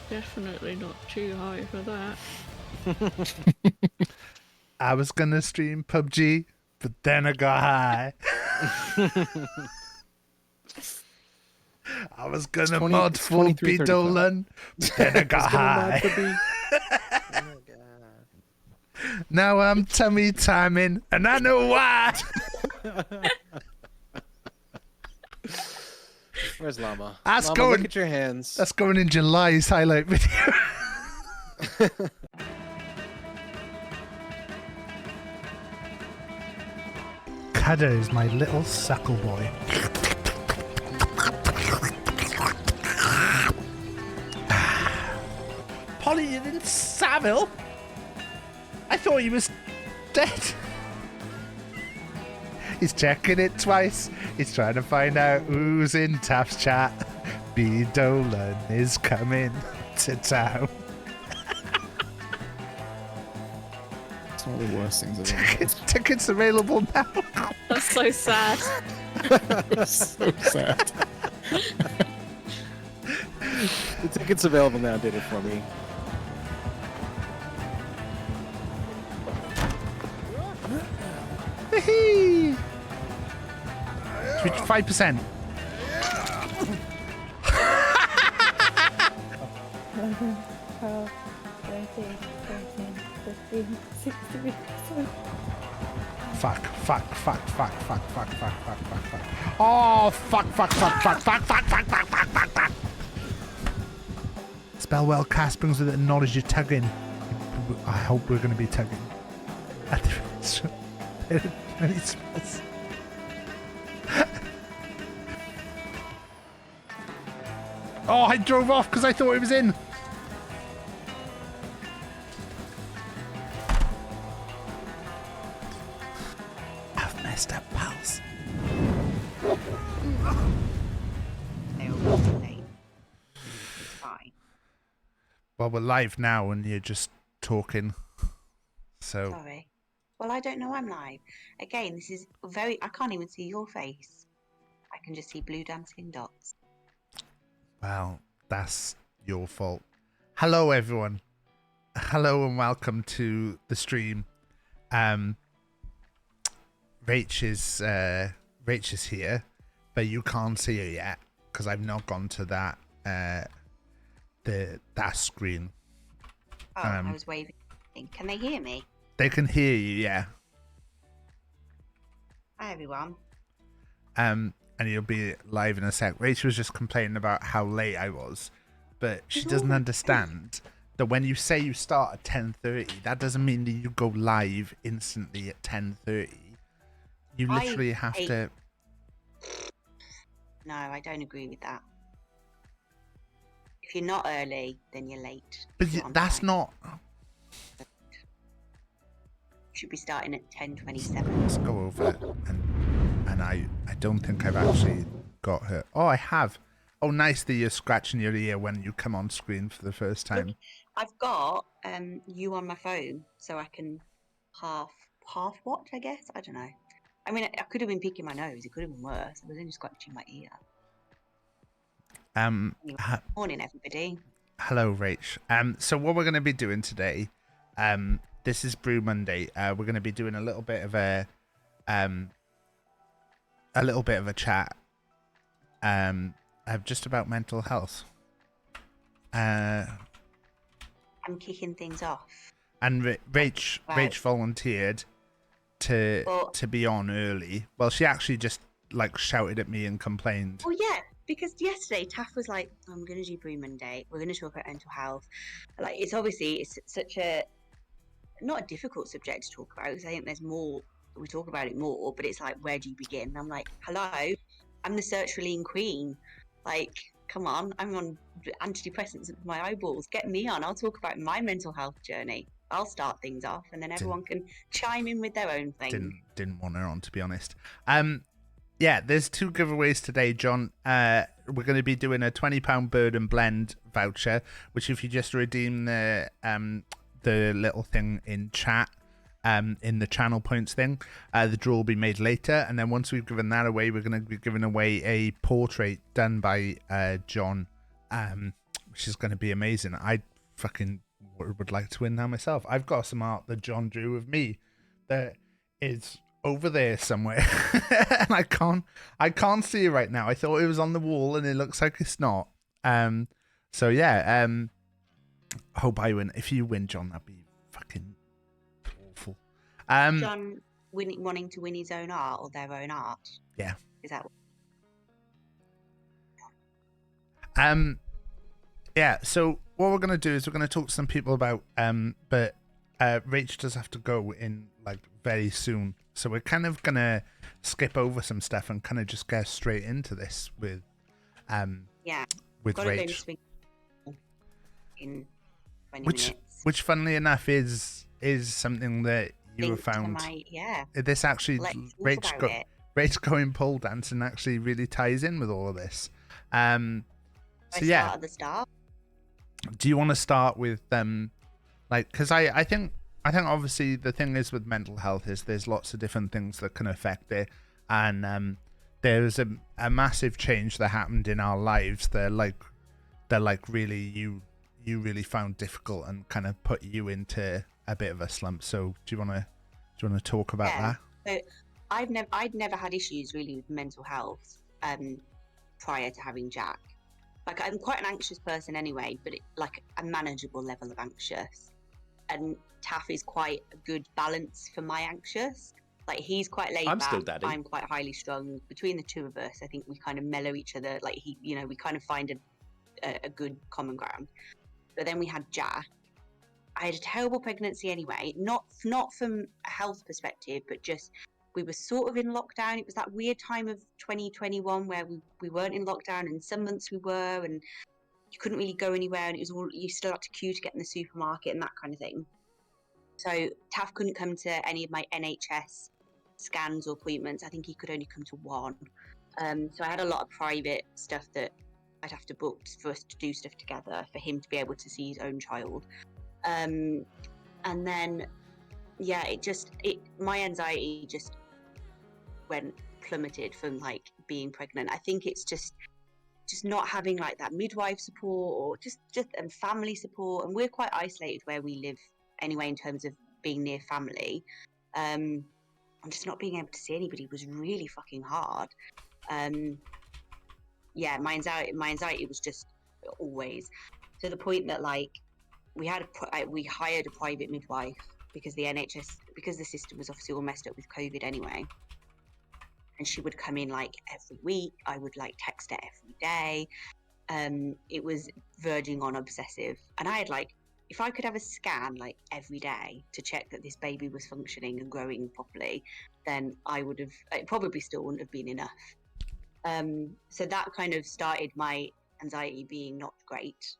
Definitely not too high for that. I was gonna stream PUBG, but then I got high. I was gonna mod for Bidolan, but then I got high. Oh my god. Now I'm tummy timing, and I know why. Where's Llama? That's Llama, going- look at your hands. That's going in July's highlight video. Kada is my little suckle boy. Polly, you didn't Savile? I thought he was dead. He's checking it twice. He's trying to find out who's in Taft's chat. B. Dolan is coming to town. It's one of the worst things I've ever Tickets available now. That's so sad. done. So sad. The ticket's available now. Did it for me. Should we 5%? 11, 12, 13, 14, 15, 16. Fuck. Oh, fuck. Spellwell cast brings with it knowledge you're tugging. I hope we're going to be tugging. Many spells. Oh, I drove off because I thought it was in. I've messed up, pals. Fine. Well, we're live now and you're just talking. So, Sorry. Well, I don't know I'm live. Again, this is very... I can't even see your face. I can just see blue dancing dots. well, that's your fault. Hello, everyone. Hello and welcome to the stream. Rach is here, but you can't see her yet because I've not gone to that that screen. Oh, I was waving. Can they hear me? They can hear you, yeah. Hi, everyone. And you'll be live in a sec. Rachel was just complaining about how late I was, but she doesn't understand that when you say you start at 10:30, that doesn't mean that you go live instantly at 10:30. You literally have to. No, I don't agree with that. If you're not early, then you're late. But Not on that's time. not. You should be starting at 10:27. Let's go over it, and I don't think I've actually got her. Oh, I have. Oh, nice that you're scratching your ear when you come on screen for the first time. I've got you on my phone, so I can half watch, I guess. I don't know. I mean, I could have been picking my nose. It could have been worse. I was only scratching my ear. Anyway, morning, everybody. Hello, Rach. So what we're going to be doing today, this is Brew Monday. We're going to be doing a little bit of a chat, just about mental health. I'm kicking things off. And Rach volunteered to be on early. Well, she actually just like shouted at me and complained. Well, yeah, because yesterday Taff was like, "I'm going to do Brew Monday. We're going to talk about mental health." Like, it's such a not a difficult subject to talk about. Because I think there's more. We talk about it more, but it's like, where do you begin? And I'm like, hello, I'm the sertraline queen. Like, come on, I'm on antidepressants for my eyeballs. Get me on. I'll talk about my mental health journey. I'll start things off, and then everyone can chime in with their own thing. Didn't want her on, to be honest. Yeah, there's 2 giveaways today, John. We're going to be doing a £20 Bird and Blend voucher, which if you just redeem the little thing in chat, in the channel points thing, the draw will be made later. And then once we've given that away, we're going to be giving away a portrait done by John, which is going to be amazing. I fucking would like to win now myself. I've got some art that John drew of me that is over there somewhere, and I can't see it right now. I thought it was on the wall, and it looks like it's not. So yeah, hope I win. If you win, John, that'd be fucking awful. John wanting to win his own art or their own art. Yeah. Is that? Yeah. So what we're gonna do is we're gonna talk to some people about but Rach does have to go in like very soon, so we're kind of gonna skip over some stuff and kind of just get straight into this with with Gotta go Rach, swing in 20 which minutes. funnily enough is something that you have Linked to found. This actually Let's talk about it. Rach going pole dancing actually really ties in with all of this. So I yeah, start at the start. do you want to start with like, because I think obviously the thing is with mental health is there's lots of different things that can affect it, and there's a massive change that happened in our lives that really you really found difficult and kind of put you into a bit of a slump. So do you want to talk about that? So I'd never had issues really with mental health prior to having Jack. Like, I'm quite an anxious person anyway, but like a manageable level of anxious. And Taff is quite a good balance for my anxious. Like, he's quite laid I'm back. still daddy. I'm quite highly strung. Between the two of us, I think we kind of mellow each other. Like, we kind of find a good common ground. But then we had Jack. I had a terrible pregnancy anyway, not from a health perspective, but just we were sort of in lockdown. It was that weird time of 2021 where we weren't in lockdown, and some months we were, and you couldn't really go anywhere, and it was all, you still had to queue to get in the supermarket and that kind of thing. So Taff couldn't come to any of my NHS scans or appointments. I think he could only come to one. So I had a lot of private stuff that I'd have to book for us to do stuff together for him to be able to see his own child. And then, yeah, my anxiety just went plummeted from like being pregnant. I think it's just not having like that midwife support or just family support. And we're quite isolated where we live anyway in terms of being near family. And just not being able to see anybody was really fucking hard. Yeah, my anxiety was just always to the point that like we hired a private midwife because the NHS, because the system was obviously all messed up with COVID anyway. And she would come in like every week. I would like text her every day. It was verging on obsessive. And I had like, if I could have a scan like every day to check that this baby was functioning and growing properly, then it probably still wouldn't have been enough. So that kind of started my anxiety being not great.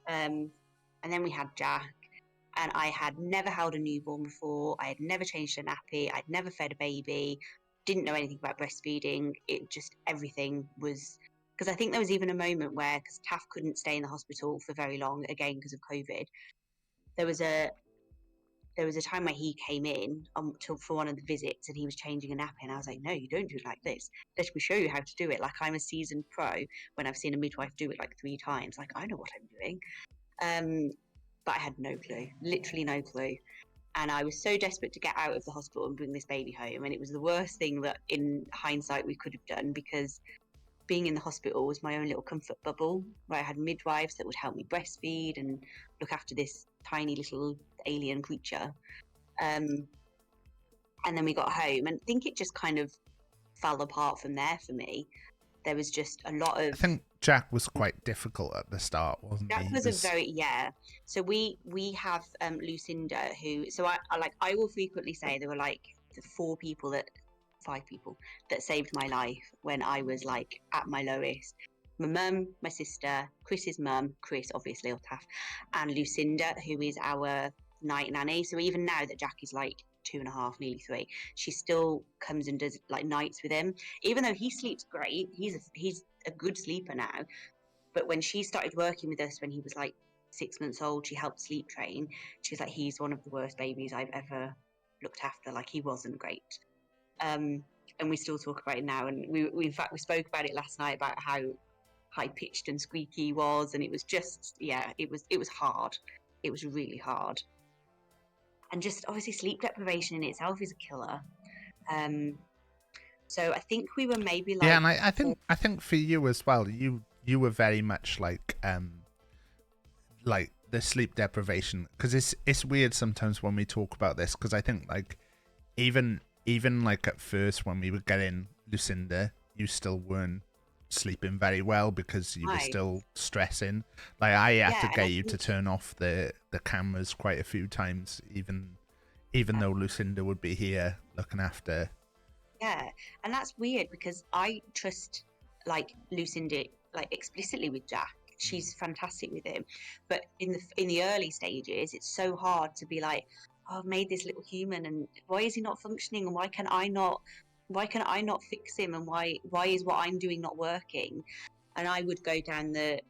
And then we had Jack, and I had never held a newborn before. I had never changed a nappy. I'd never fed a baby. Didn't know anything about breastfeeding. It just, everything was, because I think there was even a moment where, because Taff couldn't stay in the hospital for very long, again because of COVID, there was a time where he came in for one of the visits and he was changing a nappy, and I was like, no, you don't do it like this. Let me show you how to do it. Like, I'm a seasoned pro when I've seen a midwife do it like 3 times. Like, I know what I'm doing. But I had no clue, literally no clue. And I was so desperate to get out of the hospital and bring this baby home. And it was the worst thing that in hindsight we could have done, because being in the hospital was my own little comfort bubble where I had midwives that would help me breastfeed and look after this tiny little alien creature. And then we got home, and I think it just kind of fell apart from there for me. There was just a lot of... I think Jack was quite difficult at the start, wasn't he? Jack was a very, yeah. So we have Lucinda, who, so I will frequently say there were like 5 people that saved my life when I was like at my lowest. My mum, my sister, Chris's mum, Chris obviously, or Taff, and Lucinda, who is our night nanny. So even now that Jack is like 2.5, nearly 3, she still comes and does like nights with him, even though he sleeps great. He's a good sleeper now. But when she started working with us when he was like 6 months old, she helped sleep train. She was like, he's one of the worst babies I've ever looked after. Like, he wasn't great. And we still talk about it now. And we in fact, we spoke about it last night about high pitched and squeaky he was, and it was just it was hard. It was really hard, and just obviously sleep deprivation in itself is a killer. So I think we were maybe like yeah, and I think for you as well, you were very much like the sleep deprivation, because it's weird sometimes when we talk about this, because I think like even like at first when we were getting Lucinda, you still weren't sleeping very well because you were Right. still stressing. Like I had Yeah, to and get I you to think- turn off the cameras quite a few times, even though Lucinda would be here looking after. Yeah, and that's weird because I trust like Lucinda like explicitly with Jack. She's fantastic with him, but in the early stages, it's so hard to be like, oh, I've made this little human, and why is he not functioning, and why can I not fix him, and why is what I'm doing not working? And I would go down the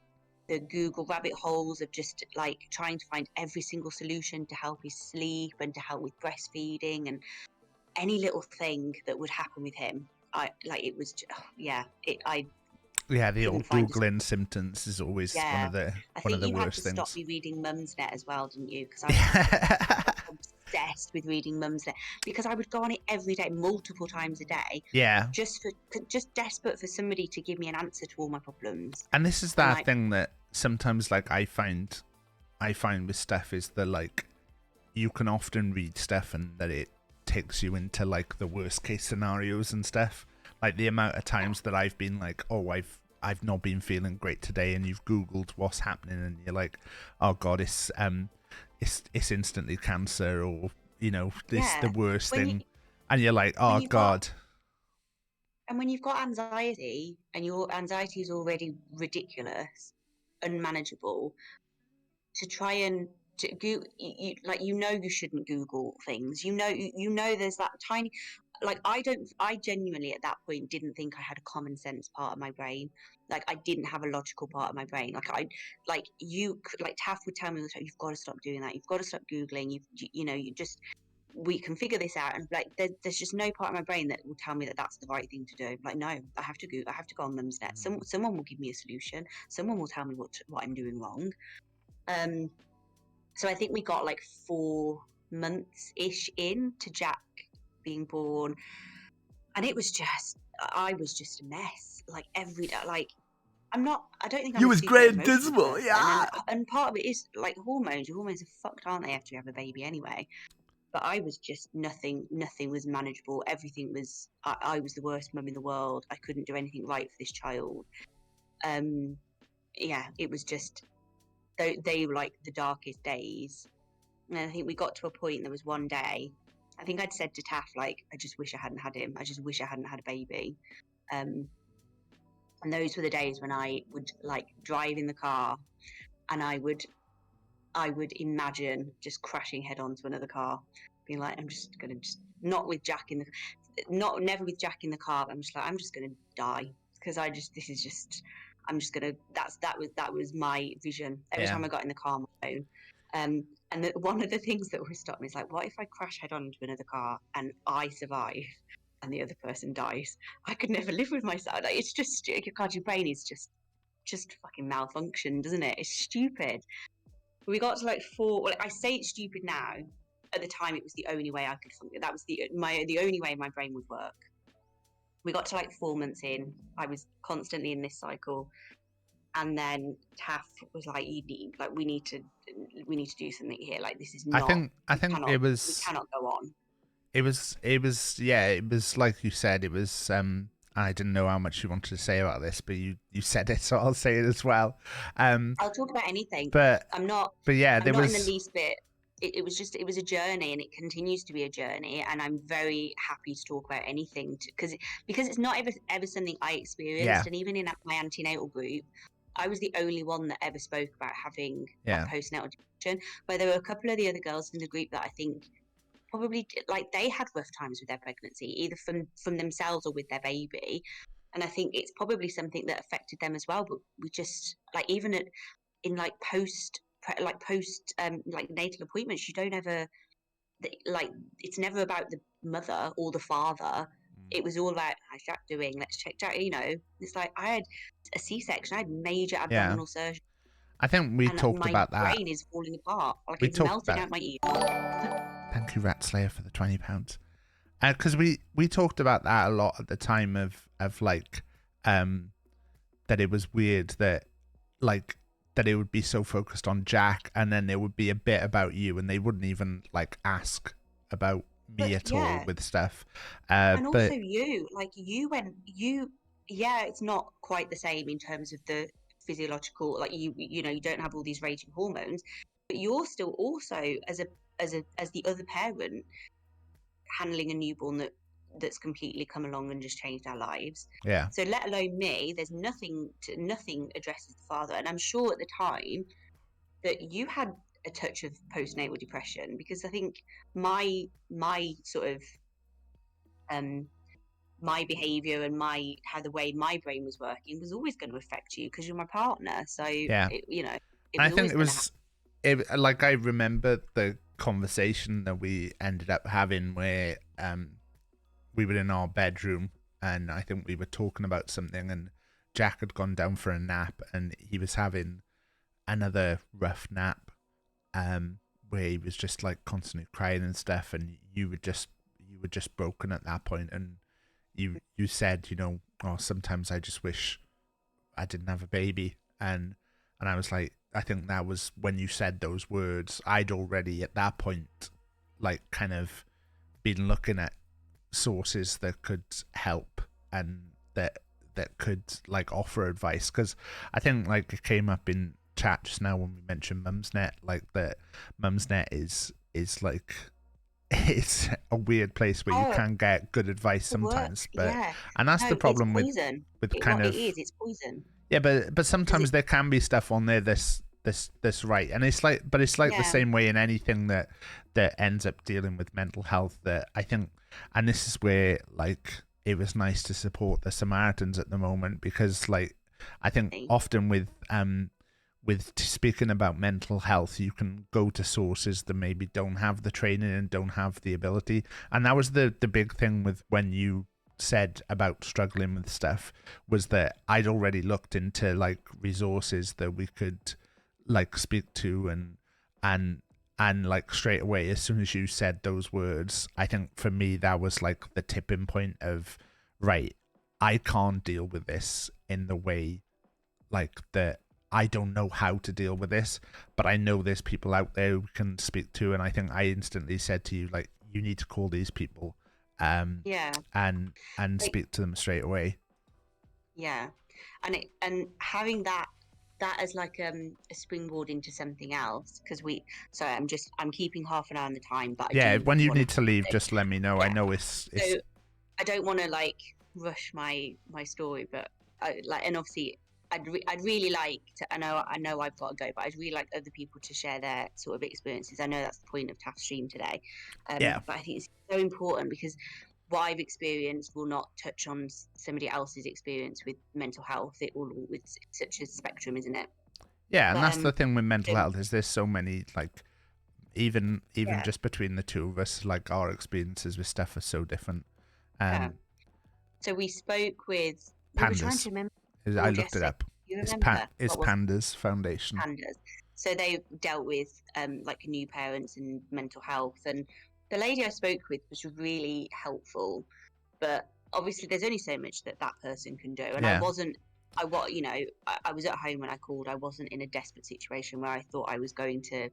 Google rabbit holes of just like trying to find every single solution to help his sleep and to help with breastfeeding and any little thing that would happen with him. It was Yeah, the couldn't old find a Googling symptoms is always one yeah. of the I one of think the you had worst to stop things. me reading Mumsnet as well, didn't you? Because I was obsessed with reading Mumsnet because I would go on it every day, multiple times a day, Yeah, just desperate for somebody to give me an answer to all my problems. and this is And, that like, thing that sometimes like I find with stuff is that like you can often read stuff and that it takes you into like the worst case scenarios and stuff. Like the amount of times that I've been like, oh, I've not been feeling great today, and you've Googled what's happening, and you're like, oh god, it's instantly cancer, or you know, this Yeah, the worst when you- thing, and you're like, oh you've got- god. And when you've got anxiety and your anxiety is already ridiculous, unmanageable, to try and to go, you shouldn't Google things. You know there's that tiny, like I genuinely at that point didn't think I had a common sense part of my brain. Like I didn't have a logical part of my brain. Taff would tell me all the time, you've got to stop doing that. You've got to stop Googling. We can figure this out, and like there's just no part of my brain that will tell me that that's the right thing to do. Like no, I have to go on Mumsnet. Someone will give me a solution. Someone will tell me what I'm doing wrong. So I think we got like 4 months ish in to Jack being born, and I was just a mess. Like every day, like I don't think I'm You a was super great and emotional dismal, person, yeah. and part of it is like hormones. Your hormones are fucked, aren't they, after you have a baby anyway? But I was just nothing was manageable. Everything was I was the worst mum in the world. I couldn't do anything right for this child. It was just they were like the darkest days. And I think we got to a point, there was one day, I think I'd said to Taff, like, I just wish I hadn't had him. I just wish I hadn't had a baby. And those were the days when I would like drive in the car and I would imagine just crashing head onto another car, being like, I'm just gonna never with Jack in the car, but I'm just gonna die because that was my vision every time I got in the car on my own. And one of the things that would stop me is like, what if I crash head on into another car and I survive and the other person dies? I could never live with myself. Like, it's just, God, your brain is just fucking malfunctioned, doesn't it? It's stupid. We got to like 4. Well, I say it's stupid now. At the time, it was the only way I could function. That was the only way my brain would work. We got to like 4 months in. I was constantly in this cycle, and then Taff was like, we need to do something here. Like, this is not. I think it was. We cannot go on. It was like you said. It was. I didn't know how much you wanted to say about this, but you said it, so I'll say it as well. I'll talk about anything, but I'm not. But yeah, I'm there not was in the least bit. It was a journey, and it continues to be a journey, and I'm very happy to talk about anything because it's not ever something I experienced. Yeah. And even in my antenatal group, I was the only one that ever spoke about having postnatal depression. But there were a couple of the other girls in the group that I think probably like they had rough times with their pregnancy, either from themselves or with their baby. And I think it's probably something that affected them as well. But we just like even in like post natal appointments, you don't ever like it's never about the mother or the father. it was all about how's Jack doing? Let's check Jack. You know, it's like I had a C-section. I had major abdominal surgery, I think we and talked my about that. brain is falling apart. Like We it's talked melting about out my ear. Thank you, Rat Slayer, for the £20. Because we talked about that a lot at the time of like that it was weird that like that it would be so focused on Jack, and then there would be a bit about you, and they wouldn't even like ask about me at all with stuff. And but also you, like yeah, it's not quite the same in terms of the physiological, like you know, you don't have all these raging hormones, but you're still also as the other parent handling a newborn that's completely come along and just changed our lives. yeah, So let alone me, there's nothing addresses the father. And I'm sure at the time that you had a touch of postnatal depression, because I think my sort of my behavior and how the way my brain was working was always going to affect you because you're my partner. So yeah. you know, it And I was think always it going was like I remember the conversation that we ended up having where we were in our bedroom, and I think we were talking about something, and Jack had gone down for a nap, and he was having another rough nap where he was just like constantly crying and stuff, and you were just broken at that point, and you said, you know, oh, sometimes I just wish I didn't have a baby, and I was like, I think that was when you said those words. I'd already at that point like kind of been looking at sources that could help and that could like offer advice, because I think like it came up in chat just now when we mentioned Mumsnet, like that Mumsnet is like it's a weird place where you can get good advice sometimes, but and that's the problem with kind of it's poison. Yeah, but sometimes there can be stuff on there that's right, and it's like the same way in anything that ends up dealing with mental health, that I think, and this is where like it was nice to support the Samaritans at the moment, because like I think often with speaking about mental health, you can go to sources that maybe don't have the training and don't have the ability, and that was the big thing with when you said about struggling with stuff, was that I'd already looked into like resources that we could like speak to, and like straight away as soon as you said those words, I think for me that was like the tipping point of, right, I can't deal with this in the way like that. I don't know how to deal with this, but I know there's people out there who can speak to, and I think I instantly said to you, like, you need to call these people and speak to them straight away. And having that as like a springboard into something else, because I'm keeping half an eye on the time, but when you need to leave, just let me know. I know it's so I don't want to like rush my story, but and obviously I'd really like to, I know I've got to go, but I'd really like other people to share their sort of experiences. I know that's the point of TAF's stream today. But I think it's so important, because what I've experienced will not touch on somebody else's experience with mental health. It's such a spectrum, isn't it? Yeah, and that's the thing with mental health, is there's so many, like, even just between the two of us, like, our experiences with stuff are so different. So we spoke with Pandas. We were trying to remember. I looked it up. It's Pandas Foundation. Pandas. So they dealt with like new parents and mental health, and the lady I spoke with was really helpful. But obviously, there's only so much that person can do, and I was at home when I called. I wasn't in a desperate situation where I thought I was going to,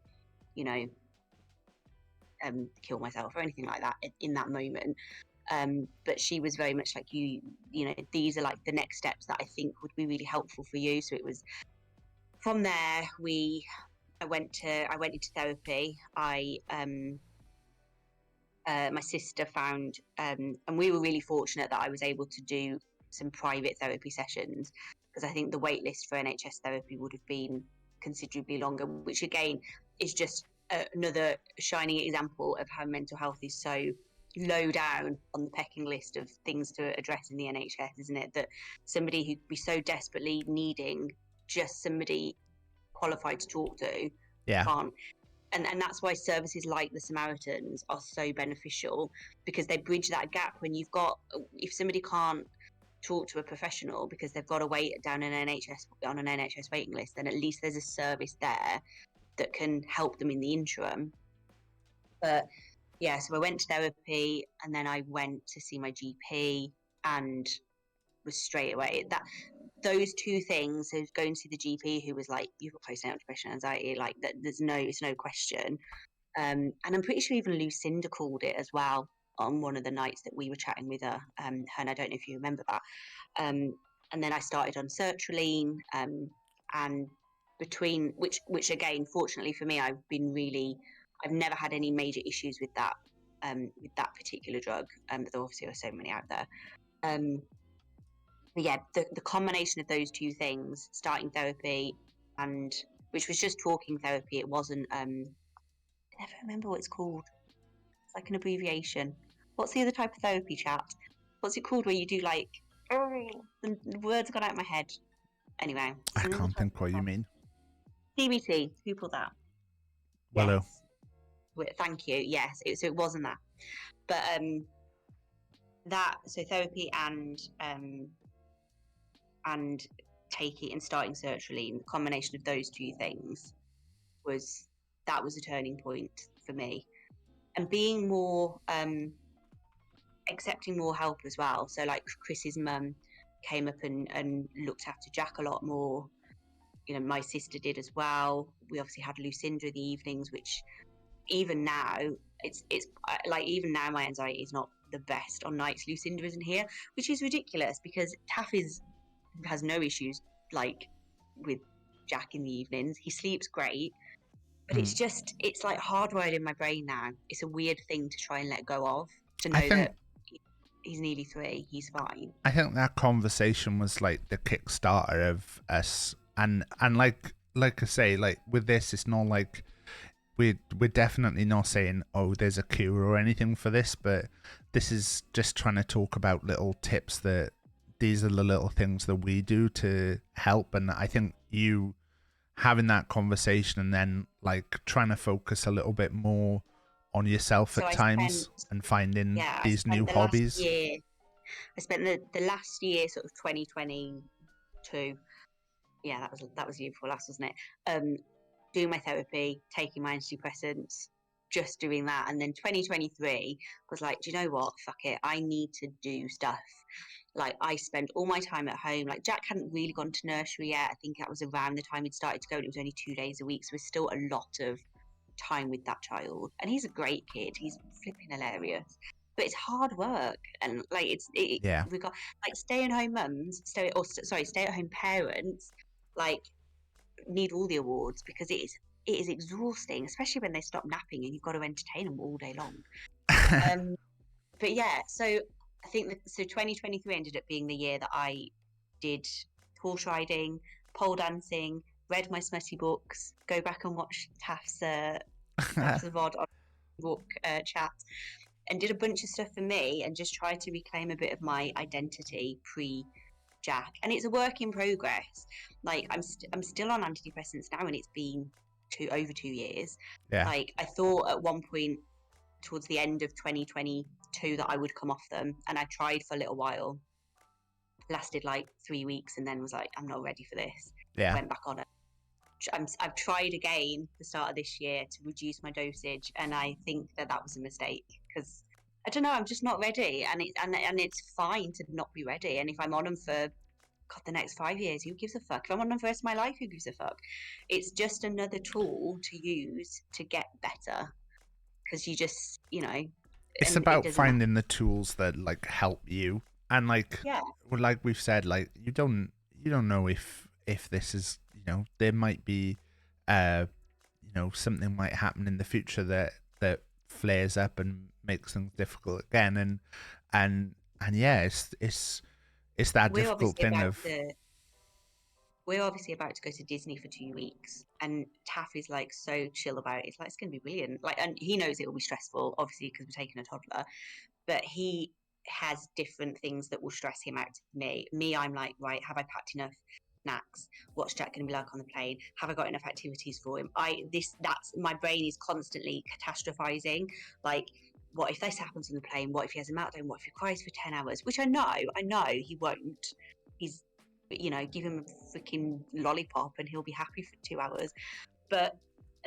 kill myself or anything like that in that moment. But she was very much like, you know, these are like the next steps that I think would be really helpful for you. So it was from there I went into therapy. My sister found, and we were really fortunate that I was able to do some private therapy sessions, because I think the wait list for NHS therapy would have been considerably longer, which again is just another shining example of how mental health is so low down on the pecking list of things to address in the NHS, isn't it? That somebody who'd be so desperately needing just somebody qualified to talk to can't. and that's why services like the Samaritans are so beneficial, because they bridge that gap when you've got, if somebody can't talk to a professional because they've got to wait down an NHS waiting list, then at least there's a service there that can help them in the interim. But yeah, so I went to therapy, and then I went to see my GP, and was straight away that those two things. So going to see the GP, who was like, "You've got postnatal depression and anxiety," like that. It's no question. And I'm pretty sure even Lucinda called it as well on one of the nights that we were chatting with her. And I don't know if you remember that. And then I started on sertraline, and between which again, fortunately for me, I've never had any major issues with that particular drug. But there obviously are so many out there. But yeah, the combination of those two things, starting therapy, and which was just talking therapy, it wasn't. I never remember what it's called. It's like an abbreviation. What's the other type of therapy, chat? What's it called where you do like? Oh, the words got out of my head. Anyway, I can't think what you mean. CBT. Who pulled that? Willow. Yes. Thank you. Yes. So it wasn't that, but so therapy and taking and starting sertraline, the combination of those two things was a turning point for me, and being more accepting more help as well. So like Chris's mum came up and looked after Jack a lot more. You know, my sister did as well. We obviously had Lucinda in the evenings, which even now it's like, even now my anxiety is not the best on nights Lucinda isn't here, which is ridiculous because Taff has no issues like with Jack in the evenings. He sleeps great, but it's like hardwired in my brain now. It's a weird thing to try and let go of, to know that he's nearly 3, he's fine. I think that conversation was like the kickstarter of us, and like I say, like with this, it's not like we're definitely not saying, oh, there's a cure or anything for this, but this is just trying to talk about little tips that these are the little things that we do to help. And I think you having that conversation and then like trying to focus a little bit more on yourself at times and finding these new hobbies. I spent the last year, sort of 2022. Yeah, that was the year before last, wasn't it? Doing my therapy, taking my antidepressants, just doing that. And then 2023 was like, do you know what? Fuck it. I need to do stuff. Like, I spent all my time at home. Like, Jack hadn't really gone to nursery yet. I think that was around the time he'd started to go, and it was only 2 days a week. So there's still a lot of time with that child. And he's a great kid. He's flipping hilarious. But it's hard work. And like, we got like stay-at-home mums, stay-at-home parents, like, need all the awards because it is exhausting, especially when they stop napping and you've got to entertain them all day long. But yeah, so I think 2023 ended up being the year that I did horse riding, pole dancing, read my smutty books, go back and watch Taff's VOD on book chat, and did a bunch of stuff for me and just tried to reclaim a bit of my identity pre-Jack. And it's a work in progress. Like, I'm still on antidepressants now, and it's been over 2 years. Yeah. Like, I thought at one point towards the end of 2022 that I would come off them, and I tried for a little while, lasted like 3 weeks, and then was like, I'm not ready for this. Yeah. Went back on it. I've tried again the start of this year to reduce my dosage, and I think that was a mistake because I don't know, I'm just not ready, and it's fine to not be ready. And if I'm on them for the next 5 years, who gives a fuck? If I'm on them for the rest of my life, who gives a fuck? It's just another tool to use to get better, because you just, it's about finding the tools that like help you, and like like we've said, like you don't know if this is, there might be something might happen in the future that flares up and makes things difficult again, and yeah, it's that difficult thing of we're obviously about to go to Disney for 2 weeks, and Taff is like so chill about it. It's like, it's going to be brilliant. Like, and he knows it will be stressful, obviously, because we're taking a toddler, but he has different things that will stress him out to me. I'm like, right, have I packed enough snacks? What's Jack going to be like on the plane? Have I got enough activities for him? That's my brain is constantly catastrophizing. Like, what if this happens on the plane? What if he has a meltdown? What if he cries for 10 hours? Which I know he won't. He's, give him a freaking lollipop and he'll be happy for 2 hours. But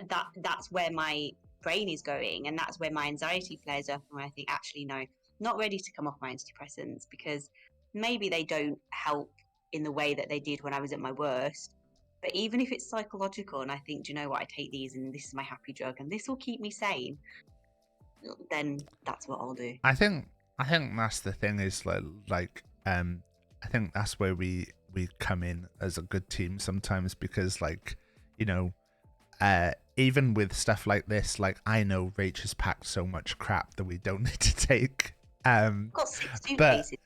that's where my brain is going, and that's where my anxiety flares up, and I think, actually, no, not ready to come off my antidepressants, because maybe they don't help in the way that they did when I was at my worst. But even if it's psychological, and I think, do you know what, I take these and this is my happy drug and this will keep me sane, then that's what I'll do. I think that's the thing, is like I think that's where we come in as a good team sometimes, because even with stuff like this, like, I know Rach has packed so much crap that we don't need to take. I've got 6 suitcases.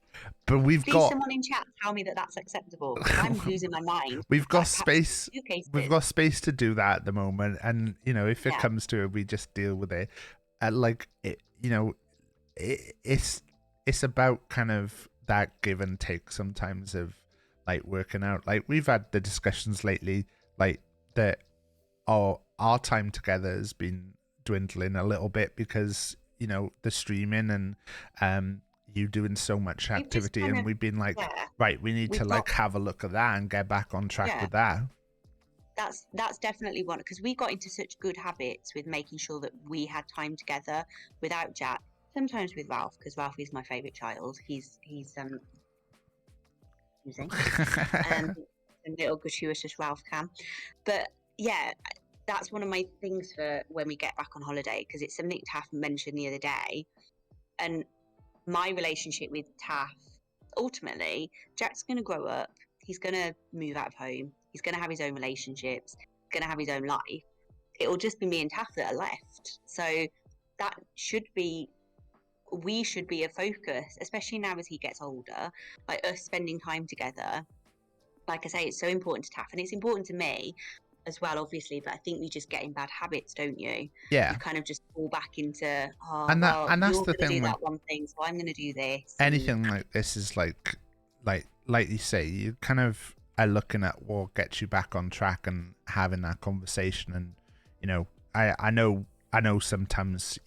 But we've Please, got someone in chat tell me that that's acceptable. I'm losing my mind. We've got I've packed 6 space. suitcases. We've got space to do that at the moment, and if it Yeah. comes to it, we just deal with it. It's about kind of that give and take sometimes of like working out. Like, we've had the discussions lately, like, that our time together has been dwindling a little bit because the streaming and you doing so much We've just activity, kind and of- we've been like, yeah. right, we need to We've like got- have a look at that and get back on track Yeah. with that. That's definitely one, because we got into such good habits with making sure that we had time together without Jack. Sometimes with Ralph, because Ralph is my favourite child. He's amusing. A little gratuitous Ralph cam. But yeah, that's one of my things for when we get back on holiday, because it's something Taff mentioned the other day. And my relationship with Taff, ultimately, Jack's going to grow up. He's going to move out of home. He's going to have his own relationships. He's going to have his own life. It'll just be me and Taff that are left. So that we should be a focus, especially now as he gets older, like us spending time together. Like I say, it's so important to Taff, and it's important to me as well, obviously, but I think you just get in bad habits, don't you? Yeah. You kind of just fall back into, And that's you're the gonna thing do with that one thing, so I'm going to do this. anything like this is like you say, you kind of are looking at what gets you back on track and having that conversation. And I know sometimes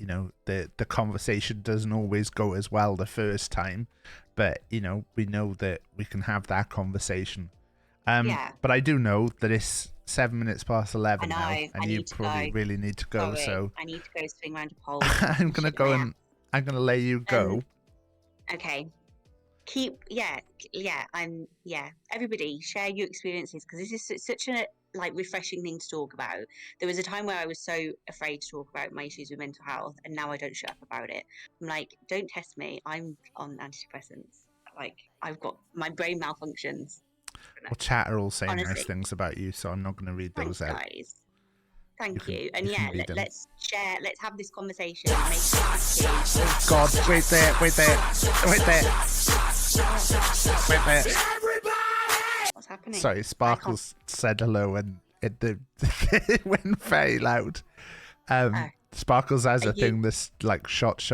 the conversation doesn't always go as well the first time, but we know that we can have that conversation. Yeah. But I do know that it's 7 minutes past 11 now, I and you need to probably go. really need to go. Sorry, So I need to go swing around a pole. I'm gonna go and I'm gonna let you go. Okay. Everybody share your experiences, because this is such a refreshing thing to talk about. There was a time where I was so afraid to talk about my issues with mental health, and now I don't shut up about it. I'm like, don't test me. I'm on antidepressants. Like, I've got my brain malfunctions. Well, chat are all saying nice Honestly. things about you, so I'm not going to read Thanks, those out. guys. Thank can- you. And you can yeah, read them. let's share. Let's have this conversation. Make it active. God, wait there. What's Happening? Sorry, Sparkles said hello, and it went very loud. Sparkles has Are a thing that's like shots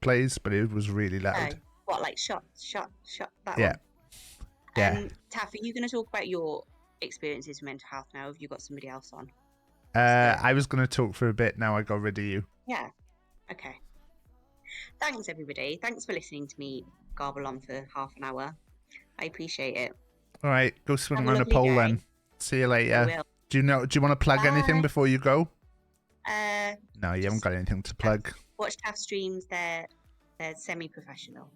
plays, but it was really Oh, loud. what, like shot? That Yeah. one. Yeah. Taff, are you going to talk about your experiences with mental health now? Have you got somebody else on? I was going to talk for a bit. Now I got rid of you. Yeah. Okay. Thanks, everybody. Thanks for listening to me garble on for half an hour. I appreciate it. All right, go swing Have a around a lovely pole day. then. See you I later. will. Do you want to plug anything Bye. before you go? Just No, you haven't got anything to plug. watch Taff streams. They're semi-professional.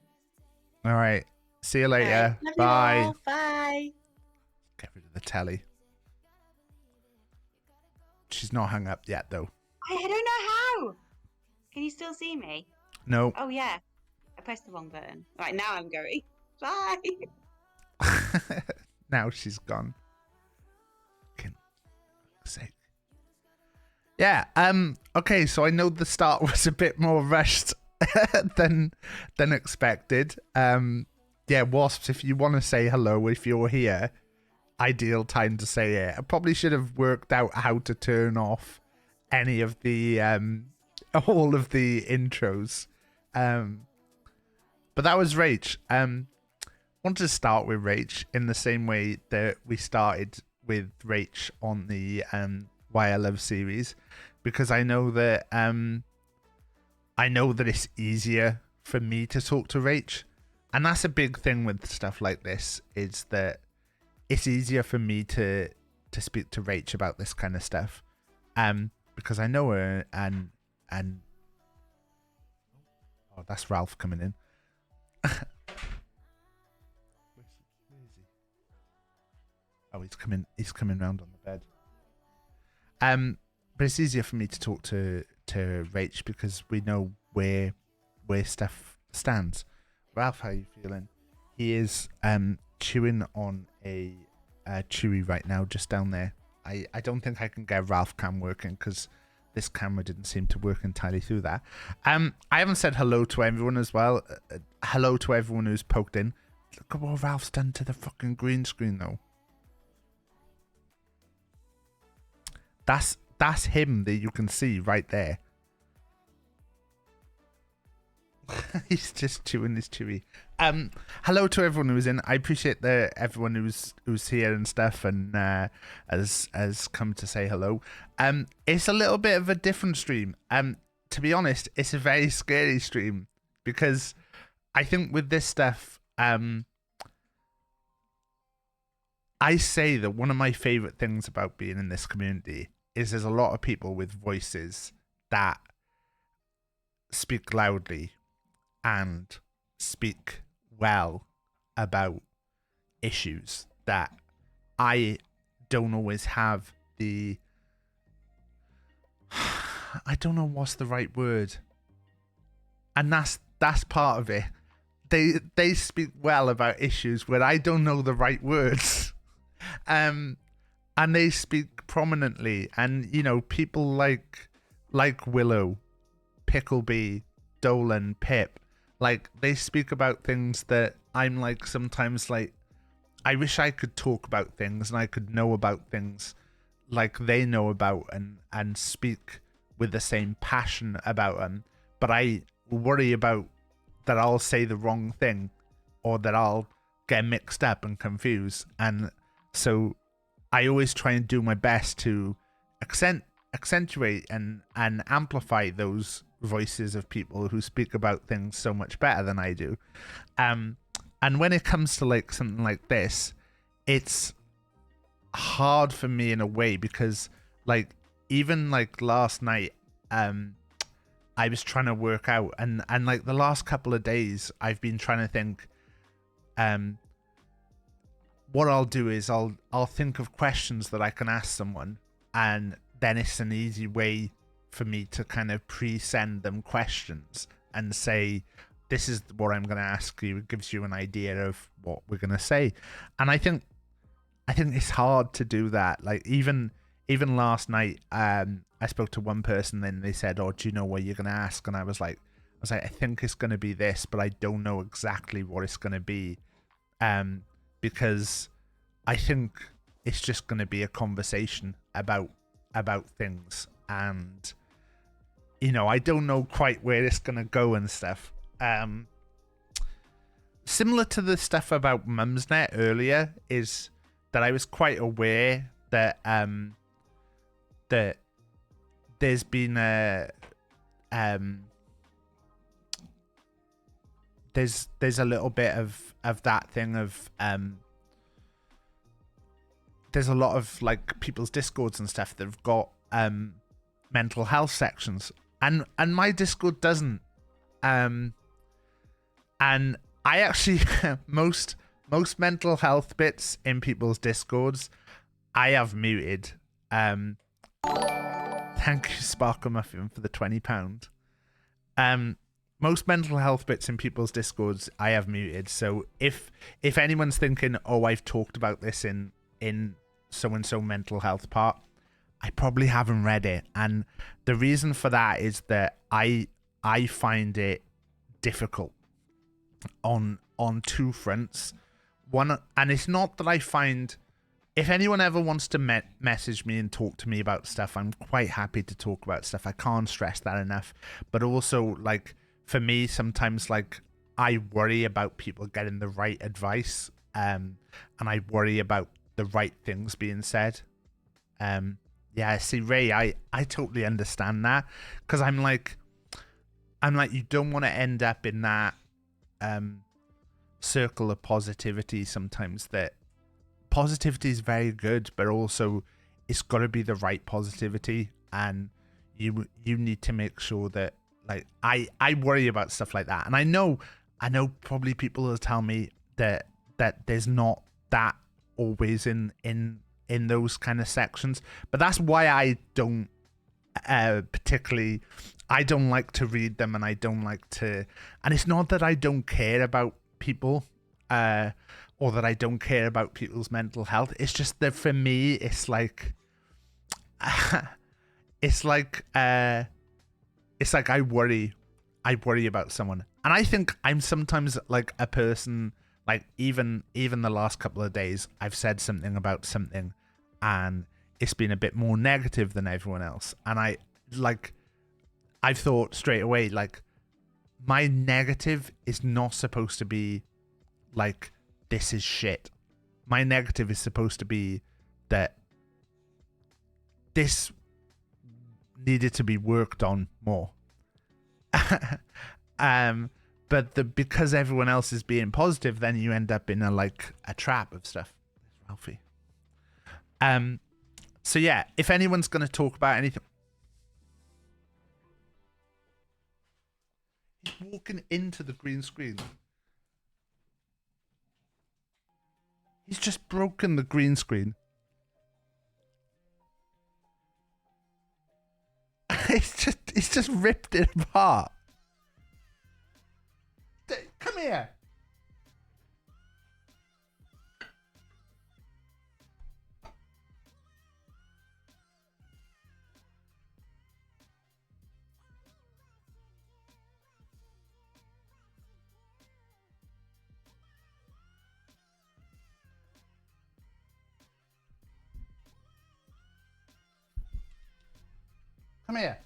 All right. See you later. All right. Love you Bye. all. Bye. Get rid of the telly. She's not hung up yet, though. I don't know how. Can you still see me? No. Oh yeah. I pressed the wrong button. Right, now I'm going. Bye. Now she's gone. Fucking sake. Yeah. Okay. So I know the start was a bit more rushed than expected. Yeah, Wasps. If you want to say hello, if you're here, ideal time to say it. I probably should have worked out how to turn off any of the all of the intros. But that was Rach. want to start with Rach in the same way that we started with Rach on the Why I Love series, because I know that it's easier for me to talk to Rach, and that's a big thing with stuff like this, is that it's easier for me to speak to Rach about this kind of stuff, because I know her, and oh, that's Ralph coming in. Where is he? Oh, he's coming round on the bed. But it's easier for me to talk to Rach because we know where stuff stands. Ralph, how are you feeling? He is chewing on a chewy right now, just down there. I don't think I can get Ralph cam working because this camera didn't seem to work entirely through that. I haven't said hello to everyone as well. Hello to everyone who's poked in. Look at what Ralph's done to the fucking green screen though. That's him that you can see right there. He's just chewing his chewy. Hello to everyone who's in. I appreciate everyone who's here and stuff, and has come to say hello. It's a little bit of a different stream. To be honest, it's a very scary stream because I think with this stuff, I say that one of my favorite things about being in this community is there's a lot of people with voices that speak loudly and speak well about issues that I don't always have the I don't know what's the right word, and that's part of it. They speak well about issues where I don't know the right words, and they speak prominently, and you know, people like Willow, Picklebee, Dolan, Pip, like they speak about things that I'm like sometimes like I wish I could talk about things and I could know about things like they know about and speak with the same passion about them, but I worry about that I'll say the wrong thing or that I'll get mixed up and confused, and so I always try and do my best to accentuate and amplify those voices of people who speak about things so much better than I do. And when it comes to like something like this, it's hard for me in a way because like even like last night, I was trying to work out and like the last couple of days I've been trying to think, what I'll do is I'll think of questions that I can ask someone, and then it's an easy way for me to kind of pre-send them questions and say, this is what I'm going to ask you. It gives you an idea of what we're going to say. And I think it's hard to do that. Like even last night, I spoke to one person, then they said, oh, do you know what you're going to ask? And I was like, I think it's going to be this, but I don't know exactly what it's going to be. Because I think it's just going to be a conversation about things, and you know, I don't know quite where it's going to go and stuff. Similar to the stuff about Mumsnet earlier is that I was quite aware that that there's been there's a little bit of that thing of there's a lot of like people's discords and stuff that have got mental health sections, and my Discord doesn't, and I actually most mental health bits in people's Discords I have muted. Thank you, Sparkle Muffin, for the £20. Most mental health bits in people's Discords I have muted. So if anyone's thinking, oh, I've talked about this in so and so mental health part, I probably haven't read it, and the reason for that is that I find it difficult on two fronts. One, and it's not that I find, if anyone ever wants to message me and talk to me about stuff, I'm quite happy to talk about stuff. I can't stress that enough. But also, like, for me, sometimes, like, I worry about people getting the right advice, and I worry about the right things being said. Yeah, see, Ray, I totally understand that, because I'm like, you don't want to end up in that circle of positivity sometimes. That positivity is very good, but also it's got to be the right positivity, and you need to make sure that, like, I worry about stuff like that, and I know probably people will tell me that there's not that always in those kind of sections, but that's why I don't particularly, I don't like to read them, and I don't like to, and it's not that I don't care about people or that I don't care about people's mental health. It's just that for me it's like it's like I worry about someone, and I think I'm sometimes like a person, like even the last couple of days I've said something about something and it's been a bit more negative than everyone else, and I've thought straight away, like, my negative is not supposed to be like, this is shit. My negative is supposed to be that this needed to be worked on more. But because everyone else is being positive, then you end up in a trap of stuff. Ralphie. So yeah, if anyone's going to talk about anything, he's walking into the green screen. He's just broken the green screen. It's just ripped it apart. Come here. Come here.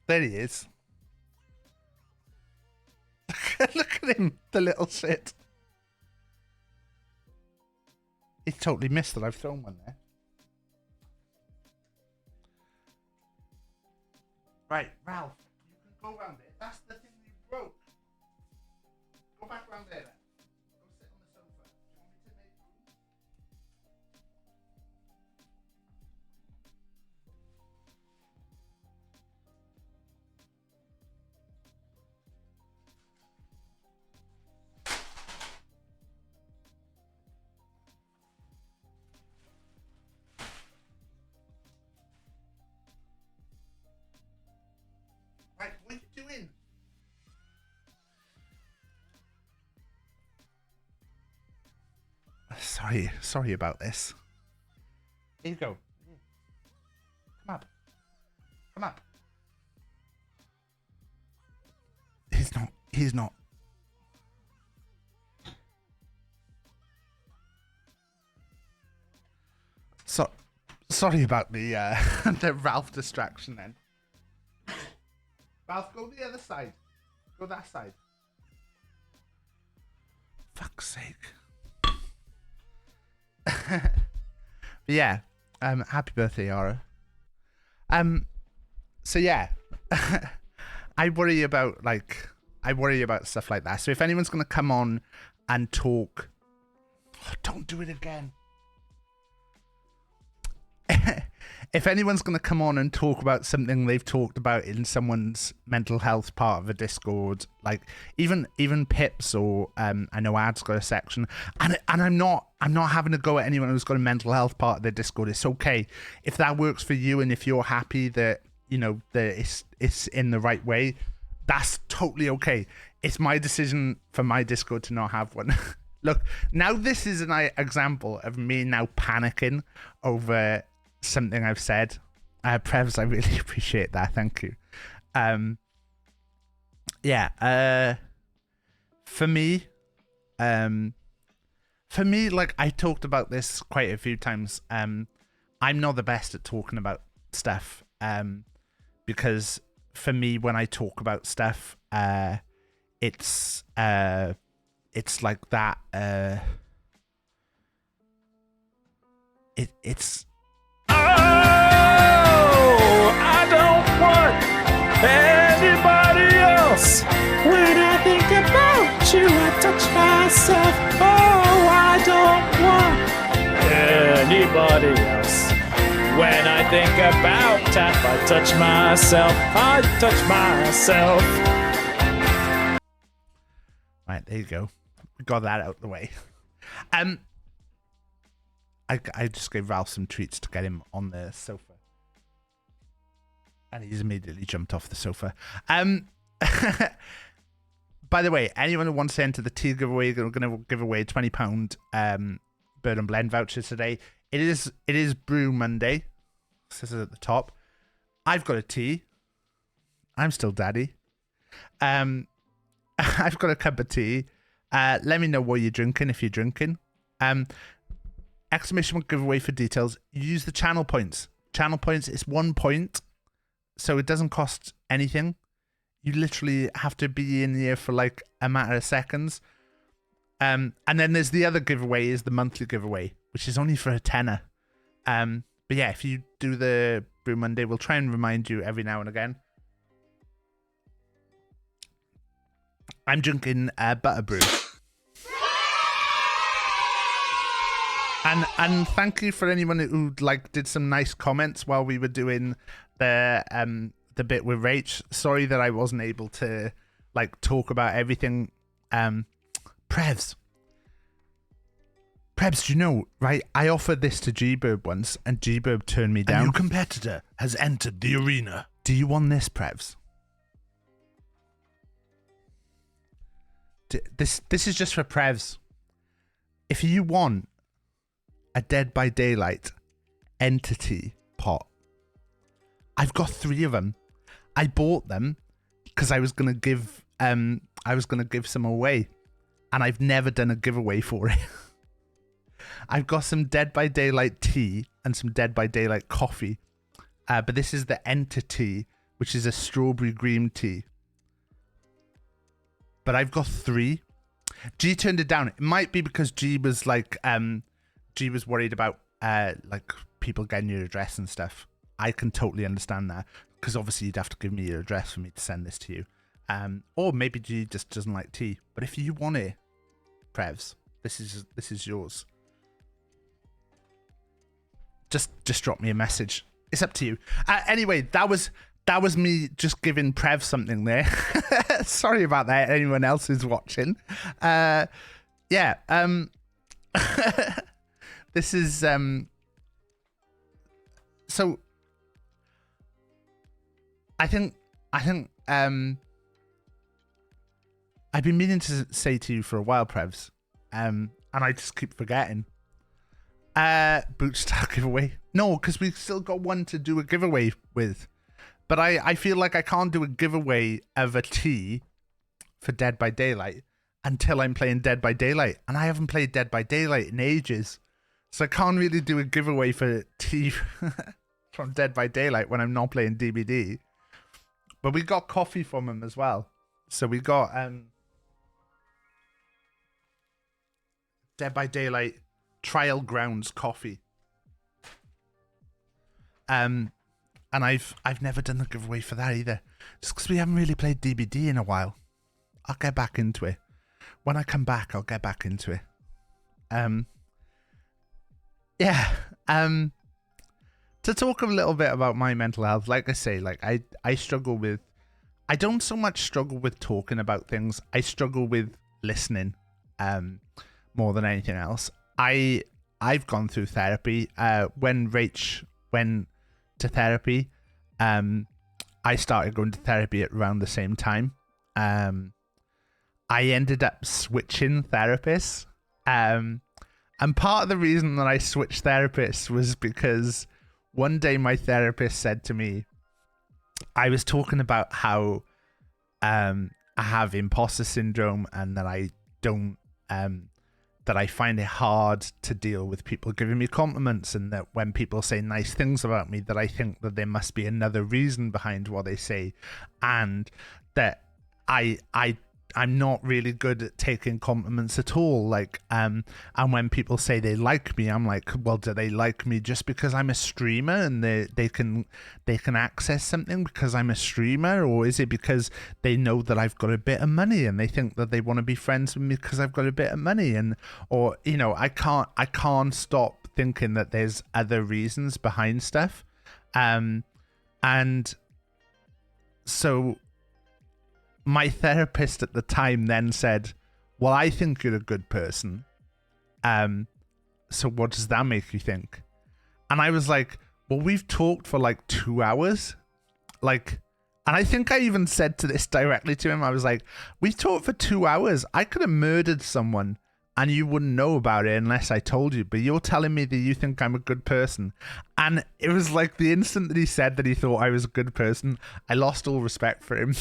There he is. Look at him, the little shit. He's totally missed that I've thrown one there. Right, Ralph, you can go round it. That's the thing you broke. Go back round there then. Go sit on the sofa. Do you want me to make room? Right, what are you doing? Sorry about this. Here you go. Come up. Come up. He's not. Sorry about the the Ralph distraction then. Ralph, go the other side. Go that side. Fuck's sake. But yeah. Happy birthday, Yara. So yeah. I worry about stuff like that. So if anyone's gonna come on and talk, don't do it again. If anyone's going to come on and talk about something they've talked about in someone's mental health part of a Discord, like even Pips or I know Ad's got a section, and I'm not having to go at anyone who's got a mental health part of their Discord. It's okay if that works for you, and if you're happy that that it's in the right way, that's totally okay. It's my decision for my Discord to not have one. Look, now this is an example of me now panicking over something I've said. Prevs, I really appreciate that. Thank you. Yeah. For me, like, I talked about this quite a few times. I'm not the best at talking about stuff. Because for me when I talk about stuff, it's like that. It's. Oh, I don't want anybody else. When I think about you, I touch myself. Oh, I don't want anybody else. When I think about Taff, I touch myself. I touch myself. Right, there you go. We got that out the way. I just gave Ralph some treats to get him on the sofa. And he's immediately jumped off the sofa. By the way, anyone who wants to enter the tea giveaway, we're going to give away £20 Bird and Blend vouchers today. It is Brew Monday. This is at the top. I've got a tea. I'm still daddy. I've got a cup of tea. Let me know what you're drinking if you're drinking. Exclamation mark giveaway for details. Use the channel points. Channel points is 1 point, so it doesn't cost anything. You literally have to be in here for like a matter of seconds. And then there's the other giveaway, is the monthly giveaway, which is only for a tenner. But yeah, if you do the Brew Monday, we'll try and remind you every now and again. I'm drinking butter brew. And thank you for anyone who like did some nice comments while we were doing the bit with Rach. Sorry that I wasn't able to like talk about everything. Prevs, do you know, right? I offered this to G-Burb once and G-Burb turned me down. A new competitor has entered the arena. Do you want this, Prevs? This is just for Prevs. If you want a Dead by Daylight entity pot, I've got 3 of them. I bought them because I was gonna give some away, and I've never done a giveaway for it. I've got some Dead by Daylight tea and some Dead by Daylight coffee, but this is the entity, which is a strawberry green tea. But I've got 3. G turned it down. It might be because G was like, G was worried about like people getting your address and stuff. I can totally understand that, because obviously you'd have to give me your address for me to send this to you. Or maybe G just doesn't like tea. But if you want it, Prevs, this is yours. Just drop me a message. It's up to you. Anyway, that was me just giving Prev something there. Sorry about that, anyone else who's watching. Yeah. This is so I think I've been meaning to say to you for a while, Prevs, and I just keep forgetting. Bootstar giveaway. No, because we've still got one to do a giveaway with. But I feel like I can't do a giveaway of a tea for Dead by Daylight until I'm playing Dead by Daylight. And I haven't played Dead by Daylight in ages. So I can't really do a giveaway for tea from Dead by Daylight when I'm not playing DBD. But we got coffee from him as well. So we got Dead by Daylight Trial Grounds coffee. And I've never done the giveaway for that either. Just because we haven't really played DBD in a while. I'll get back into it. When I come back, I'll get back into it. Yeah. To talk a little bit about my mental health, like I say, like I struggle with, I don't so much struggle with talking about things. I struggle with listening, more than anything else. I've gone through therapy. When Rach went to therapy, I started going to therapy at around the same time. I ended up switching therapists. And part of the reason that I switched therapists was because one day my therapist said to me, I was talking about how I have imposter syndrome and that I don't that I find it hard to deal with people giving me compliments, and that when people say nice things about me, that I think that there must be another reason behind what they say, and that I'm not really good at taking compliments at all. Like, and when people say they like me, I'm like, well, do they like me just because I'm a streamer and they can access something because I'm a streamer, or is it because they know that I've got a bit of money and they think that they want to be friends with me because I've got a bit of money? And, or, you know, I can't stop thinking that there's other reasons behind stuff. And so my therapist at the time then said, well, I think you're a good person. So what does that make you think? And I was like, well, we've talked for like 2 hours. Like, and I think I even said to this directly to him. I was like, we've talked for 2 hours. I could have murdered someone and you wouldn't know about it unless I told you. But you're telling me that you think I'm a good person. And it was like the instant that he said that he thought I was a good person, I lost all respect for him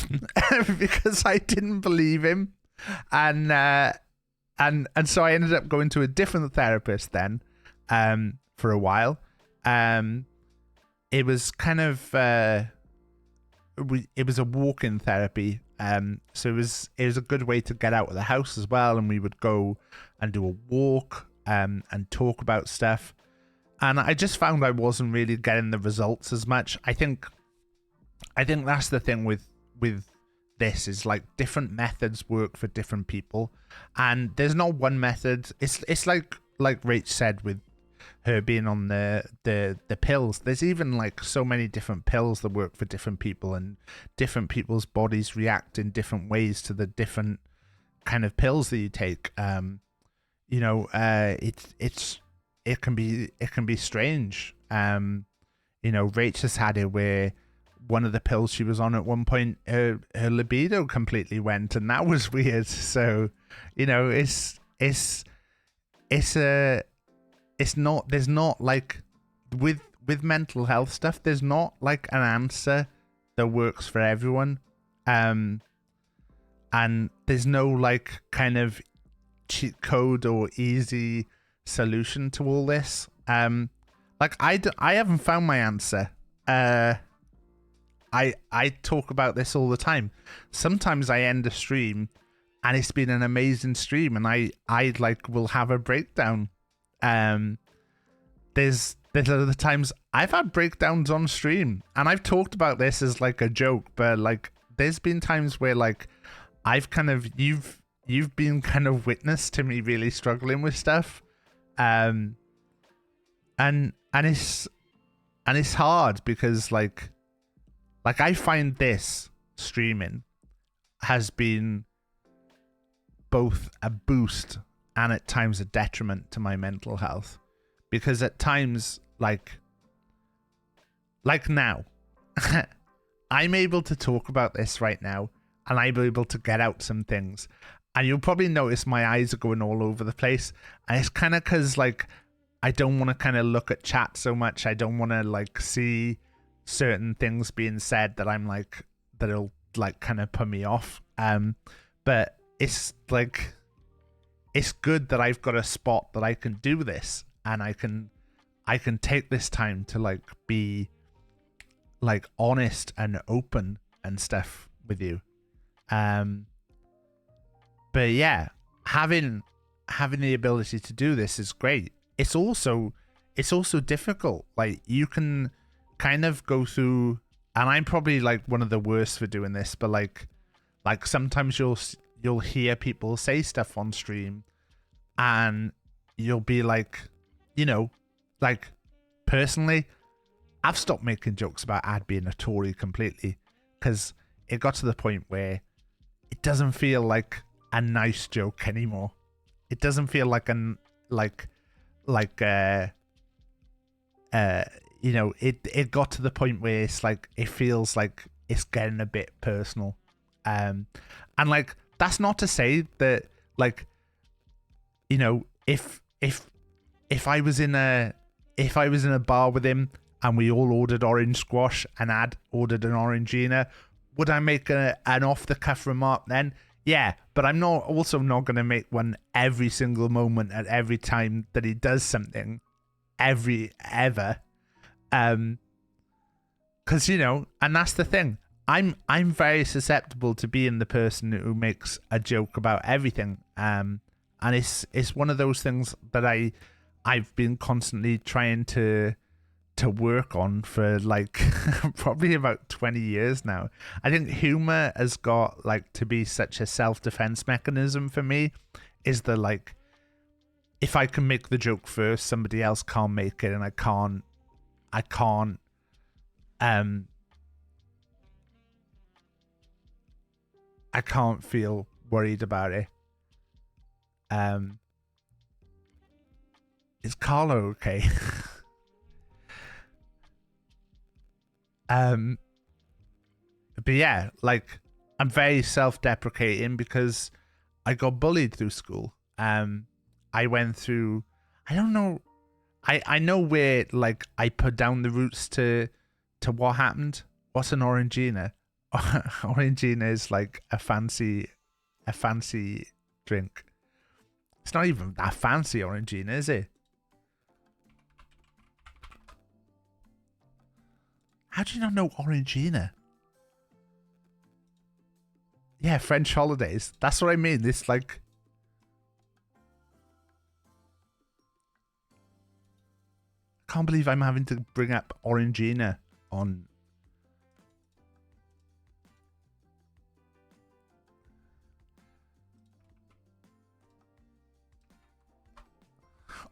because I didn't believe him. And so I ended up going to a different therapist then, for a while. It was kind of, it was a walk-in therapy. So it was a good way to get out of the house as well, and we would go and do a walk and talk about stuff. And I just found I wasn't really getting the results as much. I think that's the thing with this, is like different methods work for different people, and there's not one method. It's like Rach said with her being on the pills. There's even like so many different pills that work for different people, and different people's bodies react in different ways to the different kind of pills that you take. You know, it can be strange. You know, Rach has had it where one of the pills she was on at one point, her libido completely went, and that was weird. So, you know, there's not like with mental health stuff, there's not like an answer that works for everyone. And there's no like kind of cheat code or easy solution to all this. Like I haven't found my answer. I talk about this all the time. Sometimes I end a stream and it's been an amazing stream, and I like will have a breakdown. There's other times I've had breakdowns on stream, and I've talked about this as like a joke, but like there's been times where like I've kind of you've been kind of witness to me really struggling with stuff. And it's hard because like I find this streaming has been both a boost and at times a detriment to my mental health, because at times like now I'm able to talk about this right now, and I'm able to get out some things, and you'll probably notice my eyes are going all over the place, and it's kind of because like I don't want to kind of look at chat so much. I don't want to like see certain things being said that I'm like, that'll like kind of put me off. But it's like, it's good that I've got a spot that I can do this, and I can take this time to like be like honest and open and stuff with you. But yeah, having the ability to do this is great. It's also difficult. Like you can kind of go through, and I'm probably like one of the worst for doing this, but like sometimes you'll hear people say stuff on stream, and you'll be like, you know, like personally, I've stopped making jokes about Ad being a Tory completely, because it got to the point where it doesn't feel like a nice joke anymore. It doesn't feel like you know, it got to the point where it's like, it feels like it's getting a bit personal. And like, that's not to say that like, you know, if I was in a bar with him and we all ordered orange squash and Ad ordered an orangina, would I make an off the cuff remark then? Yeah, but I'm also not going to make one every single moment at every time that he does something, ever. Because, you know, and that's the thing. I'm very susceptible to being the person who makes a joke about everything. And it's one of those things that I've been constantly trying to work on for like probably about 20 years now. I think humor has got like to be such a self-defense mechanism for me, is the like, if I can make the joke first, somebody else can't make it, and I can't feel worried about it. Is Carlo okay? But yeah, like, I'm very self-deprecating because I got bullied through school. I went through, I don't know, I know where like I put down the roots to what happened. What's an orangina? Orangina is like a fancy drink. It's not even that fancy, orangina, is it? How do you not know orangina? Yeah, French holidays. That's what I mean. It's like, I can't believe I'm having to bring up orangina on.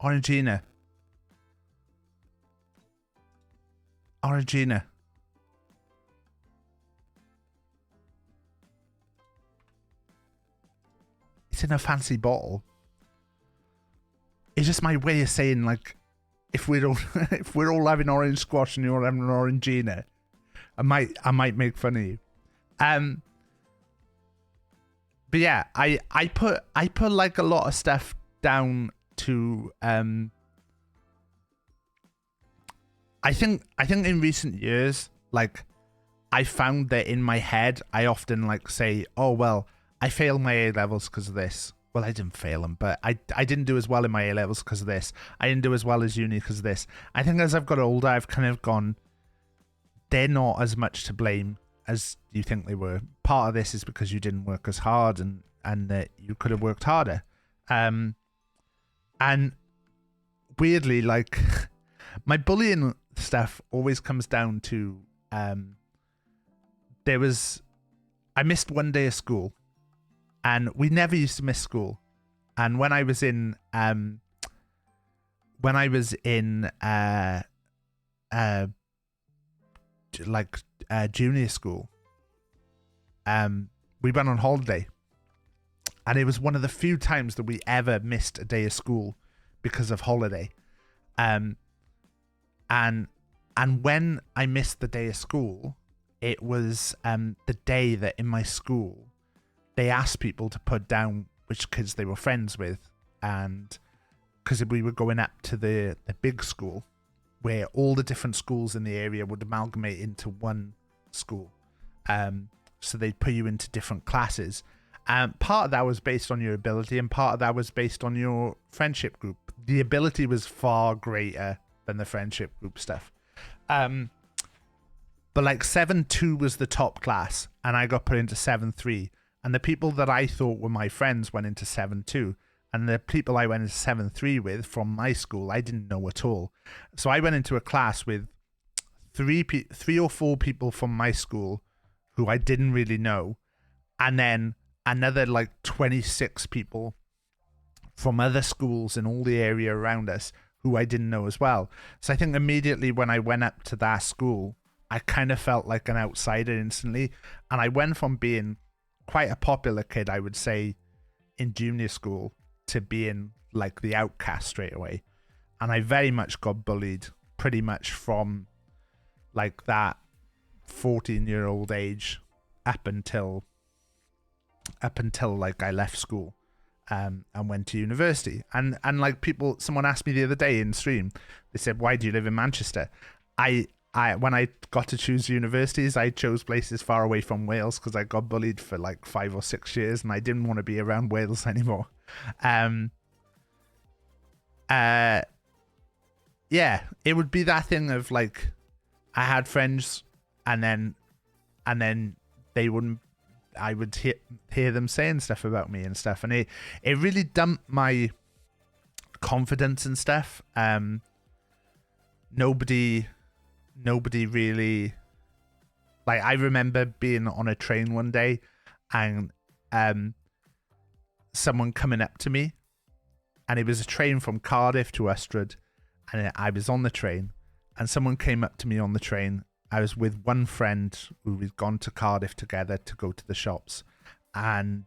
Orangina. Orangina. It's in a fancy bottle. It's just my way of saying, like, if we're all if we're all having orange squash and you're having an orangina, I might make fun of you. But yeah, I put like a lot of stuff down to I think in recent years, like, I found that in my head I often like say, oh well, I failed my A levels because of this. Well, I didn't fail them, but I didn't do as well in my A levels because of this. I didn't do as well as uni because of this. I think as I've got older, I've kind of gone, they're not as much to blame as you think they were. Part of this is because you didn't work as hard and that you could have worked harder. And weirdly, like, my bullying stuff always comes down to I missed one day of school, and we never used to miss school. And when I was in junior school, we went on holiday, and it was one of the few times that we ever missed a day of school because of holiday. And when I missed the day of school, it was the day that in my school they asked people to put down which kids they were friends with, and because we were going up to the big school where all the different schools in the area would amalgamate into one school, so they'd put you into different classes. Part of that was based on your ability, and part of that was based on your friendship group. The ability was far greater than the friendship group stuff. But like 7-2 was the top class, and I got put into 7-3. And the people that I thought were my friends went into 7-2. And the people I went into 7-3 with from my school, I didn't know at all. So I went into a class with three or four people from my school who I didn't really know. And then another like 26 people from other schools in all the area around us who I didn't know as well. So I think immediately when I went up to that school, I kind of felt like an outsider instantly. And I went from being quite a popular kid, I would say, in junior school to being like the outcast straight away. And I very much got bullied pretty much from like that 14-year-old age up until like I left school and went to university. And like someone asked me the other day in stream, they said, why do you live in Manchester? I when I got to choose universities, I chose places far away from Wales because I got bullied for like 5 or 6 years and I didn't want to be around Wales anymore. Yeah, it would be that thing of like I had friends and then they wouldn't, I would hear them saying stuff about me and stuff, and it really dumped my confidence and stuff. Nobody really, like, I remember being on a train one day and someone coming up to me, and it was a train from Cardiff to Ustrad, and I was on the train and someone came up to me on the train. I was with one friend who we'd gone to Cardiff together to go to the shops, and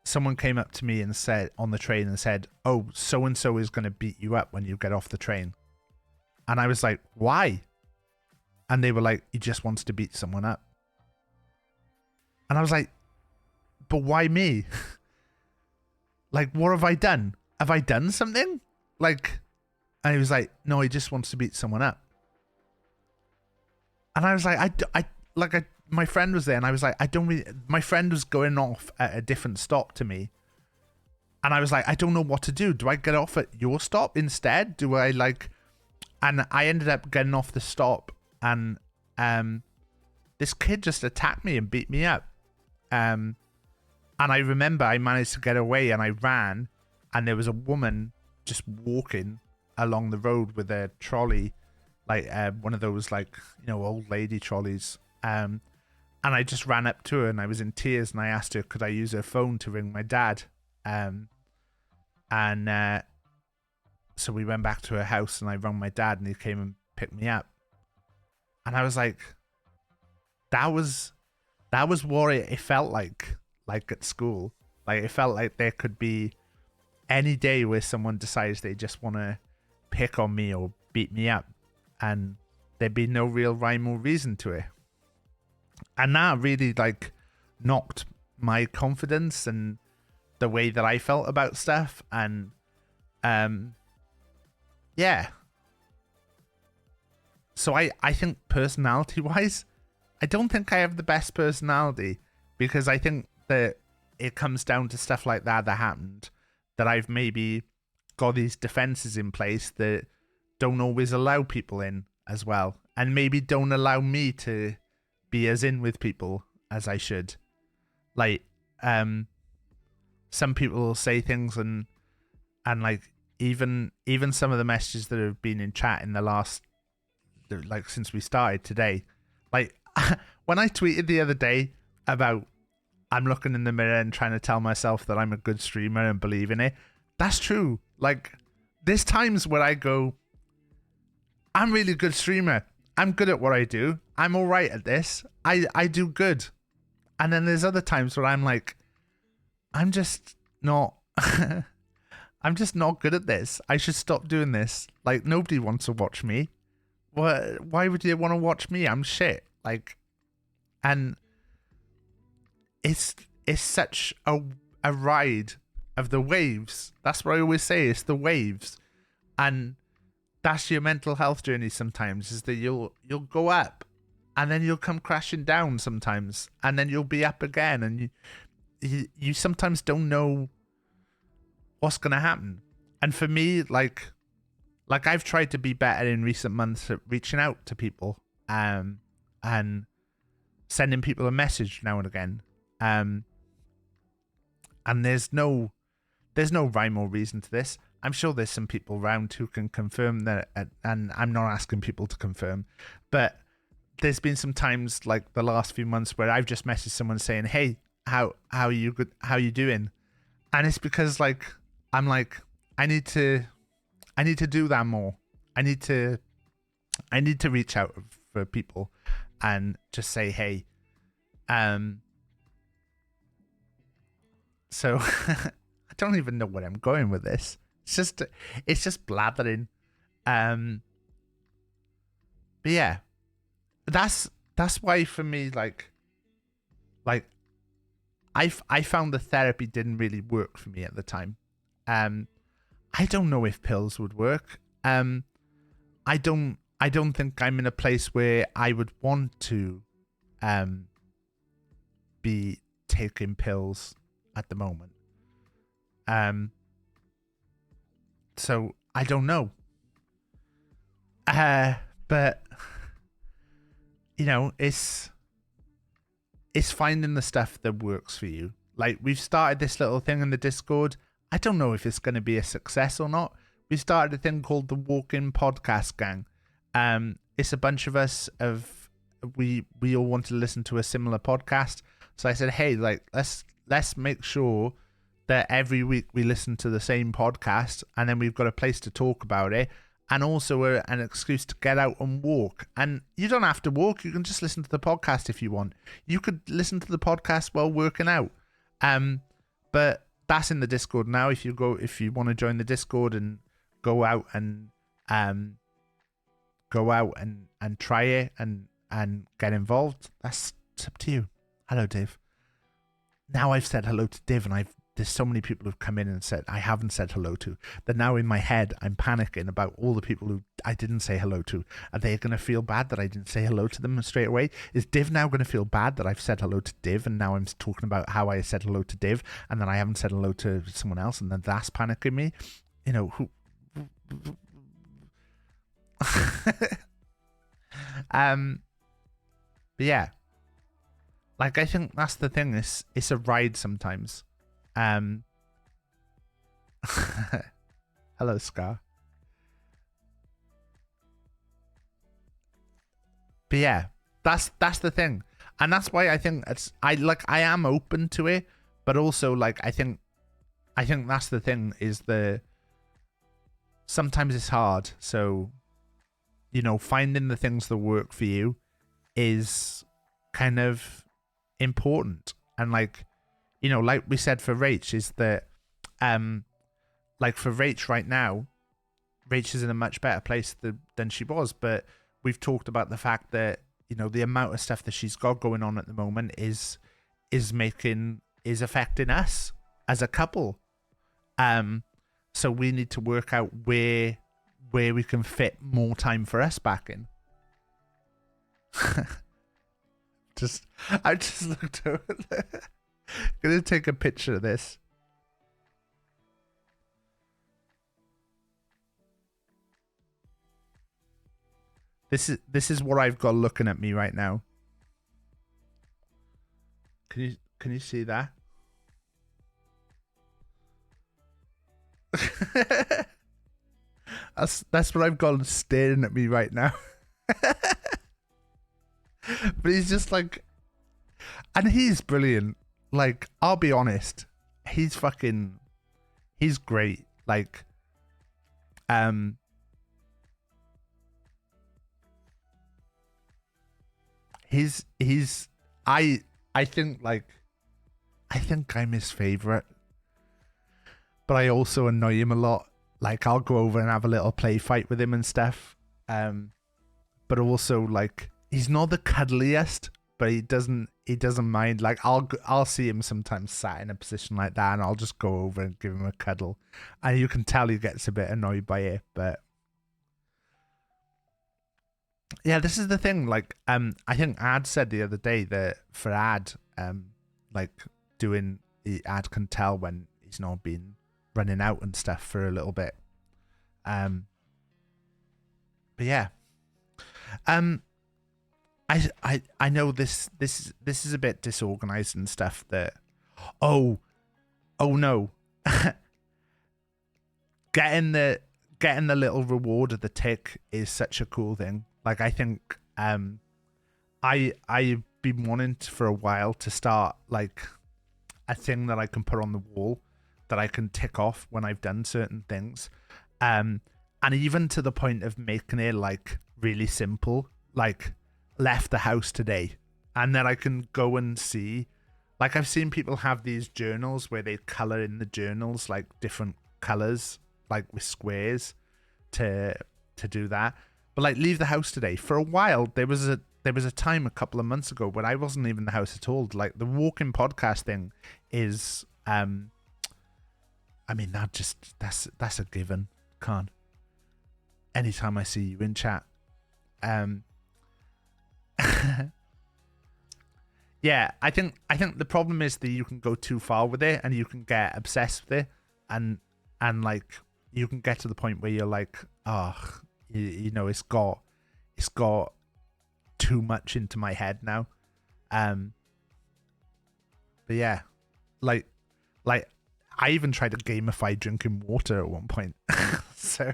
someone came up to me and said on the train and said, "Oh, so and so is going to beat you up when you get off the train." And I was like, "Why?" And they were like, "He just wants to beat someone up." And I was like, "But why me? Like, what have I done? Have I done something?" Like, and he was like, "No, he just wants to beat someone up." And I was like, my friend was there, and I was like, my friend was going off at a different stop to me. And I was like, I don't know what to do. Do I get off at your stop instead? Do I like, and I ended up getting off the stop, and this kid just attacked me and beat me up. And I remember I managed to get away, and I ran, and there was a woman just walking along the road with a trolley, like one of those, like, you know, old lady trolleys. And I just ran up to her, and I was in tears, and I asked her, could I use her phone to ring my dad? So we went back to her house, and I rang my dad, and he came and picked me up. And I was like, that was what it felt like at school. Like, it felt like there could be any day where someone decides they just want to pick on me or beat me up, and there'd be no real rhyme or reason to it. And that really, like, knocked my confidence and the way that I felt about stuff. And yeah, so I think personality wise, I don't think I have the best personality, because I think that it comes down to stuff like that happened, that I've maybe got these defenses in place that don't always allow people in as well, and maybe don't allow me to be as in with people as I should. Like, some people will say things, and like, even some of the messages that have been in chat in the last, like, since we started today, like, when I tweeted the other day about I'm looking in the mirror and trying to tell myself that I'm a good streamer and believe in it, that's true. Like, there's times where I go, I'm really good streamer, I'm good at what I do, I'm all right at this, I do good. And then there's other times where I'm like, I'm just not I'm just not good at this. I should stop doing this. Like, nobody wants to watch me. Why would you want to watch me? I'm shit. Like, and it's such a ride of the waves. That's what I always say, it's the waves. And that's your mental health journey sometimes, is that you'll go up and then you'll come crashing down sometimes, and then you'll be up again, and you sometimes don't know what's gonna happen. And for me, like I've tried to be better in recent months at reaching out to people, and sending people a message now and again, and there's no rhyme or reason to this. I'm sure there's some people around who can confirm that, and I'm not asking people to confirm, but there's been some times, like the last few months, where I've just messaged someone saying, "Hey, how are you good? How are you doing?" And it's because, like, I'm like, I need to do that more. I need to reach out for people and just say, "Hey." So I don't even know where I'm going with this. It's just blathering. But yeah, that's why for me, like I found the therapy didn't really work for me at the time. I don't know if pills would work. I don't think I'm in a place where I would want to be taking pills at the moment. So I don't know. But you know, it's finding the stuff that works for you. Like, we've started this little thing in the Discord. I don't know if it's going to be a success or not. We started a thing called the Walk-In Podcast Gang. It's a bunch of us we all want to listen to a similar podcast. So I said, hey, like, let's make sure that every week we listen to the same podcast, and then we've got a place to talk about it, and also an excuse to get out and walk. And you don't have to walk. You can just listen to the podcast if you want. You could listen to the podcast while working out. But that's in the Discord now. If you want to join the Discord and go out and try it and get involved, that's up to you. Hello, Dave. Now I've said hello to Div, and there's so many people who've come in and said I haven't said hello to, that now in my head I'm panicking about all the people who I didn't say hello to. Are they going to feel bad that I didn't say hello to them straight away? Is Div now going to feel bad that I've said hello to Div, and now I'm talking about how I said hello to Div, and then I haven't said hello to someone else, and then that's panicking me? You know, who... But yeah, like, I think that's the thing. It's a ride sometimes. Hello, Scar. But yeah, that's the thing, and that's why I think I am open to it, but also, like, I think that's the thing, is sometimes it's hard. So, you know, finding the things that work for you is kind of important. And, like, you know, like we said for Rach, is that like, for Rach right now, Rach is in a much better place than she was, but we've talked about the fact that, you know, the amount of stuff that she's got going on at the moment is affecting us as a couple. So we need to work out where we can fit more time for us back in. I just looked over there. Gonna take a picture of this. This is what I've got looking at me right now. Can you see that? That's what I've got staring at me right now. But he's just like, and he's brilliant. Like, I'll be honest, he's great. Like, I think I'm his favorite, but I also annoy him a lot. Like, I'll go over and have a little play fight with him and stuff. But also, like, he's not the cuddliest, but he doesn't mind. Like, I'll see him sometimes sat in a position like that, and I'll just go over and give him a cuddle, and you can tell he gets a bit annoyed by it. But yeah, this is the thing. Like, I think Ad said the other day that for Ad, like, Ad can tell when he's not been running out and stuff for a little bit. But yeah, I know this is a bit disorganized and stuff. That oh no, getting the little reward of the tick is such a cool thing. Like, I think I've been wanting for a while to start, like, a thing that I can put on the wall that I can tick off when I've done certain things, and even to the point of making it, like, really simple, like, left the house today, and then I can go and see, like, I've seen people have these journals where they color in the journals, like, different colors, like, with squares to do that. But, like, leave the house today. For a while, there was a time a couple of months ago when I wasn't leaving the house at all. Like, the walk-in podcast thing is, I mean, that's a given. Can't. anytime I see you in chat. Yeah, I think the problem is that you can go too far with it and you can get obsessed with it, and like you can get to the point where you're like, oh, you know, it's got too much into my head now. But yeah, like I even tried to gamify drinking water at one point. so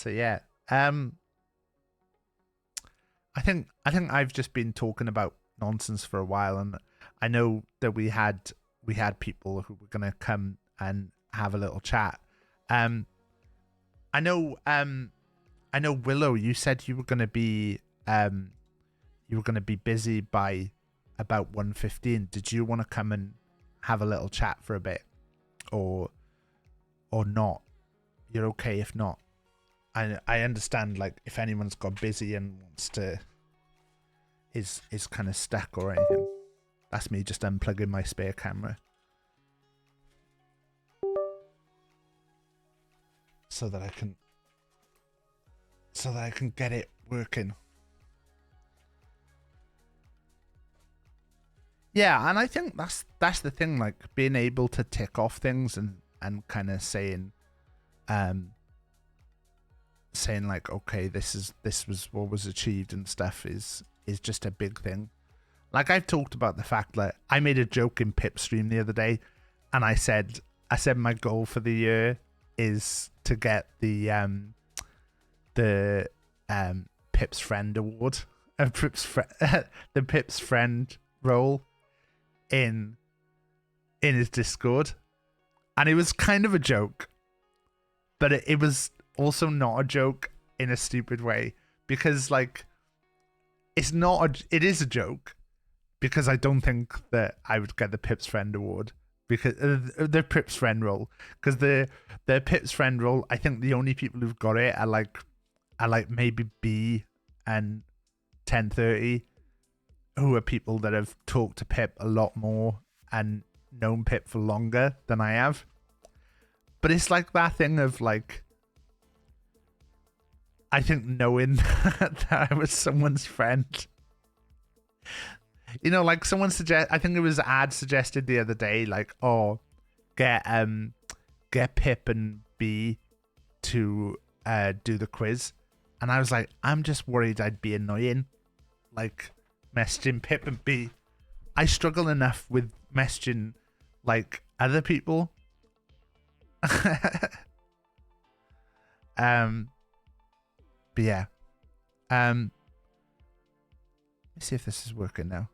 yeah. I think I've just been talking about nonsense for a while, and I know that we had people who were gonna come and have a little chat. I know Willow, you said you were gonna be busy by about 1:15. Did you want to come and have a little chat for a bit, or not? You're okay if not. I understand, like, if anyone's got busy and wants to is kind of stuck or anything. That's me just unplugging my spare camera so that I can get it working. Yeah, and I think that's the thing, like being able to tick off things and kind of saying like, okay, this was what was achieved and stuff is just a big thing. Like, I've talked about the fact that I made a joke in Pip's stream the other day, and I said my goal for the year is to get the Pip's friend award, the Pip's friend role in his Discord, and it was kind of a joke, but it was also not a joke in a stupid way, because like it is a joke, because I don't think that I would get the Pip's friend award, because the Pip's friend role, because the Pip's friend role, I think the only people who've got it are like maybe B and 1030, who are people that have talked to Pip a lot more and known Pip for longer than I have. But it's like that thing of like, I think knowing that I was someone's friend, you know, like someone I think it was Ad suggested the other day, like, oh, get Pip and B to do the quiz, and I was like, I'm just worried I'd be annoying, like messaging Pip and B. I struggle enough with messaging like other people. But yeah, let's see if this is working now.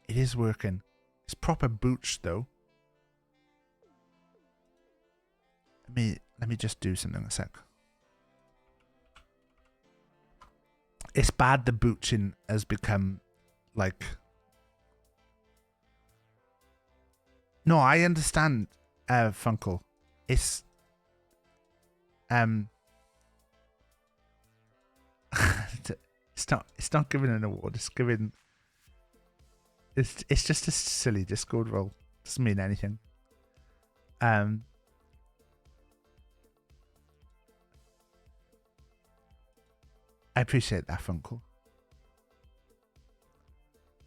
It is working. It's proper booch though. Let me just do something a sec. It's bad the booching has become like... No, I understand, Funkle. It's... it's not giving an award, it's giving... It's just a silly Discord role. Doesn't mean anything. I appreciate that, Funkle.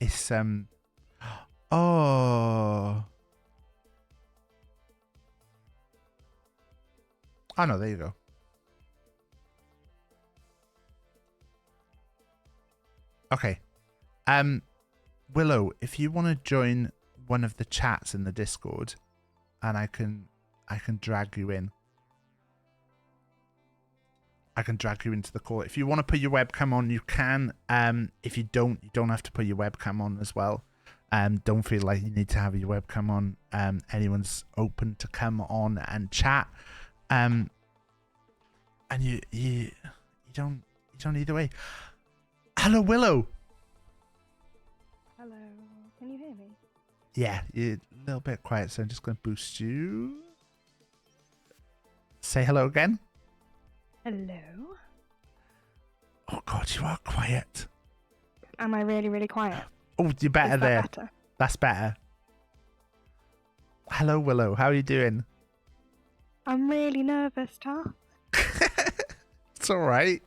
It's oh no, there you go. Okay. Willow, if you want to join one of the chats in the Discord, and I can drag you in. I can drag you into the call. If you want to put your webcam on, you can. If you don't have to put your webcam on as well. Don't feel like you need to have your webcam on. Anyone's open to come on and chat. And you don't either way. Hello, Willow. Hello, can you hear me? Yeah, you're a little bit quiet, so I'm just going to boost you. Say hello again. Hello. Oh God, you are quiet. Am I really, really quiet? Oh, you're better Is that there. better? That's better. Hello, Willow. How are you doing? I'm really nervous, Taff. It's all right.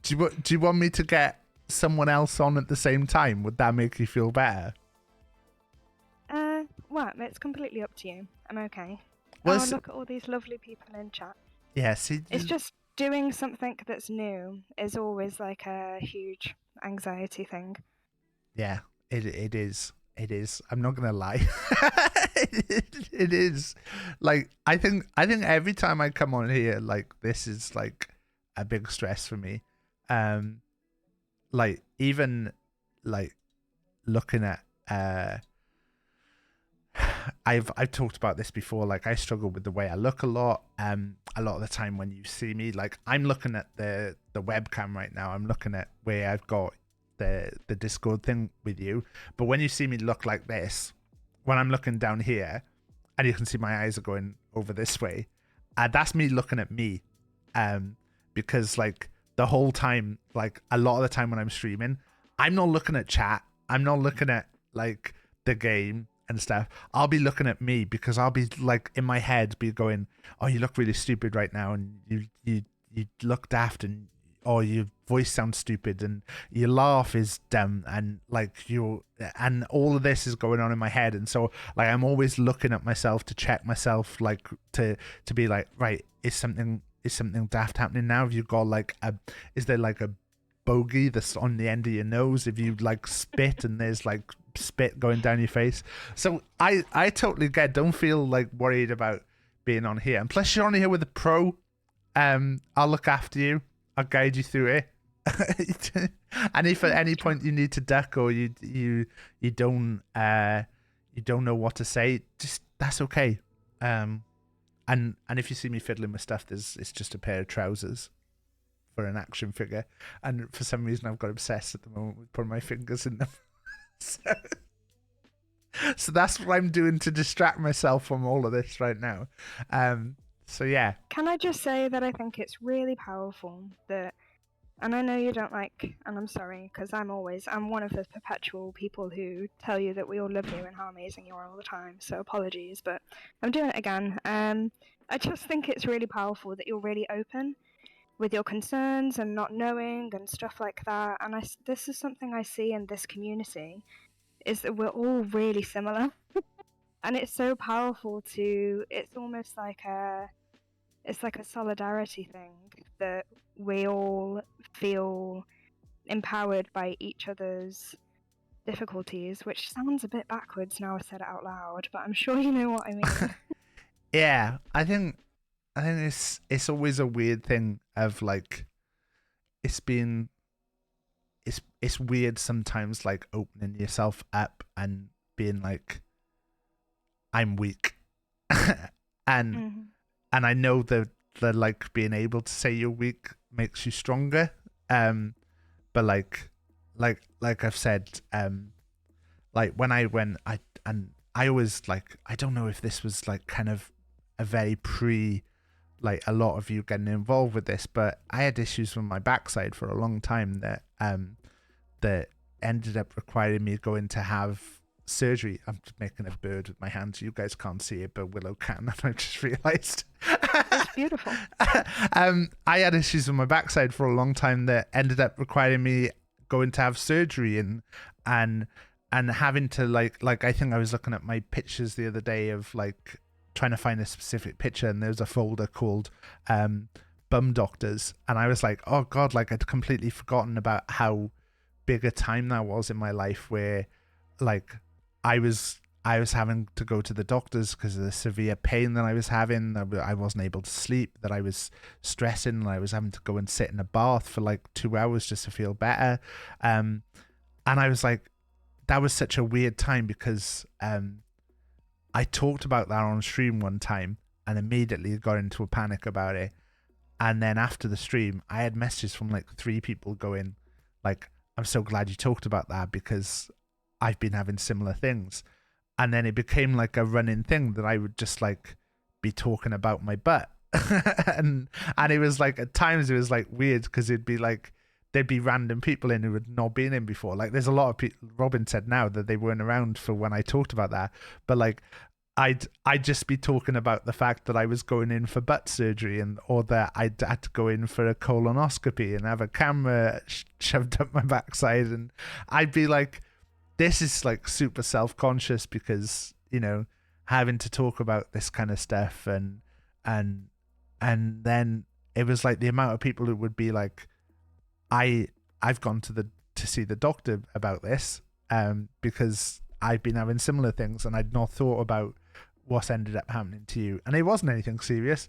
Do you want me to get someone else on at the same time? Would that make you feel better? Well, it's completely up to you. I'm okay. Well, Oh, it's- look at all these lovely people in chat. Yeah, see, It's just doing something that's new is always like a huge anxiety thing. yeah, it is. It is. I'm not gonna lie. It is. Like I think every time I come on here, like this is like a big stress for me. Like even like looking at I've talked about this before. Like I struggle with the way I look a lot. A lot of the time when you see me, like I'm looking at the webcam right now. I'm looking at where I've got the Discord thing with you. But when you see me look like this, when I'm looking down here, and you can see my eyes are going over this way, that's me looking at me. Because like the whole time, like a lot of the time when I'm streaming, I'm not looking at chat. I'm not looking at like the game and stuff. I'll be looking at me because I'll be like in my head be going, oh, you look really stupid right now, and you look daft, and or your voice sounds stupid, and your laugh is dumb, and like and all of this is going on in my head, and so like I'm always looking at myself to check myself, like to be like, right, is something daft happening now? Have you got like is there like a bogey that's on the end of your nose? If you like spit and there's like spit going down your face. So I totally get, don't feel like worried about being on here, and plus you're on here with a pro. I'll look after you, I'll guide you through it. And if at any point you need to duck, or you don't know what to say, just that's okay. And if you see me fiddling with stuff, it's just a pair of trousers for an action figure, and for some reason I've got obsessed at the moment with putting my fingers in them. So that's what I'm doing to distract myself from all of this right now. So yeah. Can I just say that I think it's really powerful that, and I know you don't like, and I'm sorry, because I'm one of the perpetual people who tell you that we all love you and how amazing you are all the time, so apologies, but I'm doing it again. I just think it's really powerful that you're really open with your concerns and not knowing and stuff like that, and this is something I see in this community, is that we're all really similar. And it's so powerful it's almost like it's like a solidarity thing, that we all feel empowered by each other's difficulties, which sounds a bit backwards now I've said it out loud, but I'm sure you know what I mean. Yeah, I think it's always a weird thing of like, it's weird sometimes, like opening yourself up and being like, I'm weak. And I know that like being able to say you're weak makes you stronger. But like I've said, like when I went, I always like, I don't know if this was like kind of a very like a lot of you getting involved with this, but I had issues with my backside for a long time that ended up requiring me going to have surgery. I'm just making a bird with my hands. You guys can't see it, but Willow can. And I just realized. It's beautiful. I had issues with my backside for a long time that ended up requiring me going to have surgery, and having to like I think I was looking at my pictures the other day of like trying to find a specific picture, and there's a folder called bum doctors, and I was like, oh god, like I'd completely forgotten about how big a time that was in my life, where like I was having to go to the doctors because of the severe pain that I was having. I wasn't able to sleep, that I was stressing, and I was having to go and sit in a bath for like 2 hours just to feel better. And I was like, that was such a weird time, because I talked about that on stream one time and immediately got into a panic about it. And then after the stream, I had messages from like 3 people going like, I'm so glad you talked about that because I've been having similar things. And then it became like a running thing that I would just like be talking about my butt. and it was like, at times it was like weird, because it'd be like, there'd be random people in who had not been in before. Like there's a lot of people. Robin said now that they weren't around for when I talked about that, but like I'd just be talking about the fact that I was going in for butt surgery or that I'd had to go in for a colonoscopy and have a camera shoved up my backside, and I'd be like, this is like super self-conscious because, you know, having to talk about this kind of stuff and then it was like the amount of people who would be like, I've gone to see the doctor about this because I've been having similar things and I'd not thought about what's ended up happening to you, and it wasn't anything serious.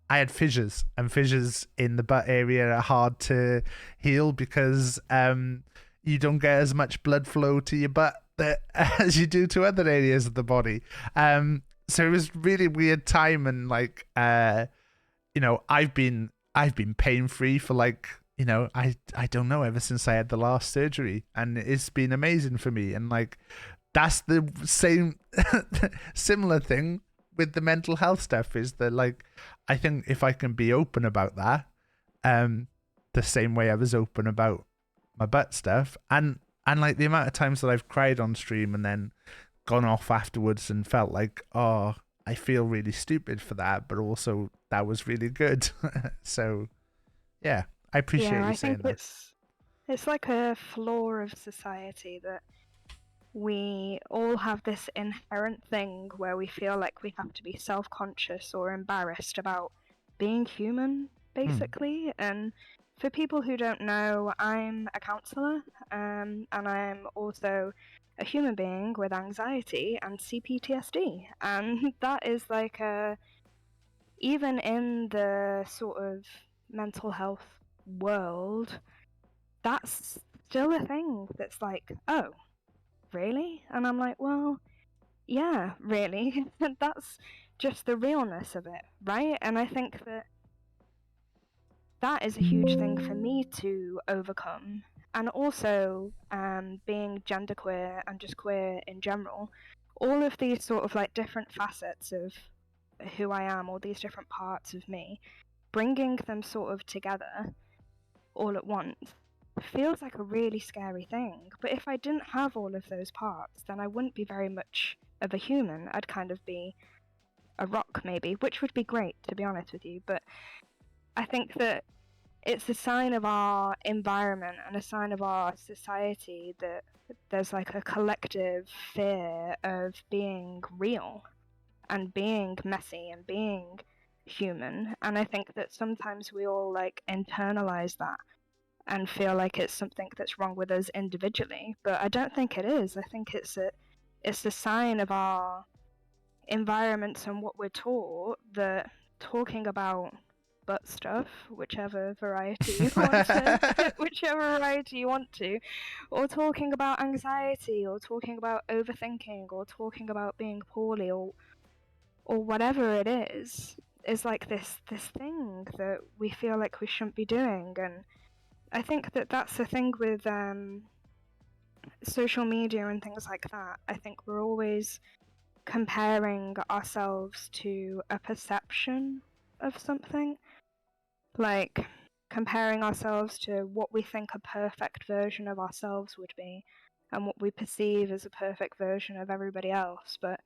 I had fissures, and fissures in the butt area are hard to heal because you don't get as much blood flow to your butt as you do to other areas of the body. So it was really weird time, and like you know, I've been pain free for like, you know, I don't know, ever since I had the last surgery, and it's been amazing for me. And like that's the same similar thing with the mental health stuff, is that like I think if I can be open about that, the same way I was open about my butt stuff, and like the amount of times that I've cried on stream and then gone off afterwards and felt like, oh, I feel really stupid for that, but also that was really good. So yeah, I appreciate you saying that. It's like a flaw of society that we all have this inherent thing where we feel like we have to be self-conscious or embarrassed about being human, basically. And for people who don't know, I'm a counsellor, and I'm also a human being with anxiety and CPTSD, and that is like even in the sort of mental health world, that's still a thing that's like, oh, really? And I'm like, well, yeah, really. That's just the realness of it, right? And I think that is a huge thing for me to overcome. And also, being genderqueer and just queer in general, all of these sort of like different facets of who I am, all these different parts of me, bringing them sort of together all at once feels like a really scary thing. But if I didn't have all of those parts, then I wouldn't be very much of a human. I'd kind of be a rock maybe, which would be great, to be honest with you. But I think that it's a sign of our environment and a sign of our society that there's like a collective fear of being real and being messy and being human. And I think that sometimes we all like internalize that and feel like it's something that's wrong with us individually, but I don't think it is. I think it's a sign of our environments and what we're taught, that talking about butt stuff, whichever variety you want to, or talking about anxiety, or talking about overthinking, or talking about being poorly, or whatever it is like this thing that we feel like we shouldn't be doing. And I think that that's the thing with social media and things like that. I think we're always comparing ourselves to a perception of something, like comparing ourselves to what we think a perfect version of ourselves would be and what we perceive as a perfect version of everybody else. But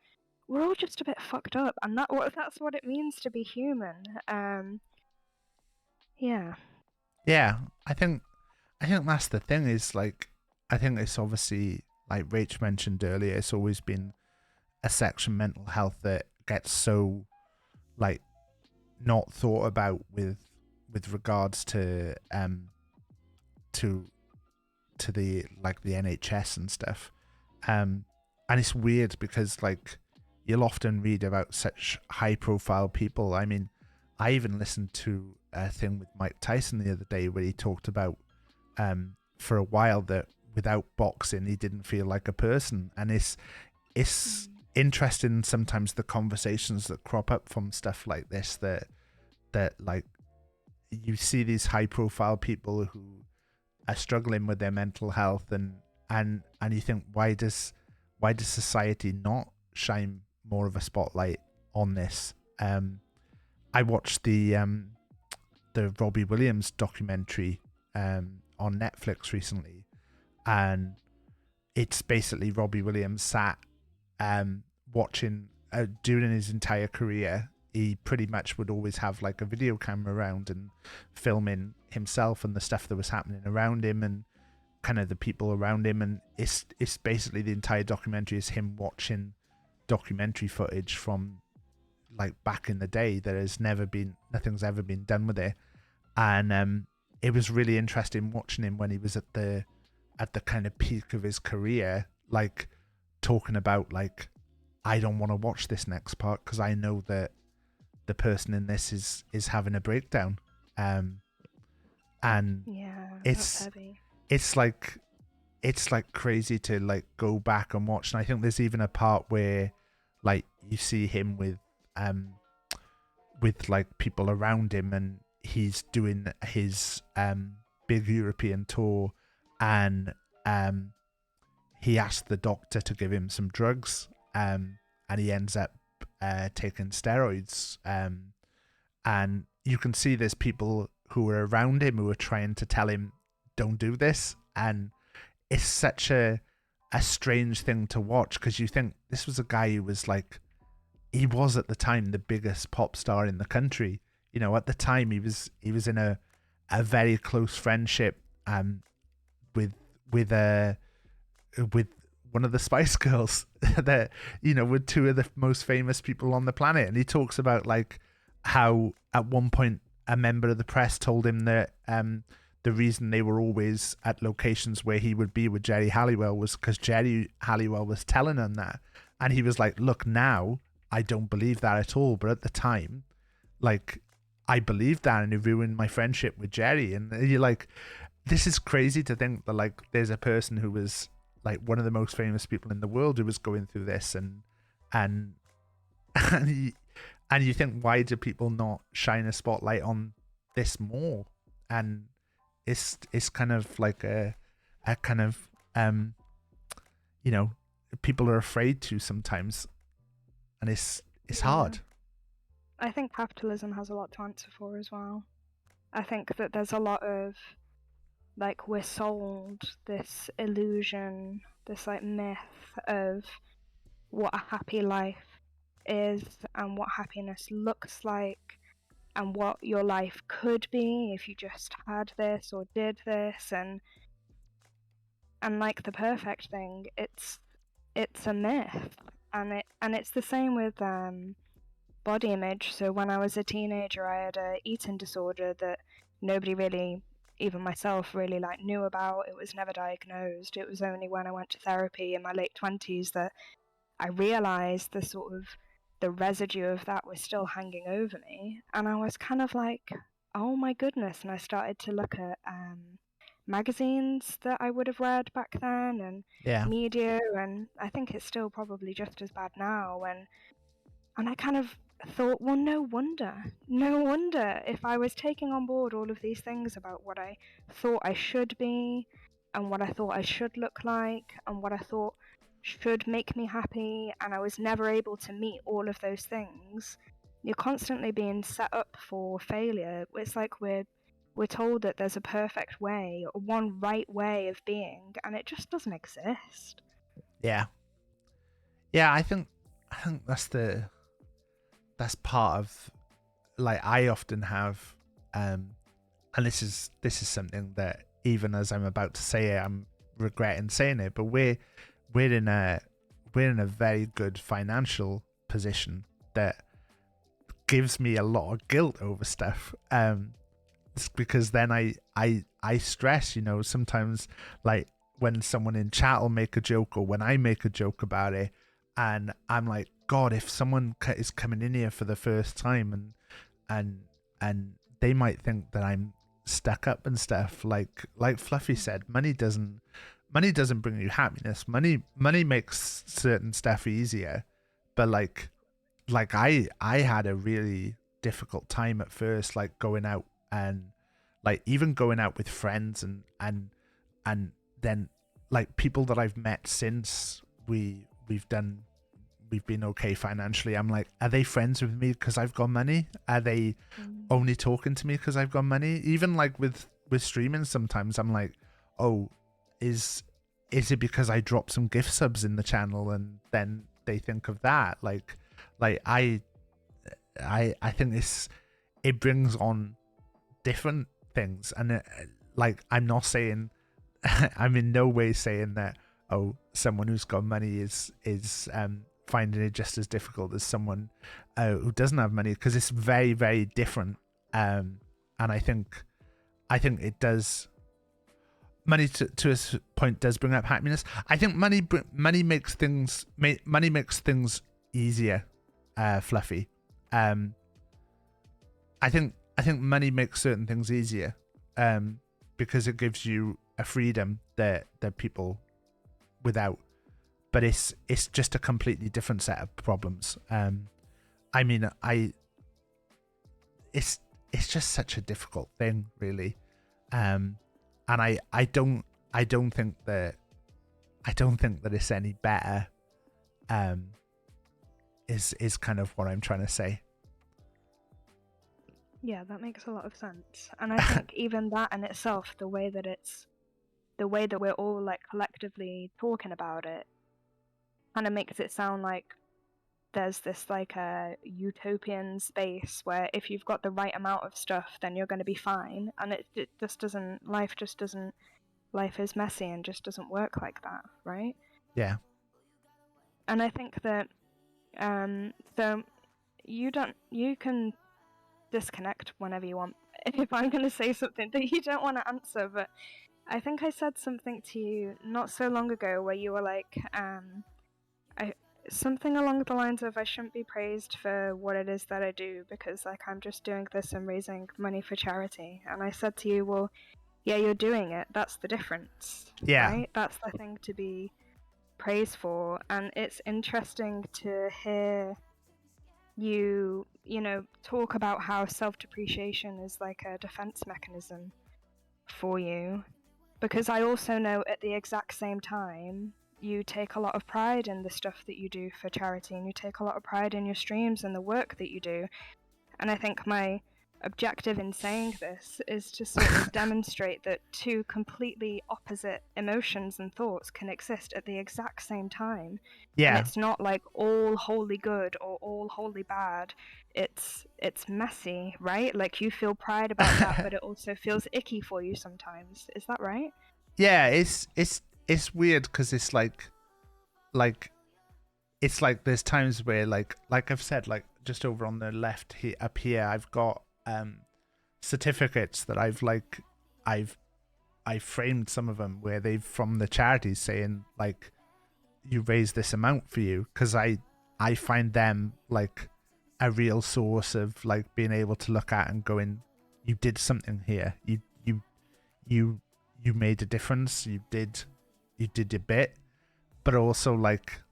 we're all just a bit fucked up, and that's what it means to be human. Yeah. Yeah, I think that's the thing, is like, I think it's obviously, like Rach mentioned earlier, it's always been a section mental health that gets so like not thought about with regards to the like the NHS and stuff, and it's weird because like you'll often read about such high profile people. I mean, I even listened to a thing with Mike Tyson the other day where he talked about for a while that without boxing he didn't feel like a person, and it's interesting sometimes the conversations that crop up from stuff like this, that like you see these high profile people who are struggling with their mental health, and you think, why does society not shine more of a spotlight on this? I watched the Robbie Williams documentary on Netflix recently, and it's basically Robbie Williams sat watching during his entire career. He pretty much would always have like a video camera around and filming himself and the stuff that was happening around him and kind of the people around him, and it's basically the entire documentary is him watching documentary footage from like back in the day that nothing's ever been done with it. And it was really interesting watching him when he was at the kind of peak of his career, like talking about like, I don't want to watch this next part because I know that the person in this is having a breakdown. And Yeah, it's that's heavy. it's like crazy to like go back and watch. And I think there's even a part where like you see him with like people around him, and he's doing his big European tour, and he asked the doctor to give him some drugs, and he ends up taking steroids, and you can see there's people who are around him who are trying to tell him don't do this, and it's such a strange thing to watch because you think this was a guy who was like, he was at the time the biggest pop star in the country. You know, at the time he was in a very close friendship with one of the Spice Girls that, you know, were two of the most famous people on the planet. And he talks about like how at one point a member of the press told him that the reason they were always at locations where he would be with Jerry Halliwell was because Jerry Halliwell was telling him that. And he was like, look, now I don't believe that at all. But at the time, like, I believed that, and it ruined my friendship with Jerry. And you're like, this is crazy to think that like there's a person who was like one of the most famous people in the world who was going through this, and you think, why do people not shine a spotlight on this more? And it's kind of like a kind of you know, people are afraid to sometimes, and it's hard. I think capitalism has a lot to answer for as well. I think that there's a lot of like, we're sold this illusion, this like myth of what a happy life is and what happiness looks like and what your life could be if you just had this or did this, and like the perfect thing, it's a myth. And it's the same with body image. So when I was a teenager, I had a eating disorder that nobody really, even myself, really like knew about. It was never diagnosed. It was only when I went to therapy in my late 20s that I realized the sort of the residue of that was still hanging over me. And I was kind of like, oh my goodness. And I started to look at magazines that I would have read back then, and media, and I think it's still probably just as bad now. And I kind of thought, well, no wonder if I was taking on board all of these things about what I thought I should be and what I thought I should look like and what I thought should make me happy, and I was never able to meet all of those things, you're constantly being set up for failure. It's like we're told that there's a perfect way or one right way of being, and it just doesn't exist. Yeah, I think that's part of, like, I often have and this is something that even as I'm about to say it, I'm regretting saying it, but we're in a very good financial position that gives me a lot of guilt over stuff, it's because then I stress, you know, sometimes, like when someone in chat will make a joke or when I make a joke about it, and I'm like, God, if someone is coming in here for the first time and they might think that I'm stuck up and stuff, like Fluffy said, money doesn't bring you happiness. Money makes certain stuff easier, but like I had a really difficult time at first, like going out and like even going out with friends and then like people that I've met since we've been okay financially. I'm like, are they friends with me because I've got money? Are they only talking to me because I've got money? Even like with with streaming, sometimes I'm like, oh, is it because I dropped some gift subs in the channel and then they think of that? Like I think it brings on different things, and like I'm not saying, I'm in no way saying that, oh, someone who's got money is finding it just as difficult as someone who doesn't have money, because it's very, very different. And I think it does. Money to a point does bring up happiness. I think money makes things easier, Fluffy. I think money makes certain things easier, because it gives you a freedom that people without. But it's just a completely different set of problems. I mean, it's just such a difficult thing, really. And I don't think that it's any better. Is kind of what I'm trying to say. Yeah, that makes a lot of sense. And I think even that in itself, the way that we're all like collectively talking about it, kind of makes it sound like there's this like a utopian space where if you've got the right amount of stuff, then you're going to be fine. And it just doesn't. Life is messy and just doesn't work like that, right? Yeah. And I think that so you can disconnect whenever you want if I'm going to say something that you don't want to answer, but I think I said something to you not so long ago where you were like, something along the lines of, I shouldn't be praised for what it is that I do because like I'm just doing this and raising money for charity. And I said to you, well, yeah, you're doing it. That's the difference. Yeah. Right? That's the thing to be praised for. And it's interesting to hear you talk about how self-depreciation is like a defense mechanism for you, because I also know at the exact same time you take a lot of pride in the stuff that you do for charity, and you take a lot of pride in your streams and the work that you do. And I think my objective in saying this is to sort of demonstrate that two completely opposite emotions and thoughts can exist at the exact same time. Yeah. And it's not like all wholly good or all wholly bad. It's messy, right? Like you feel pride about that, but it also feels icky for you sometimes. Is that right? Yeah, it's weird because it's like it's like there's times where like I've said, like just over on the left here, up here, I've got certificates that I've framed some of them where they've from the charities saying like you raise this amount for you, because I find them like a real source of like being able to look at and going, you did something here, you made a difference, you did your bit. But also like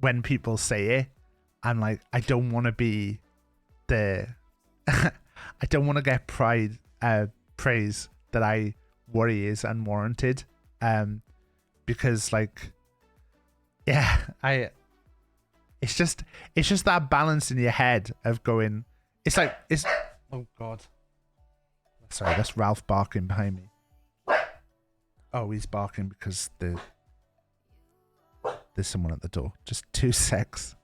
when people say it, I'm like, I don't want to be the I don't want to get praise that I worry is unwarranted, because like, yeah, it's just that balance in your head of going, it's oh god, sorry, that's Ralph barking behind me. Oh, he's barking because there's someone at the door. Just 2 secs.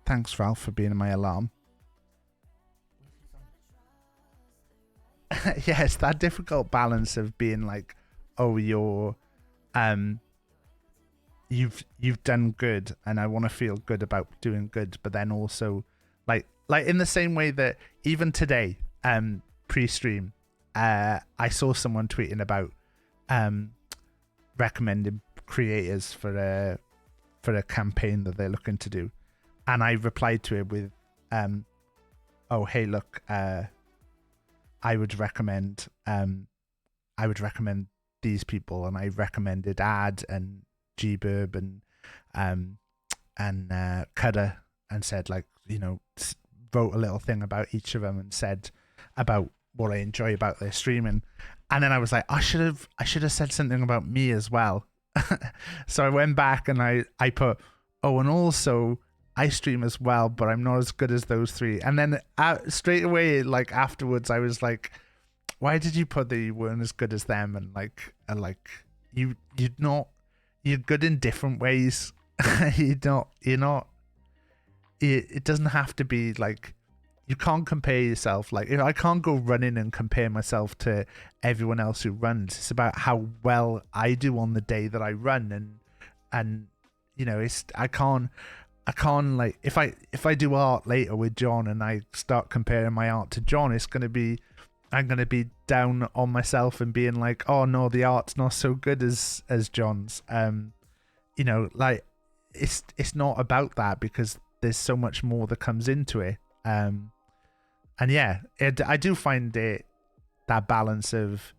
Thanks, Ralph, for being my alarm. Yeah, it's that difficult balance of being like, oh, you're you've done good and I want to feel good about doing good, but then also like in the same way that even today, pre-stream, I saw someone tweeting about recommending creators for a campaign that they're looking to do, and I replied to it with oh hey look, I would recommend these people, and I recommended Ad and G-Burb and Cutter, and said like, you know, wrote a little thing about each of them and said about what I enjoy about their streaming. And then I was like, I should have said something about me as well, So I went back and I put, oh, and also I stream as well, but I'm not as good as those three. And then straight away, like afterwards, I was like, why did you put that you weren't as good as them? And like you're good in different ways. It doesn't have to be like, you can't compare yourself. Like, I can't go running and compare myself to everyone else who runs. It's about how well I do on the day that I run, and you know, I can't like, if I do art later with John and I start comparing my art to John, I'm gonna be down on myself and being like, oh no, the art's not so good as John's. You know, like it's not about that, because there's so much more that comes into it. And yeah, I do find that balance of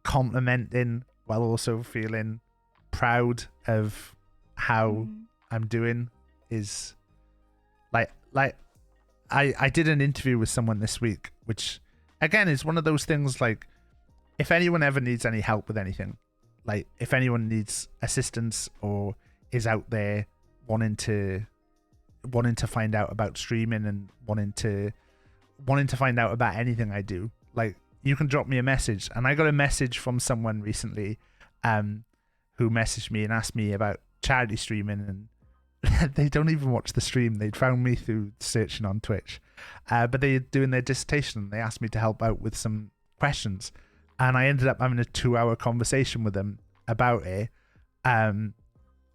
complimenting while also feeling proud of how I'm doing is like I did an interview with someone this week, which again is one of those things, like, if anyone ever needs any help with anything, like if anyone needs assistance or is out there wanting to find out about streaming and wanting to find out about anything I do, like, you can drop me a message. And I got a message from someone recently who messaged me and asked me about charity streaming, and they don't even watch the stream. They'd found me through searching on Twitch, but they're doing their dissertation and they asked me to help out with some questions, and I ended up having a 2-hour conversation with them about it,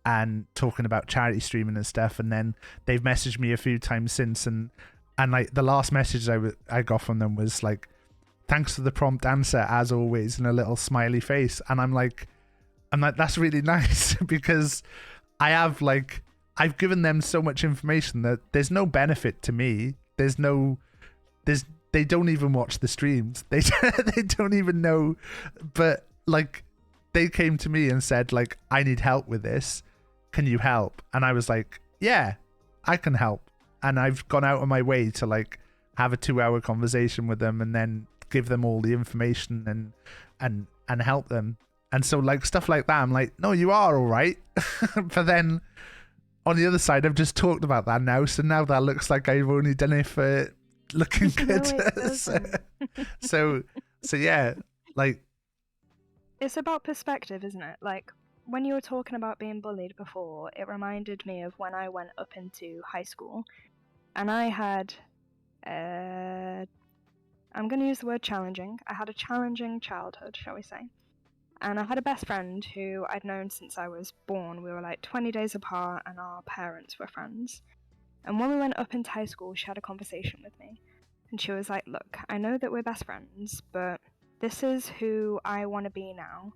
and talking about charity streaming and stuff. And then they've messaged me a few times since, and like the last message I got from them was like, thanks for the prompt answer as always, and a little smiley face. And I'm like that's really nice, because I've given them so much information that there's no benefit to me. They don't even watch the streams. They don't even know, but like, they came to me and said, like, I need help with this. Can you help? And I was like, yeah, I can help. And I've gone out of my way to like have a 2-hour conversation with them and then give them all the information and help them. And so like stuff like that, I'm like, no, you are all right. But then on the other side, I've just talked about that now. So now that looks like I've only done it for looking good. So yeah, like, It's about perspective, isn't it? Like, when you were talking about being bullied before, it reminded me of when I went up into high school, and I had, I'm going to use the word challenging. I had a challenging childhood, shall we say. And I had a best friend who I'd known since I was born. We were like 20 days apart, and our parents were friends. And when we went up into high school, she had a conversation with me. And she was like, look, I know that we're best friends, but this is who I want to be now,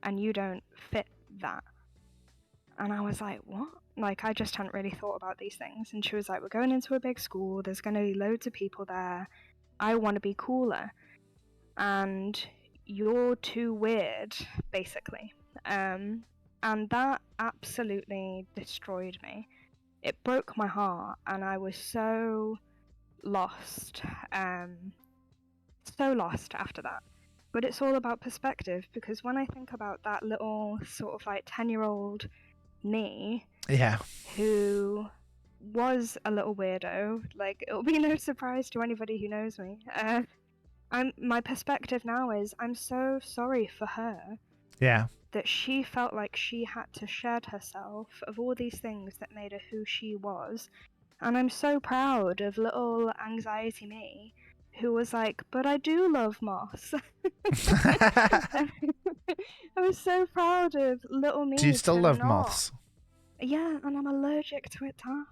and you don't fit that. And I was like, what? Like, I just hadn't really thought about these things. And she was like, we're going into a big school, there's going to be loads of people there, I want to be cooler, and you're too weird, basically. And that absolutely destroyed me. It broke my heart, and I was so lost after that. But it's all about perspective, because when I think about that little sort of like 10-year-old me, yeah, who was a little weirdo, like, it'll be no surprise to anybody who knows me. My perspective now is, I'm so sorry for her. Yeah. That she felt like she had to shed herself of all these things that made her who she was. And I'm so proud of little anxiety me, who was like, but I do love moss. I was so proud of little me. Do you still love not. moths? Yeah, and I'm allergic to it, Taff.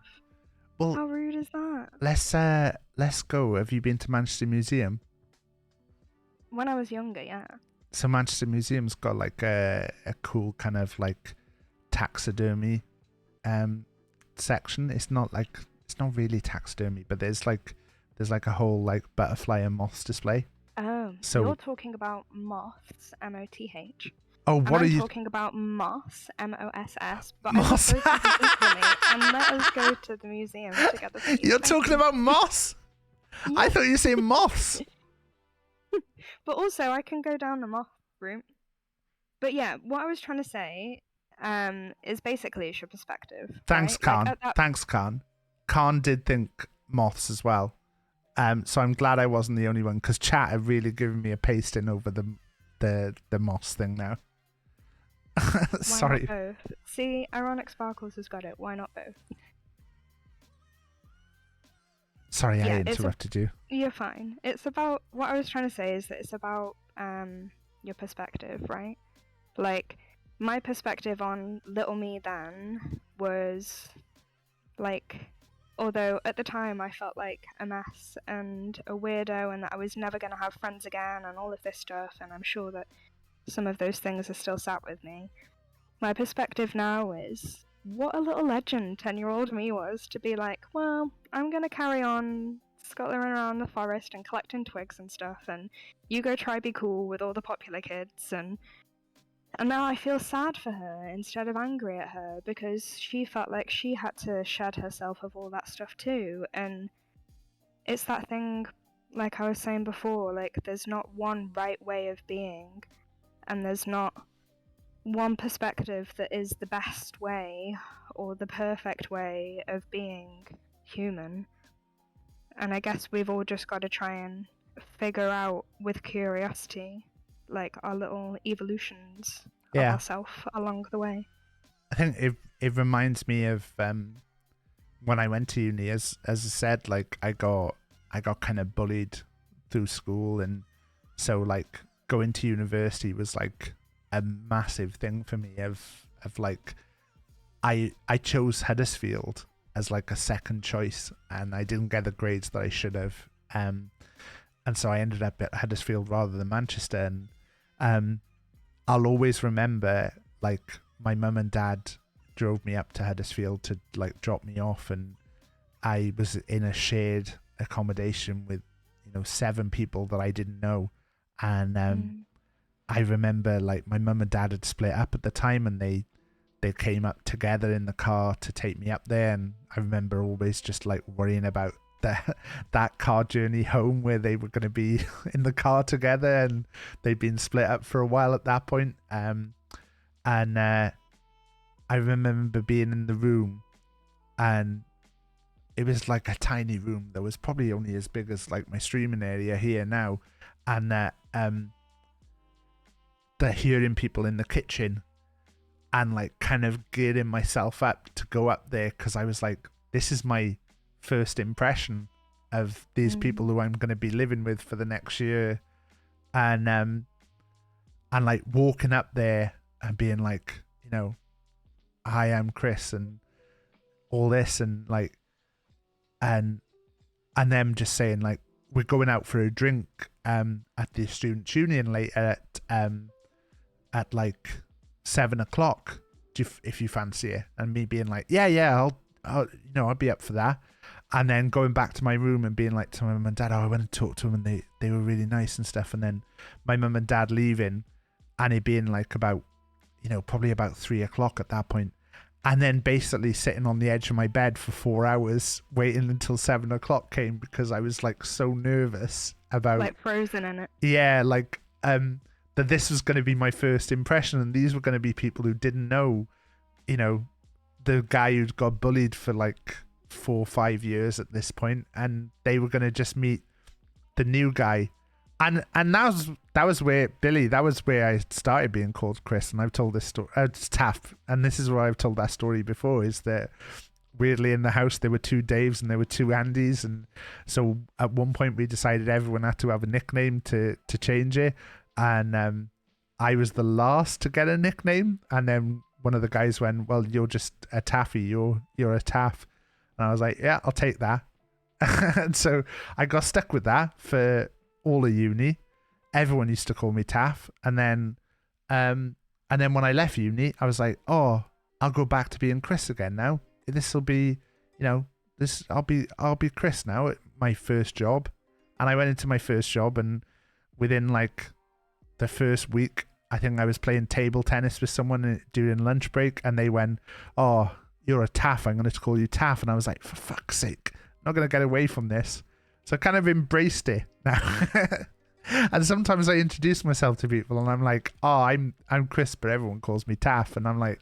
Well, how rude is that? Let's go. Have you been to Manchester Museum? When I was younger, yeah. So Manchester Museum's got like a cool kind of like taxidermy section. It's not really taxidermy, but there's like a whole like butterfly and moths display. Oh, so you're talking about moths, M-O-T-H. Oh, what are you talking about moss, M-O-S-S? But moss. And let us go to the museum together. Please. You're talking about moss? Yeah. I thought you were saying moths. But also, I can go down the moth route. But yeah, what I was trying to say is basically it's your perspective. Thanks, right? Khan. Like, at that Thanks, Khan. Khan did think moths as well. So I'm glad I wasn't the only one, because chat have really given me a pasting over the moths thing now. Why Sorry. not both? See, Ironic Sparkles has got it. Why not both? Sorry, I Yeah, it's interrupted you. You're fine. It's about what I was trying to say is that it's about your perspective, right? Like my perspective on little me then was like, although at the time I felt like a mess and a weirdo and that I was never going to have friends again and all of this stuff, and I'm sure that some of those things are still sat with me. My perspective now is what a little legend 10-year-old me was to be like, well, I'm going to carry on scuttling around the forest and collecting twigs and stuff, and you go try be cool with all the popular kids, and now I feel sad for her instead of angry at her, because she felt like she had to shed herself of all that stuff too, and it's that thing, like I was saying before, like there's not one right way of being, and there's not one perspective that is the best way or the perfect way of being human. And I guess we've all just got to try and figure out with curiosity, like our little evolutions of Yeah. ourselves along the way. I think it reminds me of when I went to uni. As I said, like I got kind of bullied through school, and so like going to university was like a massive thing for me. Of like I chose Huddersfield as like a second choice, and I didn't get the grades that I should have. And so I ended up at Huddersfield rather than Manchester. And I'll always remember, like, my mum and dad drove me up to Huddersfield to like drop me off, and I was in a shared accommodation with 7 people that I didn't know. And I remember like my mum and dad had split up at the time, and they came up together in the car to take me up there. And I remember always just like worrying about that car journey home, where they were going to be in the car together, and they'd been split up for a while at that point. And I remember being in the room, and it was like a tiny room that was probably only as big as like my streaming area here now. And the hearing people in the kitchen, and like kind of gearing myself up to go up there, because I was like, this is my first impression of these people who I'm going to be living with for the next year. And like walking up there and being like, hi, I'm Chris, and all this, and like and them just saying like, we're going out for a drink at the student union later at like 7 o'clock, if you fancy it. And me being like, yeah, I'll be up for that. And then going back to my room and being like to my mum and dad, I went and talked to them, and they were really nice and stuff. And then my mum and dad leaving, and it being like about, probably about 3 o'clock at that point. And then basically sitting on the edge of my bed for 4 hours, waiting until 7 o'clock came, because I was like so nervous about, like frozen in it. yeah, like that this was going to be my first impression, and these were going to be people who didn't know, the guy who'd got bullied for like 4 or 5 years at this point, and they were going to just meet the new guy. And that was where Billy, that was where I started being called Chris. And I've told this story, it's Taff, and this is where I've told that story before, is that weirdly in the house there were 2 Daves and there were 2 Andys, and so at one point we decided everyone had to have a nickname to change it. And I was the last to get a nickname, and then one of the guys went, well, you're just a Taffy, you're a Taff. And I was like, yeah, I'll take that. And so I got stuck with that for all of uni. Everyone used to call me Taff. And then when I left uni, I was like, oh, I'll go back to being Chris again now. This will be, I'll be Chris now at my first job. And I went into my first job, and within like the first week, I think I was playing table tennis with someone during lunch break, and they went, oh, you're a Taff, I'm going to call you Taff. And I was like, for fuck's sake, I'm not going to get away from this. So I kind of embraced it now. And sometimes I introduce myself to people and I'm like, oh, I'm Chris, but everyone calls me Taff. And I'm like,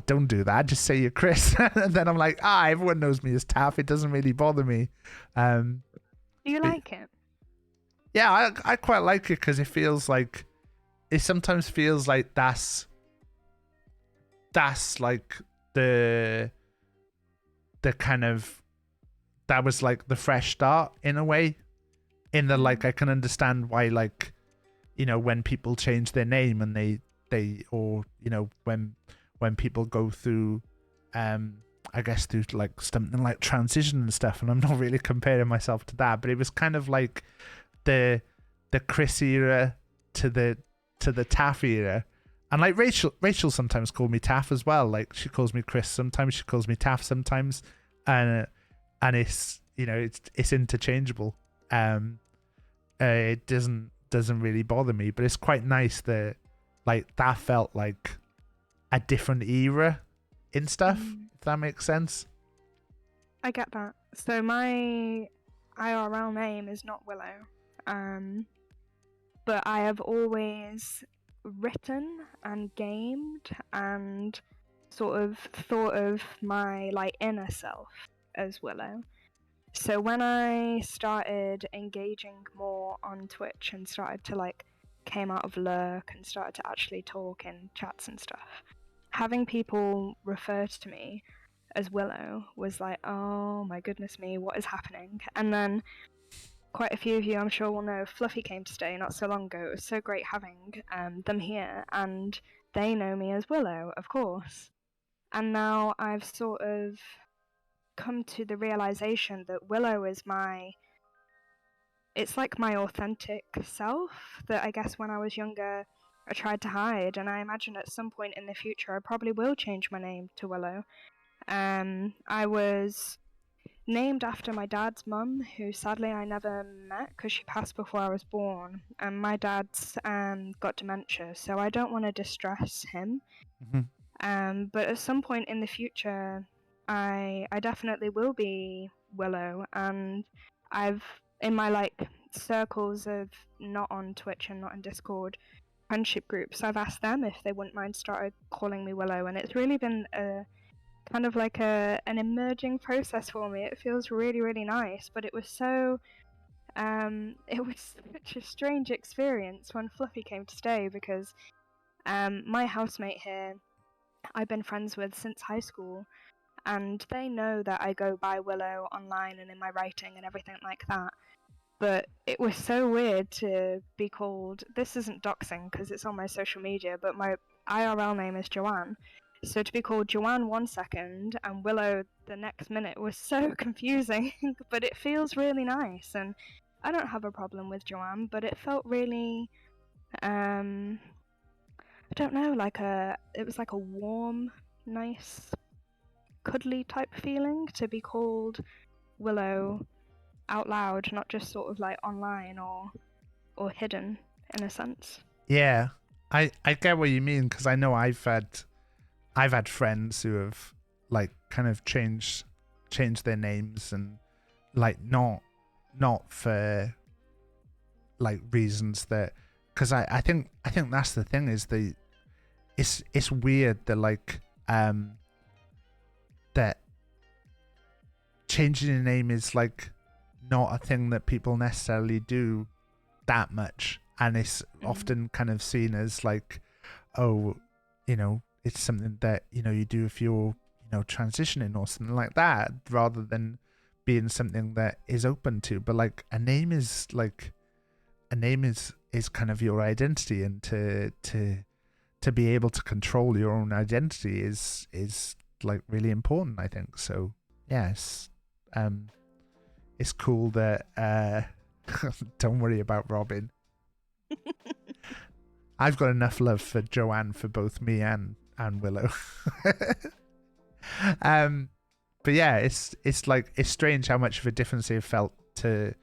don't do that. Just say you're Chris. And then I'm like, everyone knows me as Taff. It doesn't really bother me. Do you like it? Yeah, I quite like it because it sometimes feels like that's like the kind of, that was like the fresh start in a way, in the like I can understand why, like, you know, when people change their name and they or, you know, when people go through I guess through like something like transition and stuff, and I'm not really comparing myself to that, but it was kind of like the Chris era to the Taff era. And like Rachel sometimes called me Taff as well. Like she calls me Chris sometimes, she calls me Taff sometimes, and it's, you know, it's interchangeable. It doesn't really bother me, but it's quite nice that like that felt like a different era in stuff, if that makes sense. I get that. So my IRL name is not Willow, but I have always written and gamed and sort of thought of my like inner self as Willow. So when I started engaging more on Twitch and started to like came out of lurk and started to actually talk in chats and stuff, having people refer to me as Willow was like, oh my goodness me, what is happening? And then quite a few of you, I'm sure, will know Fluffy came to stay not so long ago. It was so great having them here, and they know me as Willow, of course. And now I've sort of come to the realization that Willow is it's like my authentic self that I guess when I was younger I tried to hide, and I imagine at some point in the future I probably will change my name to Willow. I was named after my dad's mum, who sadly I never met because she passed before I was born, and my dad's got dementia, so I don't want to distress him. But at some point in the future I definitely will be Willow, and I've, in my like circles of not on Twitch and not in Discord friendship groups, I've asked them if they wouldn't mind started calling me Willow, and it's really been a kind of like an emerging process for me. It feels really, really nice, but it was so it was such a strange experience when Fluffy came to stay, because my housemate here I've been friends with since high school, and they know that I go by Willow online and in my writing and everything like that. But it was so weird to be called, this isn't doxing because it's on my social media, but my IRL name is Joanne. So to be called Joanne 1 second and Willow the next minute was so confusing, but it feels really nice, and I don't have a problem with Joanne, but it felt really, I don't know, it was like a warm, nice, cuddly type feeling to be called Willow out loud, not just sort of like online or hidden in a sense. Yeah, I get what you mean, because I know I've had friends who have like kind of changed their names, and like not for like reasons that, because I think that's the thing, is it's weird that like that changing your name is like not a thing that people necessarily do that much, and it's often kind of seen as like, oh, you know, it's something that, you know, you do if you're, you know, transitioning or something like that, rather than being something that is open to. But like a name is kind of your identity, and to be able to control your own identity is like really important, I think. So yes, it's cool that don't worry about Robin. I've got enough love for Joanne for both me and Willow. But yeah, it's like, it's strange how much of a difference it felt to,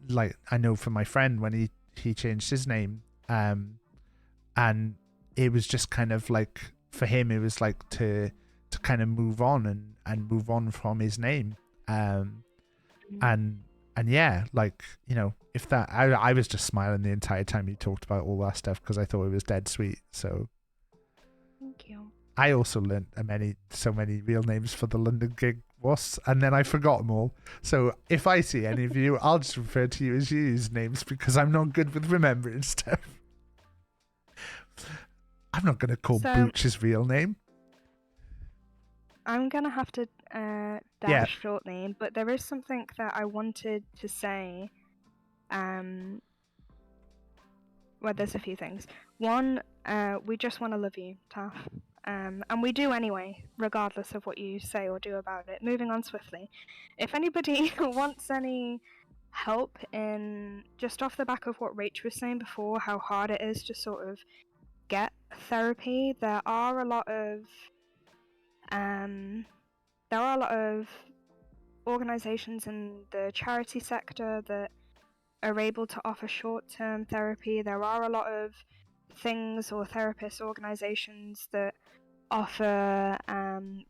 like, I know for my friend when he changed his name, and it was just kind of like, for him it was like to kind of move on and move on from his name, and yeah, like, you know, if that, I was just smiling the entire time you talked about all that stuff because I thought it was dead sweet. So Thank you. I also learnt so many real names for the London gig was, and then I forgot them all. So if I see any of you, I'll just refer to you as your names because I'm not good with remembering stuff. I'm not going to call So- Booch his real name. I'm gonna have to Yeah. dash shortly, but there is something that I wanted to say. Well, there's a few things. One, we just want to love you, Taff. And we do anyway, regardless of what you say or do about it. Moving on swiftly. If anybody wants any help in, just off the back of what Rach was saying before, how hard it is to sort of get therapy, there are a lot of organizations in the charity sector that are able to offer short-term therapy. There are a lot of things or therapist organizations that offer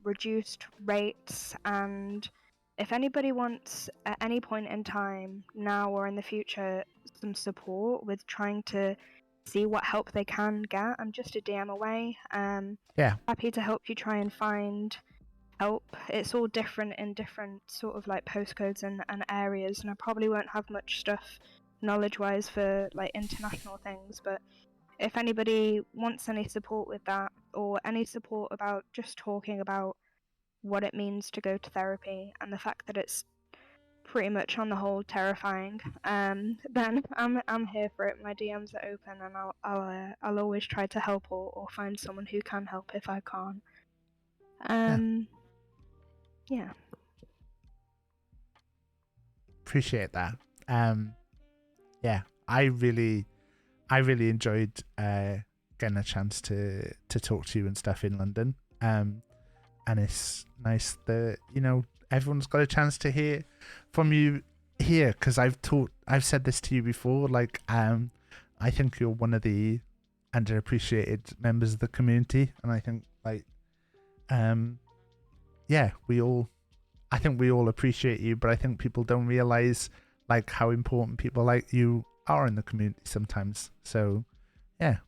reduced rates, and if anybody wants at any point in time, now or in the future, some support with trying to see what help they can get, I'm just a DM away. Yeah. Happy to help you try and find help. It's all different in different sort of like postcodes and areas, and I probably won't have much stuff knowledge wise for like international things, but if anybody wants any support with that or any support about just talking about what it means to go to therapy and the fact that it's pretty much on the whole terrifying, then I'm here for it. My DMs are open, and I'll always try to help or find someone who can help if I can't. Yeah. Appreciate that. Yeah, I really enjoyed getting a chance to talk to you and stuff in London. And it's nice that, you know, everyone's got a chance to hear from you here, because I've said this to you before, like I think you're one of the underappreciated members of the community, and I think like yeah, I think we all appreciate you, but I think people don't realize like how important people like you are in the community sometimes. So yeah,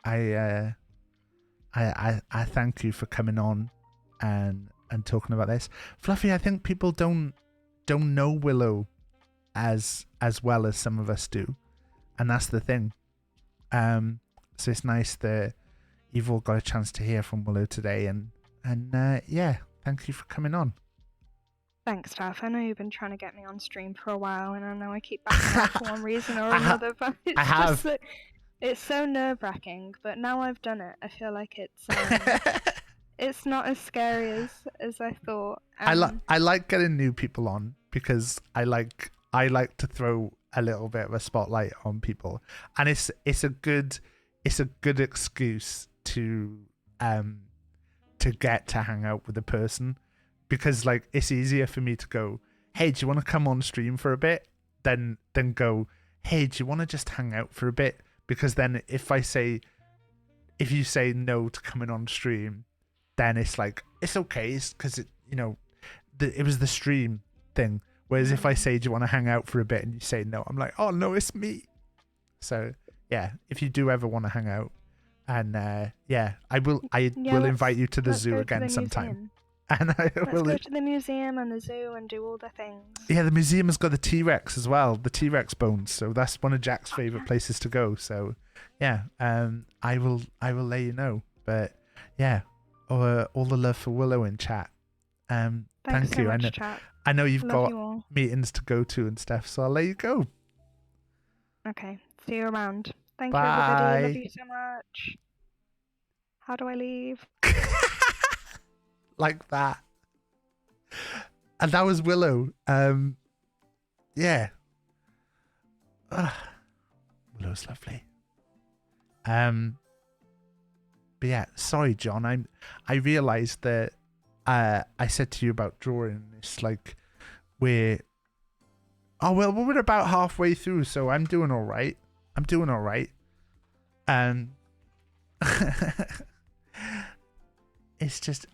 I thank you for coming on and talking about this. Fluffy, I think people don't know Willow as well as some of us do, and that's the thing. So it's nice that you've all got a chance to hear from Willow today, and yeah, thank you for coming on. Thanks, Taff. I know you've been trying to get me on stream for a while, and I know I keep backing out for one reason or another, but it's so nerve-wracking. But now I've done it, I feel like it's not as scary as I thought. I like getting new people on because I like to throw a little bit of a spotlight on people, and it's a good excuse to get to hang out with a person, because like it's easier for me to go, hey, do you want to come on stream for a bit, than go, hey, do you want to just hang out for a bit? Because then if you say no to coming on stream, then it's like, it's okay, because it, you know, it was the stream thing. Whereas if I say, do you want to hang out for a bit, and you say no, I'm like, oh no, it's me. So yeah, if you do ever want to hang out, and yeah, I will invite you to the zoo again sometime. And Let's go to the museum and the zoo and do all the things. Yeah, the museum has got the T-Rex as well, the T-Rex bones. So that's one of Jack's favorite places to go. So yeah, I will let you know. But yeah, all the love for Willow in chat. Thanks thank so you. much, chat. I know you've Love got you all. meetings to go to and stuff, so I'll let you go. Okay, see you around. Thank Bye. you, everybody. Love you so much. How do I leave? Like that. And that was Willow. Yeah. Willow's lovely. But yeah, sorry, John. I realized that I said to you about drawing this, like we're about halfway through, so I'm doing all right. It's just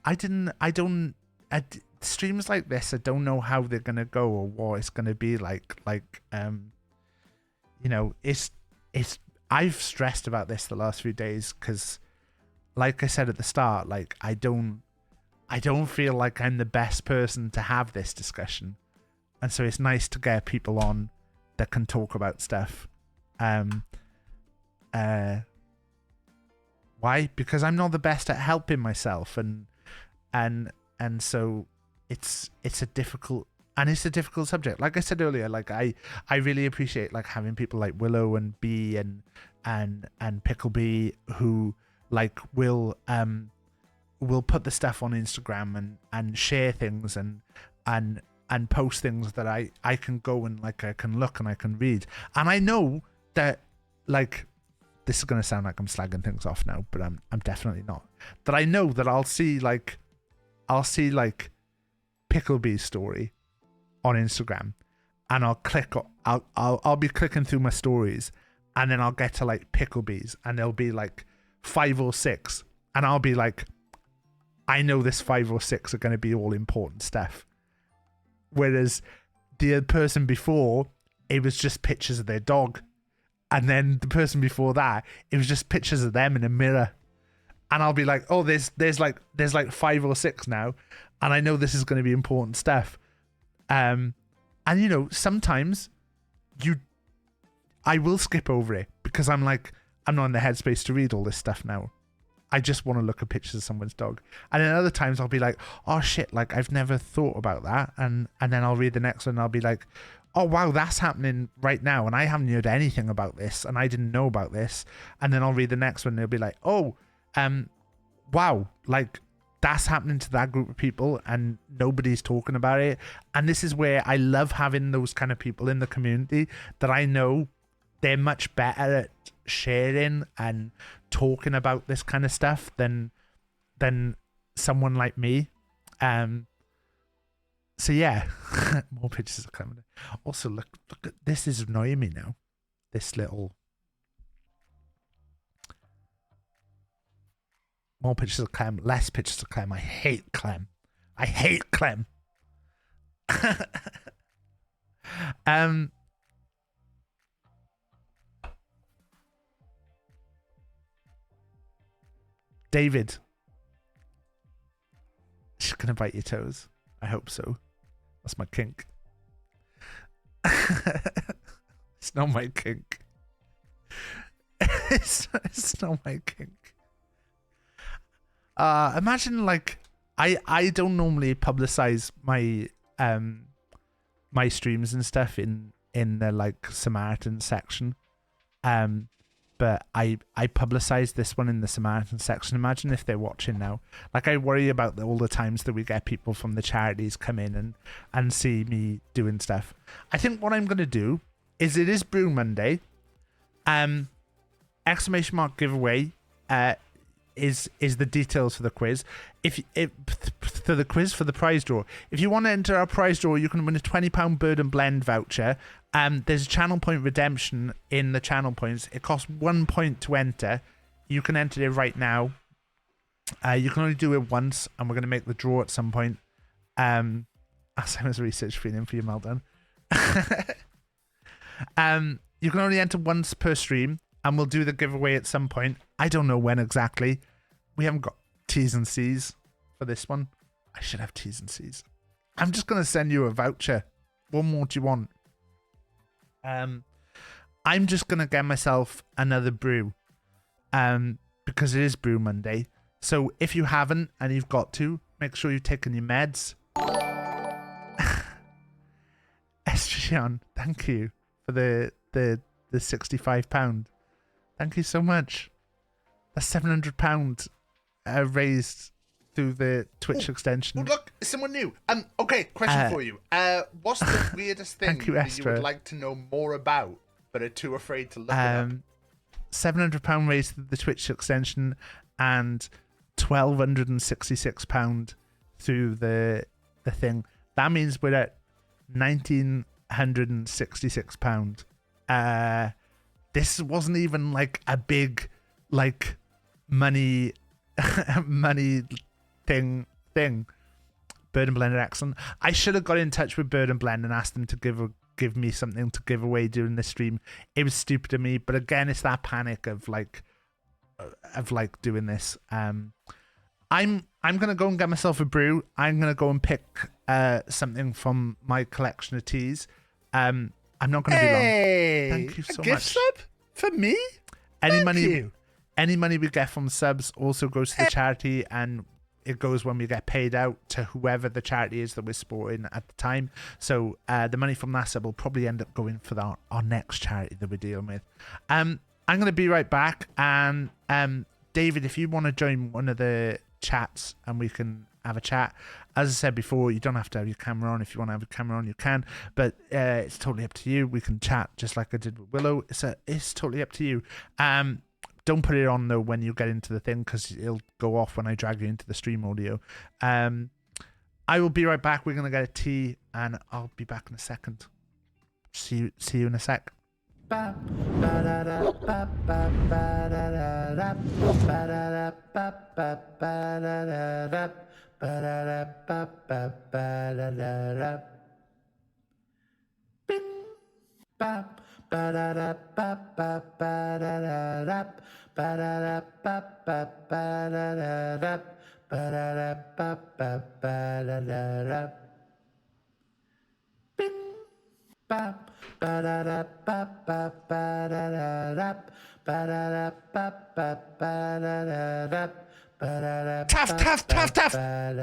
streams like this, I don't know how they're gonna go or what it's gonna be like. You know, it's I've stressed about this the last few days because, like I said at the start, like I don't feel like I'm the best person to have this discussion, and so it's nice to get people on that can talk about stuff. Why? Because I'm not the best at helping myself, and so it's a difficult subject. Like I said earlier, like I really appreciate like having people like Willow and Bee and Picklebee who like will put the stuff on Instagram and share things and post things that I can go and like I can look and I can read. And I know that, like, this is gonna sound like I'm slagging things off now, but I'm definitely not. That I know that I'll see Picklebee's story on Instagram, and I'll be clicking through my stories, and then I'll get to like Picklebee's, and there'll be like 5 or 6, and I'll be like, I know this 5 or 6 are going to be all important stuff. Whereas the person before, it was just pictures of their dog, and then the person before that, it was just pictures of them in a mirror. And I'll be like, oh, there's like 5 or 6 now, and I know this is going to be important stuff. And you know, sometimes I will skip over it because I'm like, I'm not in the headspace to read all this stuff now. I just want to look at pictures of someone's dog. And then other times I'll be like, oh shit, like I've never thought about that. And then I'll read the next one and I'll be like, oh wow, that's happening right now, and I haven't heard anything about this, and I didn't know about this. And then I'll read the next one and it'll be like, oh, wow, like that's happening to that group of people and nobody's talking about it. And this is where I love having those kind of people in the community that I know they're much better at sharing and talking about this kind of stuff than someone like me. So yeah, more pictures are coming. Also, look at this, is annoying me now. This little. More pictures of Clem, less pictures of Clem. I hate Clem. I hate Clem. David. She's gonna bite your toes. I hope so. That's my kink. It's not my kink. It's not my kink. Imagine like I don't normally publicize my my streams and stuff in the like Samaritans section, but I publicized this one in the Samaritans section. Imagine if they're watching now. Like I worry about all the times that we get people from the charities come in and see me doing stuff. I think what I'm gonna do is, it is Brew Monday, exclamation mark giveaway is the details for the quiz. For the prize draw. If you want to enter our prize draw, you can win a £20 Bird and Blend voucher. There's a channel point redemption in the channel points. It costs 1 point to enter. You can enter it right now. You can only do it once, and we're going to make the draw at some point. Alzheimer's research feeling for you, Meltdown. You can only enter once per stream, and we'll do the giveaway at some point. I don't know when exactly. We haven't got T's and C's for this one. I should have T's and C's. I'm just going to send you a voucher. What more do you want? I'm just going to get myself another brew. Because it is Brew Monday. So if you haven't and you've got to, make sure you've taken your meds. Estrian, thank you for the £65. Thank you so much. That's £700 raised through the Twitch extension. Oh, look, someone new. Okay, question for you. What's the weirdest thing you, that you would like to know more about, but are too afraid to look it up? £700 raised through the Twitch extension, and £1,266 through the thing. That means we're at £1,966. This wasn't even like a big money thing, Bird and Blend are excellent. I should have got in touch with Bird and Blend and asked them to give me something to give away during the stream. It was stupid of me, but again, it's that panic of like doing this. I'm gonna go and get myself a brew. I'm gonna go and pick something from my collection of teas. I'm not gonna be long. Thank you so a gift much. sub for me. Any Thank you. any money we get from subs also goes to the charity, and it goes when we get paid out to whoever the charity is that we're supporting at the time. So the money from that sub will probably end up going for our next charity that we're dealing with. I'm going to be right back. And David, if you want to join one of the chats and we can have a chat. As I said before, you don't have to have your camera on. If you want to have a camera on, you can. But it's totally up to you. We can chat just like I did with Willow. It's totally up to you. Don't put it on though when you get into the thing, because it'll go off when I drag you into the stream audio. I will be right back. We're gonna get a tea, and I'll be back in a second. See you in a sec. Taff.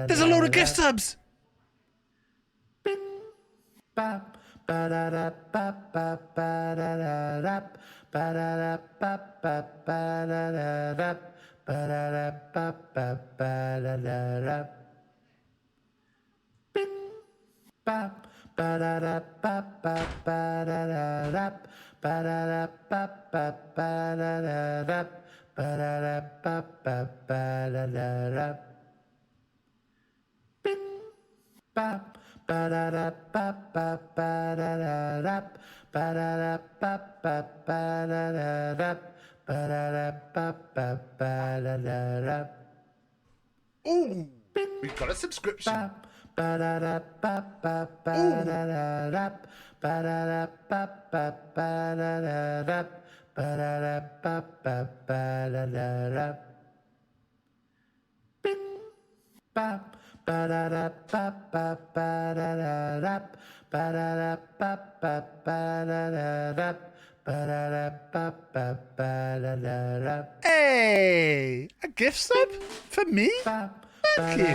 There's a load of gift subs. Ooh, we've got a subscription. Hey, a gift sub for me. Thank you.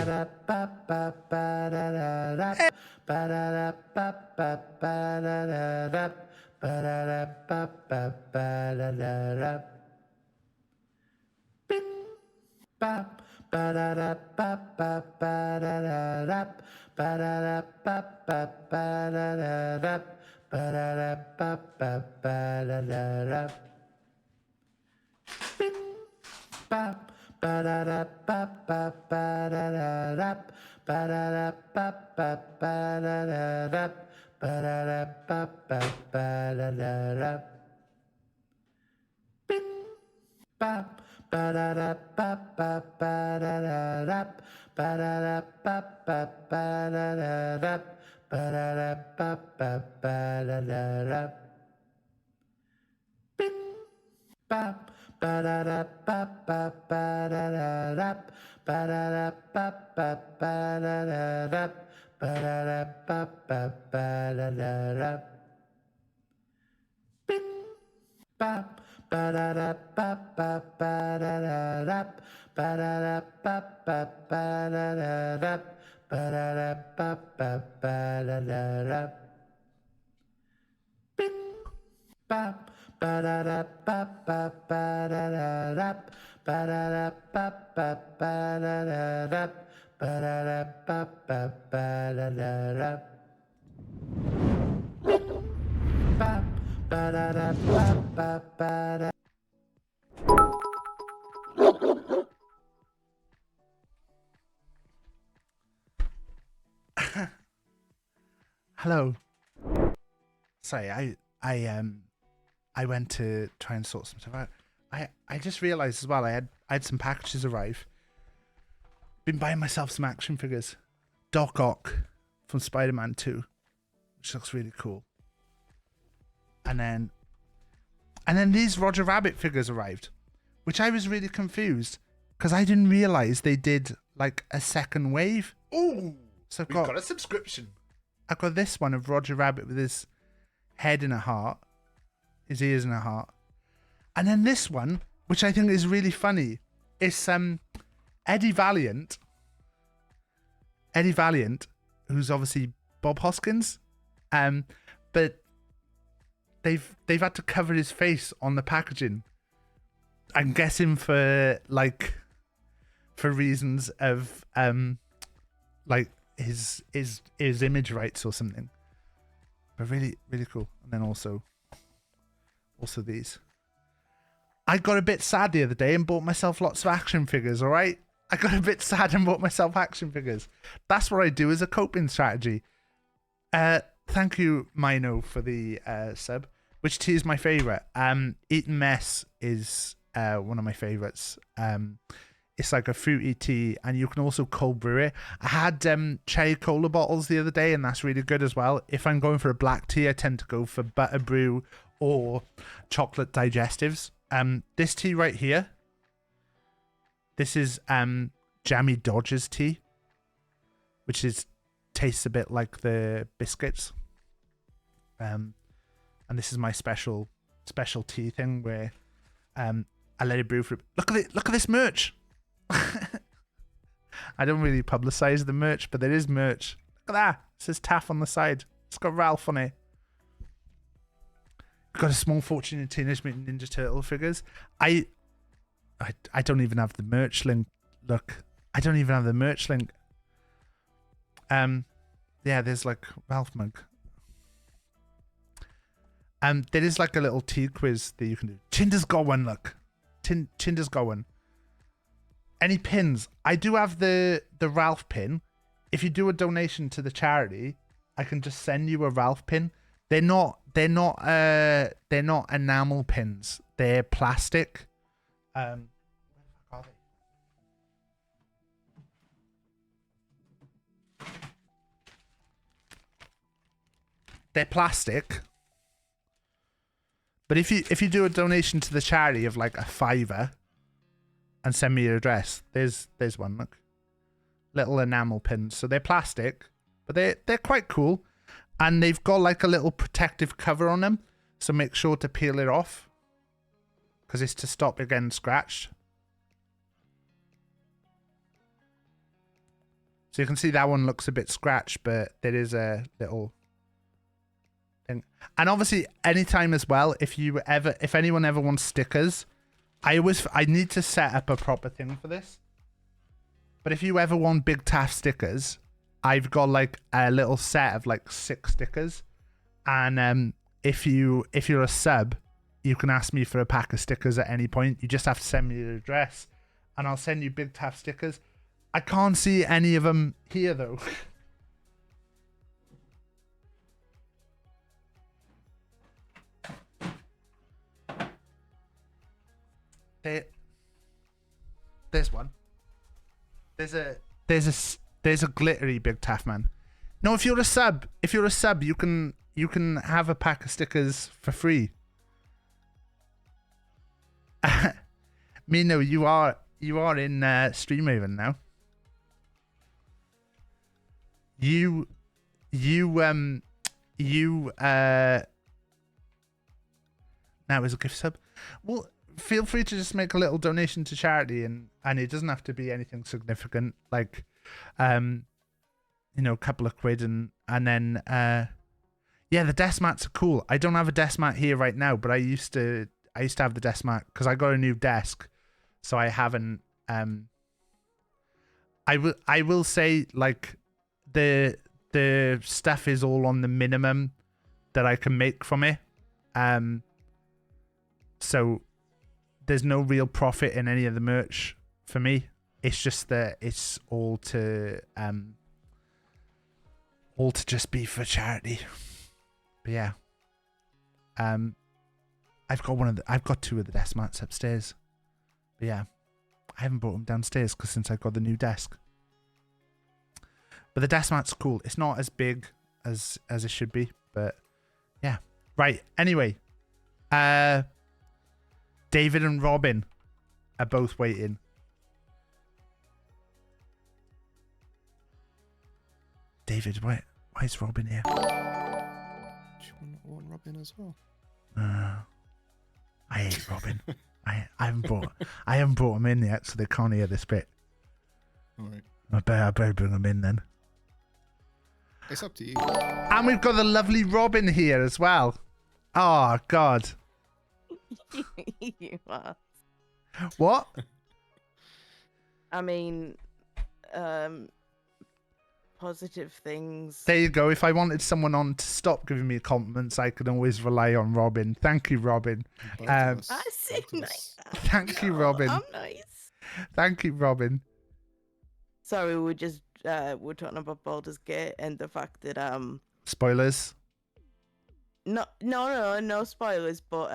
Hello. Sorry, I went to try and sort some stuff out. I just realised as well I had some packages arrive. Been buying myself some action figures. Doc Ock from Spider-Man 2, which looks really cool. And then these Roger Rabbit figures arrived, which I was really confused because I didn't realize they did like a second wave. Ooh, So we've got a subscription. I've got this one of Roger Rabbit with his head in a heart, his ears in a heart. And then this one, which I think is really funny, is Eddie Valiant. Eddie Valiant, who's obviously Bob Hoskins. But they've had to cover his face on the packaging. I'm guessing for reasons of like his image rights or something. But really, really cool. And then also these. I got a bit sad the other day and bought myself lots of action figures, alright? I got a bit sad and bought myself action figures. That's what I do as a coping strategy. Thank you, Mino, for the sub. Which tea is my favourite? Eaton Mess is one of my favourites. It's like a fruity tea, and you can also cold brew it. I had cherry cola bottles the other day, and that's really good as well. If I'm going for a black tea, I tend to go for butter brew or chocolate digestives. This tea right here, this is Jammy Dodgers tea, which tastes a bit like the biscuits. And this is my special tea thing where I let it brew for. Look at this merch. I don't really publicize the merch, but there is merch. Look at that. It says Taff on the side. It's got Ralph on it. We've got a small fortune in Teenage Mutant Ninja Turtle figures. I don't even have the merch link. Look, I don't even have the merch link. Yeah, there's like Ralph mug. There is like a little tea quiz that you can do. Chinder's got one, look. Chinder's got one. Any pins? I do have the Ralph pin. If you do a donation to the charity, I can just send you a Ralph pin. They're not enamel pins. They're plastic. Where the fuck are they? They're plastic. But if you do a donation to the charity of like a £5 and send me your address, there's one, look. Little enamel pins. So they're plastic, but they're quite cool. And they've got like a little protective cover on them. So make sure to peel it off, because it's to stop it getting scratched. So you can see that one looks a bit scratched, but there is a little thing. And obviously, anytime as well, if anyone ever wants stickers, I need to set up a proper thing for this. But if you ever want Big Taff stickers, I've got like a little set of like 6 stickers. And if you're a sub, you can ask me for a pack of stickers at any point. You just have to send me your address and I'll send you Big Taff stickers. I can't see any of them here though. There's one. There's a glittery BigTaffMan. No, if you're a sub, you can have a pack of stickers for free. Mino, you are in Streamhaven now. Now is a gift sub. Well, feel free to just make a little donation to charity, and it doesn't have to be anything significant, like a couple of quid, and then yeah, the desk mats are cool. I don't have a desk mat here right now, but I used to have the desk mat because I got a new desk, so I haven't. I will say, like, the stuff is all on the minimum that I can make from it. So there's no real profit in any of the merch for me. It's just that it's all to just be for charity. But yeah, I've got 2 of the desk mats upstairs. But yeah, I haven't brought them downstairs since I got the new desk. But the desk mat's cool. It's not as big as it should be, but yeah. Right. Anyway, David and Robin are both waiting. David, why is Robin here? Do you want Robin as well? I hate Robin. I haven't brought him in yet, so they can't hear this bit. All right. I better bring him in then. It's up to you. And we've got the lovely Robin here as well. Oh God. You are. What? I mean, positive things. There you go. If I wanted someone on to stop giving me compliments, I could always rely on Robin. Thank you, Robin. Both of us. I seem Both of like us. that. Thank you, Robin. I'm nice. Thank you, Robin. Sorry, we're talking about Baldur's Gate and the fact that Spoilers. no spoilers, but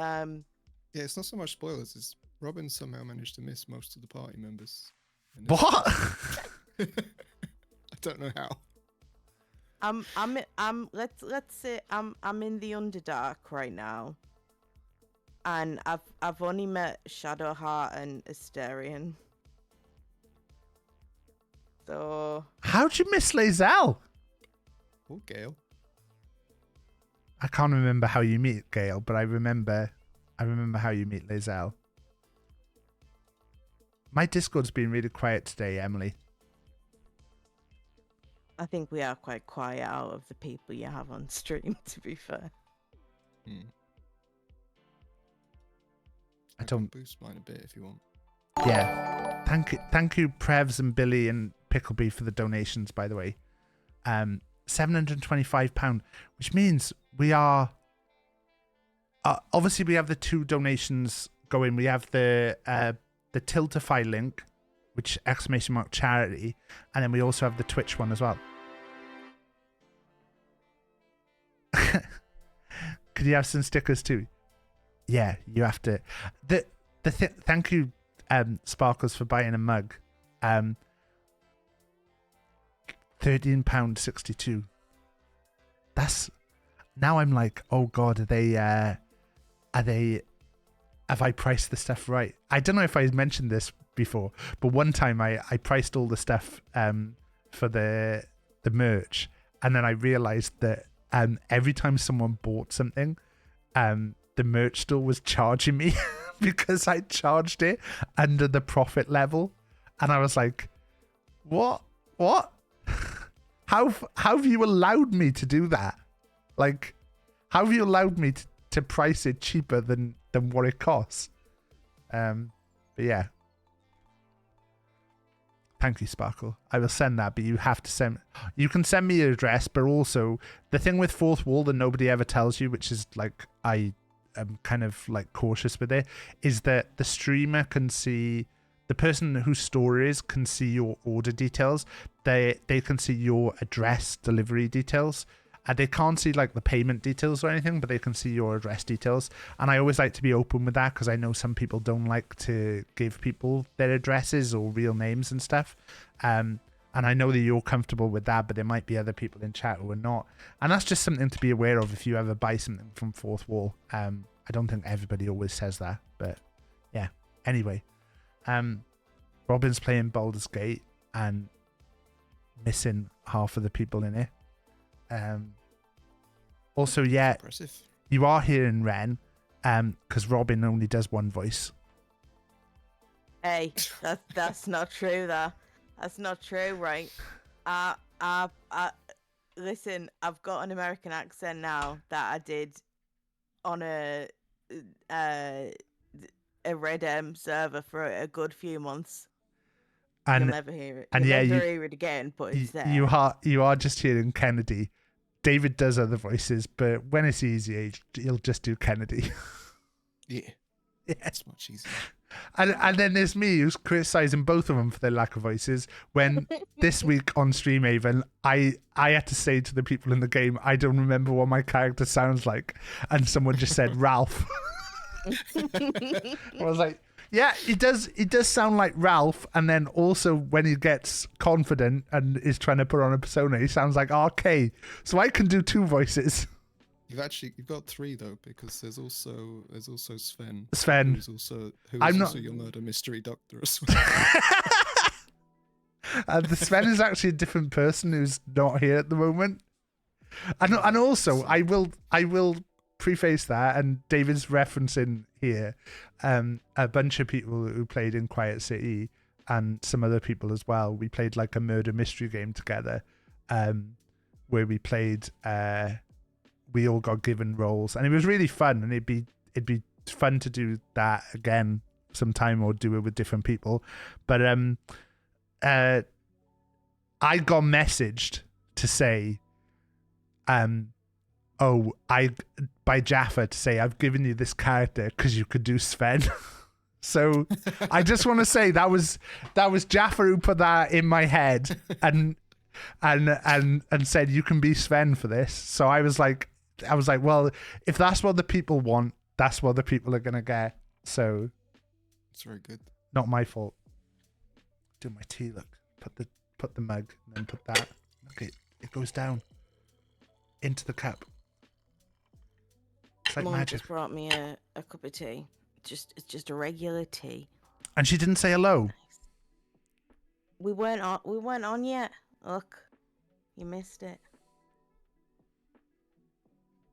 Yeah, it's not so much spoilers. It's Robin somehow managed to miss most of the party members. What? I don't know how. let's say I'm in the Underdark right now, and I've only met Shadowheart and Asterion. So How'd you miss Lae'zel? Oh, Gale. I can't remember how you meet Gale, but I remember how you meet Lae'zel. My Discord's been really quiet today, Emily. I think we are quite quiet out of the people you have on stream, to be fair. I don't- can boost mine a bit if you want. Yeah. Thank you, Prevs and Billy and Picklebee for the donations, by the way. £725, which means we are obviously we have the 2 donations going. We have the Tiltify link, which !! charity, and then we also have the Twitch one as well. Could you have some stickers too? Yeah, you have to. Thank you, Sparkles, for buying a mug. £13.62. That's now I'm like, oh God, have I priced the stuff right? I don't know if I mentioned this before, but one time I priced all the stuff for the merch, and then I realized that every time someone bought something, the merch store was charging me because I charged it under the profit level, and I was like, what? How have you allowed me to do that? Like, how have you allowed me to price it cheaper than what it costs? But yeah. Thank you, Sparkle. I will send that, but you have to send. You can send me your address, but also the thing with Fourth Wall that nobody ever tells you, which is like I am kind of like cautious with it, is that the streamer can see. The person whose store is can see your order details. They can see your address delivery details. They can't see like the payment details or anything, but they can see your address details. And I always like to be open with that because I know some people don't like to give people their addresses or real names and stuff. And I know that you're comfortable with that, but there might be other people in chat who are not. And that's just something to be aware of if you ever buy something from Fourth Wall. I don't think everybody always says that, but yeah. Anyway. Robin's playing Baldur's Gate and missing half of the people in it. Also, yeah, Impressive. you are hearing Ren, because Robin only does one voice. Hey, that's not true. That's not true, right? Listen, I've got an American accent now that I did on a Red M server for a good few months. And You'll never hear it. and You'll yeah, never you- hear it again, but it's there. you are just hearing Kennedy. David does other voices, but when it's easy, he'll just do Kennedy. Yeah, Yeah. it's much easier. And then there's me who's criticizing both of them for their lack of voices. When this week on Streamhaven, I had to say to the people in the game, I don't remember what my character sounds like, and someone just said Ralph. I was like, Yeah, he does. He does sound like Ralph, and then also when he gets confident and is trying to put on a persona, he sounds like RK. So I can do two voices. You've got three though, because there's also Sven. Sven. Who's also I'm not- your murder mystery doctor as well. The Sven is actually a different person who's not here at the moment. And also, I will preface that, and David's referencing here a bunch of people who played in Quiet City and some other people as well. We played like a murder mystery game together, where we played. We all got given roles, and it was really fun. And it'd be fun to do that again sometime, or do it with different people. But I got messaged to say, by Jaffa to say, I've given you this character because you could do Sven. So I just want to say that was Jaffa who put that in my head and said you can be Sven for this. So I was like, well, if that's what the people want, that's what the people are gonna get. So It's very good. not my fault. Do my tea, look. Put the mug and then put that. Look, it goes down into the cup. It's like Mum magic. just brought me a cup of tea. It's just a regular tea. And she didn't say hello. We weren't on yet. Look, you missed it.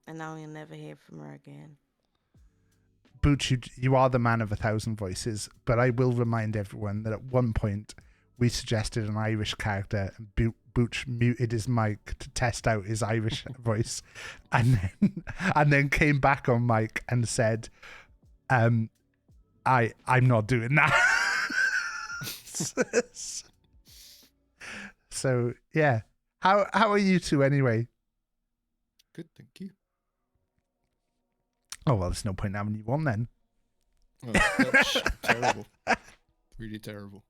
And now you'll never hear from her again. Booch, you are the man of 1,000 voices, but I will remind everyone that at one point we suggested an Irish character, and Booch muted his mic to test out his Irish voice, and then came back on mic and said, "I'm not doing that." So yeah, how are you two anyway? Good, thank you. Oh well, there's no point having you on then. Oh, that's terrible. Really terrible.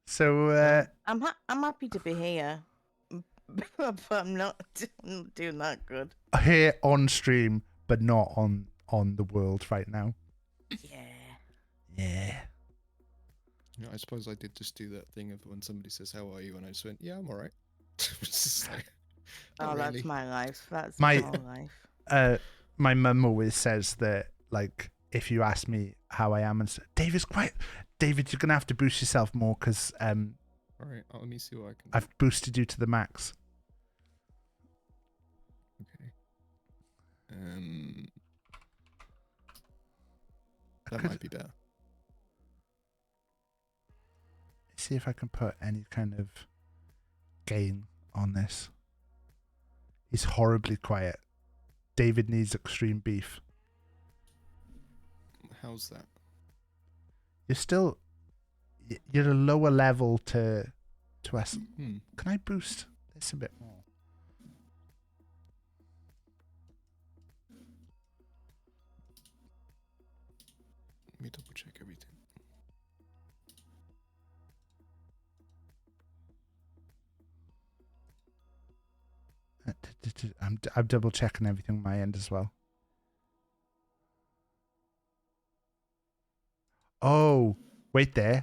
So I'm happy to be here, but I'm not doing that good. here on stream, but not on the world right now. Yeah. Yeah, I suppose I did just do that thing of when somebody says, "How are you?" and I just went, "Yeah, I'm all right." It's just like, Oh, not that's really. my life. That's My- my life. My mum always says that, like, if you ask me how I am, and David, you're gonna have to boost yourself more because All right, let me see what I can do. I've boosted you to the max. Okay. That could- might be better. See if I can put any kind of gain on this. He's horribly quiet. David needs extreme beef. How's that? You're a lower level to us. Hmm. Can I boost this a bit more? Let me double check everything. I'm double checking everything on my end as well. Oh, wait there.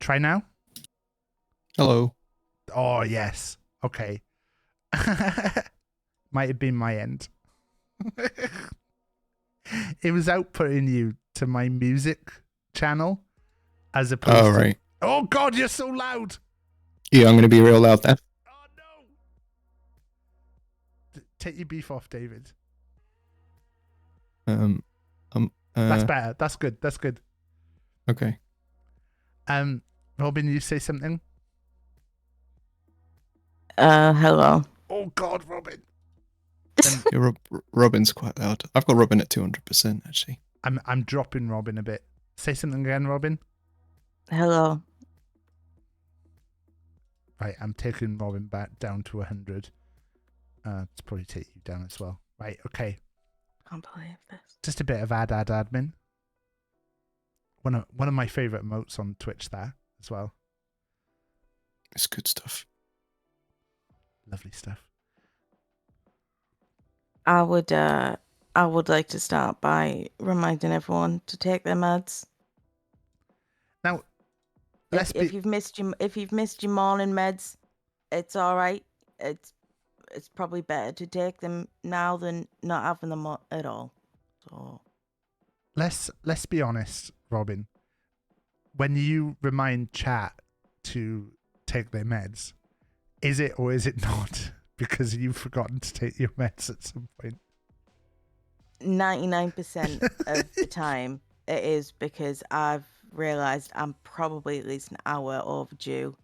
Try now. Hello. Oh, yes. Okay. Might have been my end. It was outputting you to my music channel as opposed Oh, to... right. Oh, God, you're so loud. Yeah, I'm going to be real loud there. Oh, no. Take your beef off, David. That's better. That's good. That's good. Okay. Robin, you say something? Hello. Oh, God, Robin. Yeah, Robin's quite loud. I've got Robin at 200%, actually. I'm dropping Robin a bit. Say something again, Robin. Hello. Right, I'm taking Robin back down to 100. It's probably take you down as well. Right, okay. Can't believe this. Just a bit of admin. One of my favourite emotes on Twitch there as well. It's good stuff. Lovely stuff. I would I would like to start by reminding everyone to take their meds. Now, let's If you've missed your morning meds, it's all right. It's probably better to take them now than not having them at all. So let's be honest, Robin. When you remind chat to take their meds, is it or is it not because you've forgotten to take your meds at some point? 99% of the time, it is because I've realised I'm probably at least an hour overdue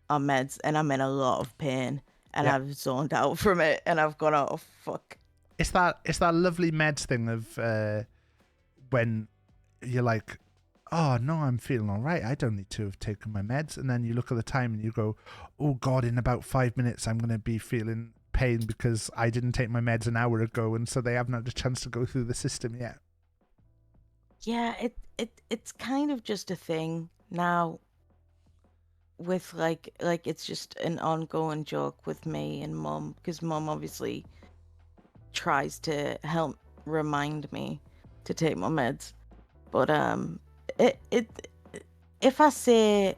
on meds, and I'm in a lot of pain, and Yeah. I've zoned out from it, and I've gone, oh fuck. It's that lovely meds thing of when you're like, oh no, I'm feeling all right. I don't need to have taken my meds, and then you look at the time and you go, oh god, in about 5 minutes I'm gonna be feeling pain because I didn't take my meds an hour ago, and so they haven't had a chance to go through the system yet. Yeah, it's kind of just a thing now. With like it's just an ongoing joke with me and Mum, because Mum obviously tries to help remind me to take my meds. But if I say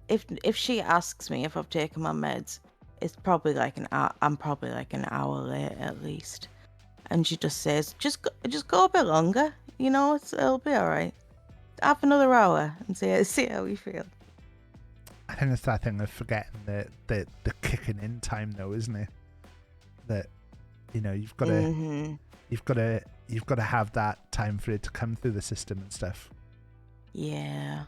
if she asks me if I've taken my meds, it's probably like an hour. I'm probably like an hour late at least, and she just says, just go a bit longer. You know, it'll be all right. Have another hour and see how we feel. I think it's that thing of forgetting the kicking in time, though, isn't it? That you've got to you've got to have that time for it to come through the system and stuff. Yeah.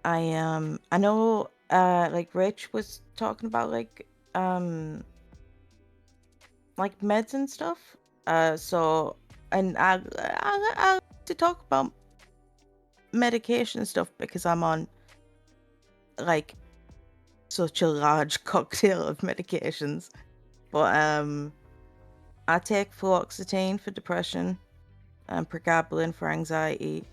I know like Rich was talking about like meds and stuff. So and I like to talk about medication and stuff because I'm on like such a large cocktail of medications. But I take fluoxetine for depression and pregabalin for anxiety,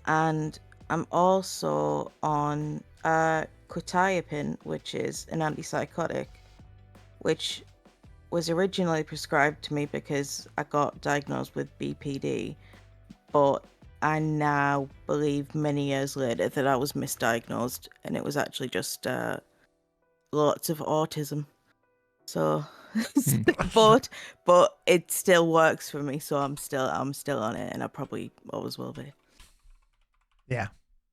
and I'm also on quetiapine, which is an antipsychotic, which was originally prescribed to me because I got diagnosed with BPD, but I now believe many years later that I was misdiagnosed and it was actually just lots of autism. So, but it still works for me, so I'm still on it, and I probably always will be. Yeah,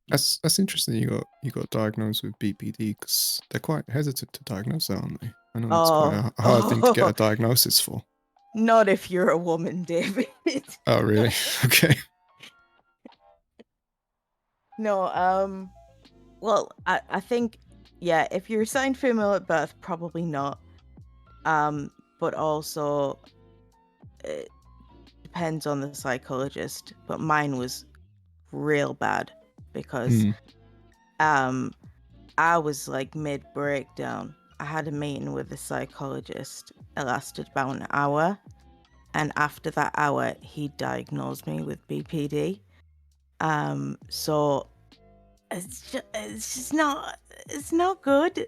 That's interesting. You got diagnosed with BPD because they're quite hesitant to diagnose that, aren't they? I know it's quite a hard thing to get a diagnosis for. Not if you're a woman, David. Oh, really? Okay. No, well, I think, yeah, if you're assigned female at birth, probably not. But also, it depends on the psychologist. But mine was real bad because, I was like mid breakdown. I had a meeting with the psychologist. It lasted about an hour, and after that hour, he diagnosed me with BPD. So it's just not good.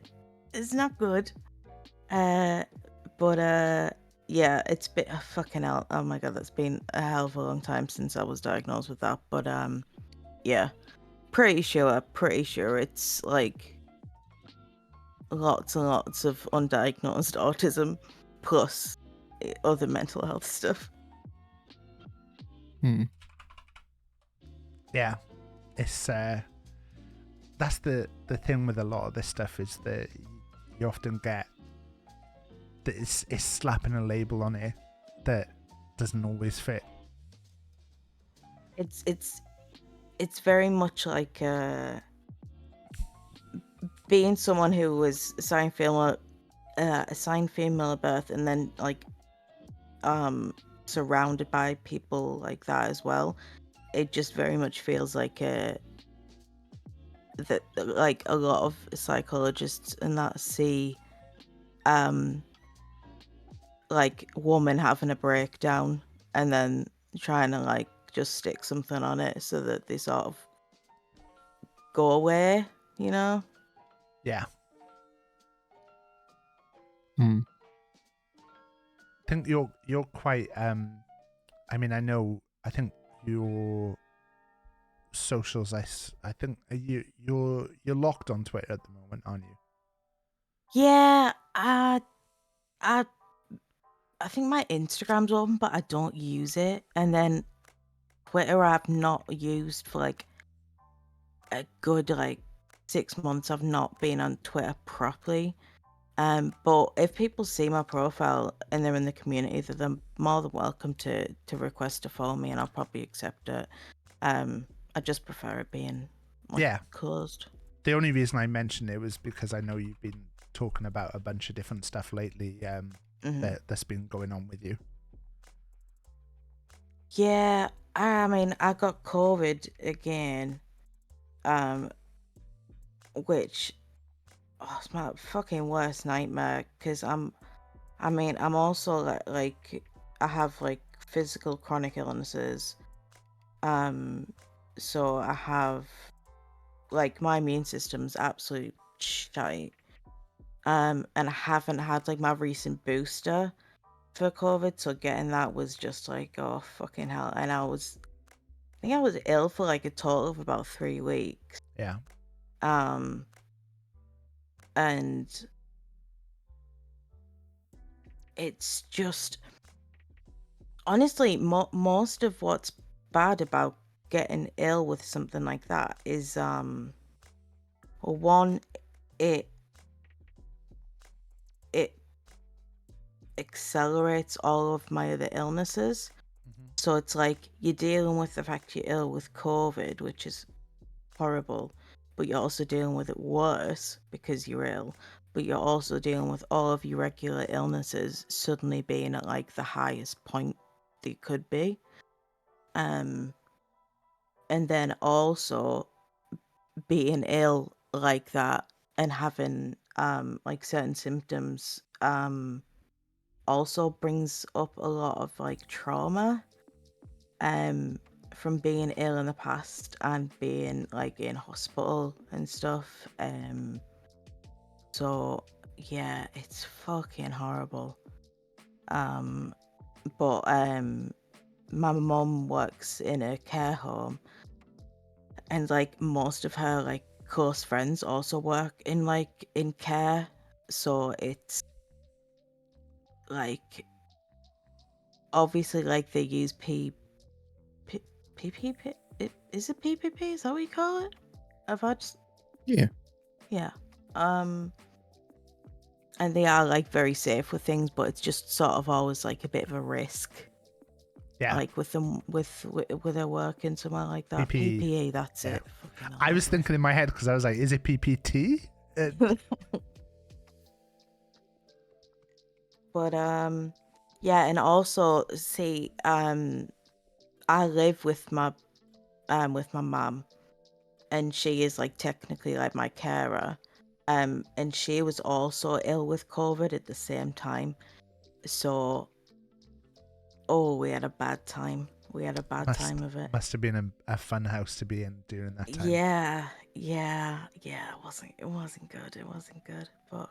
It's not good. But yeah, it's been fucking hell. Oh my god, that's been a hell of a long time since I was diagnosed with that. But yeah, pretty sure it's like lots and lots of undiagnosed autism plus other mental health stuff. Yeah, it's that's the thing with a lot of this stuff is that you often get that it's slapping a label on it that doesn't always fit. It's very much like being someone who was assigned female at birth and then like surrounded by people like that as well. It just very much feels like that like a lot of psychologists and that see like woman having a breakdown and then trying to like just stick something on it so that they sort of go away, you know? Yeah. think you're quite. I mean, I think your socials. I think you're locked on Twitter at the moment, aren't you? Yeah, I think my Instagram's open, but I don't use it. And then Twitter, I've not used for like a good 6 months. I've not been on Twitter properly. But if people see my profile and they're in the community, they're more than welcome to request to follow me, and I'll probably accept it. I just prefer it being closed. The only reason I mentioned it was because I know you've been talking about a bunch of different stuff lately that's been going on with you. Yeah, I mean, I got COVID again, which it's my fucking worst nightmare. Because I'm also like I have like physical chronic illnesses, so I have like my immune system's absolute shite, and I haven't had like my recent booster for COVID, so getting that was just like, oh fucking hell. And I think I was ill for like a total of about 3 weeks. Yeah. And it's just honestly most of what's bad about getting ill with something like that is well, one, it accelerates all of my other illnesses. So it's like you're dealing with the fact you're ill with COVID, which is horrible, but you're also dealing with it worse because you're ill, but you're also dealing with all of your regular illnesses suddenly being at like the highest point they could be. And then also being ill like that and having like certain symptoms also brings up a lot of like trauma from being ill in the past and being like in hospital and stuff. So yeah, it's fucking horrible. But my mom works in a care home, and like most of her like close friends also work in care, so it's like obviously like they use PPP. Is it PPP? Is that what you call it? Yeah. And they are like very safe with things, but it's just sort of always like a bit of a risk. Yeah. Like with them with their work and somewhere like that. PPE. PPE, that's Yeah. it. I was thinking in my head because I was like, is it PPT? But yeah, and also see, I live with my mum, and she is like technically like my carer. And she was also ill with COVID at the same time. So we had a bad time. We had a bad time of it. Must have been a fun house to be in during that time. Yeah. It wasn't good. But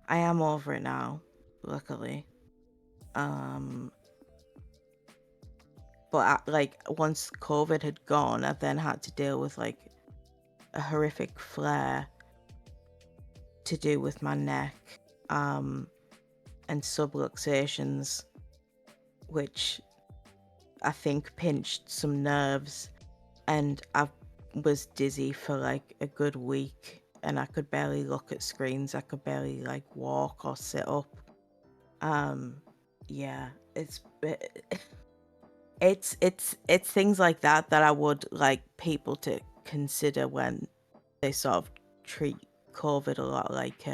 I am over it now, luckily. But like once COVID had gone, I then had to deal with like a horrific flare to do with my neck, and subluxations, which I think pinched some nerves, and I was dizzy for like a good week, and I could barely look at screens. I could barely like walk or sit up. Yeah, it's things like that I would like people to consider when they sort of treat COVID a lot like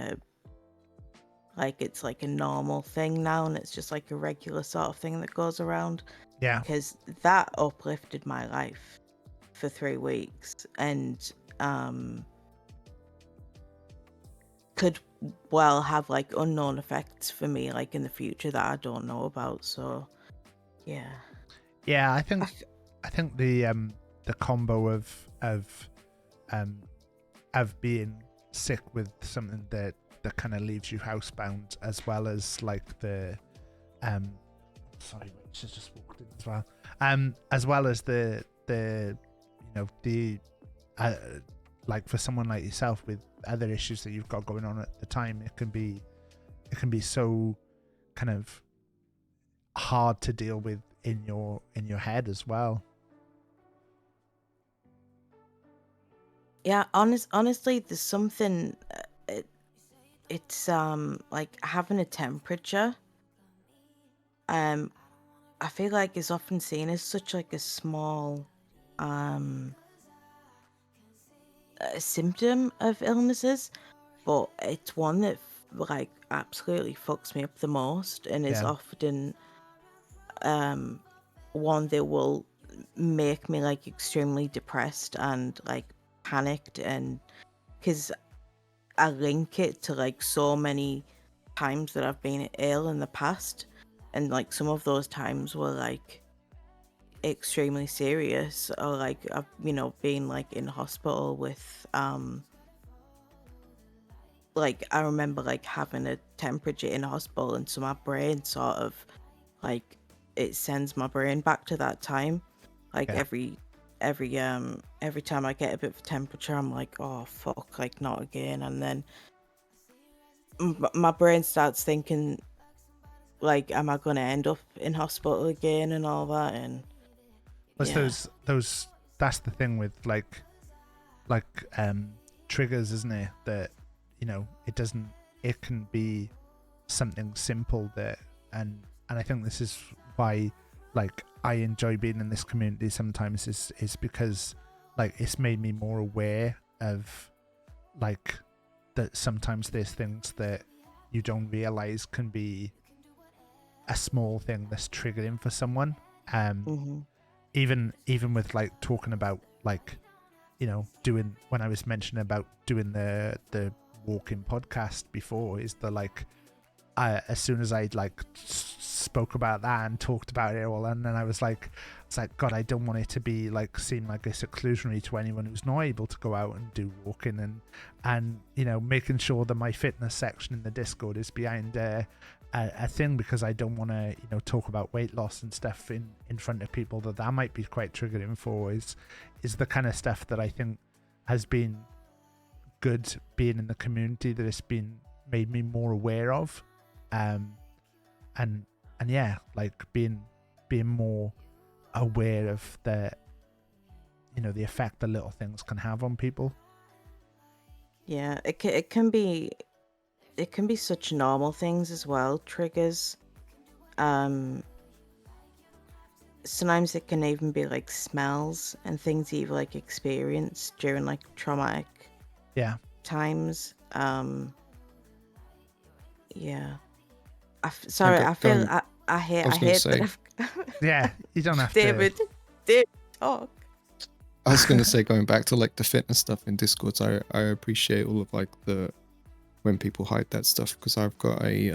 it's like a normal thing now, and it's just like a regular sort of thing that goes around. Yeah. Because that uplifted my life for 3 weeks, and could well have like unknown effects for me like in the future that I don't know about. So yeah. Yeah, I think the combo of being sick with something that kind of leaves you housebound, as well as like the Sorry, Rachel's just walked in as well. As well as the like for someone like yourself with other issues that you've got going on at the time, it can be so kind of hard to deal with in your head as well. Yeah, honestly, there's something. It's like having a temperature. I feel like it's often seen as such like a small symptom of illnesses, but it's one that like absolutely fucks me up the most, and is Yeah. often one that will make me like extremely depressed and like panicked, and because I link it to like so many times that I've been ill in the past, and like some of those times were like extremely serious, or like I've been like in hospital with like I remember like having a temperature in hospital, and so my brain sort of like it sends my brain back to that time. Like Yeah. every time I get a bit of temperature, I'm like, oh fuck, like not again. And then my brain starts thinking like, am I gonna end up in hospital again and all that? And those that's the thing with like triggers, isn't it? That it can be something simple that and I think this is why like I enjoy being in this community sometimes is because like it's made me more aware of like that sometimes there's things that you don't realize can be a small thing that's triggering for someone. Even with like talking about like doing when I was mentioning about doing the walking podcast before, is the like as soon as I like spoke about that and talked about it all, and then I was like, it's like, God, I don't want it to be like seem like it's exclusionary to anyone who's not able to go out and do walking, and making sure that my fitness section in the Discord is behind a thing, because I don't want to talk about weight loss and stuff in front of people that might be quite triggering for. Is the kind of stuff that I think has been good being in the community, that it's been made me more aware of, and yeah, like being more aware of the the effect the little things can have on people. Yeah, it can be such normal things as well, triggers. Sometimes it can even be like smells and things you've like experienced during like traumatic times. Yeah. I feel I hate say, that. Yeah, you don't have David talk. I was gonna say, going back to like the fitness stuff in Discords, I appreciate all of like when people hide that stuff, because I've got a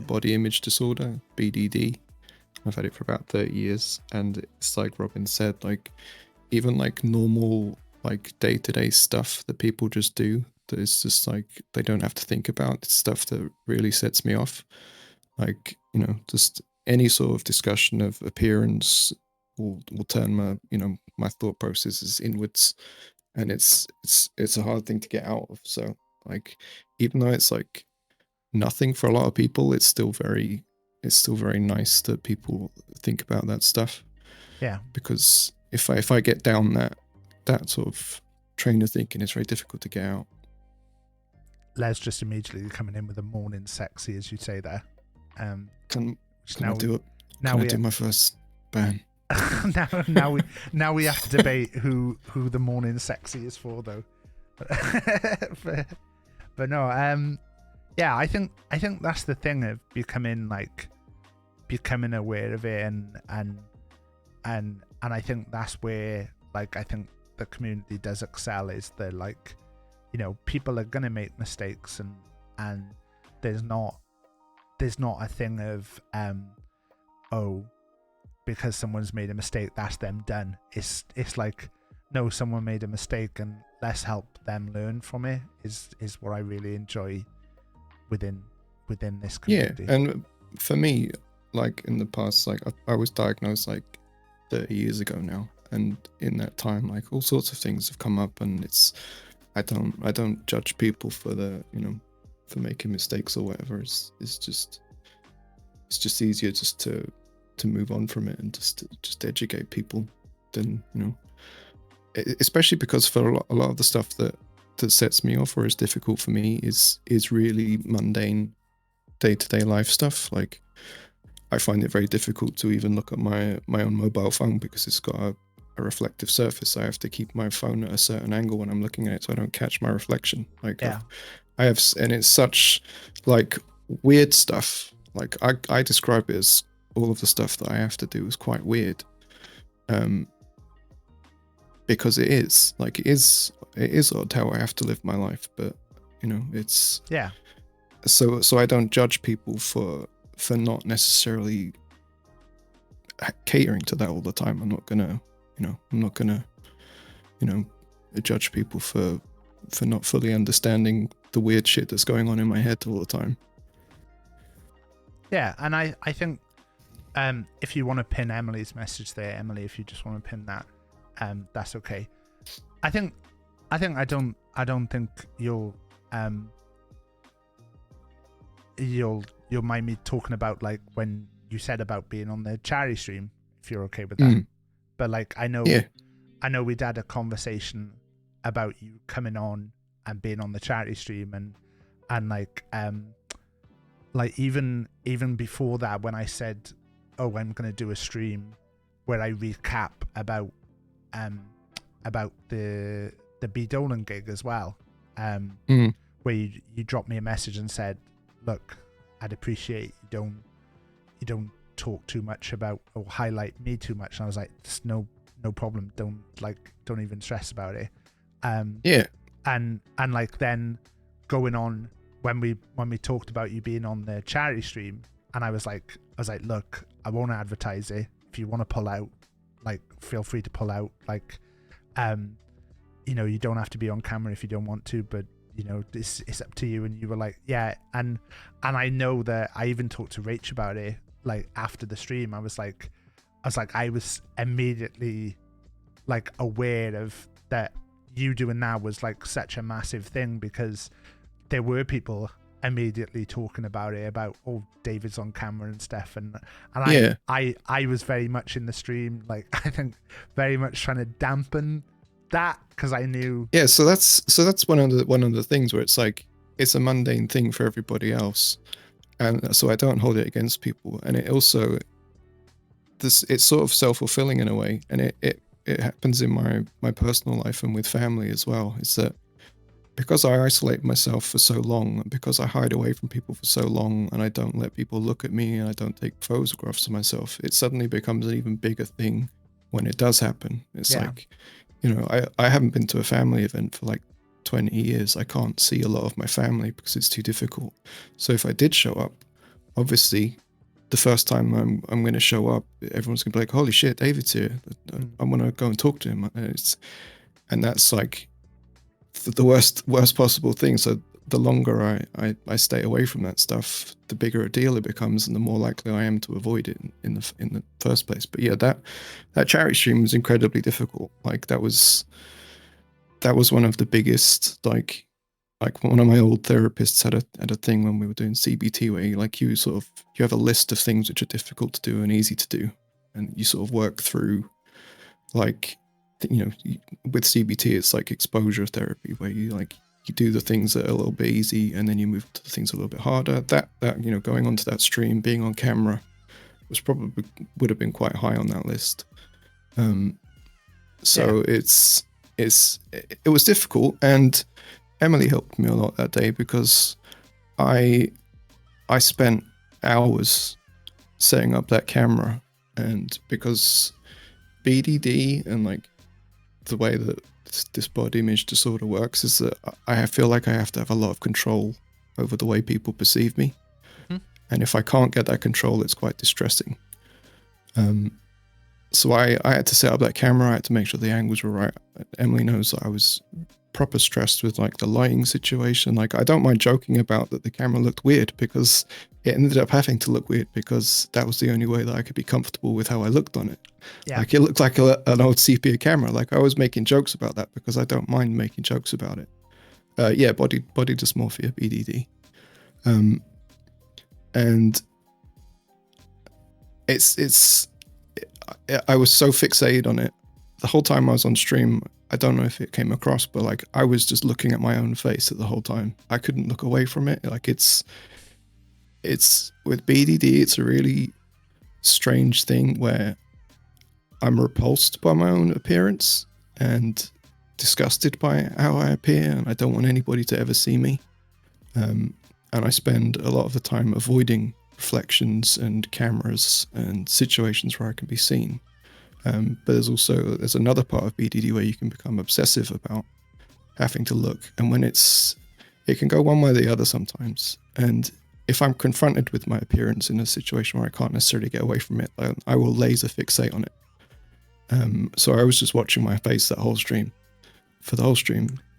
body image disorder, BDD. I've had it for about 30 years, and it's like Robin said, like even like normal like day-to-day stuff that people just do, that is just like they don't have to think about, it's stuff that really sets me off. Like just any sort of discussion of appearance will turn my my thought processes inwards, and it's a hard thing to get out of. So like even though it's like nothing for a lot of people, it's still very nice that people think about that stuff. Yeah, because if I get down that sort of train of thinking, it's very difficult to get out. Les just immediately coming in with a morning sexy, as you say there. Can I do my first ban? now we have to debate who the morning sexy is for, though. but no, yeah, I think that's the thing of becoming aware of it, and I think that's where like I think the community does excel, is that like people are gonna make mistakes, and there's not a thing of because someone's made a mistake, that's them done. It's like, no, someone made a mistake and let's help them learn from it, is what I really enjoy within this community. Yeah, and for me, like in the past, like I was diagnosed like 30 years ago now, and in that time, like all sorts of things have come up, and I don't judge people for for making mistakes or whatever. It's just easier just to move on from it and just educate people than especially because for a lot of the stuff that sets me off or is difficult for me is really mundane day-to-day life stuff. Like I find it very difficult to even look at my own mobile phone because it's got a reflective surface. I have to keep my phone at a certain angle when I'm looking at it so I don't catch my reflection. Like Yeah. I have, and it's such like weird stuff. Like I describe it as all of the stuff that I have to do is quite weird. Because it is odd how I have to live my life, but it's so I don't judge people for not necessarily catering to that all the time. I'm not gonna judge people for not fully understanding the weird shit that's going on in my head all the time. Yeah, and I think if you want to pin Emily's message there, Emily, if you just want to pin that, that's okay. I don't think you'll mind me talking about like when you said about being on the charity stream, if you're okay with that. But like I know we'd had a conversation about you coming on and being on the charity stream, and like even before that, when I said, oh, I'm gonna do a stream where I recap about the B Dolan gig as well, where you dropped me a message and said, look, I'd appreciate you don't talk too much about or highlight me too much. And I was like, it's no problem, don't even stress about it. And like then going on when we talked about you being on the charity stream, and I was like, look, I won't advertise it. If you want to pull out, like, feel free to pull out. Like, you don't have to be on camera if you don't want to, but it's up to you. And you were like, yeah. And I know that I even talked to Rach about it, like after the stream. I was immediately like aware of that you doing that was like such a massive thing, because there were people immediately talking about it, about, oh, David's on camera and stuff, and I was very much in the stream, like I think very much trying to dampen that, because I knew so that's one of the things where it's like it's a mundane thing for everybody else, and so I don't hold it against people, and it also it's sort of self-fulfilling in a way, and it happens in my personal life and with family as well. It's that because I isolate myself for so long, because I hide away from people for so long, and I don't let people look at me, and I don't take photographs of myself, it suddenly becomes an even bigger thing when it does happen. It's like, I haven't been to a family event for like 20 years. I can't see a lot of my family because it's too difficult. So if I did show up, obviously the first time I'm going to show up, everyone's going to be like, holy shit, David's here. I want to go and talk to him. And that's like the worst possible thing. So the longer I stay away from that stuff, the bigger a deal it becomes, and the more likely I am to avoid it in the first place. But yeah, that charity stream was incredibly difficult. Like that was one of the biggest, like one of my old therapists had a thing when we were doing CBT where you have a list of things which are difficult to do and easy to do, and you sort of work through, like, with CBT it's like exposure therapy, where you do the things that are a little bit easy and then you move to the things a little bit harder. That going onto that stream, being on camera, would have been quite high on that list. It was difficult, and Emily helped me a lot that day, because I spent hours setting up that camera, and because BDD and like the way that this body image disorder works is that I feel like I have to have a lot of control over the way people perceive me. And if I can't get that control, it's quite distressing. So I had to set up that camera. I had to make sure the angles were right. Emily knows that I was proper stressed with like the lighting situation. Like I don't mind joking about that the camera looked weird, because it ended up having to look weird because that was the only way that I could be comfortable with how I looked on it. Yeah. Like it looked like an old sepia camera. Like I was making jokes about that because I don't mind making jokes about it. Yeah, body dysmorphia, BDD. And I was so fixated on it the whole time I was on stream. I don't know if it came across, but like I was just looking at my own face at the whole time. I couldn't look away from it. Like it's with BDD, it's a really strange thing where I'm repulsed by my own appearance and disgusted by how I appear, and I don't want anybody to ever see me. And I spend a lot of the time avoiding reflections and cameras and situations where I can be seen. But there's another part of BDD where you can become obsessive about having to look, and when it can go one way or the other sometimes. And if I'm confronted with my appearance in a situation where I can't necessarily get away from it, I will laser fixate on it. So I was just watching my face the whole stream.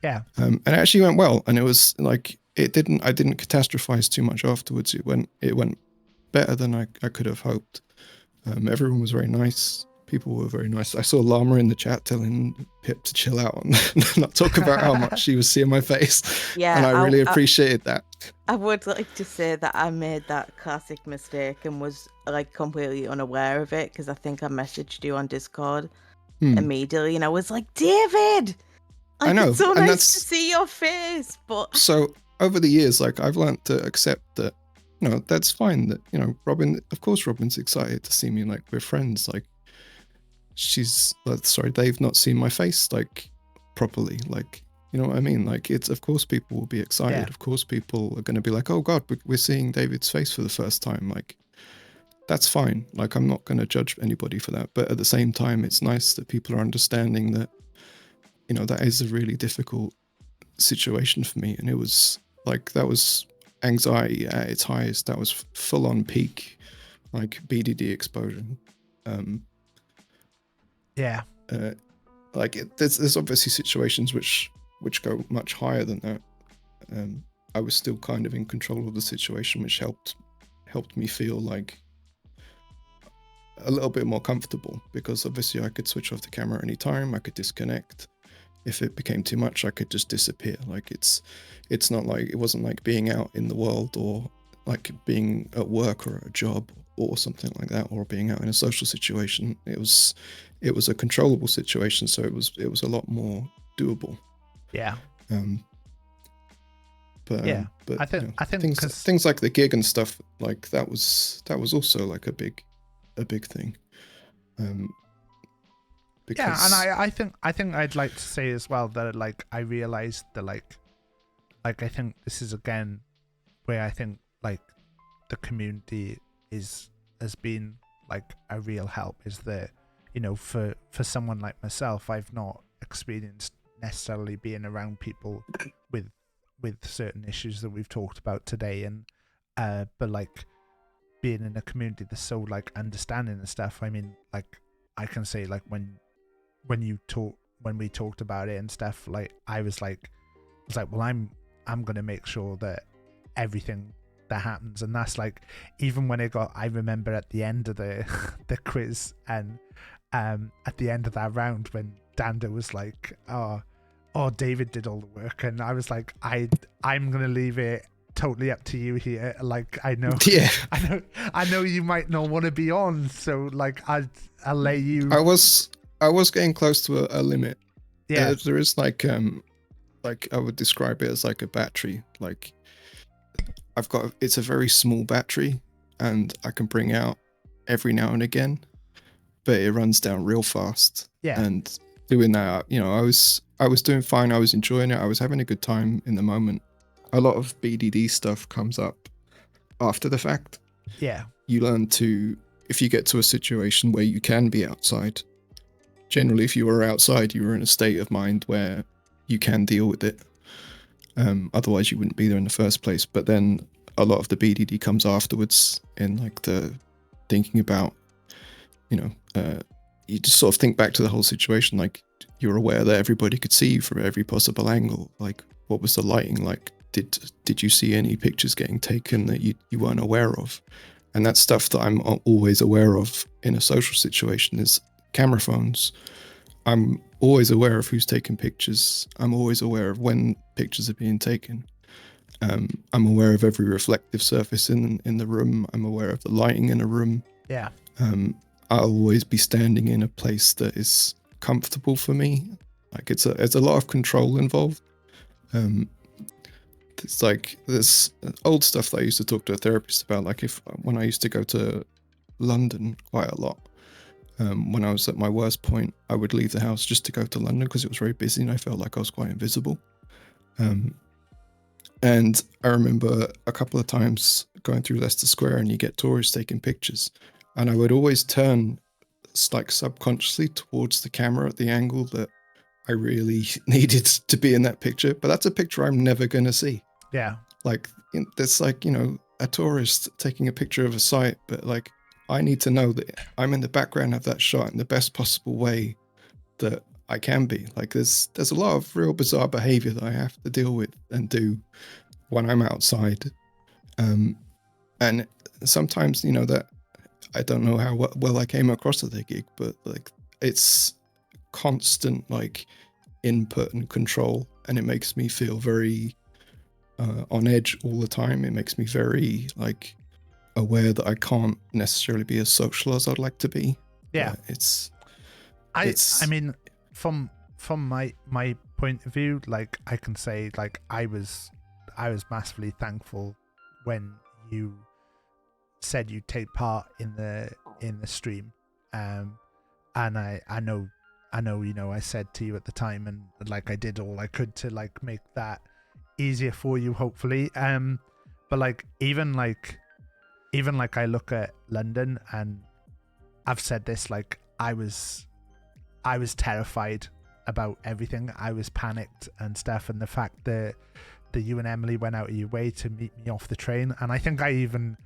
Yeah. And it actually went well, and it was like I didn't catastrophize too much afterwards. It went better than I could have hoped. Everyone was very nice. People were very nice. I saw Llama in the chat telling Pip to chill out and not talk about how much she was seeing my face. Yeah, and I really appreciated that. I would like to say that I made that classic mistake and was like completely unaware of it, because I think I messaged you on Discord immediately, and I was like, David, like, I know, it's so and nice to see your face. But so over the years, like I've learned to accept that, that's fine. That Robin's excited to see me. Like we're friends. Like they've not seen my face like properly. Like, you know what I mean? Like of course people will be excited. Yeah. Of course people are going to be like, oh God, we're seeing David's face for the first time. Like that's fine. Like I'm not going to judge anybody for that. But at the same time, it's nice that people are understanding that, that is a really difficult situation for me. And it was like, that was anxiety at its highest. That was full on peak, like BDD exposure. Yeah. There's obviously situations which go much higher than that. I was still kind of in control of the situation, which helped me feel like a little bit more comfortable, because obviously I could switch off the camera anytime. I could disconnect. If it became too much, I could just disappear. Like it's not like, it wasn't like being out in the world, or like being at work or at a job or something like that, or being out in a social situation. It was a controllable situation, so it was a lot more doable. Yeah. But I think things like the gig and stuff, like that was also like a big thing. Yeah, and I think I'd like to say as well that like I realized that like I think this is again where I think like the community has been like a real help, is that, for someone like myself, I've not experienced necessarily being around people with certain issues that we've talked about today, and but like being in a community that's so like understanding and stuff. I mean, like I can say like when we talked about it and stuff, like I was like well, I'm gonna make sure that everything that happens, and that's like, even when I remember at the end of the quiz, and at the end of that round when Dando was like, oh, David did all the work, and I was like, I'm gonna leave it totally up to you here. Like I know you might not want to be on, so like I'll let you. I was getting close to a limit. Yeah, there is like I would describe it as like a battery. Like it's a very small battery, and I can bring out every now and again, but it runs down real fast. Yeah, and doing that, I was doing fine. I was enjoying it. I was having a good time in the moment. A lot of BDD stuff comes up after the fact. Yeah, you learn to, if you get to a situation where you can be outside. Generally, if you were outside, you were in a state of mind where you can deal with it. Otherwise, you wouldn't be there in the first place. But then a lot of the BDD comes afterwards, in like the thinking about, you just sort of think back to the whole situation. Like, you're aware that everybody could see you from every possible angle. Like, what was the lighting like? Did you see any pictures getting taken that you weren't aware of? And that's stuff that I'm always aware of in a social situation, is camera phones. I'm always aware of who's taking pictures. I'm always aware of when pictures are being taken. I'm aware of every reflective surface in the room. I'm aware of the lighting in a room. Yeah. I'll always be standing in a place that is comfortable for me. Like, there's a lot of control involved. It's like this old stuff that I used to talk to a therapist about. Like, when I used to go to London quite a lot, when I was at my worst point, I would leave the house just to go to London because it was very busy and I felt like I was quite invisible. And I remember a couple of times going through Leicester Square and you get tourists taking pictures, and I would always turn like subconsciously towards the camera at the angle that I really needed to be in that picture. But that's a picture I'm never going to see. Yeah. Like, it's like, you know, a tourist taking a picture of a site, but like, I need to know that I'm in the background of that shot in the best possible way that I can be. Like, there's a lot of real bizarre behavior that I have to deal with and do when I'm outside. And sometimes, you know, that I don't know how well I came across at the gig, but like, it's constant like input and control, and it makes me feel very on edge all the time. It makes me very like aware that I can't necessarily be as social as I'd like to be. Yeah. I mean, from my point of view, like, I can say, like, I was massively thankful when you said you'd take part in the stream, and I know, you know, I said to you at the time, and like, I did all I could to like make that easier for you, hopefully. But like, even like I look at London, and I've said this, like, I was terrified about everything. I was panicked and stuff, and the fact that you and Emily went out of your way to meet me off the train, and I think I even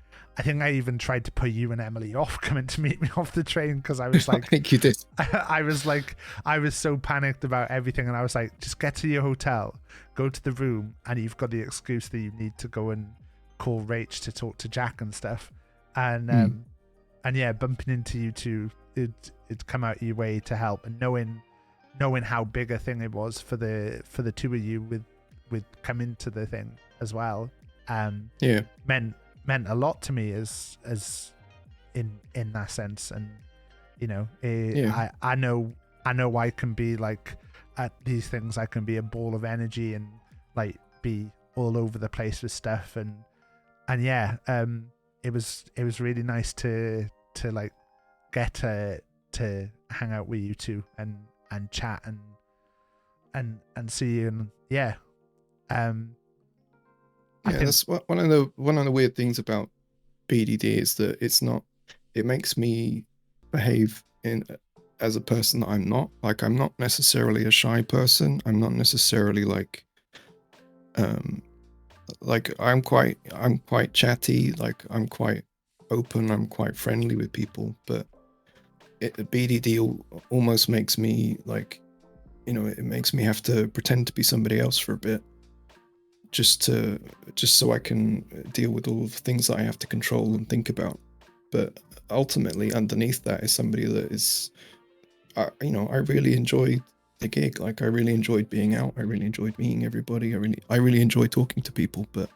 tried to put you and Emily off coming to meet me off the train, because I was like, I think you did. I was so panicked about everything, and I was like, just get to your hotel, go to the room, and you've got the excuse that you need to go and call Rach to talk to Jack and stuff, and yeah, bumping into you two, it'd come out of your way to help, and knowing how big a thing it was for the two of you with coming to the thing as well, meant a lot to me as in that sense. And you know, I know I can be like, at these things I can be a ball of energy and like be all over the place with stuff, and yeah, it was really nice to like get to hang out with you two and chat and see you, and yeah. I think that's one of the weird things about BDD is that it makes me behave as a person that I'm not. Like, I'm not necessarily a shy person. I'm not necessarily like I'm quite chatty. Like, I'm quite open. I'm quite friendly with people. But BDD almost makes me like, you know, it makes me have to pretend to be somebody else for a bit, just so I can deal with all of the things that I have to control and think about. But ultimately, underneath that is somebody that is, you know, I really enjoyed the gig. Like, I really enjoyed being out. I really enjoyed meeting everybody. I really enjoy talking to people. But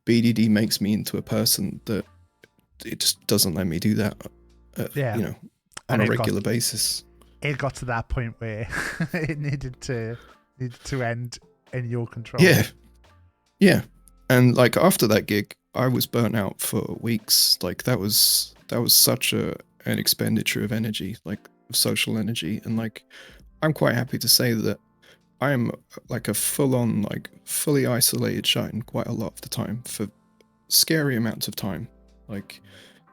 BDD makes me into a person that it just doesn't let me do that. You know, on a regular basis. It got to that point where it needed to end in your control. Yeah. And like, after that gig, I was burnt out for weeks. Like, that was such an expenditure of energy, like of social energy. And like, I'm quite happy to say that I am like a full-on, like fully isolated shut-in quite a lot of the time for scary amounts of time. Like,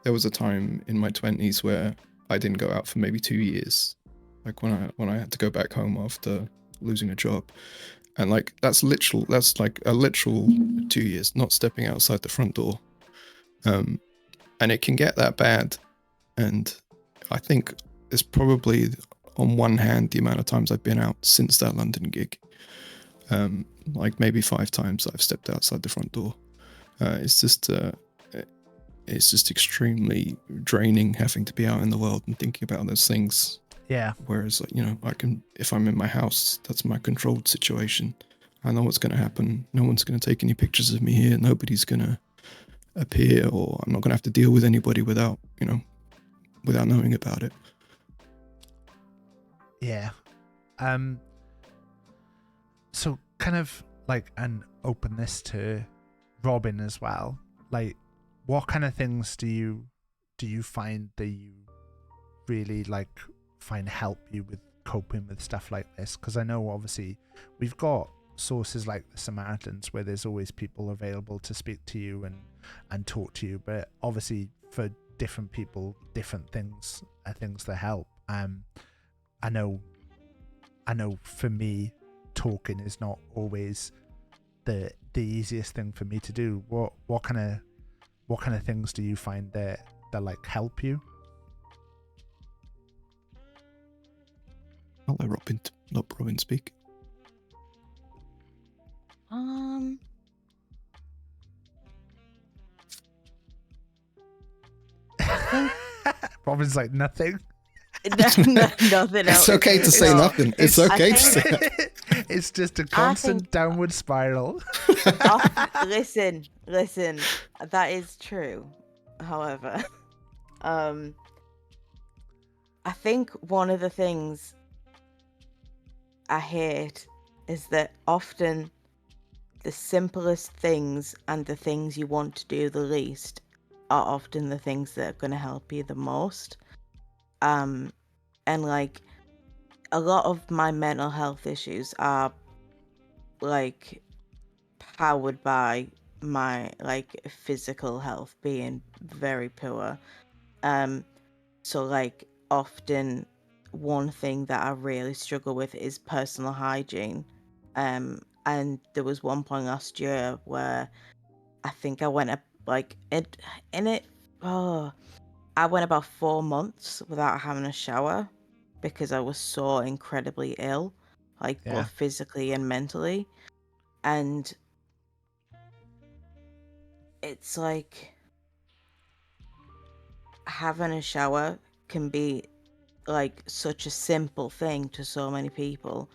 there was a time in my 20s where I didn't go out for maybe 2 years. Like, when I had to go back home after losing a job. And like, that's like a literal 2 years not stepping outside the front door. And it can get that bad. And I think it's probably on one hand the amount of times I've been out since that London gig. Like maybe 5 times I've stepped outside the front door. It's just extremely draining having to be out in the world and thinking about those things. Yeah. Whereas, like, you know, I can, if I'm in my house, that's my controlled situation. I know what's going to happen. No one's going to take any pictures of me here. Nobody's going to appear, or I'm not going to have to deal with anybody without knowing about it. Yeah. So kind of like an openness to Robin as well. Like, what kind of things do you find that you really like find help you with coping with stuff like this? Because I know obviously we've got sources like the Samaritans where there's always people available to speak to you and talk to you, but obviously for different people, different things are things that help. I know for me, talking is not always the easiest thing for me to do. What kind of things do you find that like help you? I'll let Robin speak. Robin's like nothing. Nothing else. It's okay to say nothing. It's okay to say nothing. It's just a constant downward spiral. Listen, that is true. However, I think one of the things I hate is that often the simplest things and the things you want to do the least are often the things that are going to help you the most. And like a lot of my mental health issues are like powered by my like physical health being very poor. So like often one thing that I really struggle with is personal hygiene. And there was one point last year where I think I went up like I went about 4 months without having a shower because I was so incredibly ill, like both physically and mentally. And it's like having a shower can be like such a simple thing to so many people,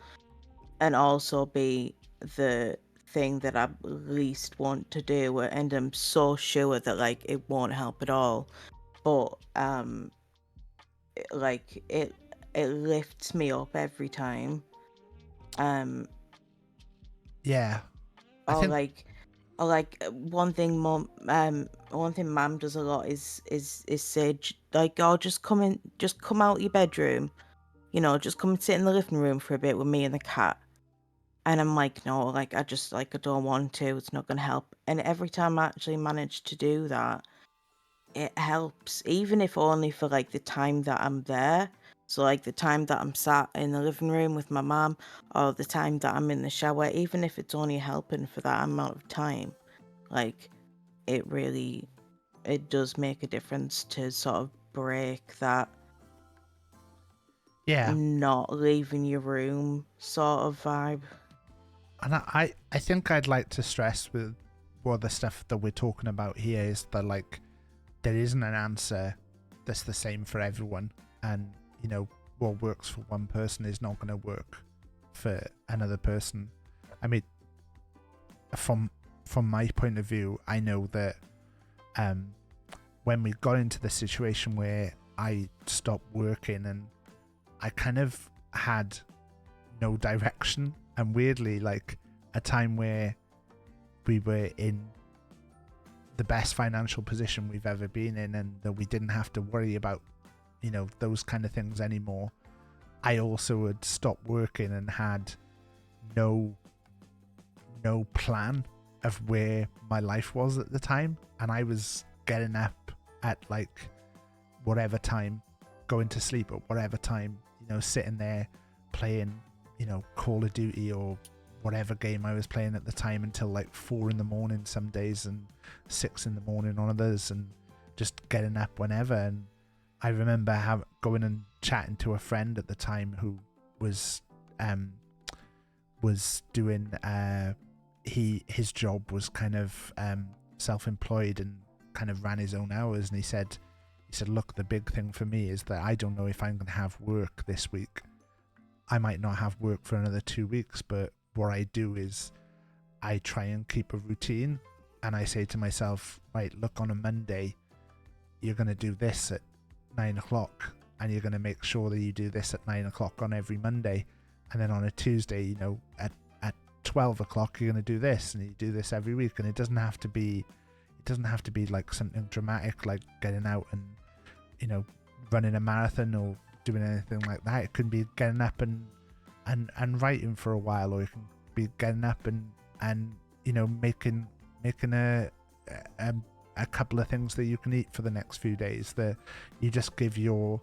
and also be the thing that I least want to do, and I'm so sure that like it won't help at all. But like it lifts me up every time. Yeah. Or like one thing mum does a lot is say like, oh, just come out your bedroom, you know, just come and sit in the living room for a bit with me and the cat. And I'm like, no, like I don't want to, it's not gonna help. And every time I actually manage to do that, it helps, even if only for like the time that I'm there. So like the time that I'm sat in the living room with my mum, or the time that I'm in the shower, even if it's only helping for that amount of time, like it does make a difference to sort of break that not leaving your room sort of vibe. And I think I'd like to stress with what the stuff that we're talking about here is that like there isn't an answer that's the same for everyone, and you know what works for one person is not going to work for another person. I mean, from my point of view, I know that when we got into the situation where I stopped working and I kind of had no direction, and weirdly like a time where we were in the best financial position we've ever been in, and that we didn't have to worry about, you know, those kind of things anymore. I also had stopped working and had no plan of where my life was at the time, and I was getting up at like whatever time, going to sleep at whatever time, you know, sitting there playing, you know, Call of Duty or whatever game I was playing at the time until like 4 a.m. some days and 6 a.m. on others, and just getting up whenever. And I remember going and chatting to a friend at the time who was doing his job was kind of self-employed and kind of ran his own hours, and he said, look, the big thing for me is that I don't know if I'm going to have work this week. I might not have work for another 2 weeks, but what I do is I try and keep a routine, and I say to myself, right, look, on a Monday you're going to do this at 9 o'clock, and you're going to make sure that you do this at 9 o'clock on every Monday, and then on a Tuesday, at 12 o'clock you're going to do this, and you do this every week. And it doesn't have to be like something dramatic like getting out and running a marathon or doing anything like that. It could be getting up and writing for a while, or you can be getting up and making a couple of things that you can eat for the next few days, that you just give your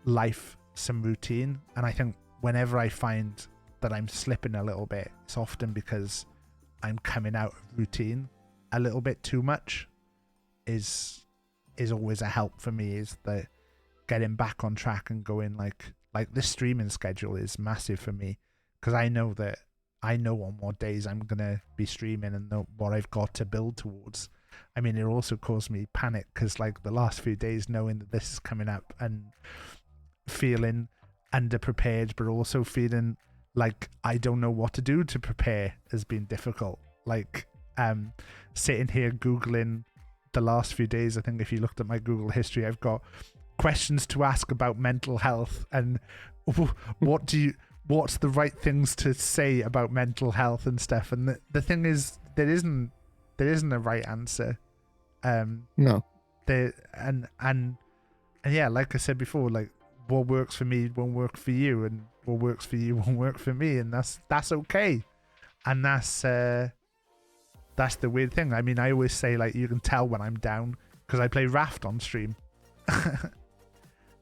life some routine. And I think whenever I find that I'm slipping a little bit, it's often because I'm coming out of routine a little bit too much. Is always a help for me, is that getting back on track and going like this streaming schedule is massive for me, because I know on what days I'm gonna be streaming and know what I've got to build towards. I mean, it also caused me panic, because like the last few days, knowing that this is coming up and feeling underprepared, but also feeling like I don't know what to do to prepare, has been difficult. Like sitting here Googling the last few days, I think if you looked at my Google history, I've got questions to ask about mental health and what's the right things to say about mental health and stuff. And the thing is, there isn't a right answer. No. And yeah, like I said before, like what works for me won't work for you, and what works for you won't work for me, and that's okay. And that's the weird thing. I mean, I always say, like, you can tell when I'm down because I play Raft on stream.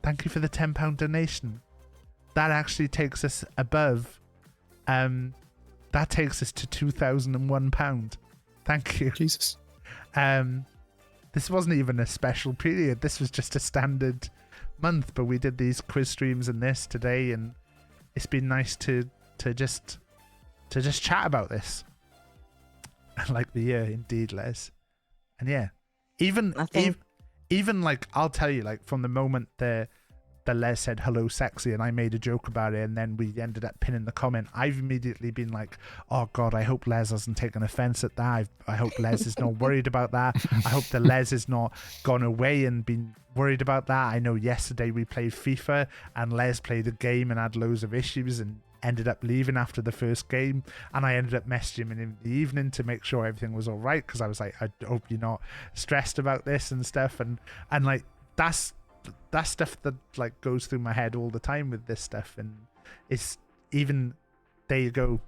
Thank you for the £10 donation. That actually takes us above. That takes us to £2,001. Thank you. Jesus. This wasn't even a special period. This was just a standard month, but we did these quiz streams and this today, and it's been nice to just chat about this. I like the year, indeed, Les. And yeah, even like, I'll tell you, like, from the moment the Les said hello sexy and I made a joke about it, and then we ended up pinning the comment, I've immediately been like, oh god, I hope Les hasn't taken offense at that. I hope Les is not worried about that. I hope the Les is not gone away and been worried about that. I know yesterday we played FIFA and Les played a game and had loads of issues and ended up leaving after the first game, and I ended up messaging him in the evening to make sure everything was all right, because I was like, I hope you're not stressed about this and stuff, and like that's stuff that like goes through my head all the time with this stuff. And it's even, there you go,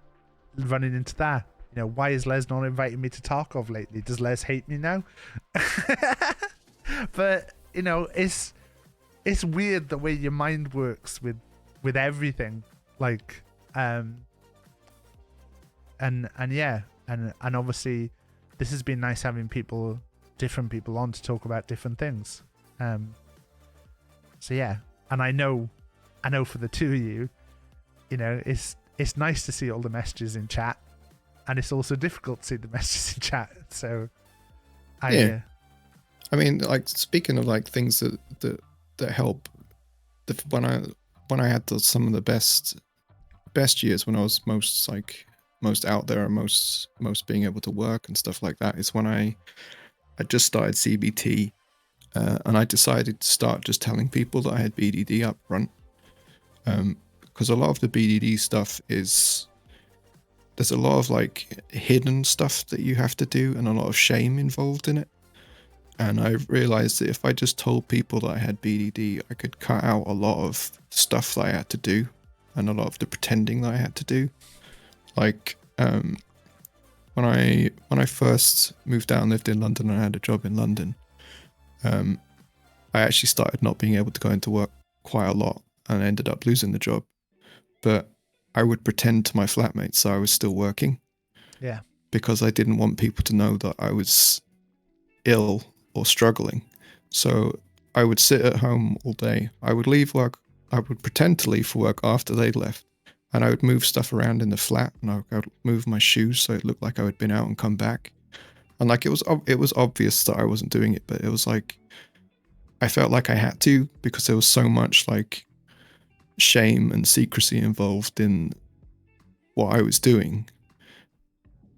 running into that, why is Les not inviting me to Tarkov lately? Does Les hate me now? But it's weird the way your mind works with everything. Like, and yeah, and obviously this has been nice having different people on to talk about different things. So yeah, and I know for the two of you, it's nice to see all the messages in chat, and it's also difficult to see the messages in chat. So I mean, like, speaking of like things that help, when I had some of the best years, when I was most out there and most being able to work and stuff like that, is when I just started CBT, and I decided to start just telling people that I had BDD up front, because a lot of the BDD stuff there's a lot of like hidden stuff that you have to do and a lot of shame involved in it. And I realized that if I just told people that I had BDD, I could cut out a lot of stuff that I had to do and a lot of the pretending that I had to do. Like, when I first moved down and lived in London and I had a job in London, I actually started not being able to go into work quite a lot and ended up losing the job. But I would pretend to my flatmates that I was still working. Yeah. Because I didn't want people to know that I was ill or struggling. So I would sit at home all day. I would leave work. I would pretend to leave for work after they'd left, and I would move stuff around in the flat, and I would move my shoes so it looked like I had been out and come back. And like it was obvious that I wasn't doing it, but it was like I felt like I had to, because there was so much like shame and secrecy involved in what I was doing.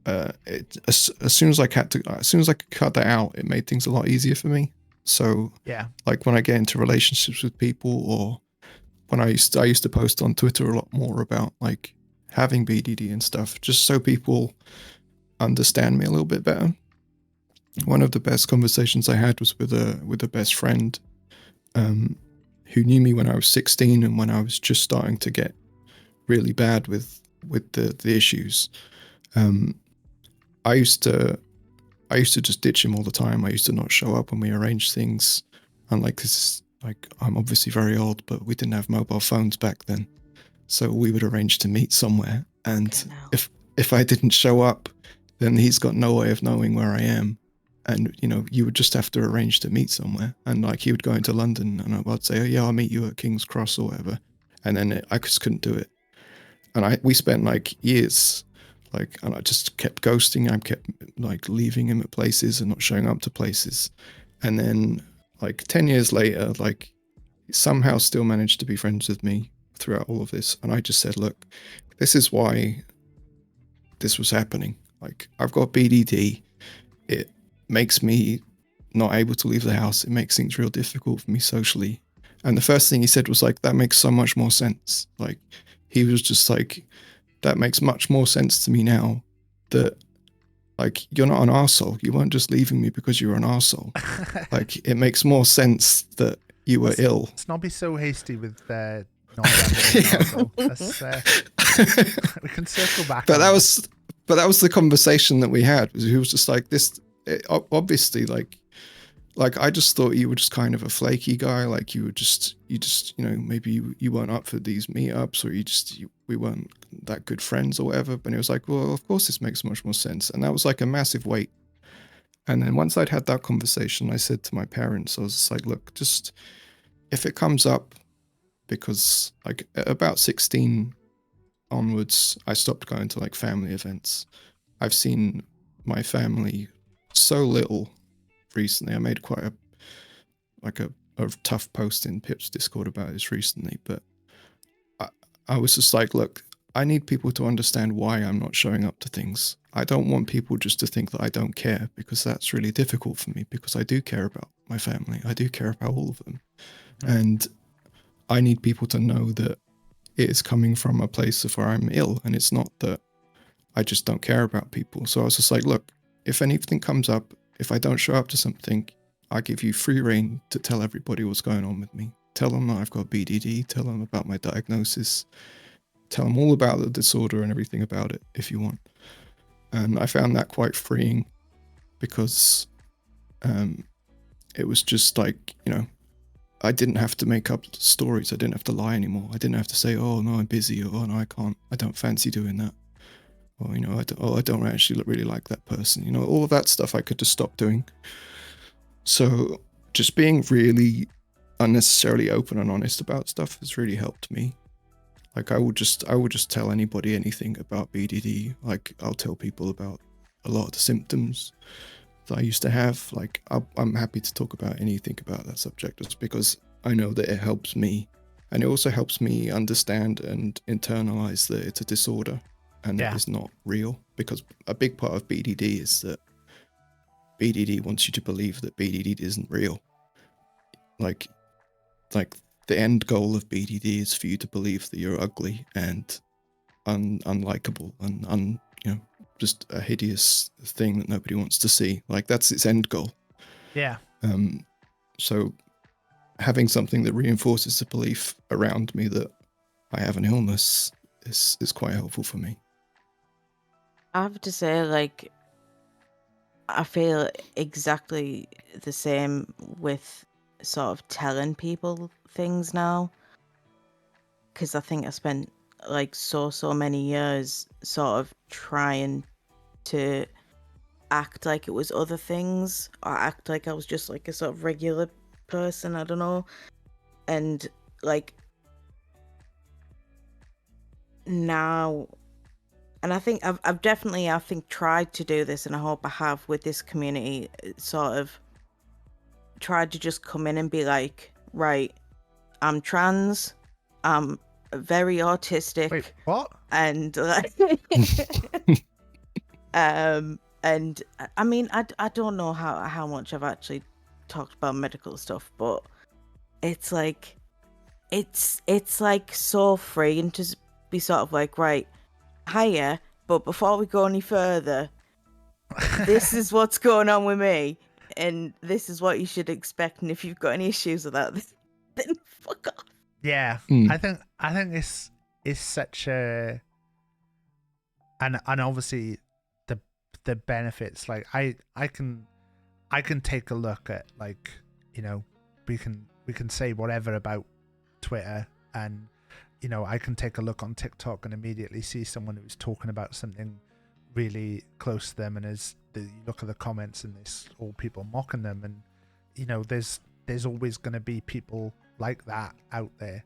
As soon as I could cut that out, it made things a lot easier for me. So Yeah. like when I get into relationships with people, or when I used to post on Twitter a lot more about like having BDD and stuff, just so people understand me a little bit better. One of the best conversations I had was with a best friend who knew me when I was 16 and when I was just starting to get really bad with the issues. I used to just ditch him all the time. I used to not show up when we arranged things. And like this, like I'm obviously very old, but we didn't have mobile phones back then, so we would arrange to meet somewhere. And if I didn't show up, then he's got no way of knowing where I am. And you know, you would just have to arrange to meet somewhere. And like he would go into London, and I'd say, "Oh yeah, I'll meet you at King's Cross or whatever." And then I just couldn't do it. And we spent like years. Like, and I just kept ghosting. I kept like leaving him at places and not showing up to places. And then like 10 years later, like he somehow still managed to be friends with me throughout all of this. And I just said, look, this is why this was happening. Like I've got BDD. It makes me not able to leave the house. It makes things real difficult for me socially. And the first thing he said was like, that makes so much more sense. Like he was just like, that makes much more sense to me now, that like you're not an arsehole. You weren't just leaving me because you were an arsehole. Like it makes more sense that you were ill. Let's not be so hasty with Yeah. we can circle back. But that was the conversation that we had. He was just like this. Obviously, like I just thought you were just kind of a flaky guy. Like you just you know, maybe you weren't up for these meetups, or we weren't that good friends or whatever. But it was like, well, of course this makes much more sense. And that was like a massive weight. And then once I'd had that conversation, I said to my parents, I was just like, look, just if it comes up, because like at about 16 onwards, I stopped going to like family events. I've seen my family so little recently. I made quite a tough post in Pip's Discord about this recently, but I was just like, look, I need people to understand why I'm not showing up to things. I don't want people just to think that I don't care, because that's really difficult for me, because I do care about my family. I do care about all of them. And I need people to know that it is coming from a place of where I'm ill, and it's not that I just don't care about people. So I was just like, look, if anything comes up, if I don't show up to something, I give you free reign to tell everybody what's going on with me. Tell them that I've got BDD, tell them about my diagnosis, tell them all about the disorder and everything about it if you want. And I found that quite freeing, because it was just like, you know, I didn't have to make up stories. I didn't have to lie anymore. I didn't have to say, oh no, I'm busy, or oh no, I can't, I don't fancy doing that. Or, you know, I don't actually really like that person. You know, all of that stuff I could just stop doing. So just being really unnecessarily open and honest about stuff has really helped me. Like I will just tell anybody anything about BDD. Like I'll tell people about a lot of the symptoms that I used to have. Like I'm happy to talk about anything about that subject, just because I know that it helps me, and it also helps me understand and internalize that it's a disorder and that it's not real. Because a big part of BDD is that BDD wants you to believe that BDD isn't real. Like the end goal of BDD is for you to believe that you're ugly and unlikable and you know, just a hideous thing that nobody wants to see. Like that's its end goal. Yeah. So having something that reinforces the belief around me that I have an illness is quite helpful for me. I have to say, like, I feel exactly the same with sort of telling people things now, because I think I spent like so many years sort of trying to act like it was other things, or act like I was just like a sort of regular person, I don't know. And like now, and I think I've definitely, I think, tried to do this, and I hope I have with this community, sort of tried to just come in and be like, right, I'm trans, I'm very autistic. Wait, what? And like, and I mean, I don't know how much I've actually talked about medical stuff, but it's like it's like so freeing to be sort of like, right, hiya, but before we go any further, this is what's going on with me, and this is what you should expect, and if you've got any issues with that, then fuck off. Yeah, Mm. I think it's such a, and obviously the benefits, like I can take a look at, like, you know, we can say whatever about Twitter, and you know, I can take a look on TikTok and immediately see someone who's talking about something really close to them, and you look at the comments and there's all people mocking them, and you know, there's always going to be people like that out there,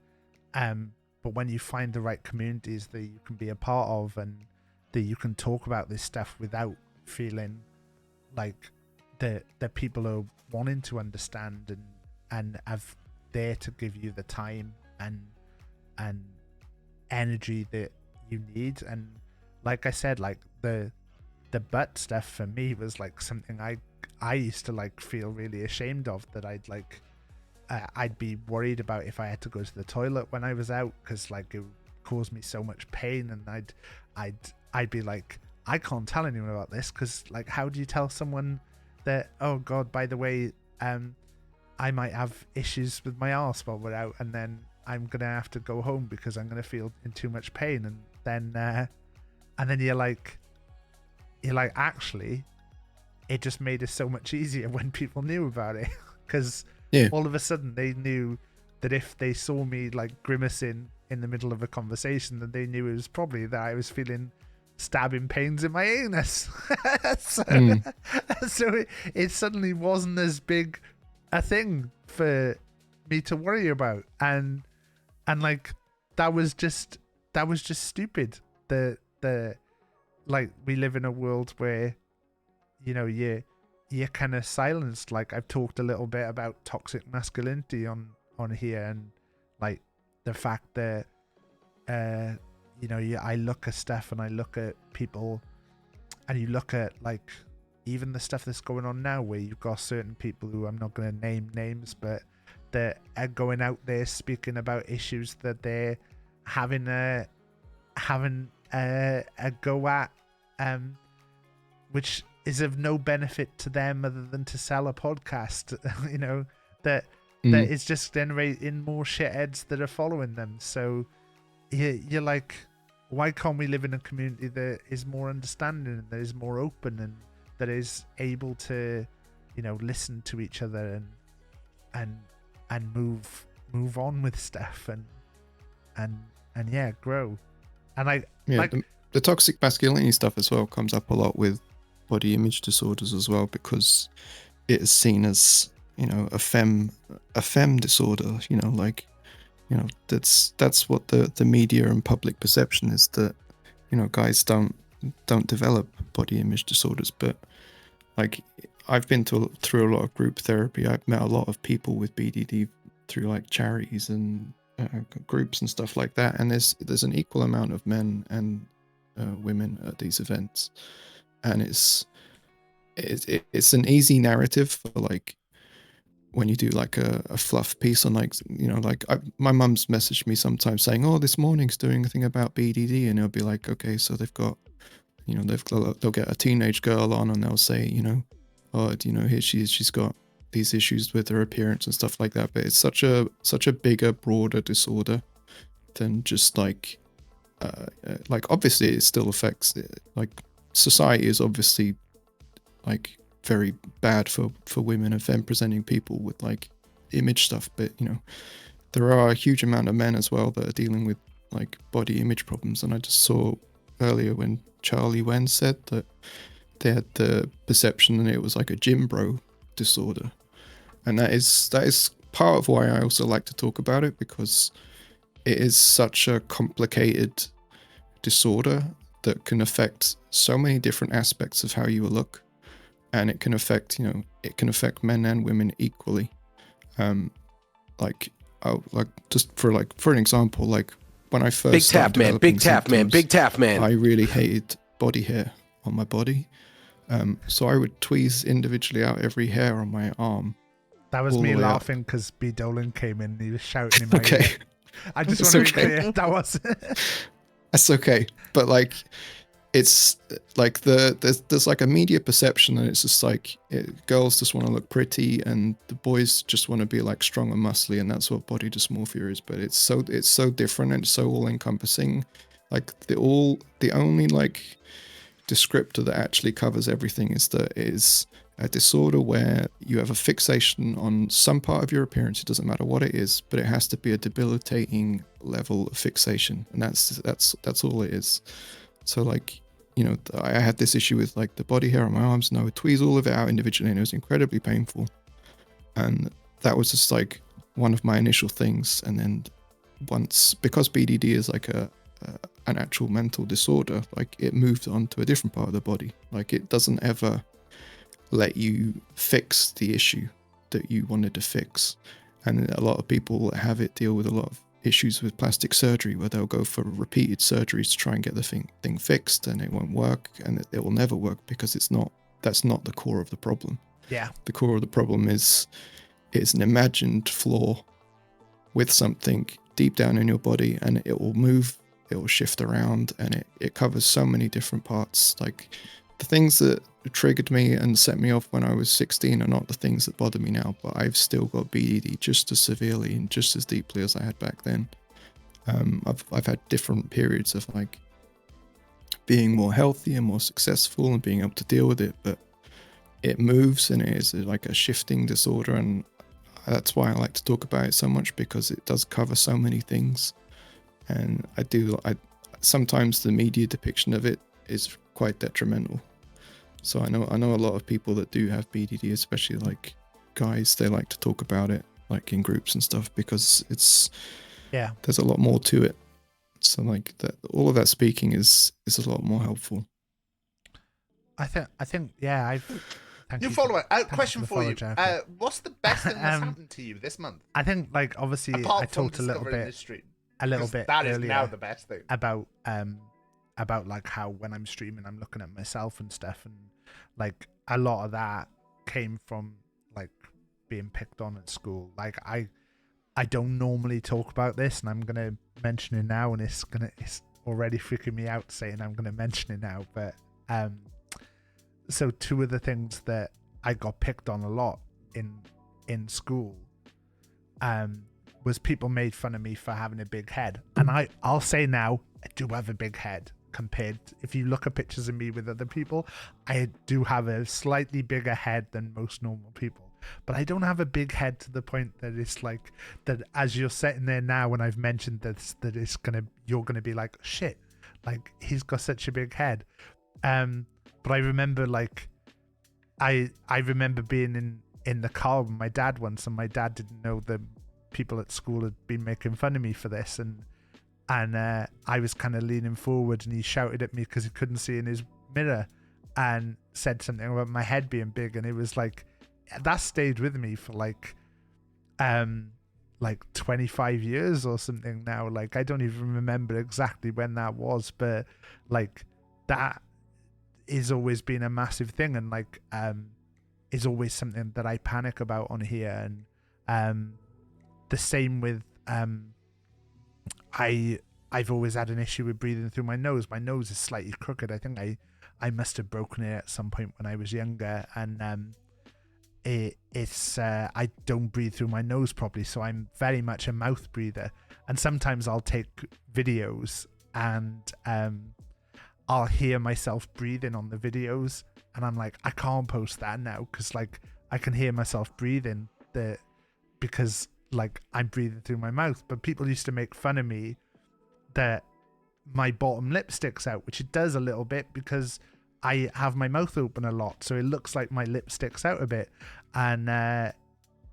but when you find the right communities that you can be a part of, and that you can talk about this stuff without feeling like the people are wanting to understand and have there to give you the time and energy that you need. And like I said, like the butt stuff for me was like something I used to like feel really ashamed of, that I'd be worried about if I had to go to the toilet when I was out, because like it would cause me so much pain, and I'd be like, I can't tell anyone about this, because like, how do you tell someone that, oh god, by the way, I might have issues with my arse while we're out, and then I'm gonna have to go home because I'm gonna feel in too much pain, and then you're like actually it just made it so much easier when people knew about it, because all of a sudden they knew that if they saw me like grimacing in the middle of a conversation, then they knew it was probably that I was feeling stabbing pains in my anus. So it suddenly wasn't as big a thing for me to worry about, and like that was just stupid. The like, we live in a world where, you know, you're kind of silenced. Like, I've talked a little bit about toxic masculinity on here, and like the fact that you know, I look at stuff and I look at people, and you look at like even the stuff that's going on now, where you've got certain people who, I'm not going to name names, but that are going out there speaking about issues that they're having a go at, which is of no benefit to them other than to sell a podcast. You know, that is just generating more shitheads that are following them. So you're like, why can't we live in a community that is more understanding, and that is more open, and that is able to, you know, listen to each other and move on with stuff, and yeah, grow. And the toxic masculinity stuff as well comes up a lot with body image disorders as well, because it is seen as, you know, a femme disorder, you know, like, you know, that's what the media and public perception is, that, you know, guys don't develop body image disorders. But like, I've been through a lot of group therapy. I've met a lot of people with BDD through like charities and groups and stuff like that, and there's an equal amount of men and women at these events, and it's an easy narrative for like when you do like a fluff piece on, like, you know, like my mum's messaged me sometimes saying, oh, this morning's doing a thing about BDD, and it'll be like, okay, so they've got, you know, they'll get a teenage girl on, and they'll say, you know, oh, you know, here she's got these issues with her appearance and stuff like that. But it's such a bigger, broader disorder than just like obviously it still affects it. Like, society is obviously like very bad for women and femme presenting people with like image stuff, but you know, there are a huge amount of men as well that are dealing with like body image problems. And I just saw earlier when Charlie Wen said that they had the perception that it was like a gym bro disorder, and that is part of why I also like to talk about it, because it is such a complicated disorder that can affect so many different aspects of how you look, and it can affect, it can affect men and women equally. Just for an example, like when I first Big Taff Man. I really hated body hair on my body. So I would tweeze individually out every hair on my arm. That was me laughing because B. Dolan came in and he was shouting in my ear. I just want to be clear. That was... That's okay. But like, it's like there's like a media perception, and it's just like girls just want to look pretty and the boys just want to be like strong and muscly, and that's what body dysmorphia is. But it's so different and so all encompassing. Like the only like descriptor that actually covers everything is that it is a disorder where you have a fixation on some part of your appearance. It doesn't matter what it is, but it has to be a debilitating level of fixation, and that's all it is. So like, I had this issue with like the body hair on my arms, and I would tweeze all of it out individually, and it was incredibly painful. And that was just like one of my initial things. And then because BDD is like an actual mental disorder, like it moved on to a different part of the body. Like it doesn't ever let you fix the issue that you wanted to fix. And a lot of people that have it deal with a lot of issues with plastic surgery, where they'll go for repeated surgeries to try and get the thing fixed, and it won't work, and it will never work, because that's not the core of the problem. Yeah. The core of the problem is it's an imagined flaw with something deep down in your body, and it will move, it will shift around, and it covers so many different parts. Like the things that triggered me and set me off when I was 16 are not the things that bother me now, but I've still got BDD just as severely and just as deeply as I had back then. I've had different periods of like being more healthy and more successful and being able to deal with it, but it moves, and it is like a shifting disorder, and that's why I like to talk about it so much, because it does cover so many things. And I sometimes the media depiction of it is quite detrimental. So I know a lot of people that do have BDD, especially like guys, they like to talk about it like in groups and stuff, because there's a lot more to it. So like all of that speaking is a lot more helpful. I think You follow it. Question for you. What's the best thing that's happened to you this month? I think like obviously Apart I talked a little bit that is earlier now the best thing about like how when I'm streaming I'm looking at myself and stuff, and like a lot of that came from like being picked on at school. Like I don't normally talk about this, and I'm gonna mention it now, and it's already freaking me out saying I'm gonna mention it now. But so two of the things that I got picked on a lot in school was people made fun of me for having a big head, and I'll say now I do have a big head. Compared, if you look at pictures of me with other people, I do have a slightly bigger head than most normal people, but I don't have a big head to the point that it's like that. As you're sitting there now, when I've mentioned this, that you're gonna be like, shit, like he's got such a big head. But I remember like I remember being in the car with my dad once, and my dad didn't know that people at school had been making fun of me for this, and I was kind of leaning forward, and he shouted at me because he couldn't see in his mirror, and said something about my head being big, and it was like that stayed with me for like 25 years or something now. Like I don't even remember exactly when that was, but like that is always been a massive thing, and like is always something that I panic about on here. And the same with I've always had an issue with breathing through my nose. My nose is slightly crooked. I think I must have broken it at some point when I was younger, and it's I don't breathe through my nose properly, so I'm very much a mouth breather. And sometimes I'll take videos and I'll hear myself breathing on the videos, and I'm like, I can't post that now because like I can hear myself breathing because like I'm breathing through my mouth. But people used to make fun of me that my bottom lip sticks out, which it does a little bit because I have my mouth open a lot, so it looks like my lip sticks out a bit. And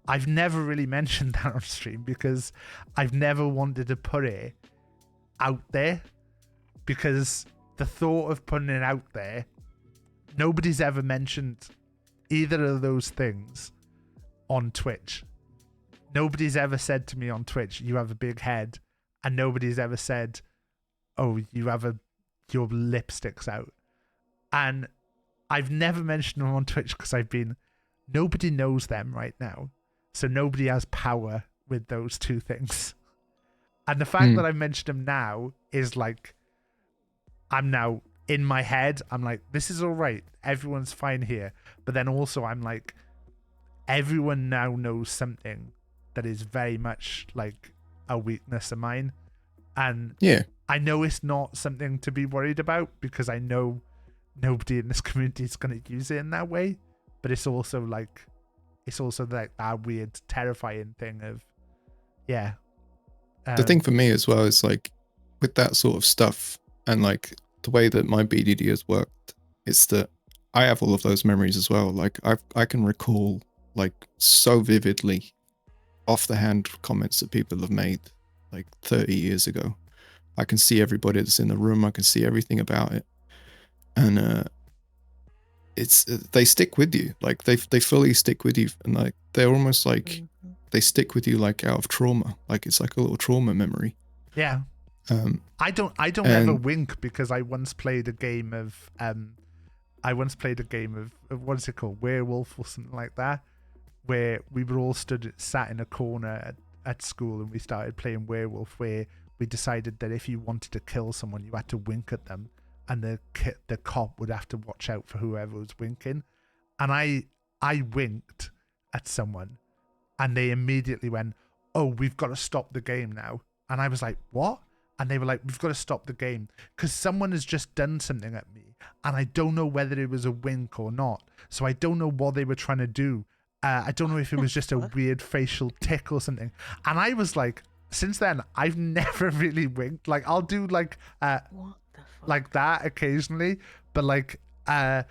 I've never really mentioned that on stream because I've never wanted to put it out there, because the thought of putting it out there, nobody's ever mentioned either of those things on Twitch. Nobody's ever said to me on Twitch, you have a big head, and nobody's ever said, oh, your lip sticks out. And I've never mentioned them on Twitch because nobody knows them right now. So nobody has power with those two things. And the fact that I mentioned them now is like, I'm now in my head, I'm like, this is all right. Everyone's fine here. But then also I'm like, everyone now knows something that is very much like a weakness of mine. And Yeah. I know it's not something to be worried about because I know nobody in this community is going to use it in that way. But it's also like that weird, terrifying thing of, yeah. The thing for me as well is like with that sort of stuff and like the way that my BDD has worked, it's that I have all of those memories as well. Like I can recall like so vividly off the hand comments that people have made like 30 years ago. I can see everybody that's in the room. I can see everything about it. And it's they stick with you. Like they fully stick with you, and like they're almost like they stick with you like out of trauma. Like it's like a little trauma memory. Yeah. I don't ever wink because I once played a game of what is it called, Werewolf or something like that, where we were all sat in a corner at school and we started playing Werewolf, where we decided that if you wanted to kill someone you had to wink at them, and the cop would have to watch out for whoever was winking. And I winked at someone and they immediately went, oh, we've got to stop the game now. And I was like, what? And they were like, we've got to stop the game because someone has just done something at me and I don't know whether it was a wink or not. So I don't know what they were trying to do. I don't know if it was just a weird facial tick or something. And I was like, since then, I've never really winked. Like I'll do like like that occasionally, but like I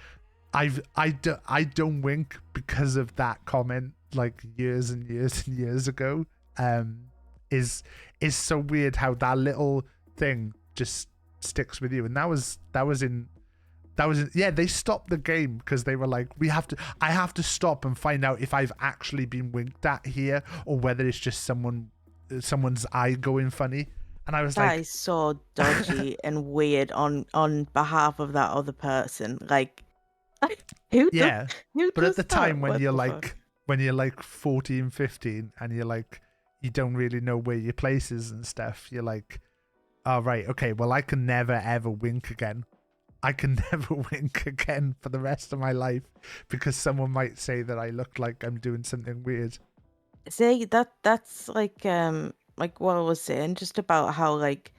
don't wink because of that comment like years and years and years ago. Is so weird how that little thing just sticks with you. And that was yeah, they stopped the game because they were like, I have to stop and find out if I've actually been winked at here or whether it's just someone's eye going funny. And I was like, that is so dodgy and weird on behalf of that other person. Like, who yeah. But at the time when What you're the like fuck? when you're like 14, 15 and you're like, you don't really know where your place is and stuff, you're like, oh right, okay, well I can never ever wink again. I can never wink again for the rest of my life because someone might say that I look like I'm doing something weird. See, that's like what I was saying, just about how like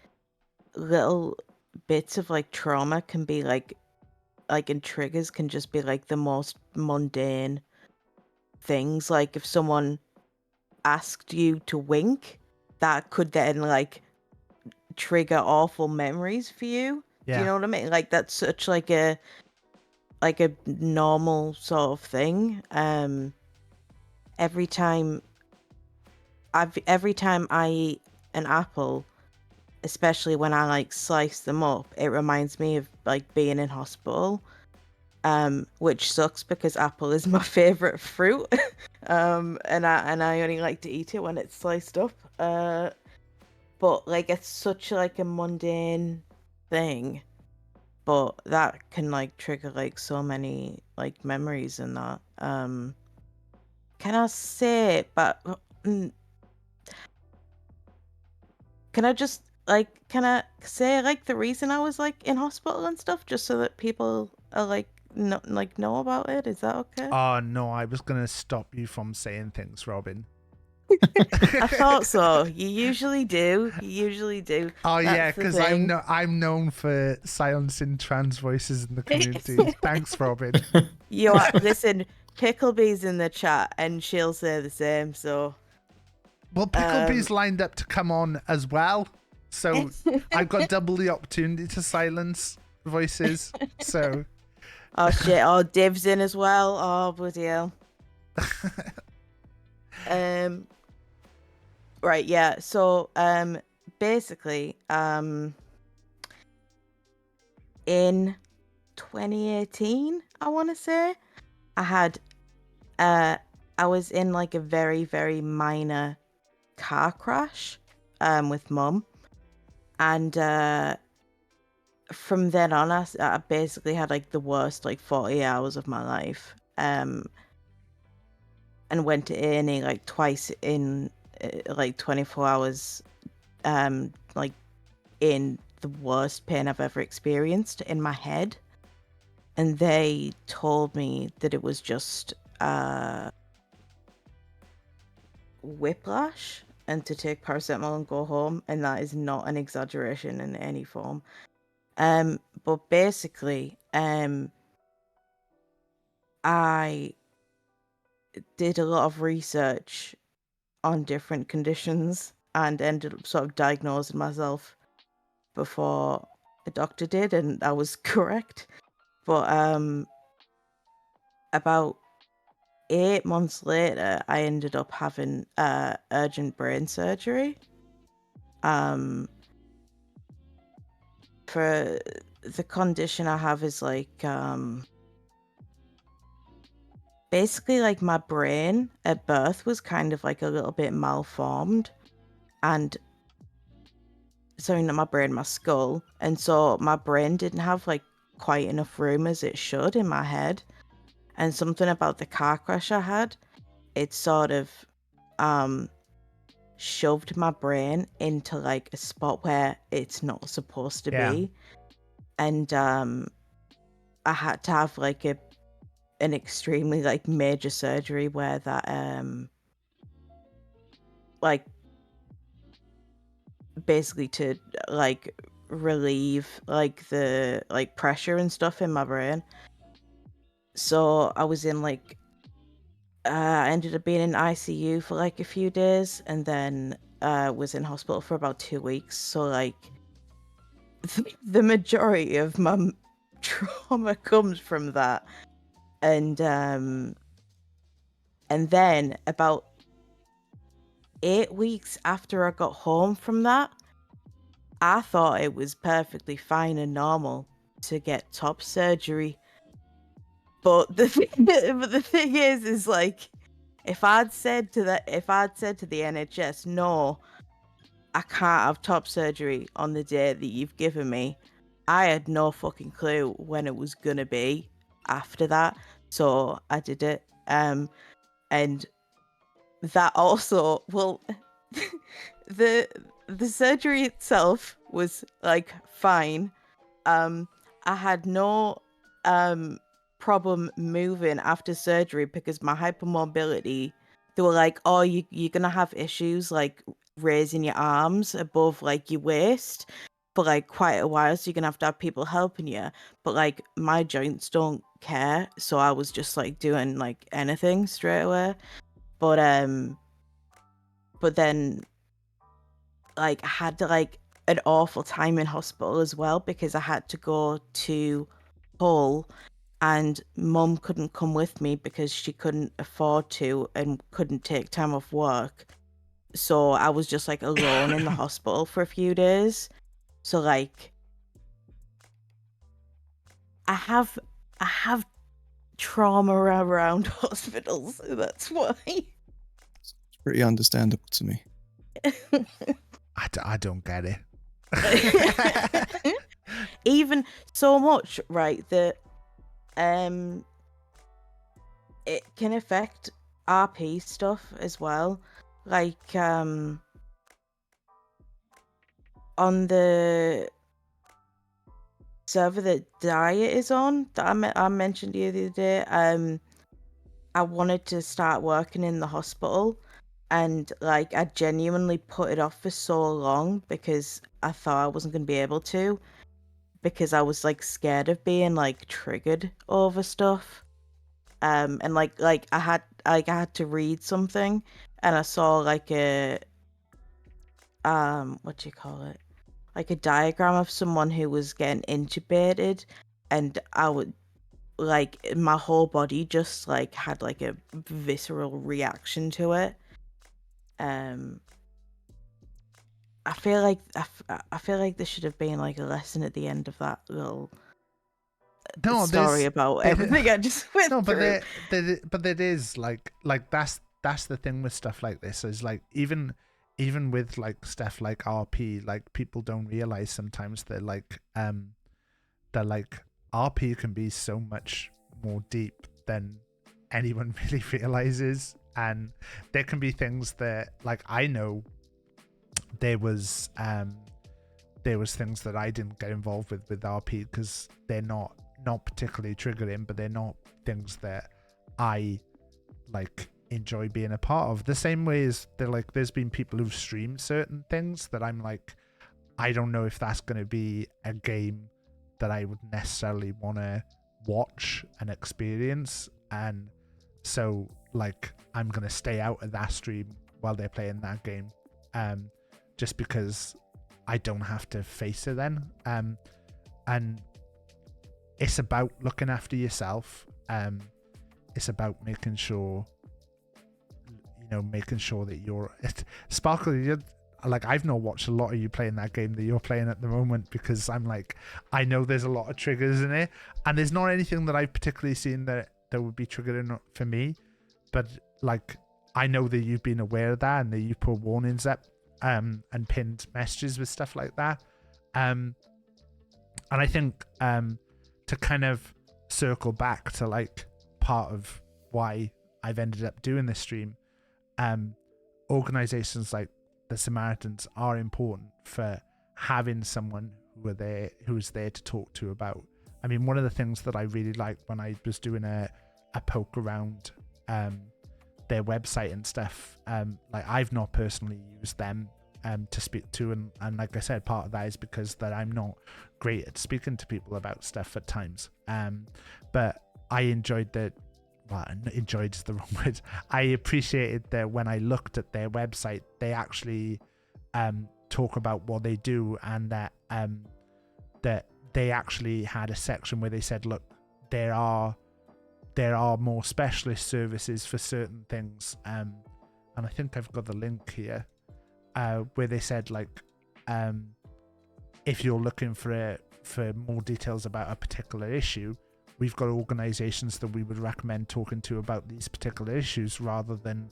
little bits of like trauma can be like and triggers can just be like the most mundane things. Like if someone asked you to wink, that could then like trigger awful memories for you. Yeah. Do you know what I mean? Like that's such like a normal sort of thing. Every time I eat an apple, especially when I like slice them up, it reminds me of like being in hospital. Which sucks because apple is my favorite fruit. And I only like to eat it when it's sliced up. But like it's such like a mundane thing, but that can like trigger like so many like memories and that. Can I say, but can I just like, can I say like the reason I was like in hospital and stuff, just so that people are like know about it? Is that okay? Oh no, I was gonna stop you from saying things, Robin. I thought so. You usually do. Oh yeah, That's the because thing. I'm known for silencing trans voices in the community. Thanks, Robin. You are, listen, Picklebee's in the chat and she'll say the same, so Well, Picklebee's lined up to come on as well, so I've got double the opportunity to silence voices. So oh shit, oh Div's in as well. Oh bloody hell. Right, yeah. So, basically, in 2018, I want to say, I was in like a very, very minor car crash, with mum, and from then on, I basically had like the worst like 40 hours of my life, and went to A&E like twice in like 24 hours, like in the worst pain I've ever experienced in my head. And they told me that it was just whiplash and to take paracetamol and go home, and that is not an exaggeration in any form. But basically, I did a lot of research on different conditions and ended up sort of diagnosing myself before a doctor did, and I was correct. But about 8 months later, I ended up having urgent brain surgery. For the condition I have is like basically like my brain at birth was kind of like a little bit malformed, and sorry, not my brain, my skull, and so my brain didn't have like quite enough room as it should in my head. And something about the car crash I had, it sort of shoved my brain into like a spot where it's not supposed to be. And I had to have like an extremely like major surgery where that like basically to like relieve like the like pressure and stuff in my brain. So I was in like I ended up being in ICU for like a few days, and then was in hospital for about 2 weeks. So like the majority of my trauma comes from that. And then about 8 weeks after I got home from that, I thought it was perfectly fine and normal to get top surgery. But the thing is like, if I'd said to the NHS, no, I can't have top surgery on the day that you've given me, I had no fucking clue when it was gonna be after that. So I did it. And that also, well, the surgery itself was like fine. I had no problem moving after surgery because my hypermobility, they were like, oh, you're gonna have issues like raising your arms above like your waist for like quite a while, so you're gonna have to have people helping you. But like my joints don't care, so I was just like doing like anything straight away. But then like I had like an awful time in hospital as well because I had to go to Hull, and mum couldn't come with me because she couldn't afford to and couldn't take time off work. So I was just like alone in the hospital for a few days. So like I have trauma around hospitals. That's why. It's pretty understandable to me. I don't get it. Even so much, right, that it can affect RP stuff as well. Like on the server that Diet is on, that I mentioned the other day, I wanted to start working in the hospital, and like I genuinely put it off for so long because I thought I wasn't going to be able to, because I was like scared of being like triggered over stuff. And like I had to read something, and I saw like a what do you call it, like a diagram of someone who was getting intubated, and I would like my whole body just like had like a visceral reaction to it. I feel like I feel like there should have been like a lesson at the end of that little story about everything I just went through. But it is like that's the thing with stuff like this is like even with like stuff like RP, like people don't realize sometimes that like RP can be so much more deep than anyone really realizes, and there can be things that like I know there was things that I didn't get involved with RP because they're not particularly triggering, but they're not things that I like enjoy being a part of. The same way as there's been people who've streamed certain things that I'm like, I don't know if that's going to be a game that I would necessarily want to watch and experience, and so like I'm going to stay out of that stream while they're playing that game, just because I don't have to face it then. And it's about looking after yourself. It's about making sure that you're Sparkle. Like I've not watched a lot of you playing that game that you're playing at the moment because I'm like, I know there's a lot of triggers in it, and there's not anything that I've particularly seen that would be triggering for me, but like I know that you've been aware of that and that you put warnings up and pinned messages with stuff like that, and I think to kind of circle back to like part of why I've ended up doing this stream, organizations like the Samaritans are important for having someone who's there to talk to about. I mean, one of the things that I really liked when I was doing a poke around their website and stuff, like I've not personally used them to speak to, and like I said, part of that is because that I'm not great at speaking to people about stuff at times, but I enjoyed that. Well, enjoyed is the wrong word. I appreciated that when I looked at their website, they actually talk about what they do, and that they actually had a section where they said, look, there are more specialist services for certain things, and I think I've got the link here, where they said like, if you're looking for more details about a particular issue, we've got organizations that we would recommend talking to about these particular issues, rather than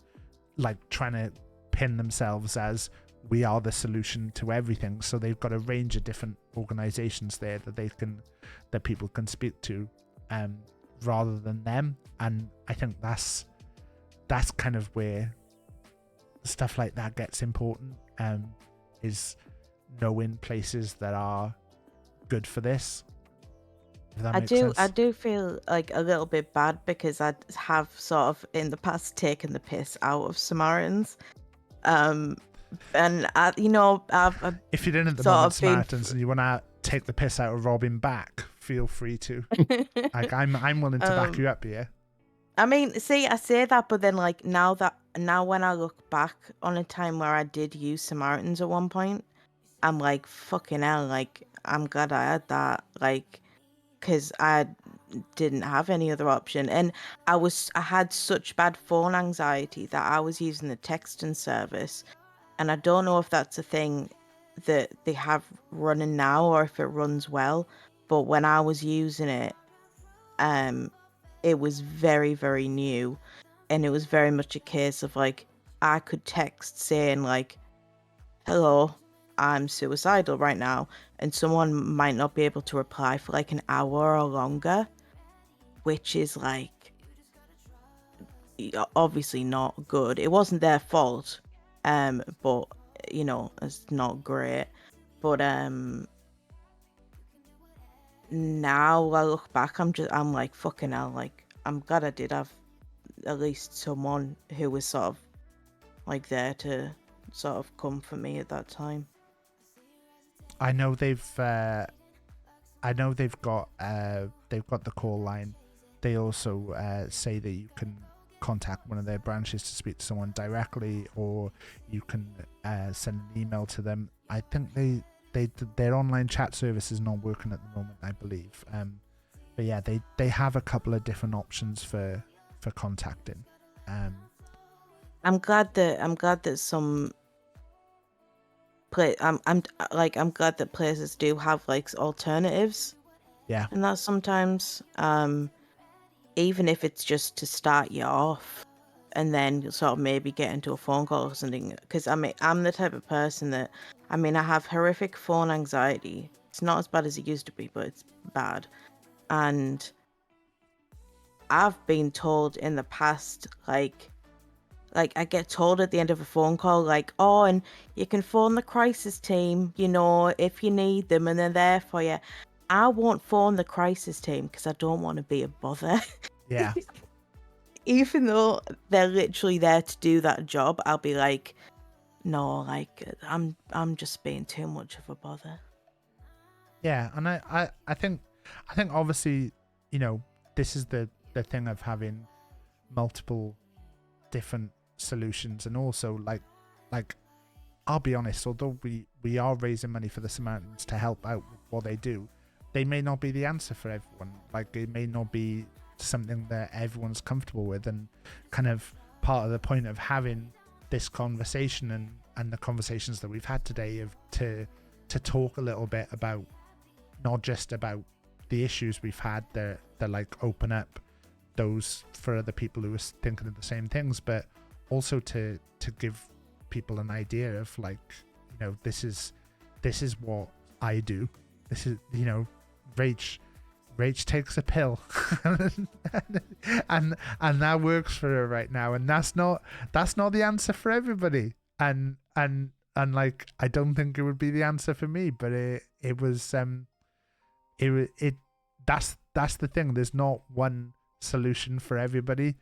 like trying to pin themselves as we are the solution to everything. So they've got a range of different organizations there that people can speak to, rather than them. And I think that's kind of where stuff like that gets important, is knowing places that are good for this. If that makes sense. I do feel like a little bit bad because I have sort of in the past taken the piss out of Samaritans, and I've if you're in at the moment, Samaritans, and you want to take the piss out of Robin back, feel free to. Like I'm willing to back you up here. I mean, see, I say that, but then like now when I look back on a time where I did use Samaritans at one point, I'm like, fucking hell, like I'm glad I had that, like, because I didn't have any other option, and I had such bad phone anxiety that I was using the texting service, and I don't know if that's a thing that they have running now or if it runs well, but when I was using it, it was very, very new, and it was very much a case of like I could text saying like, hello, I'm suicidal right now, and someone might not be able to reply for like an hour or longer, which is like obviously not good. It wasn't their fault, but it's not great. But now I look back, I'm like, fucking hell, like I'm glad I did have at least someone who was sort of like there to sort of come for me at that time. I know they've got the call line. They also say that you can contact one of their branches to speak to someone directly, or you can send an email to them. I think their online chat service is not working at the moment, I believe. But yeah, they have a couple of different options for contacting. I'm glad that some I'm glad that places do have like alternatives. Yeah. And that sometimes, even if it's just to start you off, and then you'll sort of maybe get into a phone call or something. Because I mean, I'm the type of person that, I mean, I have horrific phone anxiety. It's not as bad as it used to be, but it's bad. And I've been told in the past, like I get told at the end of a phone call, like, oh, and you can phone the crisis team, you know, if you need them, and they're there for you. I won't phone the crisis team because I don't want to be a bother. Yeah. Even though they're literally there to do that job, I'll be like, no, like I'm just being too much of a bother. Yeah, and I think obviously, you know, this is the thing of having multiple different solutions, and also like I'll be honest, although we are raising money for the Samaritans to help out with what they do, they may not be the answer for everyone. Like, it may not be something that everyone's comfortable with, and kind of part of the point of having this conversation and the conversations that we've had today of to talk a little bit about not just about the issues we've had that like open up those for other people who are thinking of the same things, but also to give people an idea of, like, you know, this is what I do. This is, you know, Rach takes a pill and that works for her right now, and that's not the answer for everybody, and like, I don't think it would be the answer for me, but that's the thing. There's not one solution for everybody.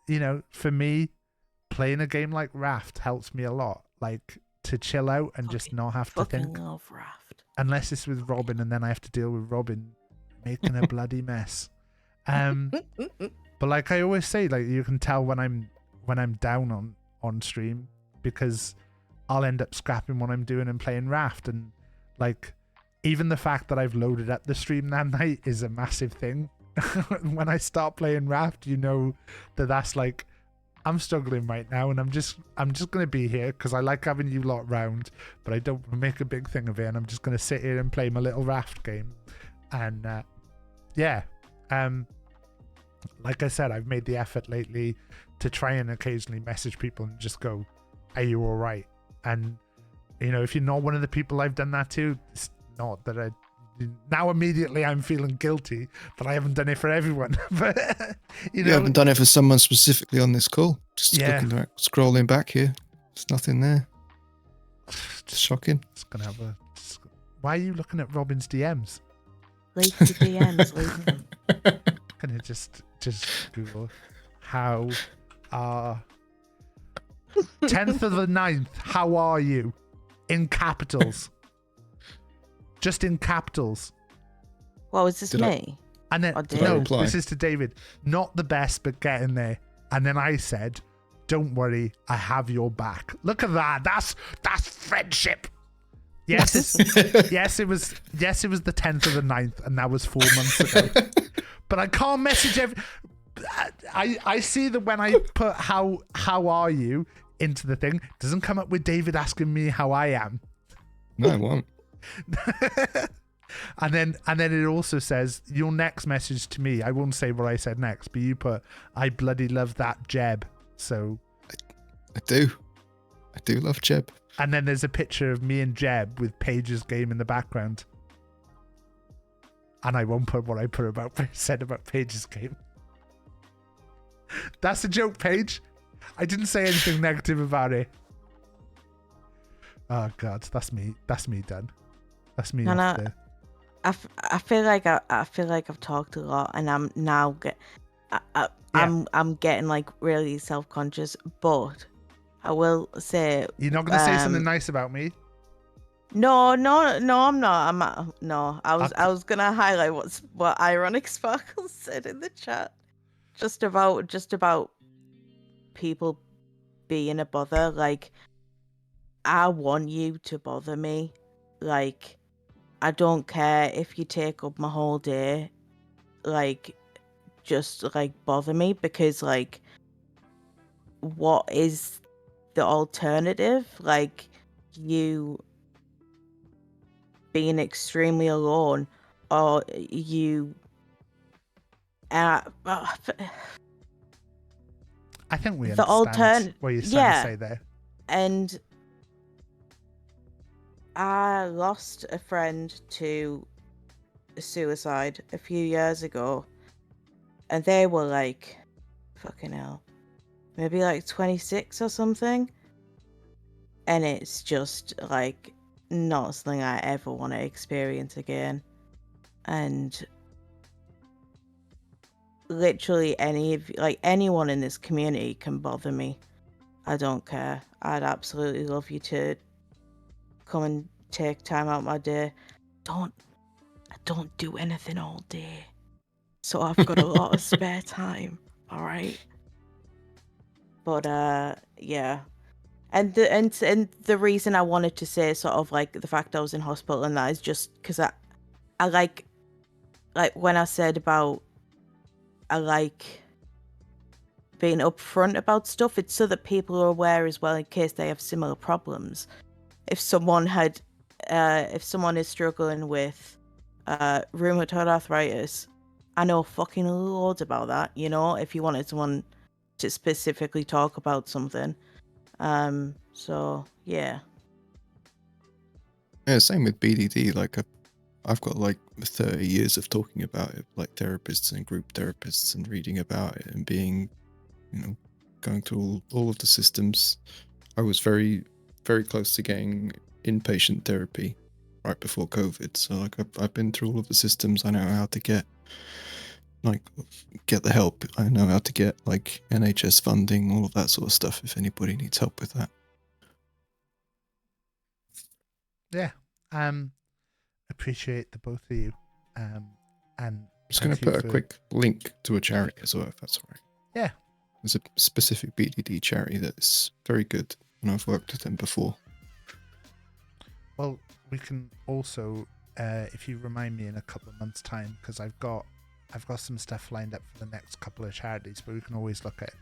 You know, for me, playing a game like Raft helps me a lot, like, to chill out and just not have to think. Love Raft. Unless it's with Robin, and then I have to deal with Robin making a bloody mess. But like I always say, like, you can tell when I'm down on stream, because I'll end up scrapping what I'm doing and playing Raft, and like, even the fact that I've loaded up the stream that night is a massive thing. When I start playing Raft, you know that's like, I'm struggling right now, and I'm just gonna be here because I like having you lot round, but I don't make a big thing of it, and I'm just gonna sit here and play my little Raft game. And like I said, I've made the effort lately to try and occasionally message people and just go, are you all right? And, you know, if you're not one of the people I've done that to, it's not that now immediately I'm feeling guilty that I haven't done it for everyone. But you haven't done it for someone specifically on this call. Just looking back, scrolling back here, there's nothing there. Just shocking. Just gonna have why are you looking at Robin's DMs? Leave the DMs, leave them. Can you just Google how 10th of the 9th, how are you? In capitals. Just in capitals. Well, is this me? And then, no, this is to David. Not the best, but getting there. And then I said, don't worry, I have your back. Look at that. That's friendship. Yes, it was the 10th of the 9th, and that was 4 months ago. But I can't message I see that when I put how are you into the thing, it doesn't come up with David asking me how I am. No, it won't. and then it also says your next message to me. I won't say what I said next, but you put, I bloody love that Jeb. So I do love Jeb. And then there's a picture of me and Jeb with Paige's game in the background. And I won't put what I said about Paige's game. That's a joke, Paige. I didn't say anything negative about it. Oh God, that's me done. That's me. And I feel like I've talked a lot, and I'm now I'm getting like really self-conscious. But I will say, you're not going to say something nice about me. No, I'm not. I was gonna highlight what Ironic Sparkle said in the chat, just about people being a bother. Like, I want you to bother me. Like, I don't care if you take up my whole day. Like, just like bother me, because like what is the alternative? Like, you being extremely alone, or you I think we the understand what you're trying to say there. And I lost a friend to suicide a few years ago, and they were like, fucking hell, maybe like 26 or something, and it's just like not something I ever want to experience again. And literally anyone in this community can bother me. I don't care. I'd absolutely love you to come and take time out my day. I don't do anything all day, so I've got a lot of spare time. All right. But yeah. And the reason I wanted to say sort of like the fact I was in hospital and that is just because I like when I said about I like being upfront about stuff, it's so that people are aware as well in case they have similar problems. If someone is struggling with rheumatoid arthritis, I know fucking loads about that, you know, if you wanted someone to specifically talk about something. So yeah. Yeah, same with BDD. Like I've got like 30 years of talking about it, like therapists and group therapists, and reading about it and being, you know, going through all of the systems. I was very, very close to getting inpatient therapy right before COVID. So like I've been through all of the systems. I know how to get the help. I know how to get like NHS funding, all of that sort of stuff if anybody needs help with that. Yeah. Appreciate the both of you. And I'm just going to put a quick link to a charity as well, if that's all right. Yeah. There's a specific BDD charity that's very good, and I've worked with them before. Well, we can also, if you remind me in a couple of months' time, because I've got some stuff lined up for the next couple of charities, but we can always look at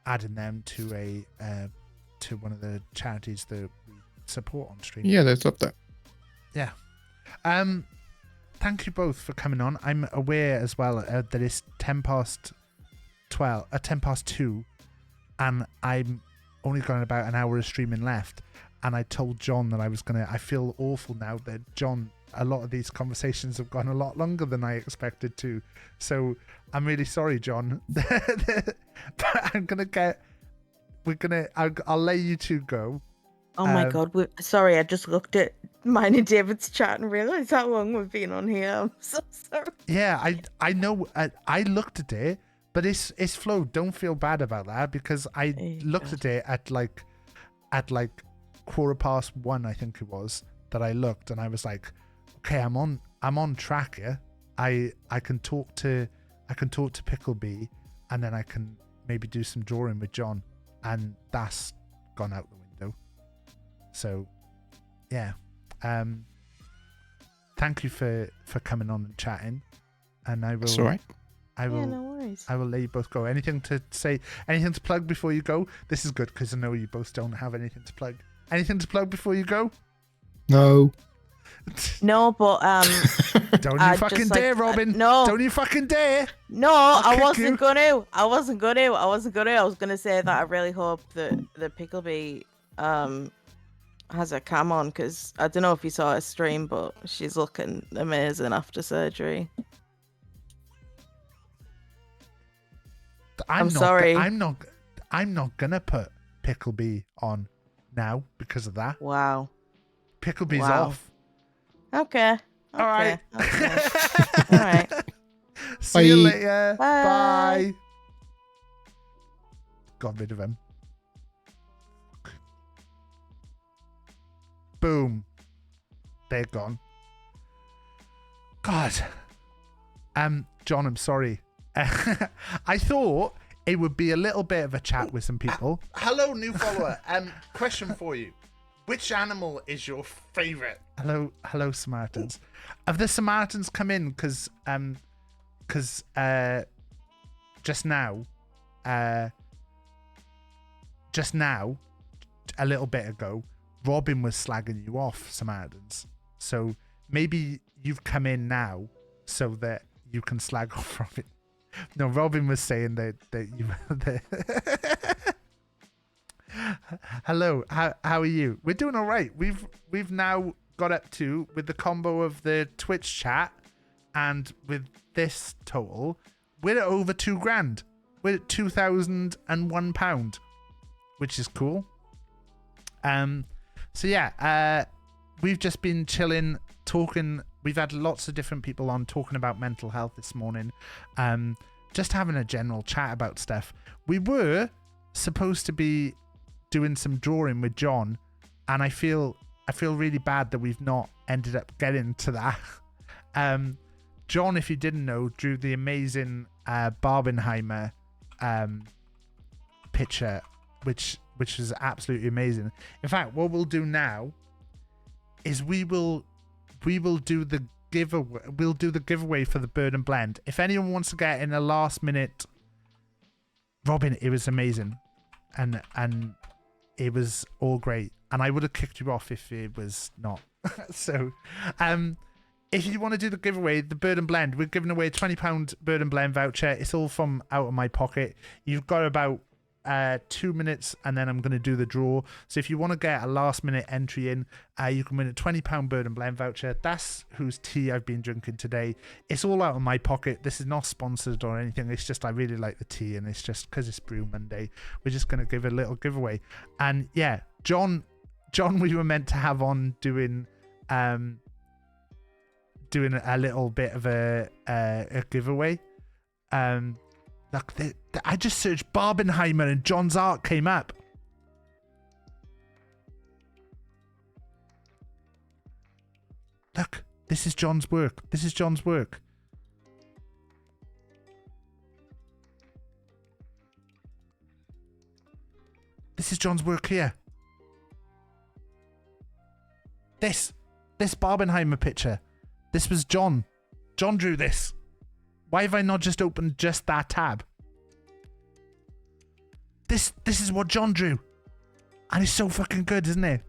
adding them to to one of the charities that we support on stream. Yeah, they've got that. Yeah. Thank you both for coming on. I'm aware as well that it's 2, and I'm only got about an hour of streaming left. And I told John that I feel awful now that John, a lot of these conversations have gone a lot longer than I expected to. So I'm really sorry, John. But I'll let you two go. Oh my God. Sorry, I just looked at mine and David's chat and realised how long we've been on here. I'm so sorry. Yeah, I know. I looked at it, but it's flowed. Don't feel bad about that, because I looked at it at like 1:15, I think it was, that I looked, and I was like, okay, I'm on track here. I can talk to Picklebee, and then I can maybe do some drawing with John, and that's gone out the window. So yeah, thank you for coming on and chatting, and I will. That's all right. I will. Yeah, no worries. I will let you both go. Anything to say? Anything to plug before you go? This is good because I know you both don't have anything to plug. Anything to plug before you go? No. No, but don't you fucking dare, Robin. No. Don't you fucking dare. No, I wasn't gonna. I was gonna say that I really hope that the Picklebee has a cam on, because I don't know if you saw her stream, but she's looking amazing after surgery. I'm sorry. I'm not gonna put Picklebee on now because of that. Wow. Picklebee's off. Okay. All right. Okay. All right. See you later. Bye. Bye. Got rid of him. Boom. They're gone. God. John, I'm sorry. I thought it would be a little bit of a chat with some people. Hello, new follower. Question for you. Which animal is your favorite? Hello, Samaritans. Have the Samaritans come in because just now, just now, a little bit ago, Robin was slagging you off, Samaritans. So maybe you've come in now so that you can slag off Robin. No, Robin was saying that you. Hello, how are you? We're doing all right. We've now got up to, with the combo of the Twitch chat and with this total, we're at over £2,000. We're at £2,001, which is cool. So yeah, we've just been chilling, talking. We've had lots of different people on talking about mental health this morning. Just having a general chat about stuff. We were supposed to be doing some drawing with John, and I feel really bad that we've not ended up getting to that. John, if you didn't know, drew the amazing Barbenheimer picture, which is absolutely amazing. In fact, what we'll do now is we will do the giveaway. We'll do the giveaway for the Bird and Blend. If anyone wants to get in a last minute, Robin, it was amazing, and it was all great. And I would have kicked you off if it was not. So, if you want to do the giveaway, the Bird and Blend, we're giving away a £20 Bird and Blend voucher. It's all from out of my pocket. You've got about 2 minutes, and then I'm going to do the draw. So if you want to get a last minute entry in, you can win a £20 Bird and Blend voucher. That's whose tea I've been drinking today. It's all out of my pocket. This is not sponsored or anything. It's just I really like the tea, and it's just because it's Brew Monday, we're just going to give a little giveaway. And yeah, John, we were meant to have on doing a little bit of a giveaway. Look, I just searched Barbenheimer and John's art came up. Look, this is John's work. This is John's work. This is John's work here. This Barbenheimer picture. This was John. John drew this. Why have I not just opened just that tab? This is what John drew. And it's so fucking good, isn't it?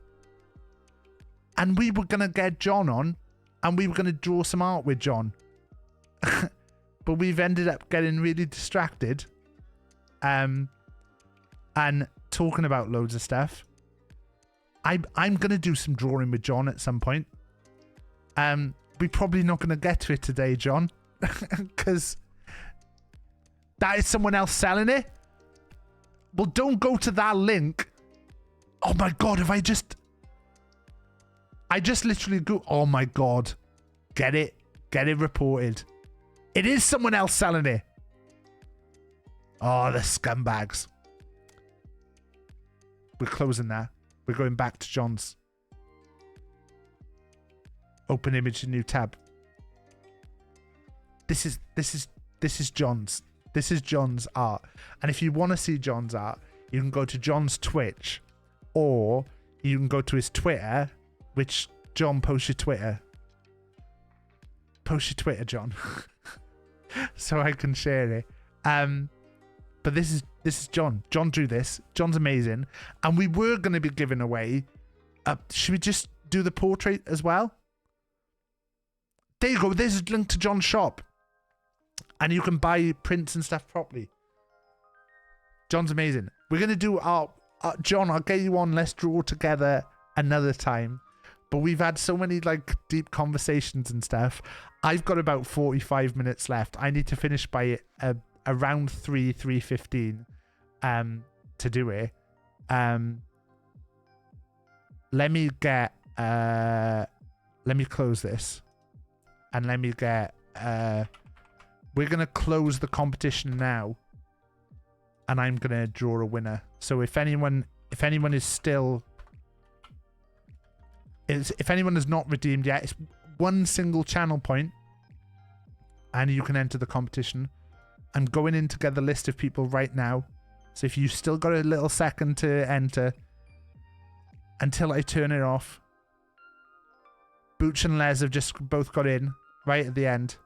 And we were going to get John on, and we were going to draw some art with John. But we've ended up getting really distracted. And talking about loads of stuff. I'm going to do some drawing with John at some point. We're probably not going to get to it today, John. Because that is someone else selling it. Well, don't go to that link. Oh my god, I just literally go, oh my god. Get it reported. It is someone else selling it. Oh, the scumbags. We're closing that. We're going back to John's. Open image, new tab. This is John's. This is John's art. And if you want to see John's art, you can go to John's Twitch, or you can go to his Twitter, which John, post your Twitter. Post your Twitter, John. So I can share it. But this is John. John drew this. John's amazing. And we were going to be giving away. Should we just do the portrait as well? There you go. There's a link to John's shop. And you can buy prints and stuff properly. John's amazing. We're going to do our... John, I'll get you on. Let's draw together another time. But we've had so many like deep conversations and stuff. I've got about 45 minutes left. I need to finish by around 3:15 to do it. Let me get... let me close this. And let me get... we're going to close the competition now. And I'm going to draw a winner. So if anyone is still... if anyone has not redeemed yet, it's one single channel point. And you can enter the competition. I'm going in to get the list of people right now. So if you've still got a little second to enter... until I turn it off. Booch and Les have just both got in. Right at the end.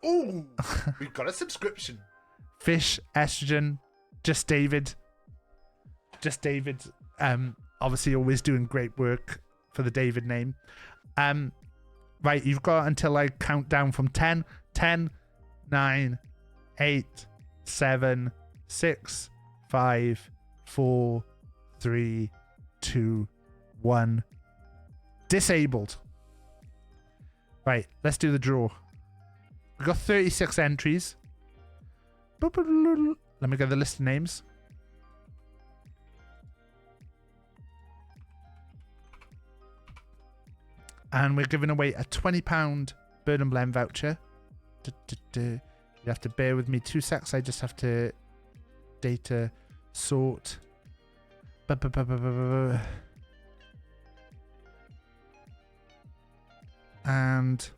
Ooh, we've got a subscription. Fish, Estrogen, Just David, just David. Obviously always doing great work for the David name. Right, you've got until I count down from 10. 10, 9, 8, 7, 6, 5, 4, 3, 2, 1. Disabled. Right, let's do the draw. We've got 36 entries. Let me get the list of names. And we're giving away a £20 Bird and Blend voucher. You have to bear with me 2 secs. I just have to data sort. And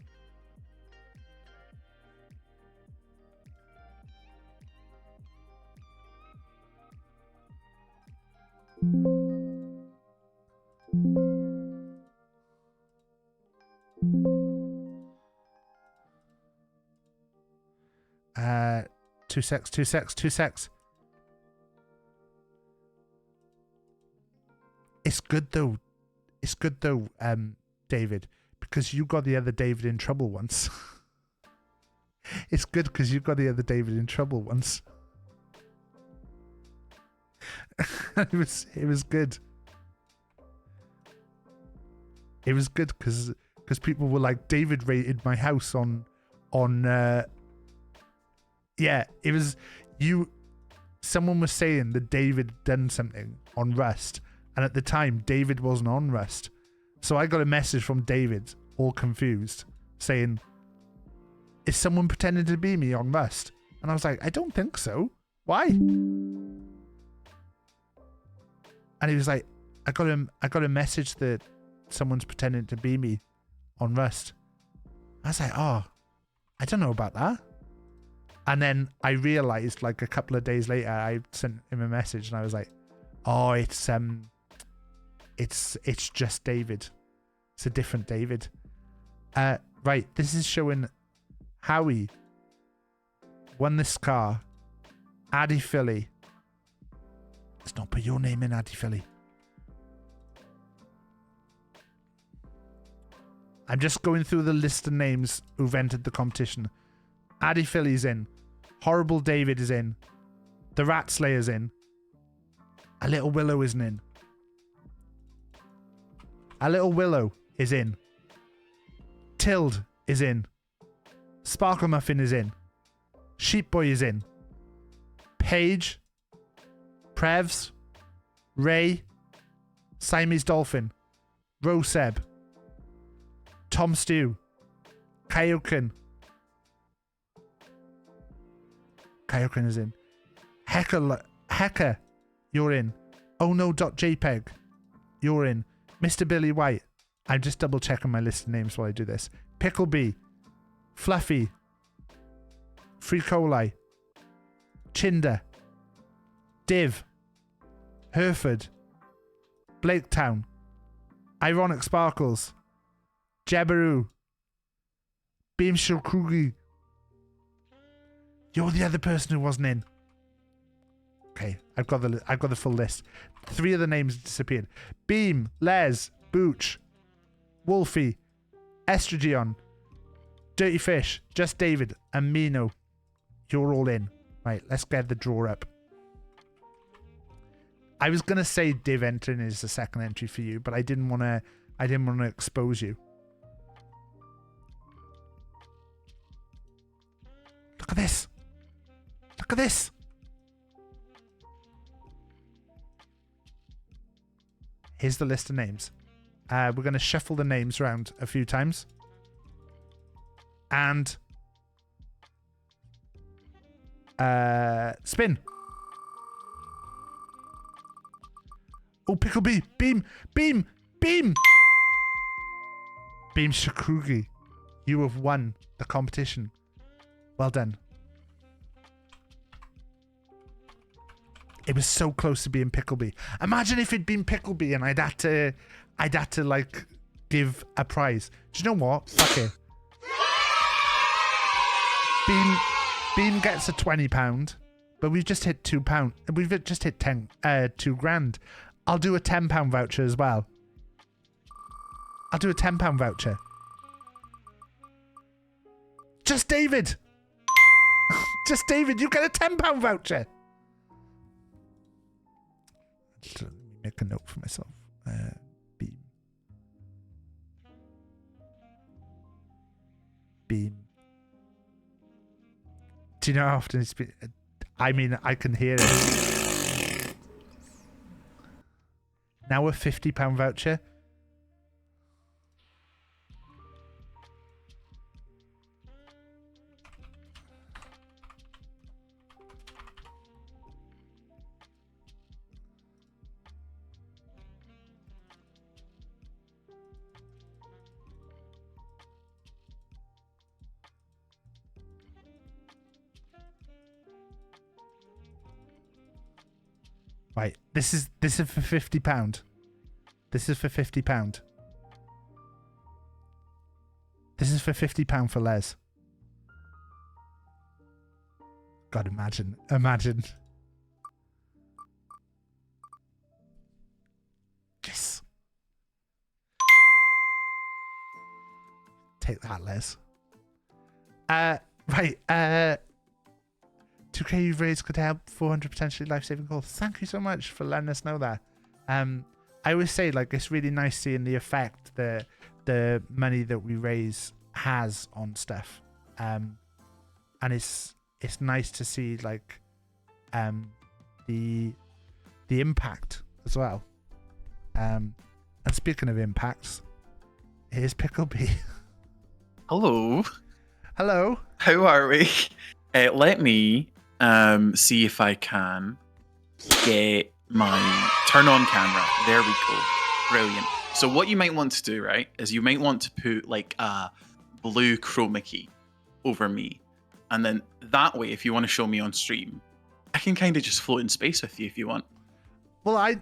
two secs. It's good though, David, because you got the other David in trouble once. It's good because you got the other David in trouble once. it was good. It was good because people were like, David rated my house on yeah, it was you. Someone was saying that David done something on Rust, and at the time David wasn't on Rust, so I got a message from David, all confused, saying, "Is someone pretending to be me on Rust?" And I was like, "I don't think so. Why?" And he was like, "I got a message that someone's pretending to be me on Rust." I was like, "Oh, I don't know about that." And then I realized, like, a couple of days later, I sent him a message and I was like, "Oh, it's just David. It's a different David." Right, this is showing Howie won this car. Addy Philly. Let's not put your name in, Addy Philly. I'm just going through the list of names who've entered the competition. Addy Philly's in. Horrible David is in. The Rat Slayer's in. A Little Willow isn't in. A Little Willow is in. Tild is in. Sparkle Muffin is in. Sheep Boy is in. Paige. Prevs. Ray. Siamese Dolphin. Roseb. Tom Stew. Kaioken. Kaioken is in. Hecker, you're in. Oh no, .jpeg, you're in. Mr. Billy White, I'm just double checking my list of names while I do this. Picklebee, Fluffy, Free Coli, Chinder, Div, Hereford, Blaketown, Ironic Sparkles, Jabberoo, Beam Shilkrugi. You're the other person who wasn't in. Okay, I've got the full list. 3 of the names disappeared. Beam, Les, Booch, Wolfie, Estrogen, Dirty Fish, Just David, and Mino. You're all in. Right, let's get the draw up. I was gonna say Div entering is the second entry for you, but I didn't wanna expose you. Look at this. Look at this. Here's the list of names. We're going to shuffle the names around a few times. And spin. Oh, Picklebee. Beam. Beam. Beam. Beam Shakrugi. You have won the competition. Well done. It was so close to being Picklebee. Imagine if it'd been Picklebee and I'd had to like give a prize. Do you know what? Fuck it. Beam gets a £20. But we've just hit £2. We've just hit 2 grand. I'll do a £10 voucher as well. I'll do a £10 voucher. Just David. Just David, you get a £10 voucher. Let me make a note for myself. Beam. Do you know how often it's been? I mean, I can hear it. Now a £50 voucher. Right, this is for £50. This is for £50. This is for £50 for Les. God, imagine. Yes. Take that, Les. Right, 2K you've raised could help 400 potentially life-saving calls. Thank you so much for letting us know that. I always say, like, it's really nice seeing the effect that the money that we raise has on stuff. And it's nice to see, like, the impact as well. And speaking of impacts, here's Picklebee. Hello. Hello. How are we? Let me see if I can get my turn on camera. There we go. Brilliant. So what you might want to do, right, is you might want to put like a blue chroma key over me. And then that way, if you want to show me on stream, I can kind of just float in space with you if you want. Well, I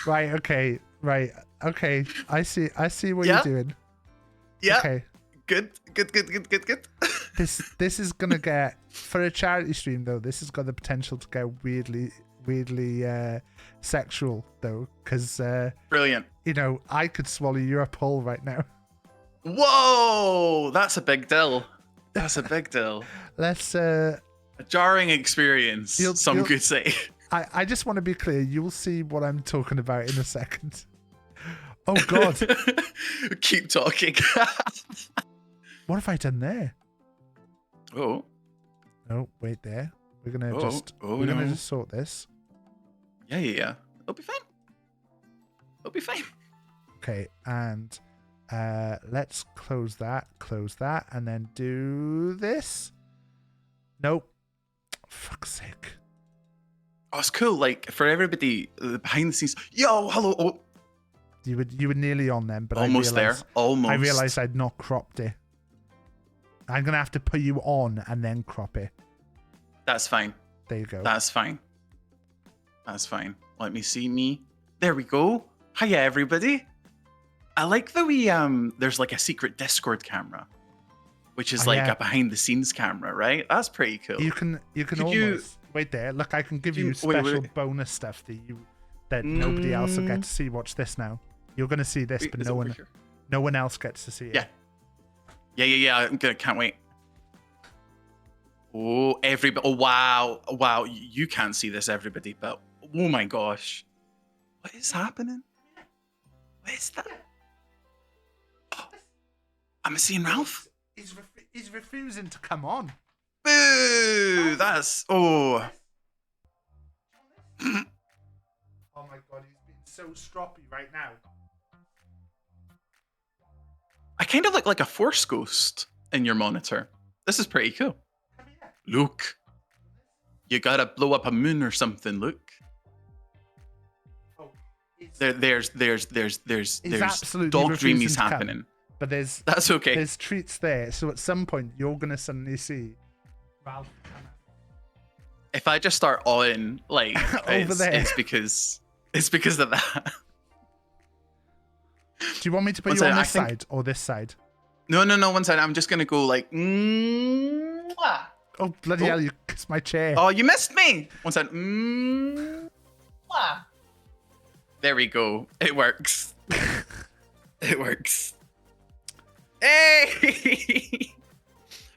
Right, okay. Right. Okay. I see what you're doing. Yeah. Okay. Good. This is gonna get, for a charity stream though, this has got the potential to get weirdly sexual though, because Brilliant. you know, I could swallow you up whole right now. Whoa, that's a big deal. Let's A jarring experience, some could say. I just want to be clear, you'll see what I'm talking about in a second. Oh god. Keep talking. What have I done there? Oh. No, wait there. We're gonna Oh, just oh, we're gonna no. just sort this. Yeah. It'll be fine. Okay, and let's close that, and then do this. Nope. Fuck's sake. Oh, it's cool. Like for everybody, the behind the scenes. Yo, hello. Oh, You were nearly on them, but almost there. Almost. I realized I'd not cropped it. I'm gonna have to put you on and then crop it. That's fine. There you go. That's fine. Let me see me. There we go. Hiya, everybody. I like that we there's like a secret Discord camera, which is like yeah. a behind the scenes camera, right? That's pretty cool. You can Could almost you- wait there. Look, I can give you- you wait, special wait. bonus stuff that nobody else will get to see. Watch this now. You're gonna see this, Wait, but is it over here? no one else gets to see it. Yeah. Can't wait. Oh, everybody! Oh, wow! You can't see this, everybody, but oh my gosh, what is happening? What is that? Oh, am I seeing Ralph? He's refusing to come on. Boo! That's Oh my god, he's been so stroppy right now. I kind of look like a force ghost in your monitor. This is pretty cool. Look, you gotta blow up a moon or something. Look, there's absolutely dog refusing dreamies to come. happening. But That's okay. There's treats there, so at some point you're gonna suddenly see Ralph If I just start on like Over there. it's because of that. Do you want me to put One you on second, this I think- side or this side? No. One second. I'm just gonna go like. Mwah. Oh, bloody hell, you kissed my chair. Oh, you missed me. One second. There we go. It works. It works. Hey!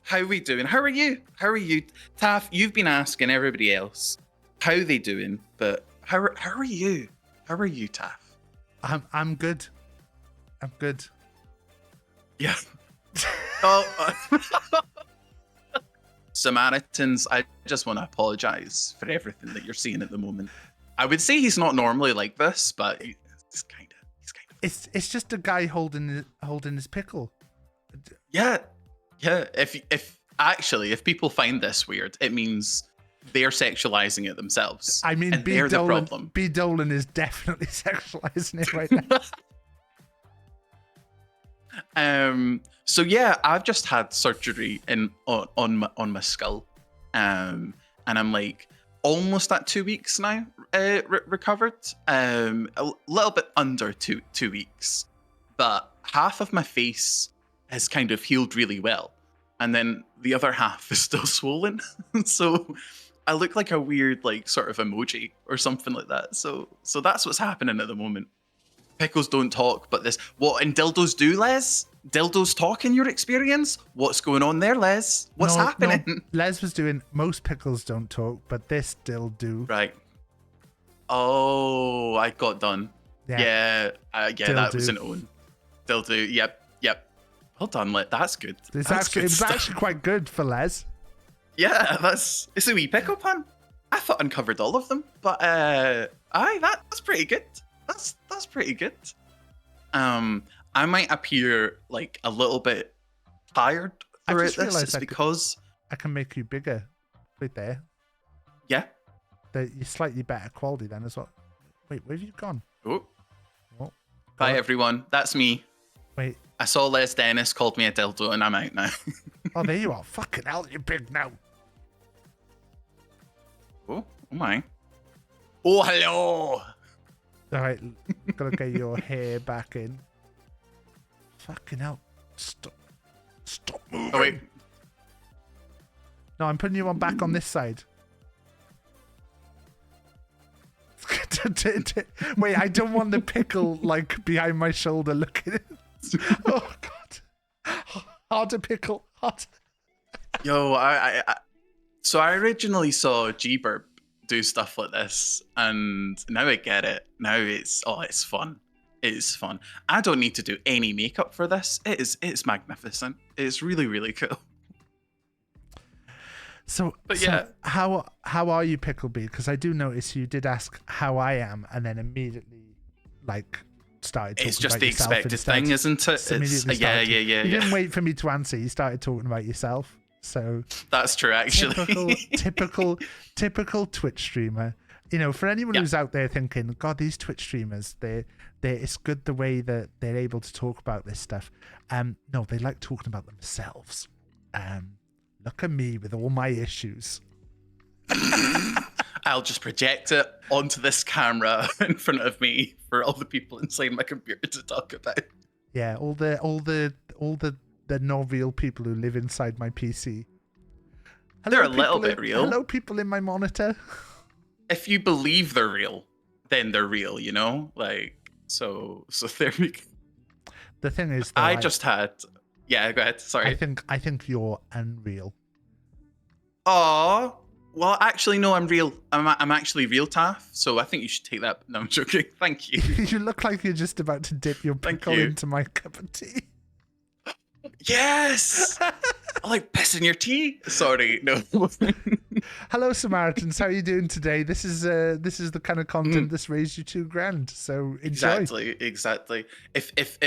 How are we doing? How are you? How are you? Taff, you've been asking everybody else how they doing, but how are you? How are you, Taff? I'm good. I'm good. Yeah. Oh. Samaritans, I just want to apologize for everything that you're seeing at the moment. I would say he's not normally like this, but he's kind of. It's just a guy holding his pickle. Yeah. If people find this weird, it means they're sexualizing it themselves. I mean, and they're the problem. B. Dolan is definitely sexualizing it right now. So yeah, I've just had surgery on my skull, and I'm like almost at 2 weeks now, recovered. A little bit under two weeks, but half of my face has kind of healed really well, and then the other half is still swollen. So I look like a weird, like, sort of emoji or something like that. So that's what's happening at the moment. Pickles don't talk, but and dildos do, Les? Dildos talk in your experience? What's going on there, Les? What's happening? No, Les was doing most pickles don't talk, but this still do. Right. Oh, I got done. Yeah, that was an own. Dildo, yep. Well done, that's good. It was actually quite good for Les. Yeah, it's a wee pickle pun. I thought I uncovered all of them, but that's pretty good. That's pretty good. I might appear like a little bit tired throughout this. It's because I can make you bigger right there. Yeah. You're slightly better quality then as well. Wait, where have you gone? Oh. Bye everyone. That's me. Wait. I saw Les Dennis called me a dildo and I'm out now. Oh, there you are. Fucking hell, you're big now. Oh my. Oh, hello. All right, gotta get your hair back in. Fucking hell. Stop moving. Oh, wait. No, I'm putting you back on this side. Wait, I don't want the pickle like behind my shoulder looking at it. Oh god. Harder pickle. Harder. Yo, so I originally saw G-Burp do stuff like this, and now I get it. Now it's fun. It's fun. I don't need to do any makeup for this. It's magnificent. It's really, really cool. So how are you, Picklebee? Because I do notice you did ask how I am, and then immediately started talking it's just about the yourself expected instead. thing, isn't it? Yeah. You didn't wait for me to answer. You started talking about yourself. So that's true, actually. typical Twitch streamer. You know, for anyone who's out there thinking, God, these Twitch streamers, it's good the way that they're able to talk about this stuff. No, they like talking about themselves. Look at me with all my issues. I'll just project it onto this camera in front of me for all the people inside my computer to talk about. Yeah, all the not real people who live inside my PC. They're a little bit real. Hello, people in my monitor. If you believe they're real, then they're real, you know? So there we go. The thing is, though, I just had... Yeah, go ahead. Sorry. I think you're unreal. Aw. Well, actually, no, I'm real. I'm actually real, Taff. So I think you should take that. No, I'm joking. Thank you. You look like you're just about to dip your pickle into my cup of tea. Yes. I like pissing your tea. Sorry, no. Hello, Samaritans. How are you doing today? This is the kind of content that's raised you $2,000. So enjoy. Exactly. If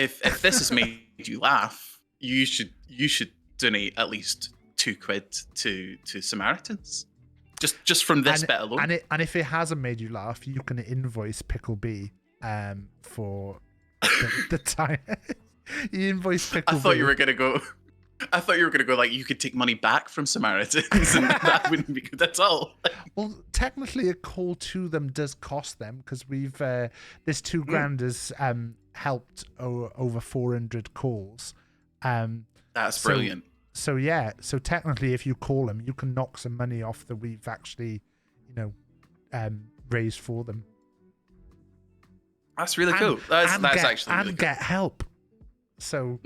this has made you laugh, you should donate at least £2 to Samaritans. Just from this bit alone. And if it hasn't made you laugh, you can invoice Picklebee for the time. You invoice Picklebee. I thought you were gonna go like you could take money back from Samaritans, and that wouldn't be good at all. Well, technically, a call to them does cost them because we've this $2,000 has helped over 400 calls. That's brilliant. yeah, so technically, if you call them, you can knock some money off that we've actually, raised for them. That's really cool. That's actually really cool. Get help. So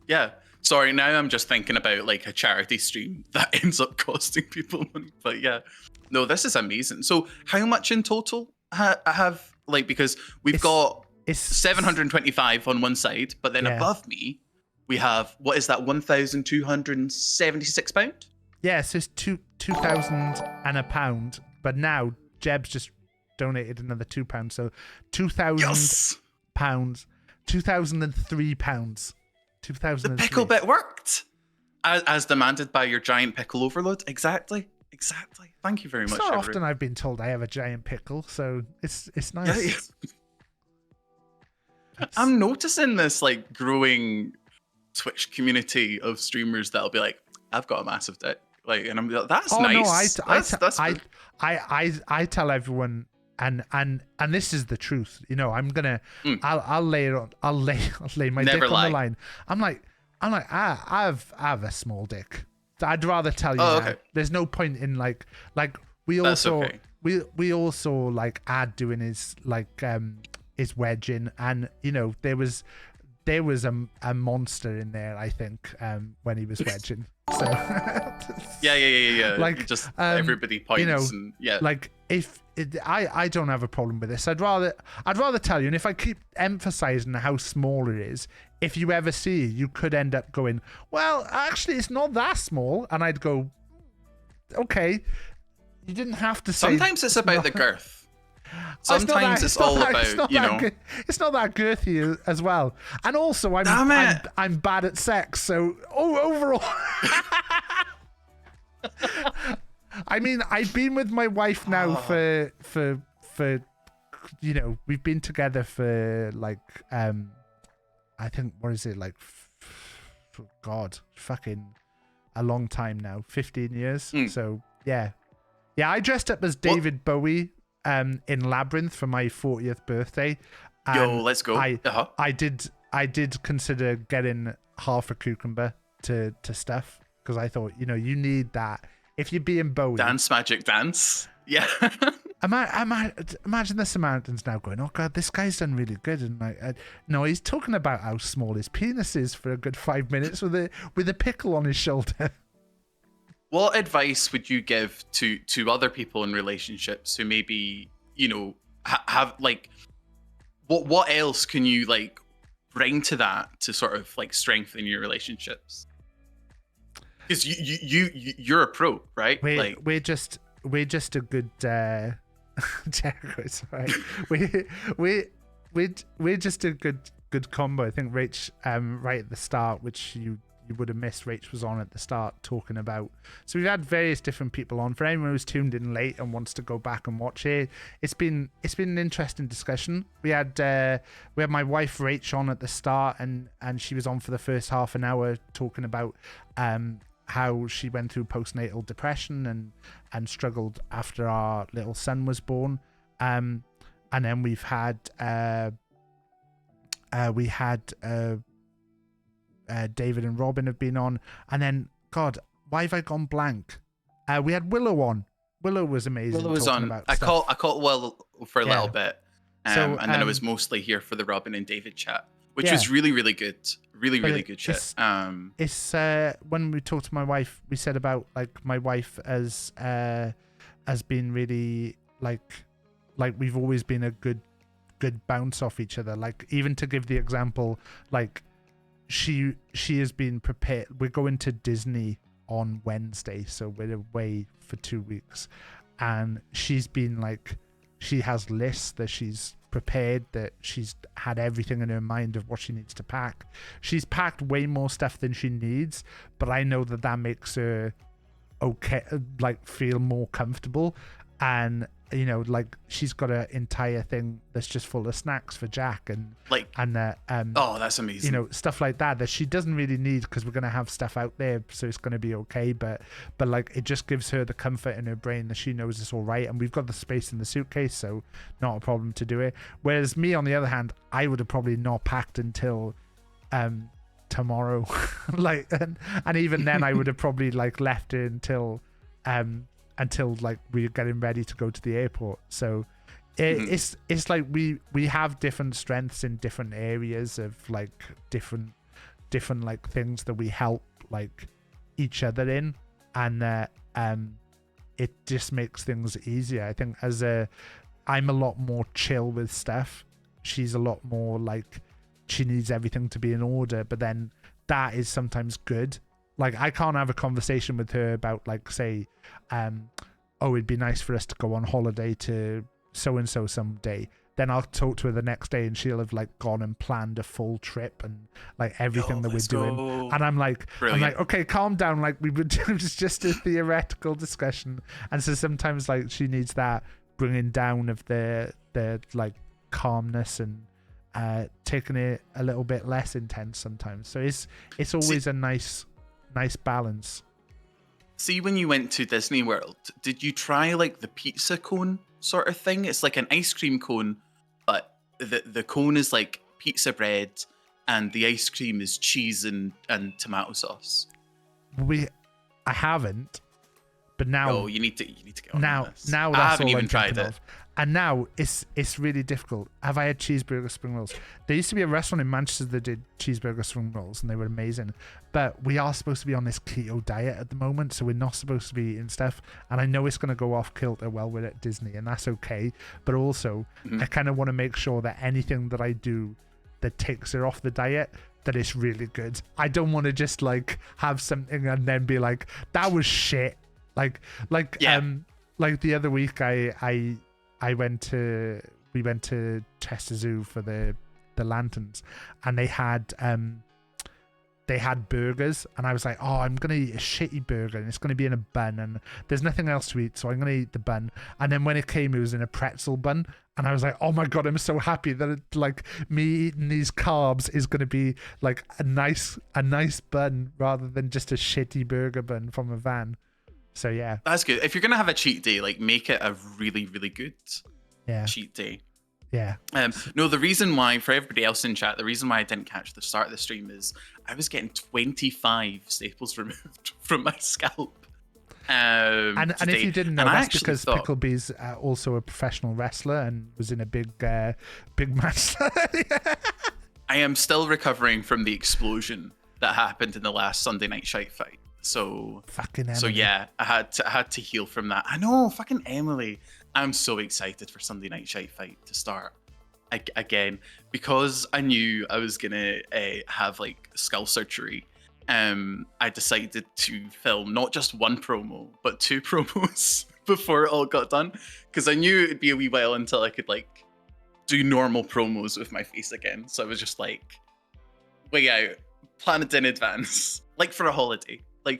yeah. Sorry, now I'm just thinking about like a charity stream that ends up costing people money. But yeah, no, this is amazing. So how much in total have like, because we've got 725 on one side, but then above me we have, what is that, £1,276? Yeah, so it's 2,000 and a pound, but now Jeb's just donated another £2, so £2,000, £2,003. The pickle bit worked, as demanded by your giant pickle overload. Exactly. Thank you very much. It's not often I've been told I have a giant pickle, so it's nice. Yeah. I'm noticing this like growing Twitch community of streamers that'll be like, I've got a massive dick, like, and I'm like, that's nice. No, I tell everyone, and this is the truth. I'm gonna, I'll lay it on. I'll lay my Never dick lie. on the line. I'm like, I have a small dick. I'd rather tell you Oh, now. okay. There's no point in like we That's also okay. we also like Ad doing his his wedging, and there was a monster in there, I think, when he was wedging. So yeah. Like, just everybody points, and yeah. Like, if I don't have a problem with this. I'd rather tell you, and if I keep emphasizing how small it is, if you ever see it, you could end up going, well, actually it's not that small, and I'd go, okay, you didn't have to say. Sometimes it's about the girth. Sometimes it's all about, it's not that girthy as well. And also, I'm bad at sex, so overall. I mean, I've been with my wife now for we've been together for like I think, what is it, like fucking a long time now, 15 years. So yeah, I dressed up as David Bowie in Labyrinth for my 40th birthday. Yo, let's go. I did consider getting half a cucumber to stuff, because I thought, you need that if you're being Bowie. Dance magic dance. Yeah. Imagine the Samaritans now going, oh god, this guy's done really good, and no, he's talking about how small his penis is for a good 5 minutes with a pickle on his shoulder. What advice would you give to other people in relationships who maybe, have like, what else can you like bring to that to sort of like strengthen your relationships? Because you're a pro, right? We're just a good Jericho's right. We're just a good combo. I think Rach right at the start, which you would have missed, Rach was on at the start talking about. So we've had various different people on. For anyone who's tuned in late and wants to go back and watch it, it's been an interesting discussion. We had my wife Rach on at the start, and she was on for the first half an hour talking about how she went through postnatal depression and struggled after our little son was born. And then we've had David and Robin have been on, and then God, why have I gone blank? We had Willow on. Willow was amazing. Willow was on. I caught Will for a little bit, and then I was mostly here for the Robin and David chat, which was really, really good. Really good shit. It's when we talked to my wife, we said about like my wife has been really like we've always been a good bounce off each other. Like, even to give the example, like she has been prepared. We're going to Disney on Wednesday, so we're away for 2 weeks, and she's been like, she has lists that she's prepared, that she's had everything in her mind of what she needs to pack. She's packed way more stuff than she needs, but I know that makes her okay, like feel more comfortable. And like, she's got an entire thing that's just full of snacks for Jack, and oh, that's amazing. Stuff like that she doesn't really need, because we're gonna have stuff out there, so it's gonna be okay. But like, it just gives her the comfort in her brain that she knows it's all right, and we've got the space in the suitcase, so not a problem to do it. Whereas me, on the other hand, I would have probably not packed until tomorrow. Like, and even then I would have probably like left it until like we were getting ready to go to the airport. So it's like we have different strengths in different areas of like different like things that we help like each other in, and it just makes things easier. I think I'm a lot more chill with stuff. She's a lot more like she needs everything to be in order, but then that is sometimes good. Like I can't have a conversation with her about like say oh, it'd be nice for us to go on holiday to so and so someday. Then I'll talk to her the next day and she'll have like gone and planned a full trip and like everything that we're doing. And I'm like, okay, calm down. Like it was just a theoretical discussion. And so sometimes like she needs that bringing down of the like calmness and taking it a little bit less intense sometimes. So it's always a nice balance. See, when you went to Disney World, did you try like the pizza cone sort of thing? It's like an ice cream cone, but the cone is like pizza bread and the ice cream is cheese and tomato sauce. I haven't, but now you need to get on this. Now I that's haven't all even I'm tried thinking it. of. And now it's really difficult. Have I had cheeseburger spring rolls? There used to be a restaurant in Manchester that did cheeseburger spring rolls, and they were amazing. But we are supposed to be on this keto diet at the moment, so we're not supposed to be eating stuff. And I know it's going to go off kilter while we're at Disney, and that's okay. But also, I kind of want to make sure that anything that I do that takes her off the diet, that it's really good. I don't want to just like have something and then be like, that was shit. Like the other week, we went to Chester Zoo for the lanterns, and they had burgers, and I was like, oh, I'm gonna eat a shitty burger and it's gonna be in a bun and there's nothing else to eat, so I'm gonna eat the bun. And then when it came, it was in a pretzel bun, and I was like, oh my god, I'm so happy that like me eating these carbs is gonna be like a nice bun rather than just a shitty burger bun from a van. So yeah, that's good. If you're gonna have a cheat day, like make it a really, really good cheat day. Yeah. No, the reason why, for everybody else in chat, the reason why I didn't catch the start of the stream is I was getting 25 staples removed from my scalp. And if you didn't know, that's because thought, Picklebee's also a professional wrestler and was in a big match. I am still recovering from the explosion that happened in the last Sunday Night Shite fight. So yeah, I had to heal from that. I know, fucking Emily. I'm so excited for Sunday Night Shite fight to start again, because I knew I was gonna have like skull surgery. I decided to film not just one promo but 2 promos before it all got done, because I knew it'd be a wee while until I could like do normal promos with my face again. So I was just like, way out, plan it in advance, like for a holiday. But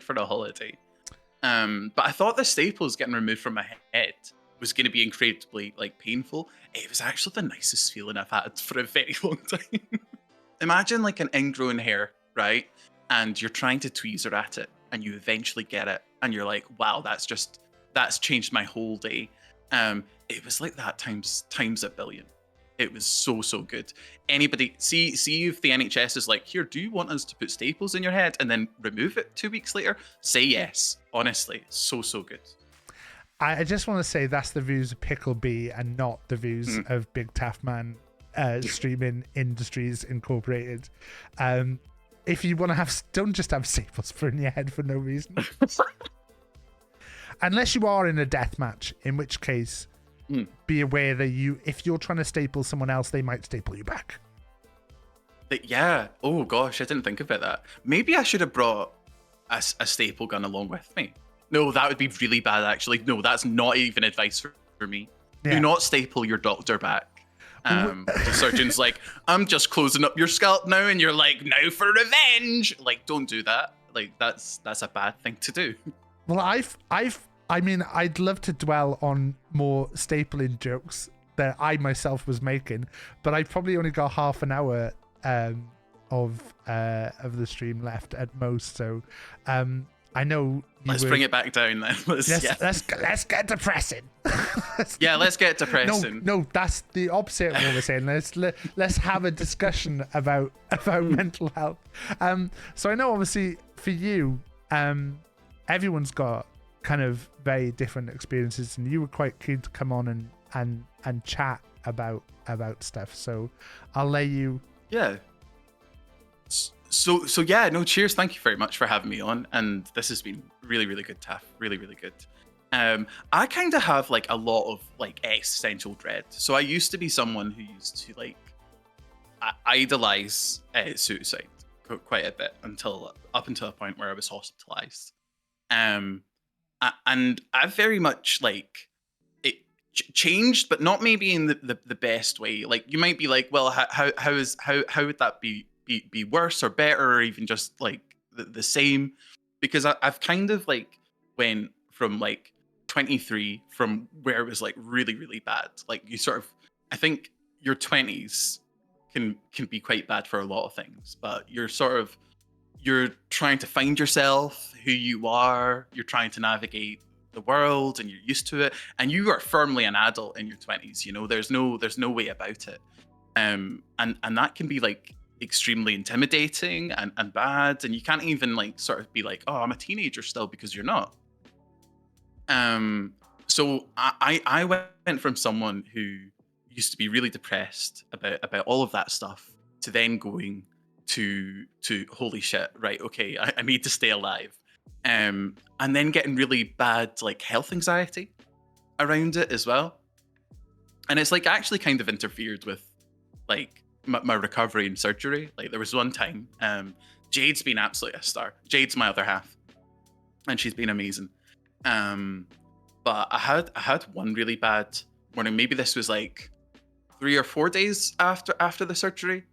I thought the staples getting removed from my head was going to be incredibly like painful. It was actually the nicest feeling I've had for a very long time. Imagine like an ingrown hair, right? And you're trying to tweezer at it, and you eventually get it, and you're like, wow, that's changed my whole day. It was like that times a billion. It was so good. Anybody see if the NHS is like, here, do you want us to put staples in your head and then remove it 2 weeks later? Say yes. Honestly, so good. I just want to say that's the views of Picklebee and not the views of BigTaffMan Streaming Industries Incorporated. If you want to don't just have staples put in your head for no reason. Unless you are in a death match, in which case, be aware that if you're trying to staple someone else, they might staple you back. Yeah. Oh gosh, I didn't think about that. Maybe I should have brought a staple gun along with me. No, that would be really bad, actually. No, that's not even advice for me. Yeah. Do not staple your doctor back. The surgeon's like, I'm just closing up your scalp now, and you're like, now for revenge. Like, don't do that. Like, that's a bad thing to do. Well, I mean, I'd love to dwell on more stapling jokes that I myself was making, but I probably only got half an hour of the stream left at most. So I know. Let's bring it back down then. Let's get depressing. Let's get depressing. No, that's the opposite of what we're saying. Let's have a discussion about mental health. So I know obviously for you, everyone's got kind of very different experiences, and you were quite keen to come on and chat about stuff. So I'll let you. Yeah. So yeah, no, cheers. Thank you very much for having me on. And this has been really, really good, Taff. Really, really good. I kind of have like a lot of like existential dread. So I used to be someone who used to like idolize suicide quite a bit up until a point where I was hospitalized. And I've very much like it changed, but not maybe in the best way. Like you might be like, well, how would that be worse or better, or even just like the same? Because I've kind of like went from like 23 from where it was like really, really bad. Like you sort of, I think your 20s can be quite bad for a lot of things, but you're trying to find yourself, who you are, you're trying to navigate the world, and you're used to it, and you are firmly an adult in your 20s. You know, there's no way about it. And that can be like extremely intimidating and bad, and you can't even like sort of be like, oh, I'm a teenager still, because you're not. So I went from someone who used to be really depressed about all of that stuff to then going to holy shit, right, okay, I need to stay alive, and then getting really bad like health anxiety around it as well. And it's like actually kind of interfered with like my recovery and surgery. Like there was one time, Jade's been absolutely a star. Jade's my other half, and she's been amazing. But I had one really bad morning. Maybe this was like 3 or 4 days after the surgery,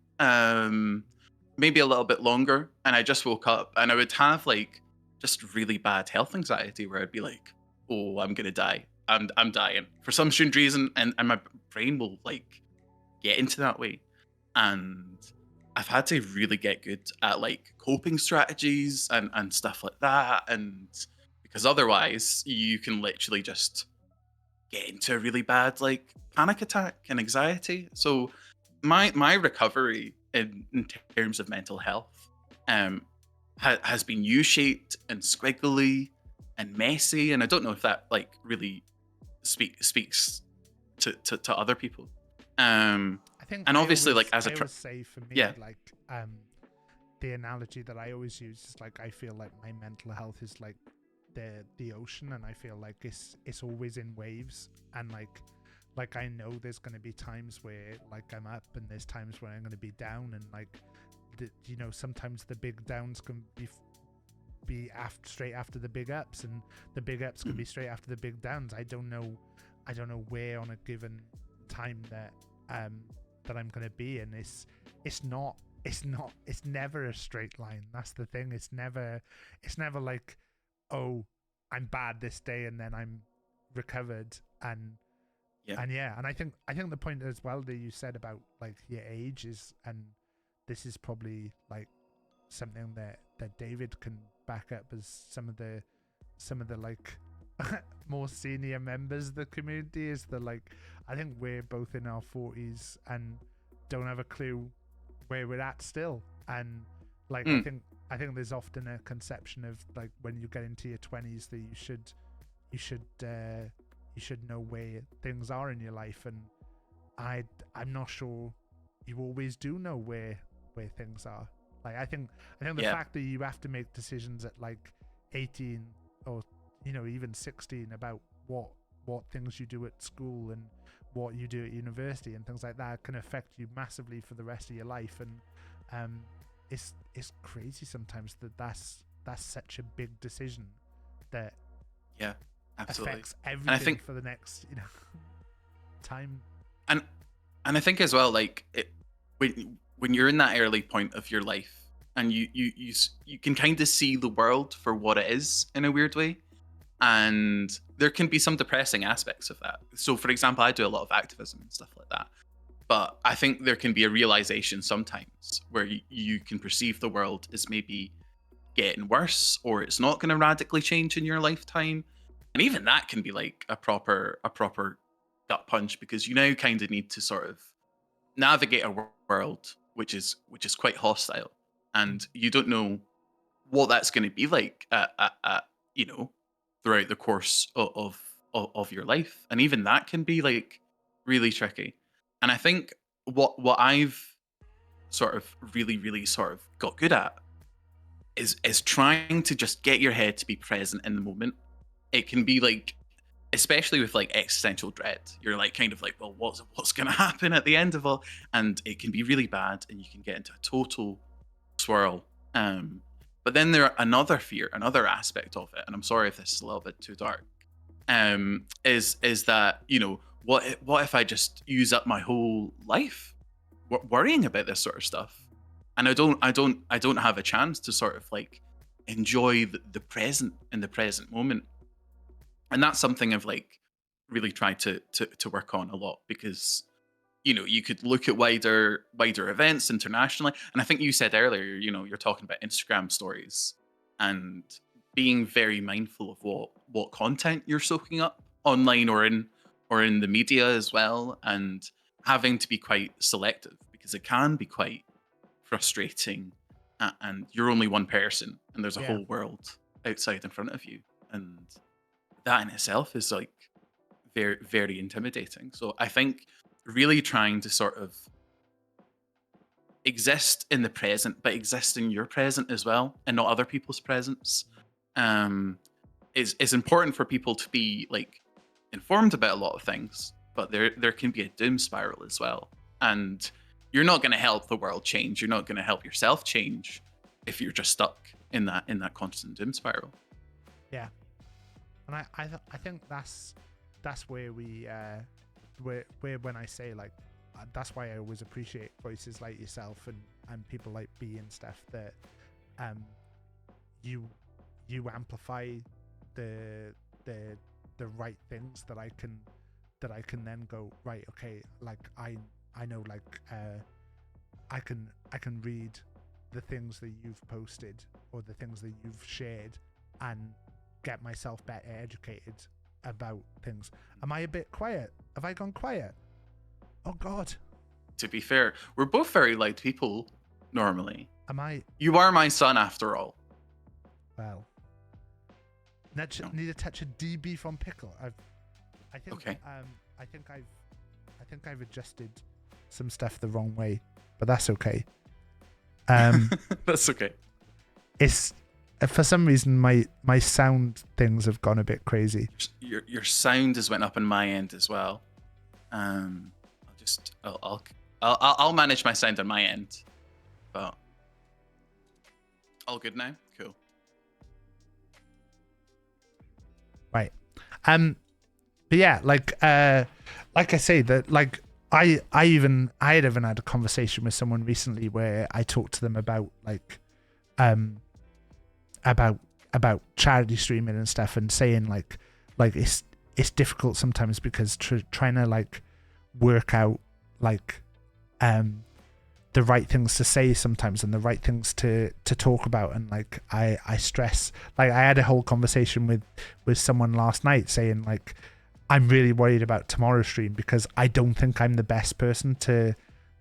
maybe a little bit longer. And I just woke up, and I would have like just really bad health anxiety where I'd be like, oh, I'm gonna die. I'm dying for some strange reason, and my brain will like get into that way. And I've had to really get good at like coping strategies and stuff like that, and because otherwise you can literally just get into a really bad like panic attack and anxiety. So my recovery in terms of mental health has been U-shaped and squiggly and messy, and I don't know if that like really speaks to other people. I think, and obviously, always, like as I always say for me, like the analogy that I always use is like I feel like my mental health is like the ocean, and I feel like it's always in waves, and like I know there's going to be times where like I'm up, and there's times where I'm going to be down, and like you know, sometimes the big downs can be straight after the big ups, and the big ups can be straight after the big downs. I don't know where on a given time that I'm gonna be, and it's never a straight line. That's the thing. It's never like, oh, I'm bad this day and then I'm recovered, and I think the point as well that you said about like your age is, and this is probably like something that David can back up as some of the like more senior members of the community, is that like I think we're both in our 40s and don't have a clue where we're at still, and like I think there's often a conception of like when you get into your 20s that you should know where things are in your life, and I'm not sure you always do know where things are. Like I think the fact that you have to make decisions at like 18 or you know even 16 about what things you do at school and what you do at university and things like that can affect you massively for the rest of your life, and it's crazy sometimes that's such a big decision that absolutely affects everything, and I think, for the next time. And I think as well, like when you're in that early point of your life, and you can kind of see the world for what it is in a weird way, and there can be some depressing aspects of that. So for example, I do a lot of activism and stuff like that, but I think there can be a realization sometimes where you can perceive the world as maybe getting worse, or it's not going to radically change in your lifetime. And even that can be like a proper gut punch, because you now kind of need to sort of navigate a world which is quite hostile, and you don't know what that's going to be like you know, throughout the course of your life. And even that can be like really tricky. And I think what I've sort of really sort of got good at is trying to just get your head to be present in the moment. It can be like, especially with like existential dread, you're like kind of like, well, what's going to happen at the end of all, and it can be really bad, and you can get into a total swirl. But then there another fear, another aspect of it, and I'm sorry if this is a little bit too dark, is that, you know, what if I just use up my whole life worrying about this sort of stuff, and I don't have a chance to sort of like enjoy the present in the present moment. And that's something I've like really tried to work on a lot, because, you know, you could look at wider events internationally. And I think you said earlier, you know, you're talking about Instagram stories and being very mindful of what content you're soaking up online or in the media as well, and having to be quite selective, because it can be quite frustrating, and you're only one person and there's a whole world outside in front of you, and that in itself is like very, very intimidating. So I think really trying to sort of exist in the present, but exist in your present as well, and not other people's presence, is important for people to be like informed about a lot of things. But there can be a doom spiral as well, and you're not going to help the world change. You're not going to help yourself change if you're just stuck in that constant doom spiral. Yeah. And I think that's where we where when I say like, that's why I always appreciate voices like yourself and people like B and stuff, that you amplify the right things that I can then go, right, okay, like I know, like I can read the things that you've posted or the things that you've shared and get myself better educated about things. Am I a bit quiet? Have I gone quiet? Oh God. To be fair, we're both very loud people normally. Am I? You are my son after all. Well, need a touch of DB from Pickle. I think okay. I think I've adjusted some stuff the wrong way, but that's okay. That's okay. It's for some reason my sound things have gone a bit crazy. Your sound has went up on my end as well. I'll manage my sound on my end, but all good now. Cool. Right. But yeah, like I say, that like I had even had a conversation with someone recently where I talked to them about like about charity streaming and stuff, and saying like it's difficult sometimes because trying to like work out like the right things to say sometimes and the right things to talk about. And like I stress, like I had a whole conversation with someone last night saying like, I'm really worried about tomorrow's stream because I don't think I'm the best person to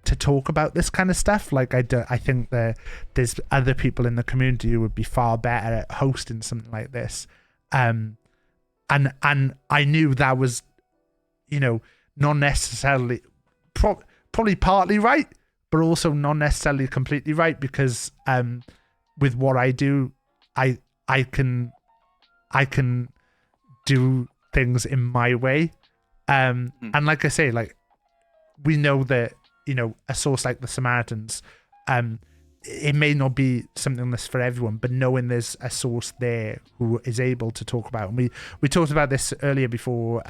talk about this kind of stuff. Like I think that there's other people in the community who would be far better at hosting something like this. And I knew that was, you know, not necessarily probably partly right, but also not necessarily completely right, because with what I do, I can do things in my way. And like I say, like we know that, you know, a source like the Samaritans, it may not be something that's for everyone, but knowing there's a source there who is able to talk about, and we talked about this earlier before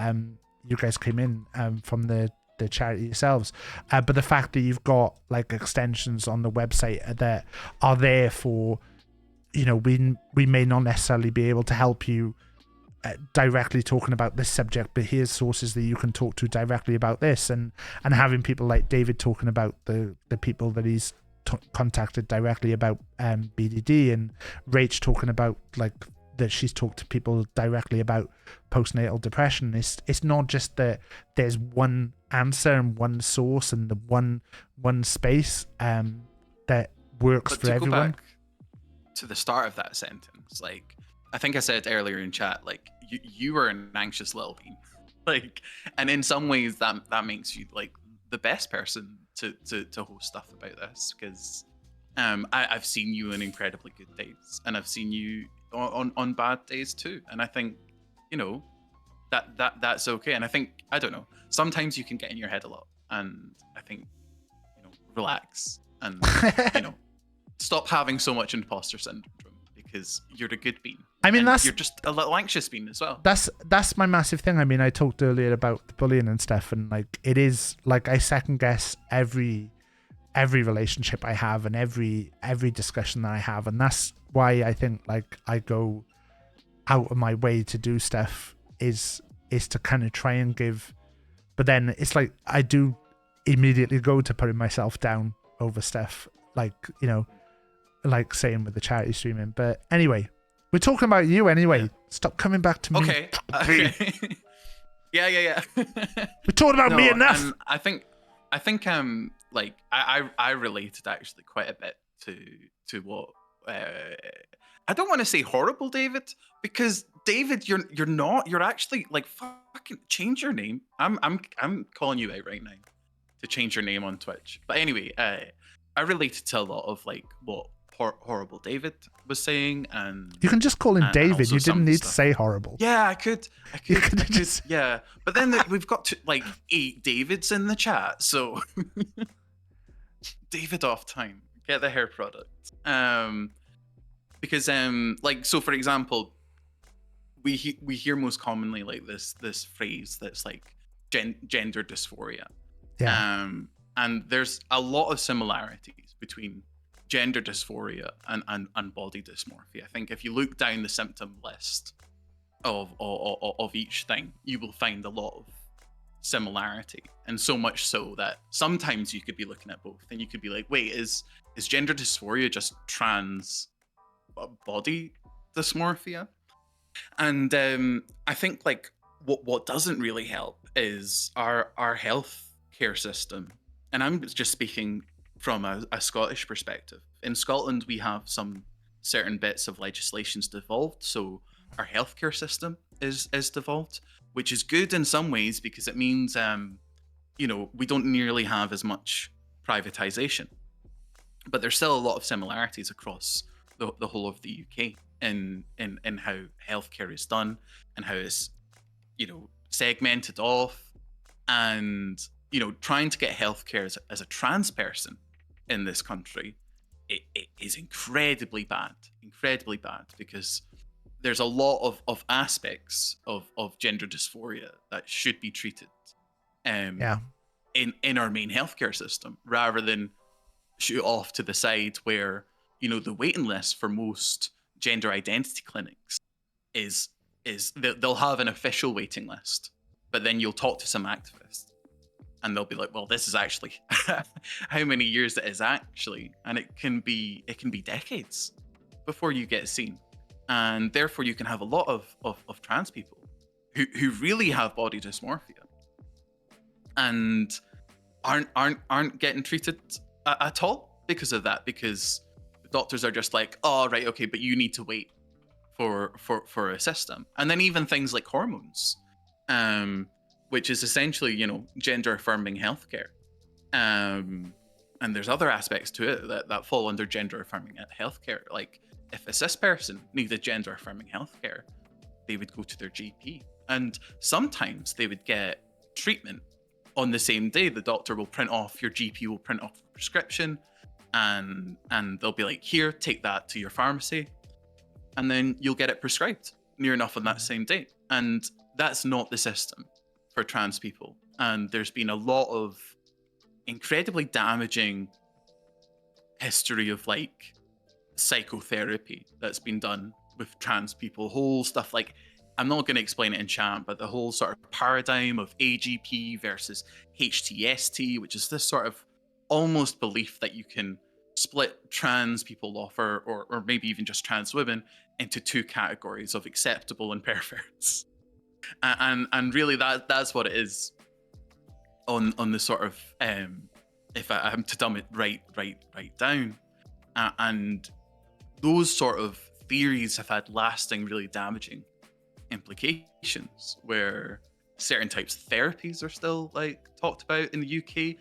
you guys came in from the charity yourselves, but the fact that you've got like extensions on the website that are there for, you know, we may not necessarily be able to help you directly talking about this subject, but here's sources that you can talk to directly about this, and having people like David talking about the people that he's contacted directly about BDD, and Rach talking about like that she's talked to people directly about postnatal depression. It's not just that there's one answer and one source and the one space that works But for to everyone. go back to the start of that sentence, like I think I said earlier in chat, like you were an anxious little bean, like, and in some ways that makes you like the best person to host stuff about this, because I've seen you on incredibly good days, and I've seen you on bad days too, and I think, you know, that's okay. And I think, I don't know, sometimes you can get in your head a lot, and I think, you know, relax and you know, stop having so much imposter syndrome, because you're a good bean. I mean, and you're just a little anxious bean as well. That's my massive thing. I mean, I talked earlier about the bullying and stuff, and like it is like I second guess every relationship I have and every discussion that I have, and that's why I think like I go out of my way to do stuff is to kind of try and give, but then it's like I do immediately go to putting myself down over stuff, like, you know, like saying with the charity streaming. But anyway, we're talking about you anyway. Yeah. Stop coming back to me. Okay. Yeah. We're talking about me enough. I think like I related actually quite a bit to what I don't want to say horrible David, because David, you're not, you're actually like, fucking change your name. I'm calling you out right now to change your name on Twitch. But anyway, I related to a lot of like what horrible David was saying, and You can just call him David. also You some didn't of the need to stuff. say horrible. Yeah, I could, could've just- yeah. But then we've got like 8 Davids in the chat, so David off time. Get the hair product. Because like, so for example, we hear most commonly like this phrase that's like gender dysphoria. Yeah. And there's a lot of similarities between gender dysphoria and body dysmorphia. I think if you look down the symptom list of each thing, you will find a lot of similarity, and so much so that sometimes you could be looking at both and you could be like, wait, is gender dysphoria just trans body dysmorphia? And I think like what doesn't really help is our health care system. And I'm just speaking from a Scottish perspective. In Scotland, we have some certain bits of legislations devolved, so our healthcare system is devolved, which is good in some ways because it means you know, we don't nearly have as much privatization. But there's still a lot of similarities across the whole of the UK in how healthcare is done and how it's, you know, segmented off, and, you know, trying to get healthcare as a trans person in this country, it is incredibly bad, because there's a lot of aspects of gender dysphoria that should be treated in our main healthcare system, rather than shoot off to the side where, you know, the waiting list for most gender identity clinics is they'll have an official waiting list, but then you'll talk to some activists and they'll be like, well, this is actually how many years it is actually, and it can be decades before you get seen. And therefore you can have a lot of trans people who really have body dysmorphia and aren't getting treated at all because of that, because the doctors are just like, oh, right, okay, but you need to wait for a system. And then even things like hormones, which is essentially, you know, gender affirming healthcare. And there's other aspects to it that fall under gender affirming healthcare. Like, if a cis person needed gender affirming healthcare, they would go to their GP, and sometimes they would get treatment on the same day. The doctor will print off, your GP will print off the prescription, and they'll be like, here, take that to your pharmacy, and then you'll get it prescribed near enough on that same day. And that's not the system for trans people. And there's been a lot of incredibly damaging history of like psychotherapy that's been done with trans people. Whole stuff like, I'm not going to explain it in chat, but the whole sort of paradigm of AGP versus HTST, which is this sort of almost belief that you can split trans people off, or maybe even just trans women, into two categories of acceptable and perverts. And really that's what it is on the sort of if I am to dumb it right down, and those sort of theories have had lasting, really damaging implications, where certain types of therapies are still like talked about in the UK.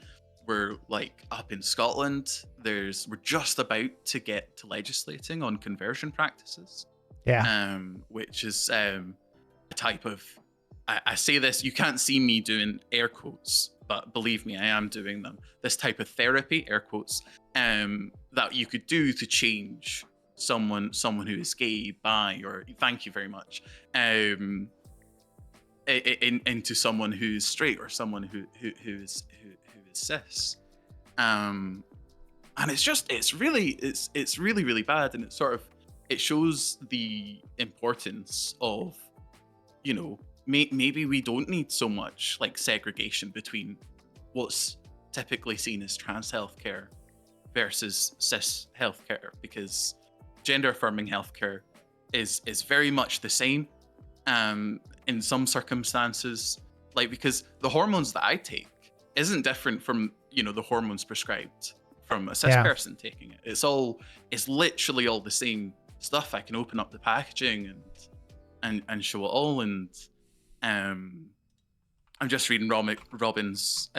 We're like up in Scotland, we're just about to get to legislating on conversion practices. Yeah. Which is a type of, I say this, you can't see me doing air quotes, but believe me, I am doing them. This type of therapy, air quotes, that you could do to change someone who is gay, bi, or thank you very much, into someone who's straight, or someone who is cis. And it's really bad, and it shows the importance of, you know, maybe we don't need so much like segregation between what's typically seen as trans healthcare versus cis healthcare, because gender affirming healthcare is very much the same in some circumstances, like, because the hormones that I take isn't different from, you know, the hormones prescribed from a cis person taking it. It's literally all the same stuff. I can open up the packaging and show it all. And I'm just reading Robin's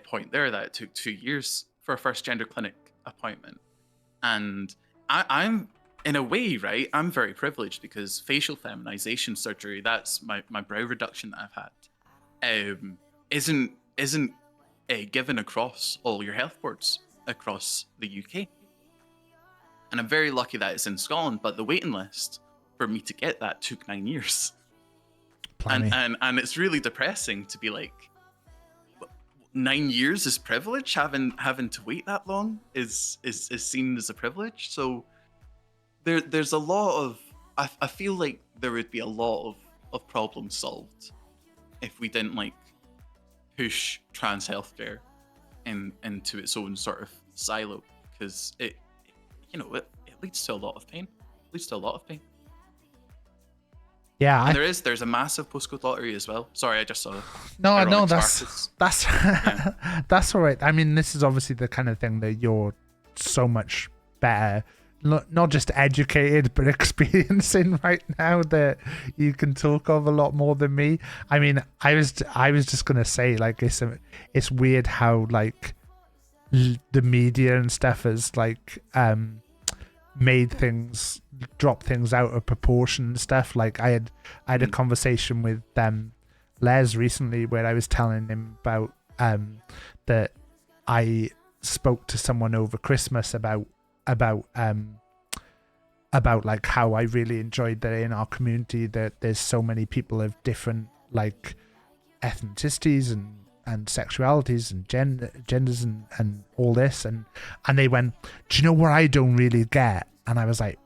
point there, that it took 2 years for a first gender clinic appointment. And I'm in a way, right, I'm very privileged, because facial feminization surgery, that's my brow reduction that I've had, isn't given across all your health boards across the UK. And I'm very lucky that it's in Scotland, but the waiting list for me to get that took 9 years. And it's really depressing to be like, 9 years is privilege. Having to wait that long is seen as a privilege. So there's a lot of, I feel like there would be a lot of problems solved if we didn't like push trans healthcare into its own sort of silo, because it leads to a lot of pain. Yeah, and there's a massive postcode lottery as well. Sorry, I just saw. No, that's that's all right. I mean, this is obviously the kind of thing that you're so much better, not just educated, but experiencing right now, that you can talk of a lot more than me. I mean, I was just gonna say, like, it's weird how like the media and stuff has like drop things out of proportion and stuff. Like I had a conversation with Les recently where I was telling him about that I spoke to someone over Christmas about like how I really enjoyed that in our community that there's so many people of different like ethnicities and sexualities and genders and all this, and they went, do you know what I don't really get? And I was like,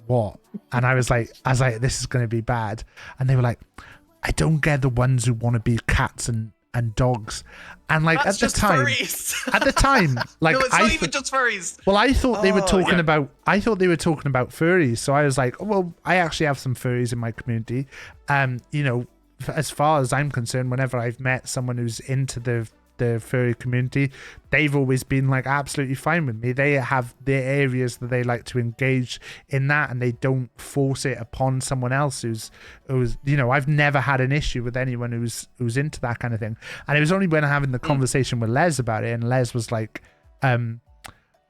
what? And I was like, this is going to be bad. And they were like, I don't get the ones who want to be cats and dogs. And like That's at the time, like, no, it's not even just furries. Well, I thought they were talking about furries. So I was like, oh, well, I actually have some furries in my community. You know, as far as I'm concerned, whenever I've met someone who's into the furry community, they've always been like absolutely fine with me. They have their areas that they like to engage in that, and they don't force it upon someone else who's you know, I've never had an issue with anyone who's into that kind of thing. And it was only when I'm having the conversation with Les about it, and Les was like, oh,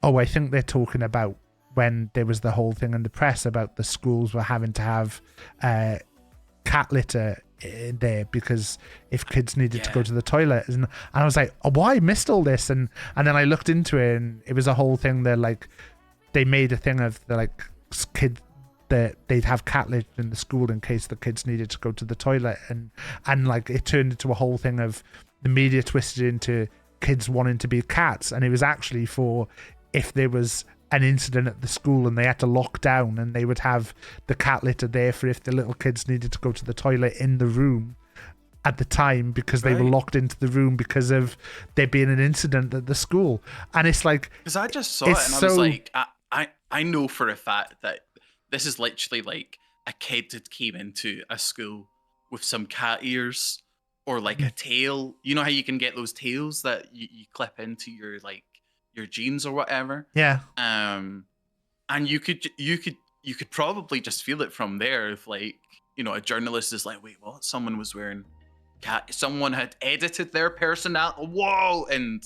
I think they're talking about when there was the whole thing in the press about the schools were having to have cat litter in there because if kids needed to go to the toilet, and I was like, oh, why I missed all this, and then I looked into it, and it was a whole thing that like they made a thing of the like kid that they'd have cat litter in the school in case the kids needed to go to the toilet, and like it turned into a whole thing of the media twisted into kids wanting to be cats, and it was actually for if there was an incident at the school and they had to lock down, and they would have the cat litter there for if the little kids needed to go to the toilet in the room. at the time because they were Right. locked into the room because of there being an incident at the school. And it's like, Because I just saw it It's and I was so- like, I know for a fact that this is literally like a kid that came into a school with some cat ears or like a tail. You know how you can get those tails that you clip into your like your jeans or whatever. yeah, And you could probably just feel it from there if like, you know, a journalist is like, wait, what? Someone was wearing cat. Someone had edited their personality. Whoa! And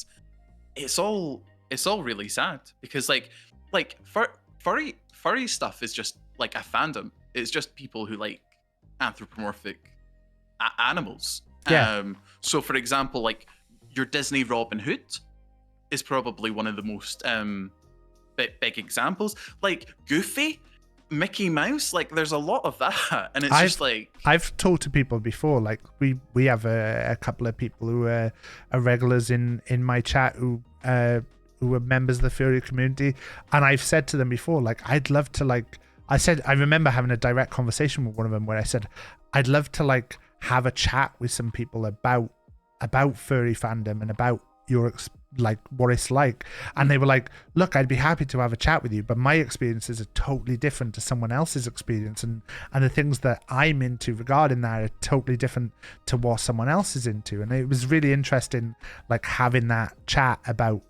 it's all really sad because like furry stuff is just like a fandom. It's just people who like anthropomorphic animals. Yeah. So for example, like your Disney Robin Hood is probably one of the most big examples. Like Goofy, Mickey Mouse, like there's a lot of that, and it's just like I've talked to people before. Like we have a couple of people who are regulars in my chat who are members of the furry community, and I've said to them before, like I'd love to like. I remember having a direct conversation with one of them where I said, I'd love to like have a chat with some people about furry fandom and about like what it's like. And they were like, look, I'd be happy to have a chat with you, but my experiences are totally different to someone else's experience, and the things that I'm into regarding that are totally different to what someone else is into. And it was really interesting like having that chat about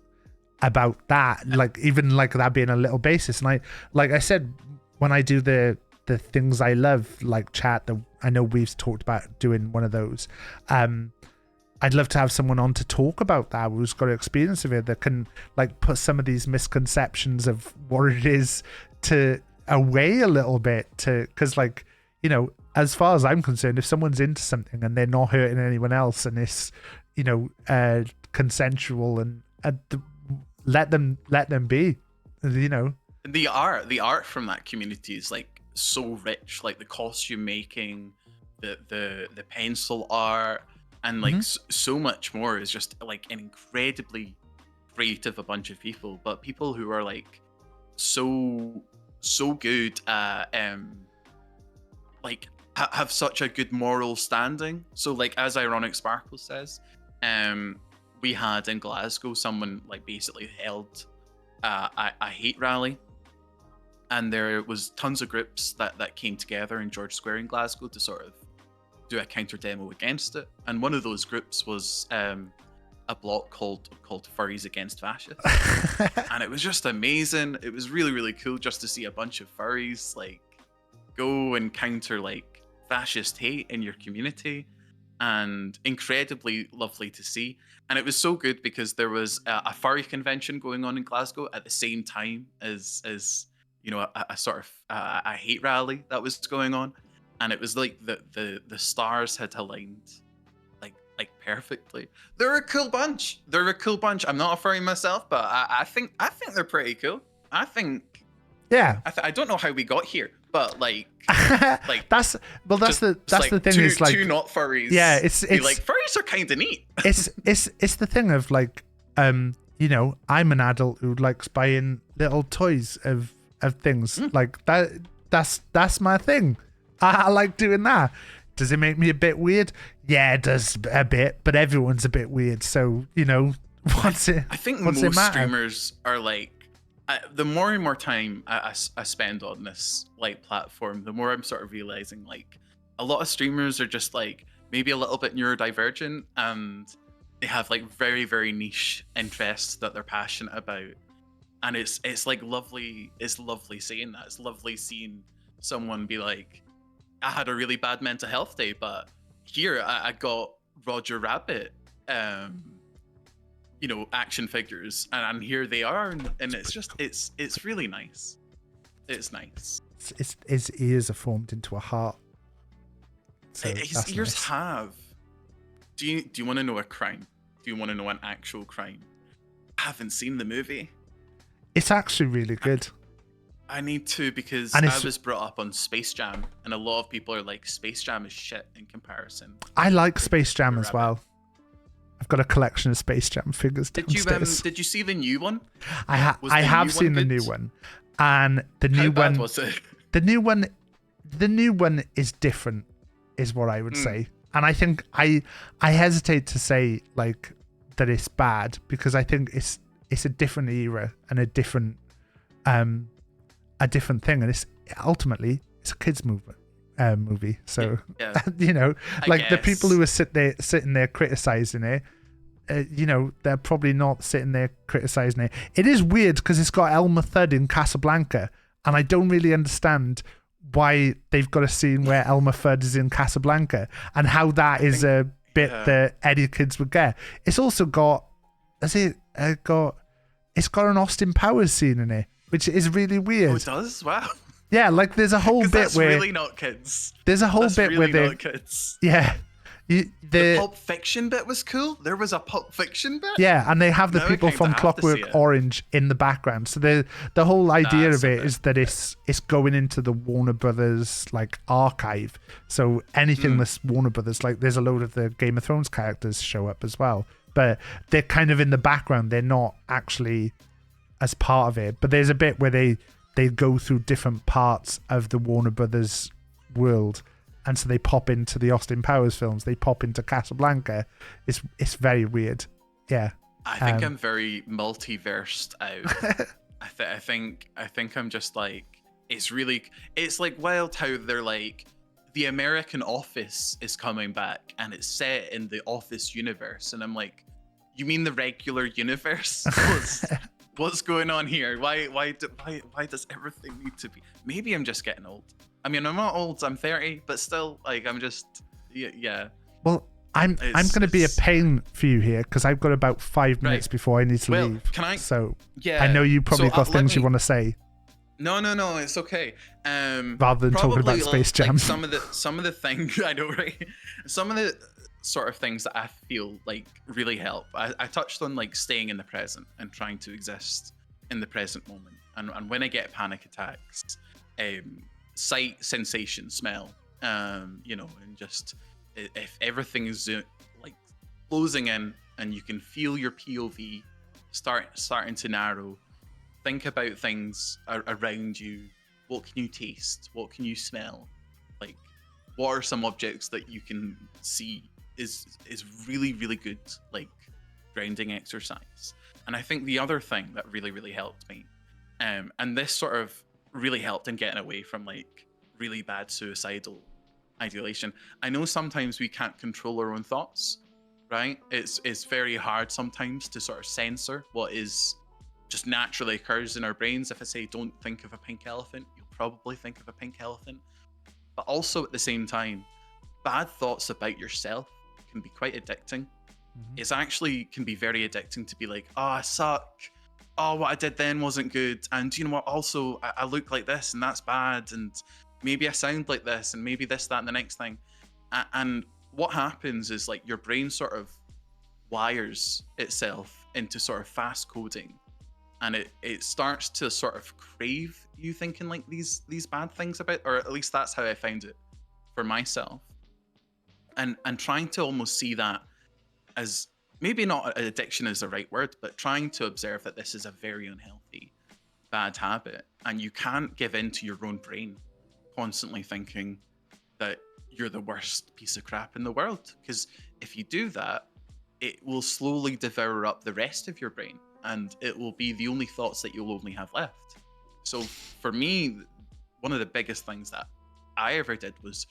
that, like even like that being a little basis. And I said, when I do the things I love like chat, that I know we've talked about doing one of those, I'd love to have someone on to talk about that who's got experience of it, that can like put some of these misconceptions of what it is to away a little bit, to because like, you know, as far as I'm concerned, if someone's into something and they're not hurting anyone else and it's, you know, consensual and let them be, you know. the art from that community is like so rich, like the costume making, the pencil art, and like so much more is just like an incredibly creative a bunch of people, but people who are like so good at like have such a good moral standing. So like as Ironic Sparkle says, we had in Glasgow someone like basically held a hate rally, and there was tons of groups that came together in George Square in Glasgow to sort of do a counter demo against it. And one of those groups was a block called Furries Against Fascists. And it was just amazing. It was really, really cool just to see a bunch of furries like go and counter like fascist hate in your community, and incredibly lovely to see. And it was so good because there was a furry convention going on in Glasgow at the same time as you know, a sort of a hate rally that was going on. And it was like the stars had aligned like perfectly. They're a cool bunch. I'm not a furry myself, but I think they're pretty cool. I think. Yeah. I don't know how we got here, but like that's the thing, is like two not furries. Yeah, it's like furries are kind of neat. it's the thing of like, you know, I'm an adult who likes buying little toys of things like that. That's my thing. I like doing that. Does it make me a bit weird? Yeah, it does a bit, but everyone's a bit weird. So, you know, I think most streamers are like, the more and more time I spend on this like platform, the more I'm sort of realizing like a lot of streamers are just like maybe a little bit neurodivergent, and they have like very, very niche interests that they're passionate about. And it's like lovely. It's lovely seeing that. It's lovely seeing someone be like, I had a really bad mental health day, but here I got Roger Rabbit, you know, action figures, and here they are, and it's just it's really nice. It's nice. His ears are formed into a heart. So his ears nice. have. Do you want to know a crime? Do you want to know an actual crime? I haven't seen the movie. It's actually really good. I need to, because And I was brought up on Space Jam, and a lot of people are like, Space Jam is shit in comparison. I like Space Jam as well. I've got a collection of Space Jam figures downstairs. Did you see the new one? I have seen the new one, and the new one. How bad was it? The new one is different, is what I would say. and I think I hesitate to say like that it's bad because I think it's a different era and a different thing, and it's ultimately it's a kids movie. So Yeah. you know, I like the guess. people who are sitting there criticizing it, you know, they're probably not sitting there criticizing it. It is weird because it's got Elmer Fudd in Casablanca, and I don't really understand why they've got a scene where Elmer Fudd is in Casablanca and how that is a bit that Eddie kids would get. It's also got, it's got an Austin Powers scene in it, which is really weird. Oh, it does? Wow. Yeah, like there's a whole 'Cause bit that's where really not kids. there's a whole That's bit really where not kids. yeah, The Pulp Fiction bit was cool. There was a Pulp Fiction bit. yeah, and they have the Now I people kinda from have to see Clockwork it. Orange in the background. So the whole idea That's of a it bit- is that it's going into the Warner Brothers like archive. So anything that's Warner Brothers, like there's a load of the Game of Thrones characters show up as well, but they're kind of in the background. They're not actually as part of it. But there's a bit where they go through different parts of the Warner Brothers world. And so they pop into the Austin Powers films. They pop into Casablanca. It's very weird. Yeah. I think I'm very multiversed out. I think I'm just like it's like wild how they're like the American Office is coming back and it's set in the Office universe, and I'm like, you mean the regular universe? What's going on here? Why does everything need to be? Maybe I'm just getting old. I mean, I'm not old. I'm 30, but still, like, I'm just, yeah. Well, I'm going to be a pain for you here because I've got about 5 minutes before I need to leave. Can I? So Yeah. I know you probably got let things you me- want to say No, it's okay. rather than talking about probably, Space Jam. Like some of the things I know, right? Some of the sort of things that I feel like really help. I touched on like staying in the present and trying to exist in the present moment. And when I get panic attacks, sight, sensation, smell, you know, and just if everything is like closing in and you can feel your POV starting to narrow, think about things around you. What can you taste? What can you smell? Like, what are some objects that you can see is really, really good, like grounding exercise. And I think the other thing that really, really helped me, and this sort of really helped in getting away from like really bad suicidal ideation. I know sometimes we can't control our own thoughts, right? It's very hard sometimes to sort of censor what is just naturally occurs in our brains. If I say don't think of a pink elephant, you'll probably think of a pink elephant. But also at the same time, bad thoughts about yourself can be quite addicting. It's actually can be very addicting to be like, oh, I suck. Oh, what I did then wasn't good. And you know what? Also, I look like this and that's bad. And maybe I sound like this and maybe this, that, and the next thing. And what happens is like your brain sort of wires itself into sort of fast coding. And it starts to sort of crave you thinking like these bad things about, or at least that's how I found it for myself. And trying to almost see that as maybe not addiction is the right word, but trying to observe that this is a very unhealthy, bad habit. And you can't give in to your own brain constantly thinking that you're the worst piece of crap in the world. Because if you do that, it will slowly devour up the rest of your brain. And it will be the only thoughts that you'll only have left. So for me, one of the biggest things that I ever did was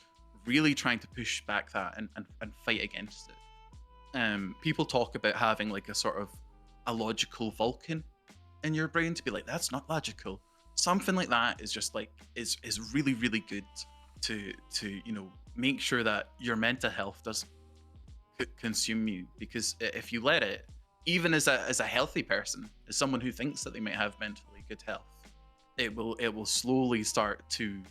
really trying to push back that and fight against it. People talk about having like a sort of a logical Vulcan in your brain to be like, that's not logical. Something like that is just like, is really, really good to you know, make sure that your mental health doesn't consume you. Because if you let it, even as a healthy person, as someone who thinks that they might have mentally good health, it will slowly start to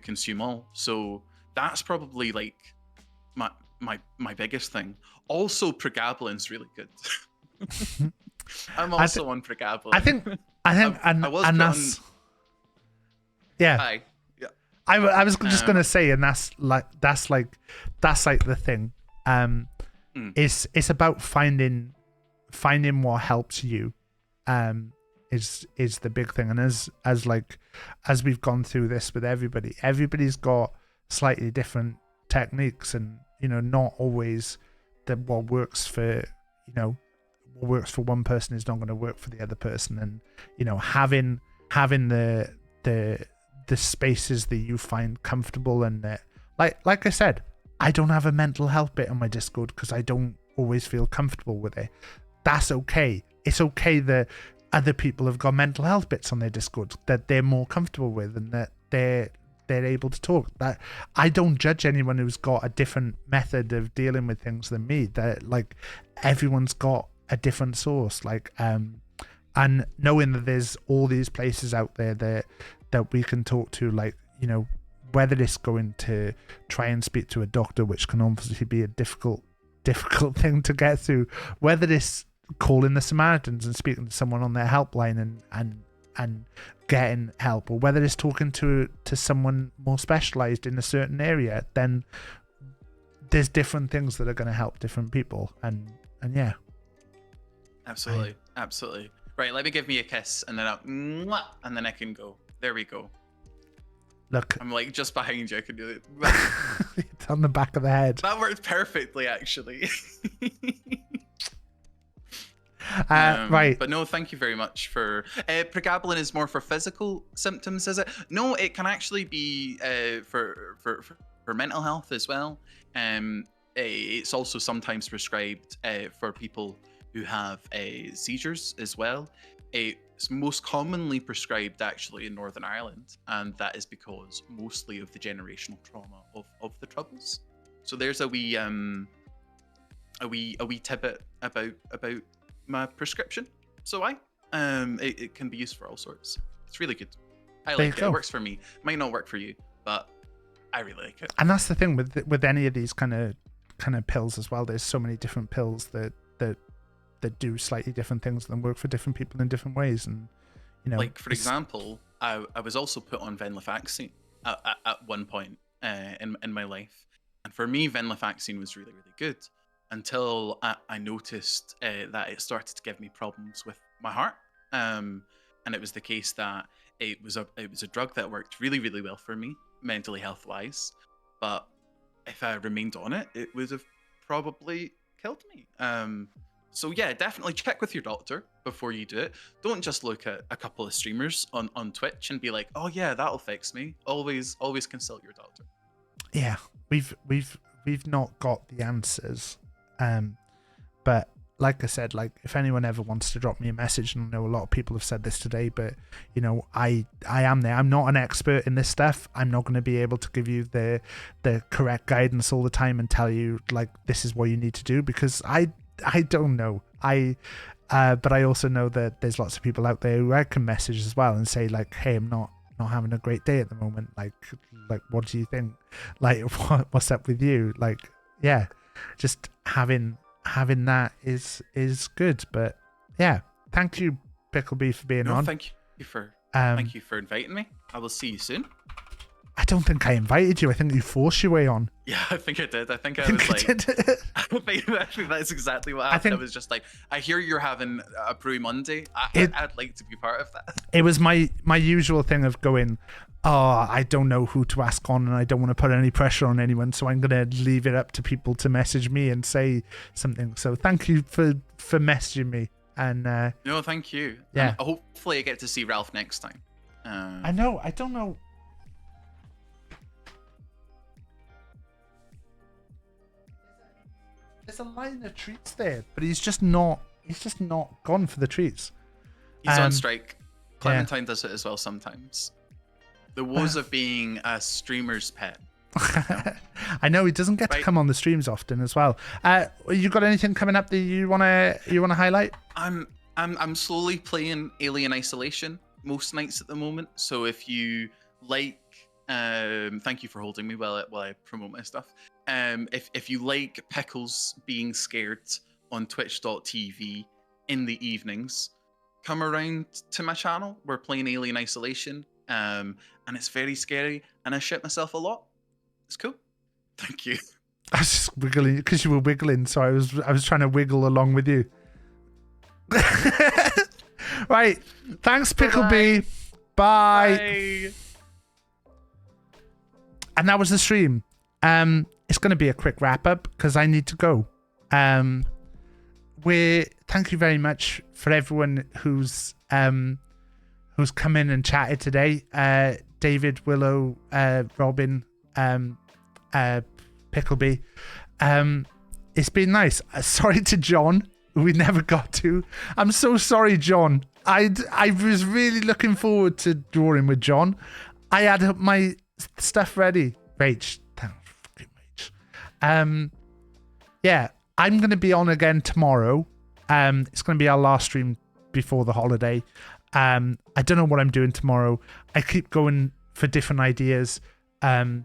consume all. So that's probably like my biggest thing. Also, pregabalin's really good. I'm also on pregabalin. I think, and that's yeah. Hi. Yeah. I was just gonna say, and that's like the thing. It's about finding what helps you. Is the big thing, and as we've gone through this with everybody's got slightly different techniques, and not always that what works for what works for one person is not going to work for the other person, and having the spaces that you find comfortable, and that like I said, I don't have a mental health bit on my Discord because I don't always feel comfortable with it. That's okay. It's okay that other people have got mental health bits on their Discord that they're more comfortable with, and that they're able to talk. That I don't judge anyone who's got a different method of dealing with things than me. That like everyone's got a different source. And knowing that there's all these places out there that we can talk to, whether it's going to try and speak to a doctor, which can obviously be a difficult thing to get through, whether it's calling the Samaritans and speaking to someone on their helpline and getting help, or whether it's talking to someone more specialized in a certain area, then there's different things that are going to help different people. And yeah. Absolutely. Right, let me give me a kiss, and then and then I can go. There we go. Look, I'm like just behind you. I can do it. It's on the back of the head. That worked perfectly, actually. Right. But no, thank you very much for. Pregabalin is more for physical symptoms, is it? No, it can actually be for mental health as well. It's also sometimes prescribed for people who have seizures as well. It's most commonly prescribed actually in Northern Ireland, and that is because mostly of the generational trauma of the Troubles. So there's a wee tidbit about my prescription. So it can be used for all sorts. It's really good. I like it. It works for me. Might not work for you, but I really like it. And that's the thing with any of these kind of pills as well. There's so many different pills that do slightly different things and work for different people in different ways. And like for example, I was also put on venlafaxine at one point in my life, and for me venlafaxine was really good until I noticed that it started to give me problems with my heart, and it was the case that it was a drug that worked really well for me mentally health wise, but if I remained on it, it would have probably killed me. So yeah, definitely check with your doctor before you do it. Don't just look at a couple of streamers on Twitch and be like, oh yeah, that'll fix me. Always consult your doctor. Yeah, we've not got the answers, but like I said, if anyone ever wants to drop me a message, and I know a lot of people have said this today, but I am there. I'm not an expert in this stuff. I'm not going to be able to give you the correct guidance all the time and tell you this is what you need to do, because I don't know. But I also know that there's lots of people out there who I can message as well and say hey, I'm not having a great day at the moment. What do you think? What's up with you? Yeah, just having that is good. But yeah, thank you, Picklebee, for being on. Thank you for inviting me. I will see you soon. I don't think I invited you. I think you forced your way on. Yeah, I think I did. I think I was like, I think that's exactly what happened. I was just like, I hear you're having a Brew Monday. I'd like to be part of that. It was my usual thing of going, I don't know who to ask on, and I don't want to put any pressure on anyone, so I'm going to leave it up to people to message me and say something. So thank you for messaging me. And no, thank you. Yeah. And hopefully I get to see Ralph next time. I know. I don't know. There's a line of treats there, but he's just not gone for the treats. He's on strike. Clementine does it as well sometimes. The woes of being a streamer's pet. I know he doesn't get to come on the streams often as well. You got anything coming up that you wanna highlight? I'm slowly playing Alien Isolation most nights at the moment. So if you like, thank you for holding me while I promote my stuff. If you like Pickles being scared on twitch.tv in the evenings, come around to my channel. We're playing Alien Isolation, and it's very scary, and I shit myself a lot. It's cool. Thank you. I was just wiggling because you were wiggling, so I was trying to wiggle along with you. Right. Thanks, Picklebee. Bye. Bye. And that was the stream. it's going to be a quick wrap up because I need to go. Thank you very much for everyone who's come in and chatted today. David, Willow, Robin, Pickleby. It's been nice. Sorry to John, we never got to. I'm so sorry, John. I was really looking forward to drawing with John. I had my stuff ready. Rach. Fucking Rach. Yeah, I'm going to be on again tomorrow. It's going to be our last stream before the holiday. I don't know what I'm doing tomorrow. I keep going for different ideas. So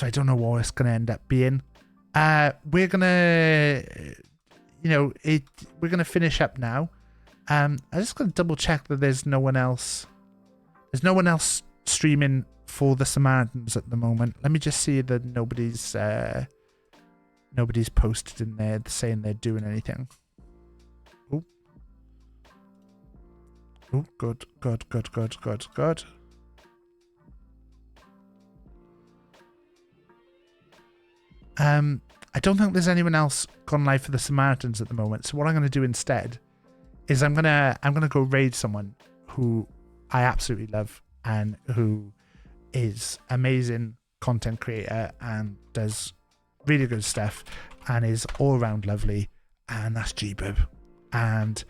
I don't know what it's going to end up being. We're going to, we're going to finish up now. I'm just going to double check that there's no one else. There's no one else streaming for the Samaritans at the moment. Let me just see that nobody's posted in there saying they're doing anything. Oh, good. I don't think there's anyone else gone live for the Samaritans at the moment. So what I'm going to do instead is I'm gonna go raid someone who I absolutely love and who is amazing content creator and does really good stuff and is all around lovely, and that's G-Bib. And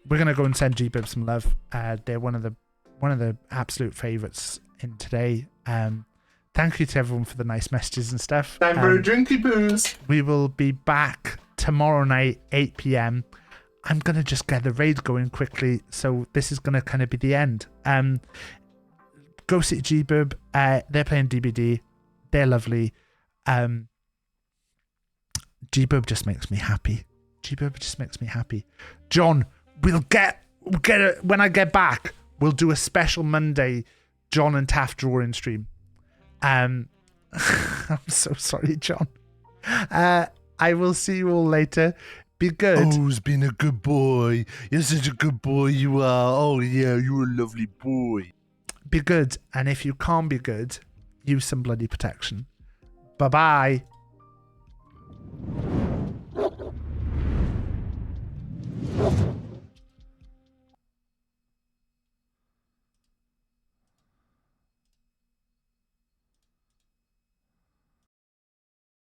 we're gonna go and send G-Bib some love. They're one of the absolute favorites in today. Thank you to everyone for the nice messages and stuff. Time for a drinky booze. We will be back tomorrow night, 8 p.m. I'm going to just get the raid going quickly, so this is going to kind of be the end. Go see G-Bib. They're playing DBD. They're lovely. G-Bib just makes me happy. John, we'll get it when I get back. We'll do a special Monday John and Taff drawing stream. I'm so sorry, John. I will see you all later. Be good. Oh, who's been a good boy? You're such a good boy, you are. Oh, yeah, you're a lovely boy. Be good. And if you can't be good, use some bloody protection. Bye-bye. Oh.